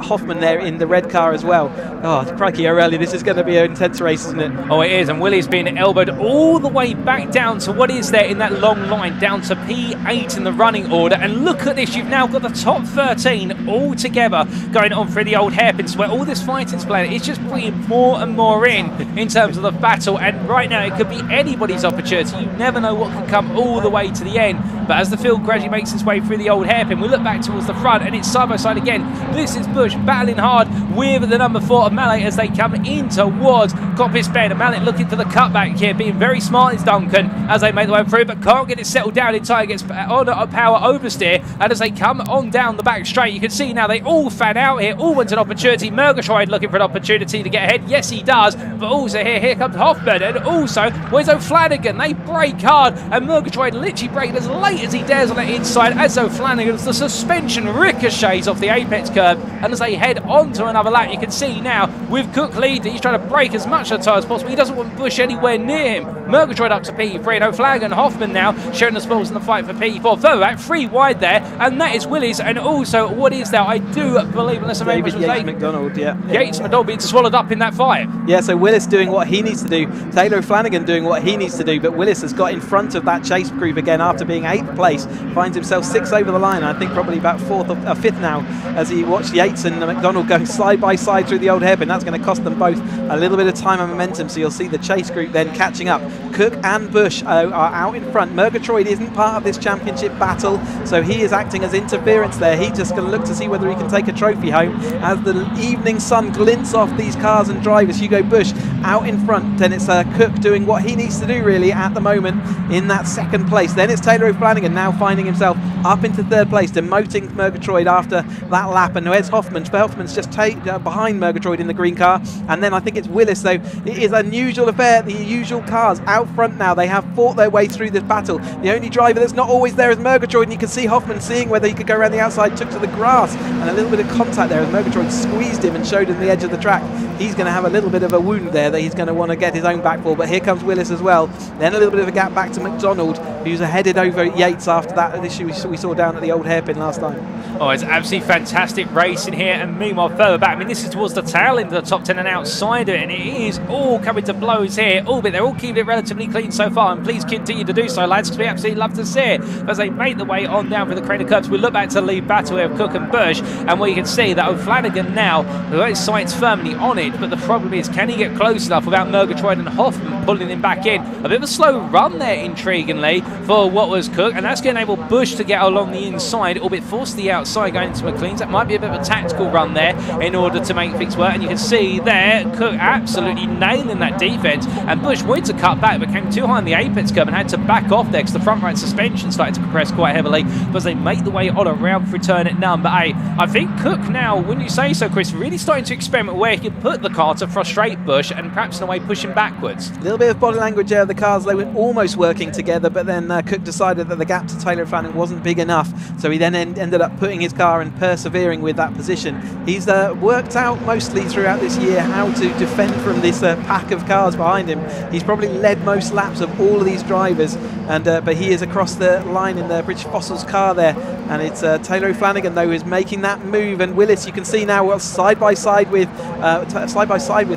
Hoffman there in the red car as well. Oh, crikey, O'Reilly, this is going to be an intense race, isn't it? Oh, it is, and Willie's been elbowed all the way back down to what is there in that long line, down to P8 in the running order. And look at this, you've now got the top 13 all together going on through the old hairpins where all this fighting's playing. It's just bringing more and more in terms of the battle, and right now it could be anybody's opportunity. You never know what can come all the way to the end. But as the field gradually makes its way through the old hairpin, we look back towards the front and it's side by side again. This is Bush battling hard with the number 4 of Mallett as they come in towards Coppice Bend. And Mallett looking for the cutback here, being very smart is Duncan as they make the way through, but can't get it settled down in time. Gets on a power oversteer, and as they come on down the back straight, you can see now they all fan out here, all want an opportunity. Murgatroyd looking for an opportunity to get ahead. Yes, he does, but also here comes Hoffman, and also where's O'Flanagan? They brake hard, and Murgatroyd literally braked as late as he dares on the inside as O'Flanagan's the suspension ricochets off the apex curb, and as they head on to another lap, you can see now with Cook leading, he's trying to brake as much of the tyre as possible. He doesn't want Bush anywhere near him. Murgatroyd up to P3, and O'Flanagan, Hoffman now sharing the spoils in the fight for P4. Further back, 3 wide there, and that is Willis, and also what is that? I do believe, unless I'm David Yates McDonald, Yates McDonald being swallowed up in that fight. Yeah, so Willis doing what he needs to do, Taylor Flanagan doing what he needs to do, but Willis has got in front of that chase group again after being 8th place, finds himself 6 over the line. I think probably about 4th or 5th now as he watched Yates and McDonald going side by side through the old hairpin. That's going to cost them both a little bit of time and momentum, so you'll see the chase group then catching up. Cook and Bush are out in front. Murgatroyd isn't part of this championship battle, so he is acting as interference there. He's just going to look to see whether he can take a trophy home as the evening sun glints off these cars and drivers. Hugo Bush out in front, then it's Cook doing what he needs to do really at the moment in that 2nd place. Then it's Taylor Flanagan now finding himself up into 3rd place, demoting Murgatroyd after that lap, and where's Hoffman? Hoffman's just behind Murgatroyd in the green car, and then I think it's Willis. So it is an unusual affair. The usual cars out front now, they have fought their way through this battle. The only driver that's not always there is Murgatroyd, and you can see Hoffman seeing whether he could go around the outside, took to the grass, and a little bit of contact there as Murgatroyd squeezed him and showed him the edge of the track. He's going to have a little bit of a wound there that he's going to want to get his own back for, but here comes Willis as well. Then a little bit of a gap back to McDonald, who's headed over Yates after that issue we saw down at the old hairpin last time. Oh, it's absolutely fantastic racing here, and meanwhile further back, I mean, this is towards the tail end of the top 10 and outside of it, and it is all coming to blows here, albeit they're all keeping it relatively clean so far, and please continue to do so, lads, because we absolutely love to see it as they make the way on down for the crater curbs. We look back to the lead battle here of Cook and Bush, and where you can see that O'Flanagan now, the sights firmly on it, but the problem is, can he get close enough without Murgatroyd and Hoffman pulling him back in? A bit of a slow run there, intriguingly, for what was Cook, and that's going to enable Bush to get along the inside, albeit force the outside going into McLean's. That might be a bit of a tactical run there in order to make things work, and you can see there Cook absolutely nailing that defense, and Bush wanted to cut back but came too high on the apex curve and had to back off there because the front right suspension started to compress quite heavily. But as they make the way on around through turn at number 8, I think Cook now, when you say so, Chris, really starting to experiment where he can put the car to frustrate Bush and perhaps in a way push him backwards. A little bit of body language there of the cars. They were almost working together, but then Cook decided that the gap to Taylor Flanagan wasn't big enough, so he then ended up putting his car and persevering with that position. He's worked out mostly throughout this year how to defend from this pack of cars behind him. He's probably led most laps of all of these drivers, and but he is across the line in the British Fossils car there, and it's Taylor Flanagan though who's making that move, and Willis, you can see now, well, side by side with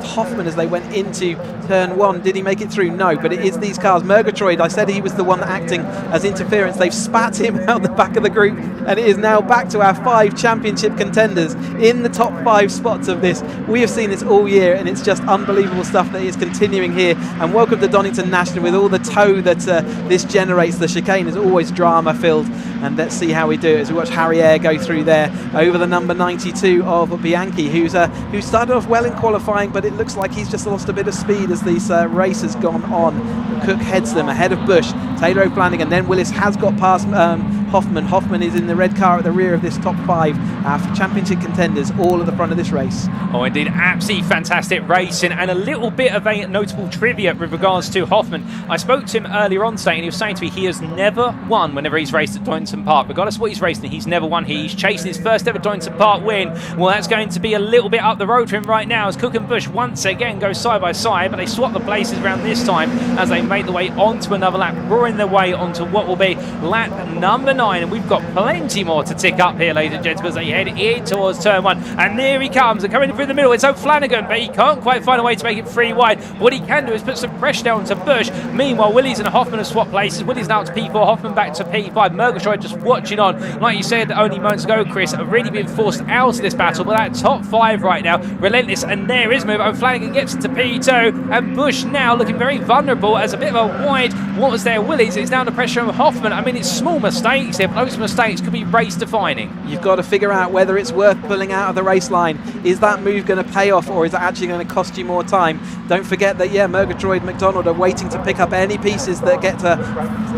Hoffman as they went into turn 1. Did he make make it through? No, but it is these cars. Murgatroyd, I said he was the one acting as interference. They've spat him out the back of the group, and it is now back to our 5 championship contenders in the top 5 spots of this. We have seen this all year, and it's just unbelievable stuff that is continuing here. And welcome to Donington National with all the tow that this generates. The chicane is always drama filled, and let's see how we do it as we watch Harry Eyre go through there over the number 92 of Bianchi, who started off well in qualifying, but it looks like he's just lost a bit of speed as this race has gone on. Cook heads them ahead of Bush, Taylor O'Flanagan, then Willis has got past Hoffman. Hoffman is in the red car at the rear of this top 5 for championship contenders, all at the front of this race. Oh, indeed, absolutely fantastic racing, and a little bit of a notable trivia with regards to Hoffman. I spoke to him earlier on today, and he was saying to me he has never won whenever he's raced at Donington Park. Regardless of what he's racing, he's never won. He's chasing his first ever Donington Park win. Well, that's going to be a little bit up the road for him right now as Cook and Bush once again go side by side, but they swap the places around this time as they make the way onto another lap, roaring their way onto what will be lap number 9, and we've got plenty more to tick up here, ladies and gentlemen, as they head in towards turn 1, and there he comes, and coming in through the middle, it's O'Flanagan, but he can't quite find a way to make it 3 wide. What he can do is put some pressure down to Bush. Meanwhile, Willies and Hoffman have swapped places. Willies now to P4, Hoffman back to P5. Murgatroyd just watching on. Like you said only moments ago, Chris, have really been forced out of this battle, but that top 5 right now, relentless, and there is move. O'Flanagan gets into P2, and Bush now looking very vulnerable as a bit of a wide. What was there, Willies? It's down to pressure on Hoffman. I mean, it's small mistakes here, but those mistakes could be race defining. You've got to figure out whether it's worth pulling out of the race line. Is that move going to pay off, or is it actually going to cost you more time? Don't forget that, Murgatroyd, McDonald are waiting to pick up any pieces that get to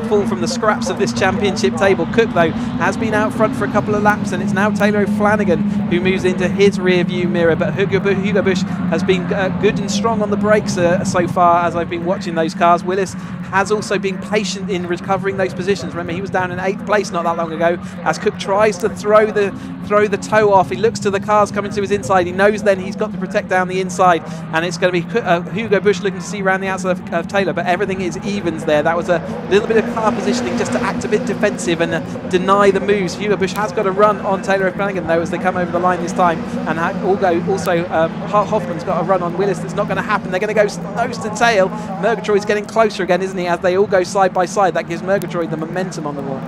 fall from the scraps of this championship table. Cook, though, has been out front for a couple of laps, and it's now Taylor O'Flanagan who moves into his rear view mirror, but Hugo Bush has been good and strong on the brakes so far as I've been watching those cars. Willis has also been patient in recovering those positions. Remember, he was down in 8th place not that long ago as Cook tries to throw the toe off. He looks to the cars coming to his inside. He knows then he's got to protect down the inside, and it's going to be Hugo Bush looking to see around the outside of Taylor, but everything is evens there. That was a little bit of car positioning just to act a bit defensive and deny the moves. Hugo Bush has got a run on Taylor O'Flanagan, though, as they come over the line this time, and Hoffman's got a run on Willis. That's not going to happen. They're going to go nose to tail. Murgatroyd's getting closer again, isn't he, as they all go side by side. That gives Murgatroyd the momentum on the wall.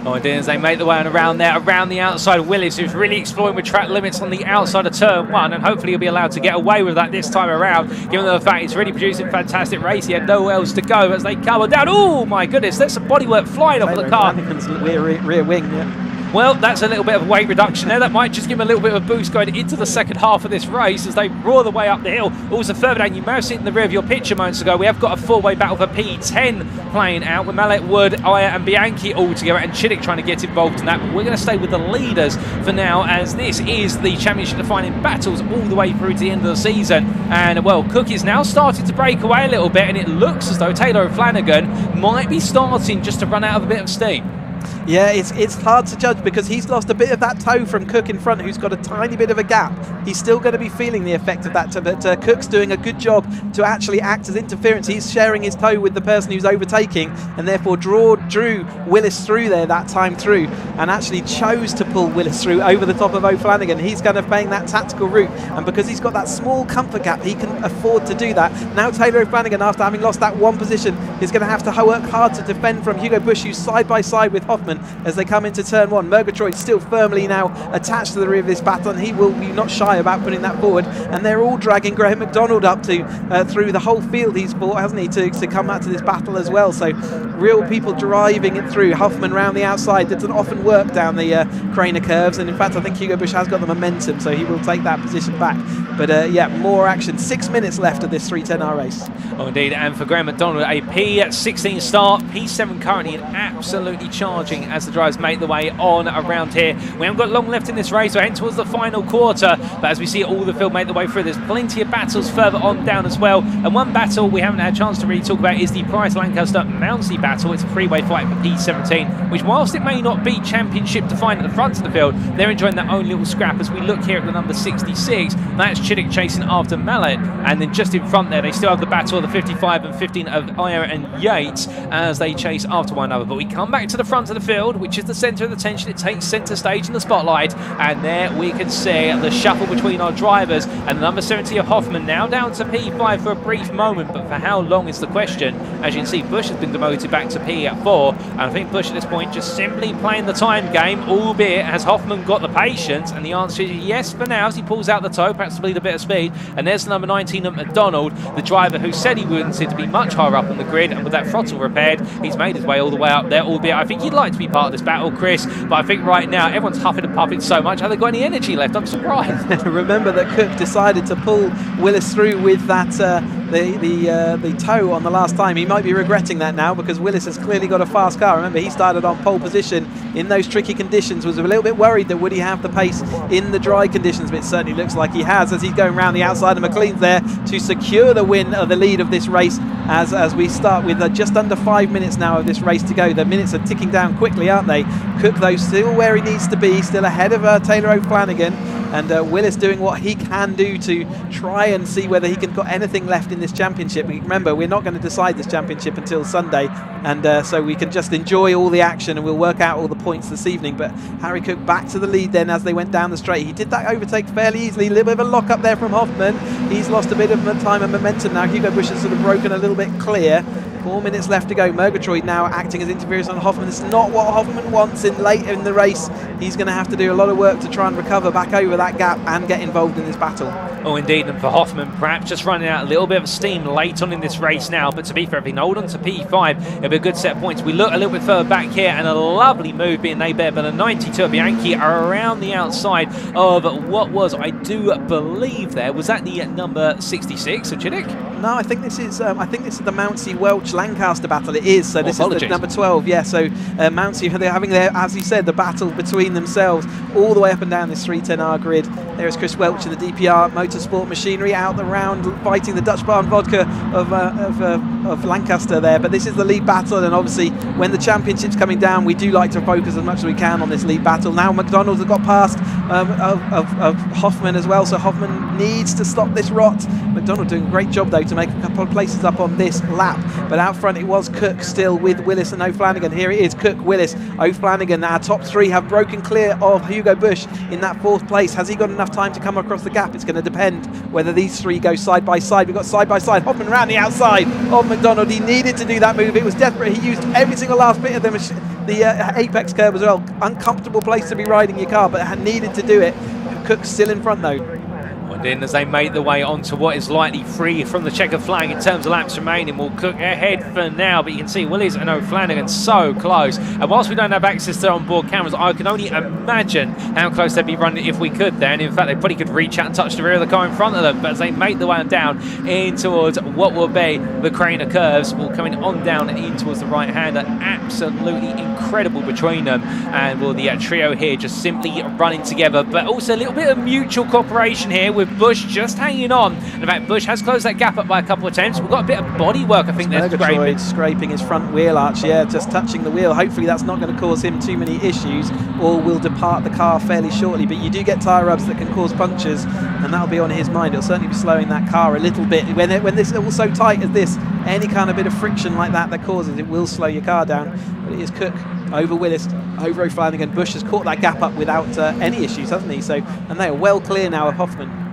Oh, and as they make the way on around there, around the outside of Willis, who's really exploring with track limits on the outside of turn 1, and hopefully he'll be allowed to get away with that this time around, given the fact he's really producing fantastic race. He had nowhere else to go as they come down. Oh my goodness, there's some bodywork flying off of the car. Rear wing, yeah. Well, that's a little bit of weight reduction there. That might just give him a little bit of a boost going into the second half of this race as they roar the way up the hill. Also further down, you may have seen in the rear of your picture moments ago, we have got a 4-way battle for P10 playing out with Mallet, Wood, Aya and Bianchi all together, and Chiddick trying to get involved in that. But we're going to stay with the leaders for now, as this is the championship defining battles all the way through to the end of the season. And well, Cook is now starting to break away a little bit, and it looks as though Taylor O'Flanagan might be starting just to run out of a bit of steam. Yeah, it's hard to judge because he's lost a bit of that toe from Cook in front, who's got a tiny bit of a gap. He's still going to be feeling the effect of that, but Cook's doing a good job to actually act as interference. He's sharing his toe with the person who's overtaking, and therefore drew Willis through there that time through, and actually chose to pull Willis through over the top of O'Flanagan. He's kind of playing that tactical route, and because he's got that small comfort gap, he can afford to do that. Now Taylor O'Flanagan, after having lost that one position, is going to have to work hard to defend from Hugo Bush, who's side by side with Hoffman as they come into turn 1. Murgatroyd still firmly now attached to the rear of this battle, and he will be not shy about putting that forward, and they're all dragging Graham McDonald up to through the whole field he's fought, hasn't he, to come out to this battle as well. So real people driving it through. Huffman round the outside. Doesn't often work down the Craner curves, and in fact I think Hugo Bush has got the momentum, so he will take that position back. But more action. 6 minutes left of this 310R race. Oh indeed, and for Graham McDonald, a P16 start, P7 currently, and absolutely charging as the drivers make the way on around here. We haven't got long left in this race, we're heading towards the final quarter, but as we see all the field make the way through, there's plenty of battles further on down as well, and one battle we haven't had a chance to really talk about is the Price Lancaster Mounsey battle. battle. It's a three-way fight for P17, which whilst it may not be championship defined at the front of the field, they're enjoying their own little scrap. As we look here at the number 66, that's Chiddick chasing after Mallet, and then just in front there they still have the battle of the 55 and 15 of Ayer and Yates as they chase after one another. But we come back to the front of the field, which is the centre of attention. It takes centre stage in the spotlight, and there we can see the shuffle between our drivers, and the number 70 of Hoffman now down to P5 for a brief moment, but for how long is the question. As you can see, Bush has been demoted back to P4, and I think Bush at this point just simply playing the time game, albeit has Hoffman got the patience, and the answer is yes for now as he pulls out the toe, perhaps to bleed a bit of speed. And there's the number 19 of McDonald, the driver who said he wouldn't seem to be much higher up on the grid, and with that throttle repaired, he's made his way all the way up there, albeit I think he'd like to be part of this battle, Chris, but I think right now everyone's huffing and puffing so much, have they got any energy left? I'm surprised. Remember that Cook decided to pull Willis through with that the toe on the last time. He might be regretting that now because Willis has clearly got a fast car. Remember, he started on pole position in those tricky conditions, was a little bit worried that would he have the pace in the dry conditions, but it certainly looks like he has as he's going around the outside of McLean's there to secure the win of the lead of this race as we start with just under 5 minutes now of this race to go. The minutes are ticking down quickly, aren't they? Cook, though, still where he needs to be, still ahead of Taylor O'Flanagan, and Willis doing what he can do to try and see whether he can got anything left in this championship. Remember, we're not going to decide this championship until Sunday, and so we can just enjoy all the action and we'll work out all the points this evening. But Harry Cook back to the lead then as they went down the straight. He did that overtake fairly easily, a little bit of a lock up there from Hoffman. He's lost a bit of time and momentum now. Hugo Bush has sort of broken a little bit clear. 4 minutes left to go. Murgatroyd now acting as interference on Hoffman. It's not what Hoffman wants in late in the race. He's going to have to do a lot of work to try and recover back over that gap and get involved in this battle. Oh, indeed. And for Hoffman, perhaps just running out a little bit of steam late on in this race now. But to be fair, if he can hold on to P5, it'll be a good set of points. We look a little bit further back here, and a lovely move being made there by the 92 of Bianchi around the outside of what was, I do believe there, was that the number 66 of Chiddick? No, I think this is the Mountsie Welch Lancaster battle. It is. So this is the number 12. Yeah. So Mountsie, they're having their, as you said, the battle between themselves all the way up and down this 310R grid. There is Chris Welch in the DPR Motorsport machinery out the round, fighting the Dutch Barn Vodka of Lancaster there. But this is the lead battle, and obviously when the championship's coming down, we do like to focus as much as we can on this lead battle. Now McDonald's have got past of Hoffman as well, so Hoffman needs to stop this rot. McDonald doing a great job though to make a couple of places up on this lap, but out front it was Cook still with Willis and O'Flanagan. Here it is, Cook, Willis, O'Flanagan. Our top three have broken clear of Hugo Bush in that fourth place. Has he got enough time to come across the gap? It's going to depend whether these three go side by side. We've got side by side Hoffman around the outside of McDonald. He needed to do that move. It was desperate. He used every single last bit of the apex curve as well. Uncomfortable place to be riding your car, but needed to do it. Cook's still in front though. And then as they make their way onto what is likely free from the checkered flag in terms of laps remaining, will Cook ahead for now, but you can see Willis and O'Flanagan so close. And whilst we don't have access to onboard cameras, I can only imagine how close they'd be running if we could there. And in fact, they probably could reach out and touch the rear of the car in front of them. But as they make their way down in towards what will be the Craner curves, will coming on down in towards the right hander, absolutely incredible between them. And will the trio here just simply running together, but also a little bit of mutual cooperation here with Bush just hanging on. And in fact, Bush has closed that gap up by a couple of attempts. We've got a bit of body work, I think. There's scraping his front wheel arch, yeah, just touching the wheel. Hopefully that's not going to cause him too many issues, or will depart the car fairly shortly. But you do get tyre rubs that can cause punctures, and that'll be on his mind. It'll certainly be slowing that car a little bit. When this is all so tight as this, any kind of bit of friction like that causes it will slow your car down. But it is Cook over Willis, over O'Flanagan. Bush has caught that gap up without any issues, hasn't he? So, and they are well clear now of Hoffman.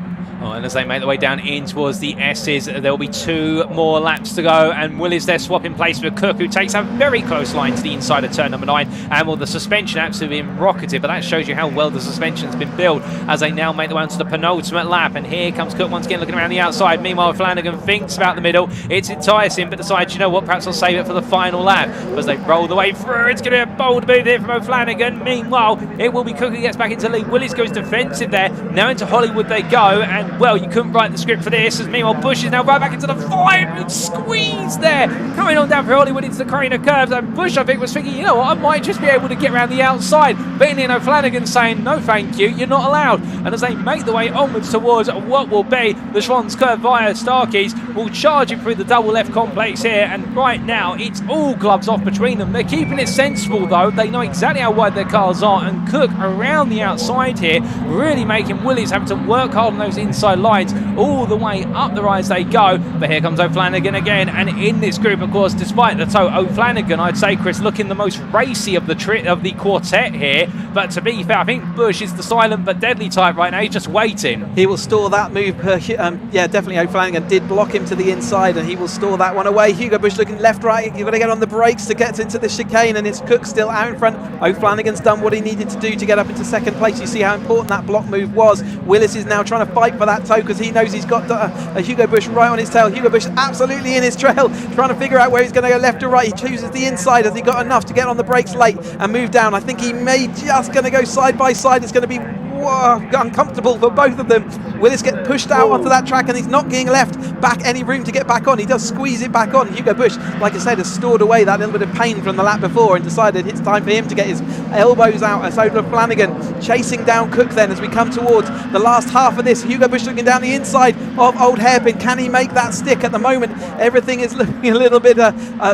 Oh, and as they make their way down in towards the S's, there will be 2 more laps to go, and Willis there swapping place with Cook, who takes a very close line to the inside of turn number 9, and well, the suspension absolutely been rocketed, but that shows you how well the suspension's been built as they now make their way onto the penultimate lap. And here comes Cook once again looking around the outside. Meanwhile, Flanagan thinks about the middle. It's enticing, but decides, you know what, perhaps I'll save it for the final lap. As they roll the way through, it's going to be a bold move here from O'Flanagan. Meanwhile, it will be Cook who gets back into the lead. Willis goes defensive there. Now into Hollywood they go, and well, you couldn't write the script for this, as meanwhile Bush is now right back into the fight. Big squeeze there. Coming on down for Hollywood into the corner curves, and Bush, I think, was thinking, you know what, I might just be able to get around the outside. But in O'Flanagan saying, no thank you, you're not allowed. And as they make the way onwards towards what will be the Schwann's curve via Starkeys, will charge him through the double left complex here, and right now it's all gloves off between them. They're keeping it sensible though, they know exactly how wide their cars are, and Cook around the outside here, really making Willis have to work hard on those inside lines all the way up the rise they go. But here comes O'Flanagan again, and in this group, of course, despite the tow, O'Flanagan, I'd say, Chris, looking the most racy of the quartet here. But to be fair, I think Bush is the silent but deadly type right now. He's just waiting. He will store that move. Yeah, definitely O'Flanagan did block him to the inside, and he will store that one away. Hugo Bush looking left, right. You've got to get on the brakes to get into the chicane, and it's Cook still out in front. O'Flanagan's done what he needed to do to get up into second place. You see how important that block move was. Willis is now trying to fight for that toe because he knows he's got a Hugo Bush right on his tail. Hugo Bush absolutely in his trail, trying to figure out where he's going to go, left or right. He chooses the inside. Has he got enough to get on the brakes late and move down? I think he may just going to go side by side. It's going to be uncomfortable for both of them. Willis get pushed out onto that track, and he's not getting left back any room to get back on. He does squeeze it back on. Hugo Bush, like I said, has stored away that little bit of pain from the lap before and decided it's time for him to get his elbows out. As O'Flanagan chasing down Cook then as we come towards the last half of this. Hugo Bush looking down the inside of Old Hairpin. Can he make that stick? At the moment, everything is looking a little bit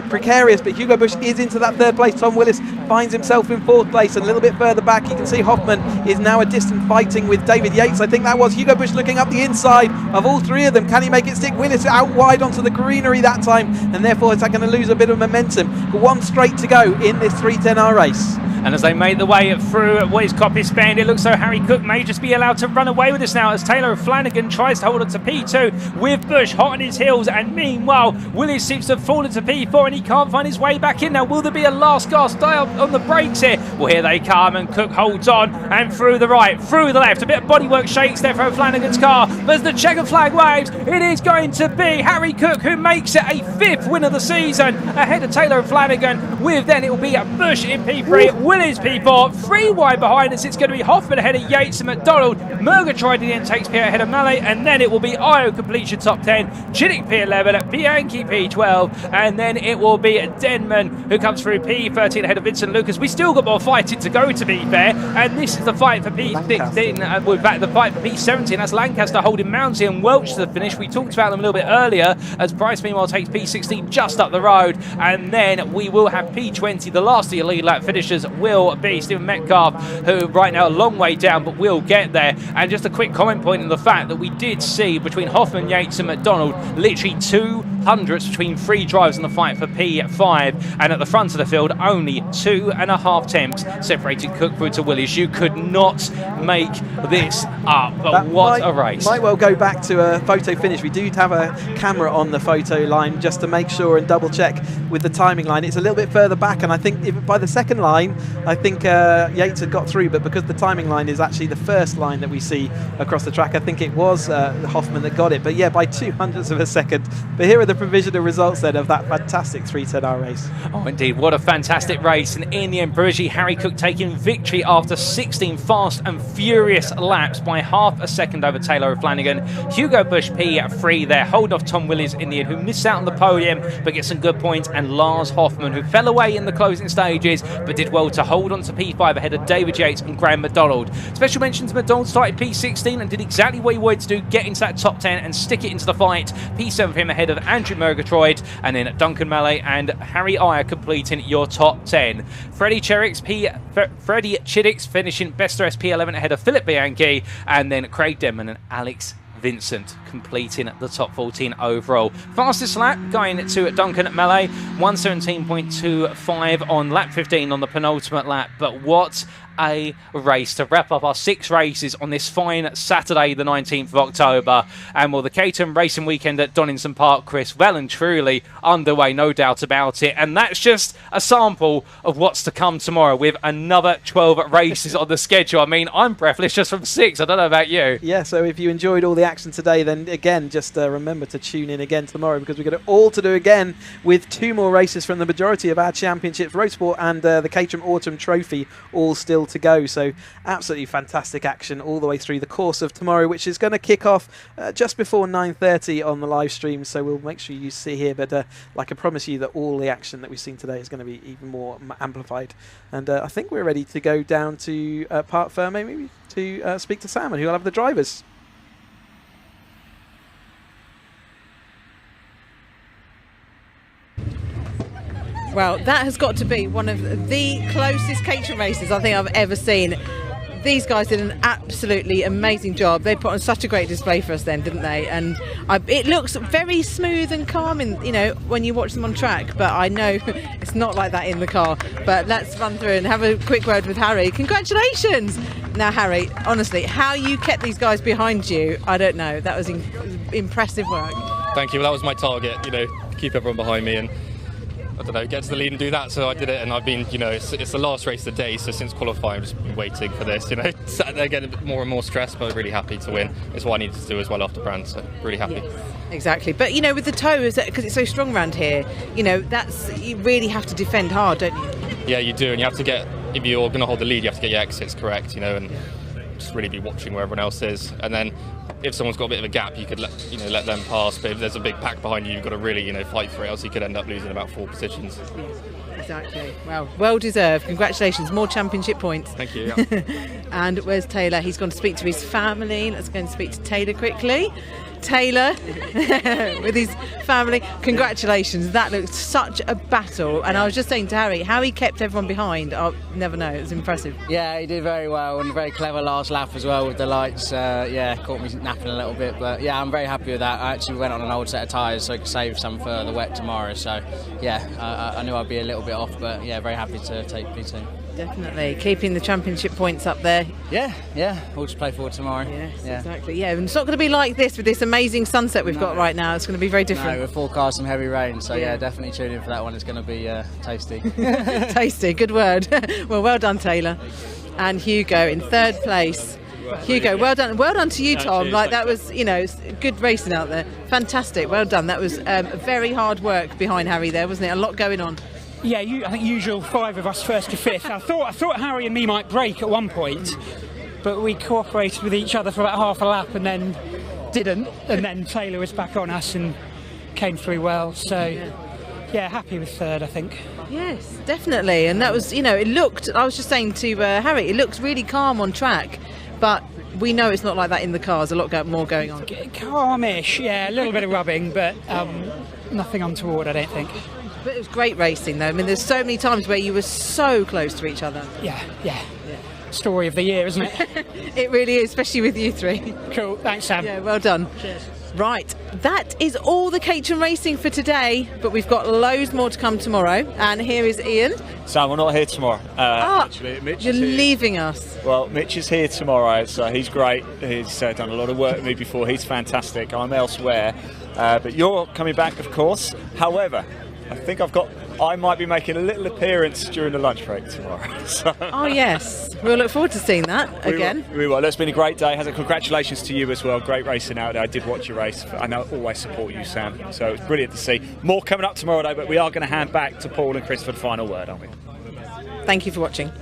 precarious, but Hugo Bush is into that third place. Tom Willis finds himself in fourth place, and a little bit further back you can see Hoffman is now a distant fighting with David Yates. I think that was Hugo Bush looking up the inside of all three of them. Can he make it stick? Willis out wide onto the greenery that time, and therefore is that going to lose a bit of momentum. One straight to go in this 310R race. And as they make the way through what is copy spanned, it looks so Harry Cook may just be allowed to run away with this now, as Taylor O'Flanagan tries to hold on to P2 with Bush hot on his heels, and meanwhile Willis seems to have fallen to P4 and he can't find his way back in. Now will there be a last gasp dive on the brakes here? Well, here they come, and Cook holds on, and through the right, through the left, a bit of bodywork shakes there for O'Flanagan's car, but as the checker flag waves, it is going to be Harry Cook who makes it a 5th win of the season ahead of Taylor O'Flanagan, with then it will be a Bush in P3, Willis P4, 3 wide behind us. It's going to be Hoffman ahead of Yates and McDonald. Murgatroyd then takes P8 ahead of Mallet, and then it will be Io completes your top 10, Chiddick P11, Bianchi P12, and then it will be Denman who comes through P13 ahead of Vincent Lucas. We still got more fighting to go, to be fair, and this is the fight for P16, with that the fight for P17. That's Lancaster holding Mounty and Welch to the finish. We talked about them a little bit earlier, as Price meanwhile takes P16 just up the road, and then we will have P20. The last of the lead lap finishers will be Stephen Metcalf, who right now a long way down, but will get there. And just a quick comment point on the fact that we did see between Hoffman, Yates and McDonald literally 200ths between 3 drivers in the fight for P5, and at the front of the field only 2.5 temps separated Cook through to Willis. You could not make this up, but that what a race. Might well go back to a photo finish. We do have a camera on the photo line just to make sure and double check with the timing line. It's a little bit further back, and I think by the second line I think Yates had got through, but because the timing line is actually the first line that we see across the track, I think it was Hoffman that got it, but yeah, by 200ths of a second. But here are the provisional results then of that fantastic 310R race. Oh indeed, what a fantastic race, and in the end Brugge, Harry Cook taking victory after 16 fast and furious laps by half a second over Taylor O'Flanagan. Hugo Bush P3 there, hold off Tom Willis in the end, who missed out on the podium but gets some good points, and Lars Hoffman, who fell away in the closing stages but did well to hold on to P5 ahead of David Yates and Graham McDonald. Special mention to McDonald, started P16 and did exactly what he wanted to do, get into that top 10 and stick it into the fight. P7 for him ahead of Andrew Murgatroyd, and then Duncan Mallet and Harry Iyer completing your top 10. Freddie Chiddick finishing best rest P11 ahead of Philip Bianchi, and then Craig Denman and Alex Vincent completing the top 14 overall. Fastest lap going to Duncan Mallet, 1:17.25 on lap 15 on the penultimate lap. But what a race to wrap up our 6 races on this fine Saturday the 19th of October. And well, the Caterham racing weekend at Donington Park, Chris, well and truly underway, no doubt about it. And that's just a sample of what's to come tomorrow with another 12 races on the schedule. I mean, I'm breathless just from 6. I don't know about you. Yeah, so if you enjoyed all the action today, then again, just remember to tune in again tomorrow, because we've got it all to do again with 2 more races from the majority of our championships, Motorsport and the Caterham Autumn Trophy, all still to go. So absolutely fantastic action all the way through the course of tomorrow, which is going to kick off just before 9:30 on the live stream. So we'll make sure you see here. But like I promise you that all the action that we've seen today is going to be even more amplified. And I think we're ready to go down to Parc Ferme, maybe, to speak to Sam, and who'll have the drivers. Well, that has got to be one of the closest Caterham races I think I've ever seen. These guys did an absolutely amazing job. They put on such a great display for us then, didn't they? And it looks very smooth and calm, when you watch them on track. But I know it's not like that in the car. But let's run through and have a quick word with Harry. Congratulations! Now, Harry, honestly, how you kept these guys behind you, I don't know. That was impressive work. Thank you. Well, that was my target, keep everyone behind me and, I don't know, get to the lead and do that. So I did it, and I've been, it's the last race of the day, so since qualifying I've just been waiting for this, sat there getting a bit more and more stressed, but I'm really happy to win. It's what I needed to do as well after Brand, so really happy. Yes, exactly. But, with the toe, because it's so strong around here, you really have to defend hard, don't you? Yeah, you do, and you have to get, if you're going to hold the lead, you have to get your exits correct, and just really be watching where everyone else is. And then if someone's got a bit of a gap, you could let them pass. But if there's a big pack behind you, you've got to really fight for it, else you could end up losing about 4 positions. Exactly. Well deserved. Congratulations. More championship points. Thank you. Yeah. And where's Taylor? He's gone to speak to his family. Let's go and speak to Taylor quickly. Taylor with his family. Congratulations. That looked such a battle. And I was just saying to Harry, how he kept everyone behind, I'll never know. It was impressive. Yeah, he did very well, and very clever last lap as well with the lights. Caught me napping a little bit, but yeah, I'm very happy with that. I actually went on an old set of tyres so I could save some for the wet tomorrow. So yeah, I knew I'd be a little bit off, but yeah, very happy to take P2. Definitely. Keeping the championship points up there. Yeah. We'll just play forward tomorrow. Yes, exactly. Yeah, and it's not going to be like this with this amazing sunset we've got right now. It's going to be very different. No, we're forecast some heavy rain, so yeah, definitely tune in for that one. It's going to be tasty. Tasty, good word. Well done, Taylor. And Hugo in 3rd place. Hugo, well done. Well done to you, Tom. Cheers, that was, good racing out there. Fantastic. Well done. That was very hard work behind Harry there, wasn't it? A lot going on. Yeah, I think usual 5 of us 1st to 5th. I thought Harry and me might break at one point, but we cooperated with each other for about half a lap and then didn't. And then Taylor was back on us and came through well. So, yeah, happy with 3rd, I think. Yes, definitely. And that was, it looked, I was just saying to Harry, it looks really calm on track, but we know it's not like that in the cars. A lot more going on. Calmish, yeah, a little bit of rubbing, but nothing untoward, I don't think. But it was great racing, though. I mean, there's so many times where you were so close to each other. Yeah. Story of the year, isn't it? It really is, especially with you 3. Cool, thanks, Sam. Yeah, well done. Cheers. Right, that is all the Caterham racing for today, but we've got loads more to come tomorrow. And here is Ian. Sam, we're not here tomorrow. Actually, Mitch you're is here. leaving us. Well, Mitch is here tomorrow, so he's great. He's done a lot of work with me before. He's fantastic. I'm elsewhere. But you're coming back, of course. However, I think I might be making a little appearance during the lunch break tomorrow. So. Oh, yes. We'll look forward to seeing that again. We will. It's been a great day. Congratulations to you as well. Great racing out there. I did watch your race. I know I always support you, Sam. So it's brilliant to see. More coming up tomorrow, though, but we are going to hand back to Paul and Chris for the final word, aren't we? Thank you for watching.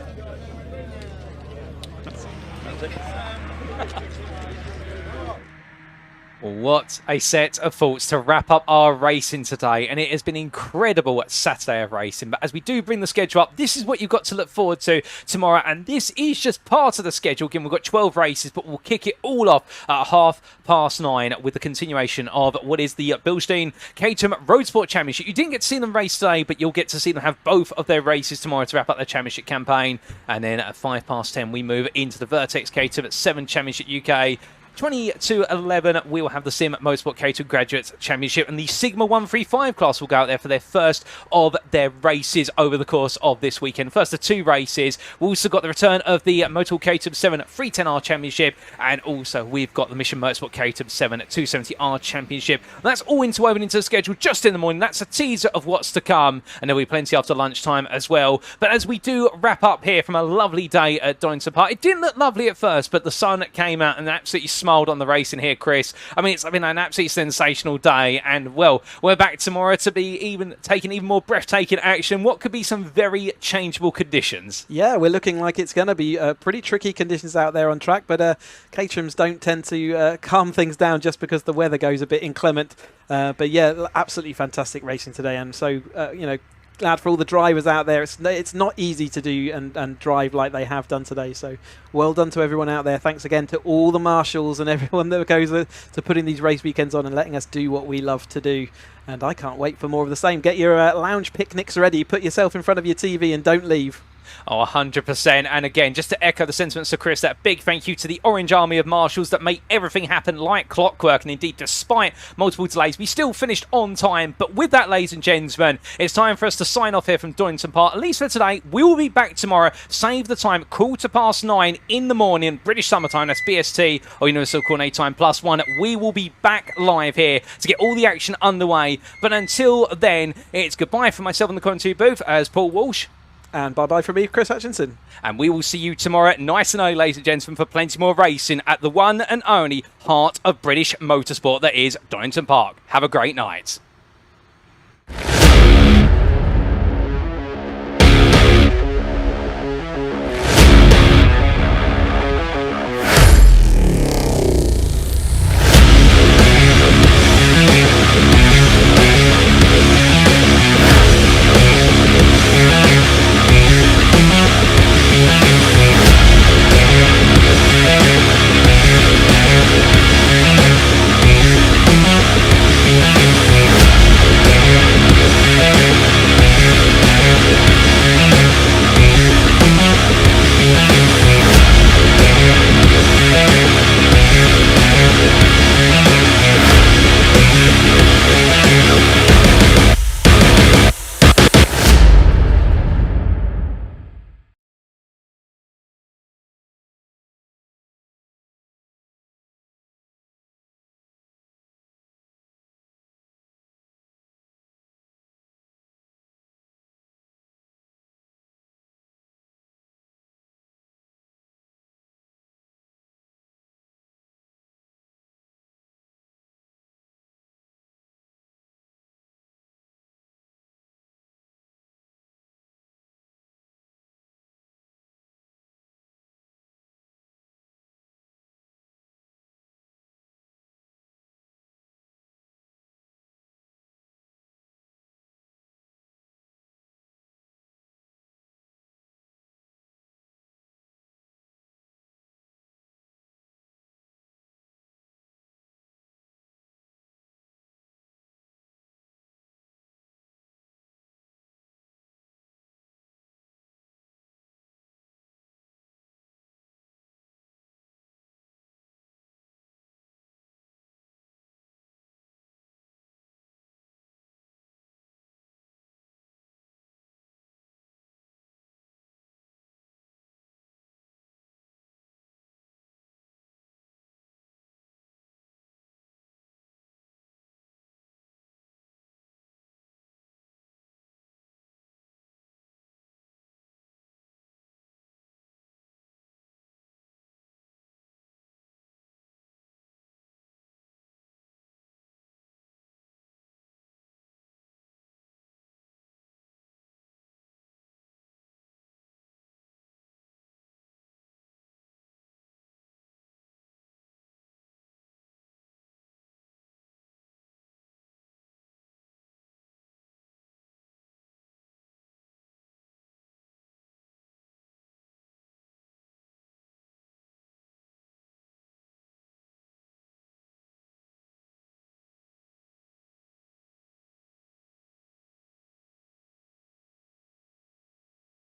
What a set of thoughts to wrap up our racing today, and it has been incredible Saturday of racing. But as we do bring the schedule up, this is what you've got to look forward to tomorrow, and this is just part of the schedule. Again, we've got 12 races, but we'll kick it all off at 9:30 with the continuation of what is the Bilstein Caterham Motorsport Championship. You didn't get to see them race today, but you'll get to see them have both of their races tomorrow to wrap up their championship campaign. And then at 10:05 we move into the Vertex Caterham 7 Championship UK. 20 to 11, we will have the Sim Motorsport Caterham Graduates Championship, and the Sigma 135 class will go out there for their first of their races over the course of this weekend. First of 2 races. We've also got the return of the Motorsport Caterham 7 310R Championship, and also we've got the Mission Motorsport Caterham 7 270R Championship. And that's all interwoven into the schedule just in the morning. That's a teaser of what's to come, and there'll be plenty after lunchtime as well. But as we do wrap up here from a lovely day at Donington Park, it didn't look lovely at first, but the sun came out and absolutely smoked smiled on the racing here, Chris. I mean, it's been an absolutely sensational day, and well, we're back tomorrow to be taking even more breathtaking action. What could be some very changeable conditions? Yeah, we're looking like it's going to be pretty tricky conditions out there on track, but Caterhams don't tend to calm things down just because the weather goes a bit inclement. But yeah, absolutely fantastic racing today, and so glad for all the drivers out there. It's not easy to do and drive like they have done today. So well done to everyone out there. Thanks again to all the marshals and everyone that goes to putting these race weekends on and letting us do what we love to do. And I can't wait for more of the same. Get your lounge picnics ready. Put yourself in front of your TV and don't leave. Oh, 100%. And again, just to echo the sentiments of Chris, that big thank you to the Orange Army of Marshals that make everything happen like clockwork. And indeed, despite multiple delays, we still finished on time. But with that, ladies and gentlemen, it's time for us to sign off here from Donington Park. At least for today, we will be back tomorrow. Save the time, 9:15 in the morning, British summertime, that's BST, or Universal Coordinate Time +1. We will be back live here to get all the action underway. But until then, it's goodbye from myself in the commentary booth as Paul Walsh. And bye-bye from me, Chris Hutchinson. And we will see you tomorrow nice and early, ladies and gentlemen, for plenty more racing at the one and only heart of British motorsport that is Donington Park. Have a great night.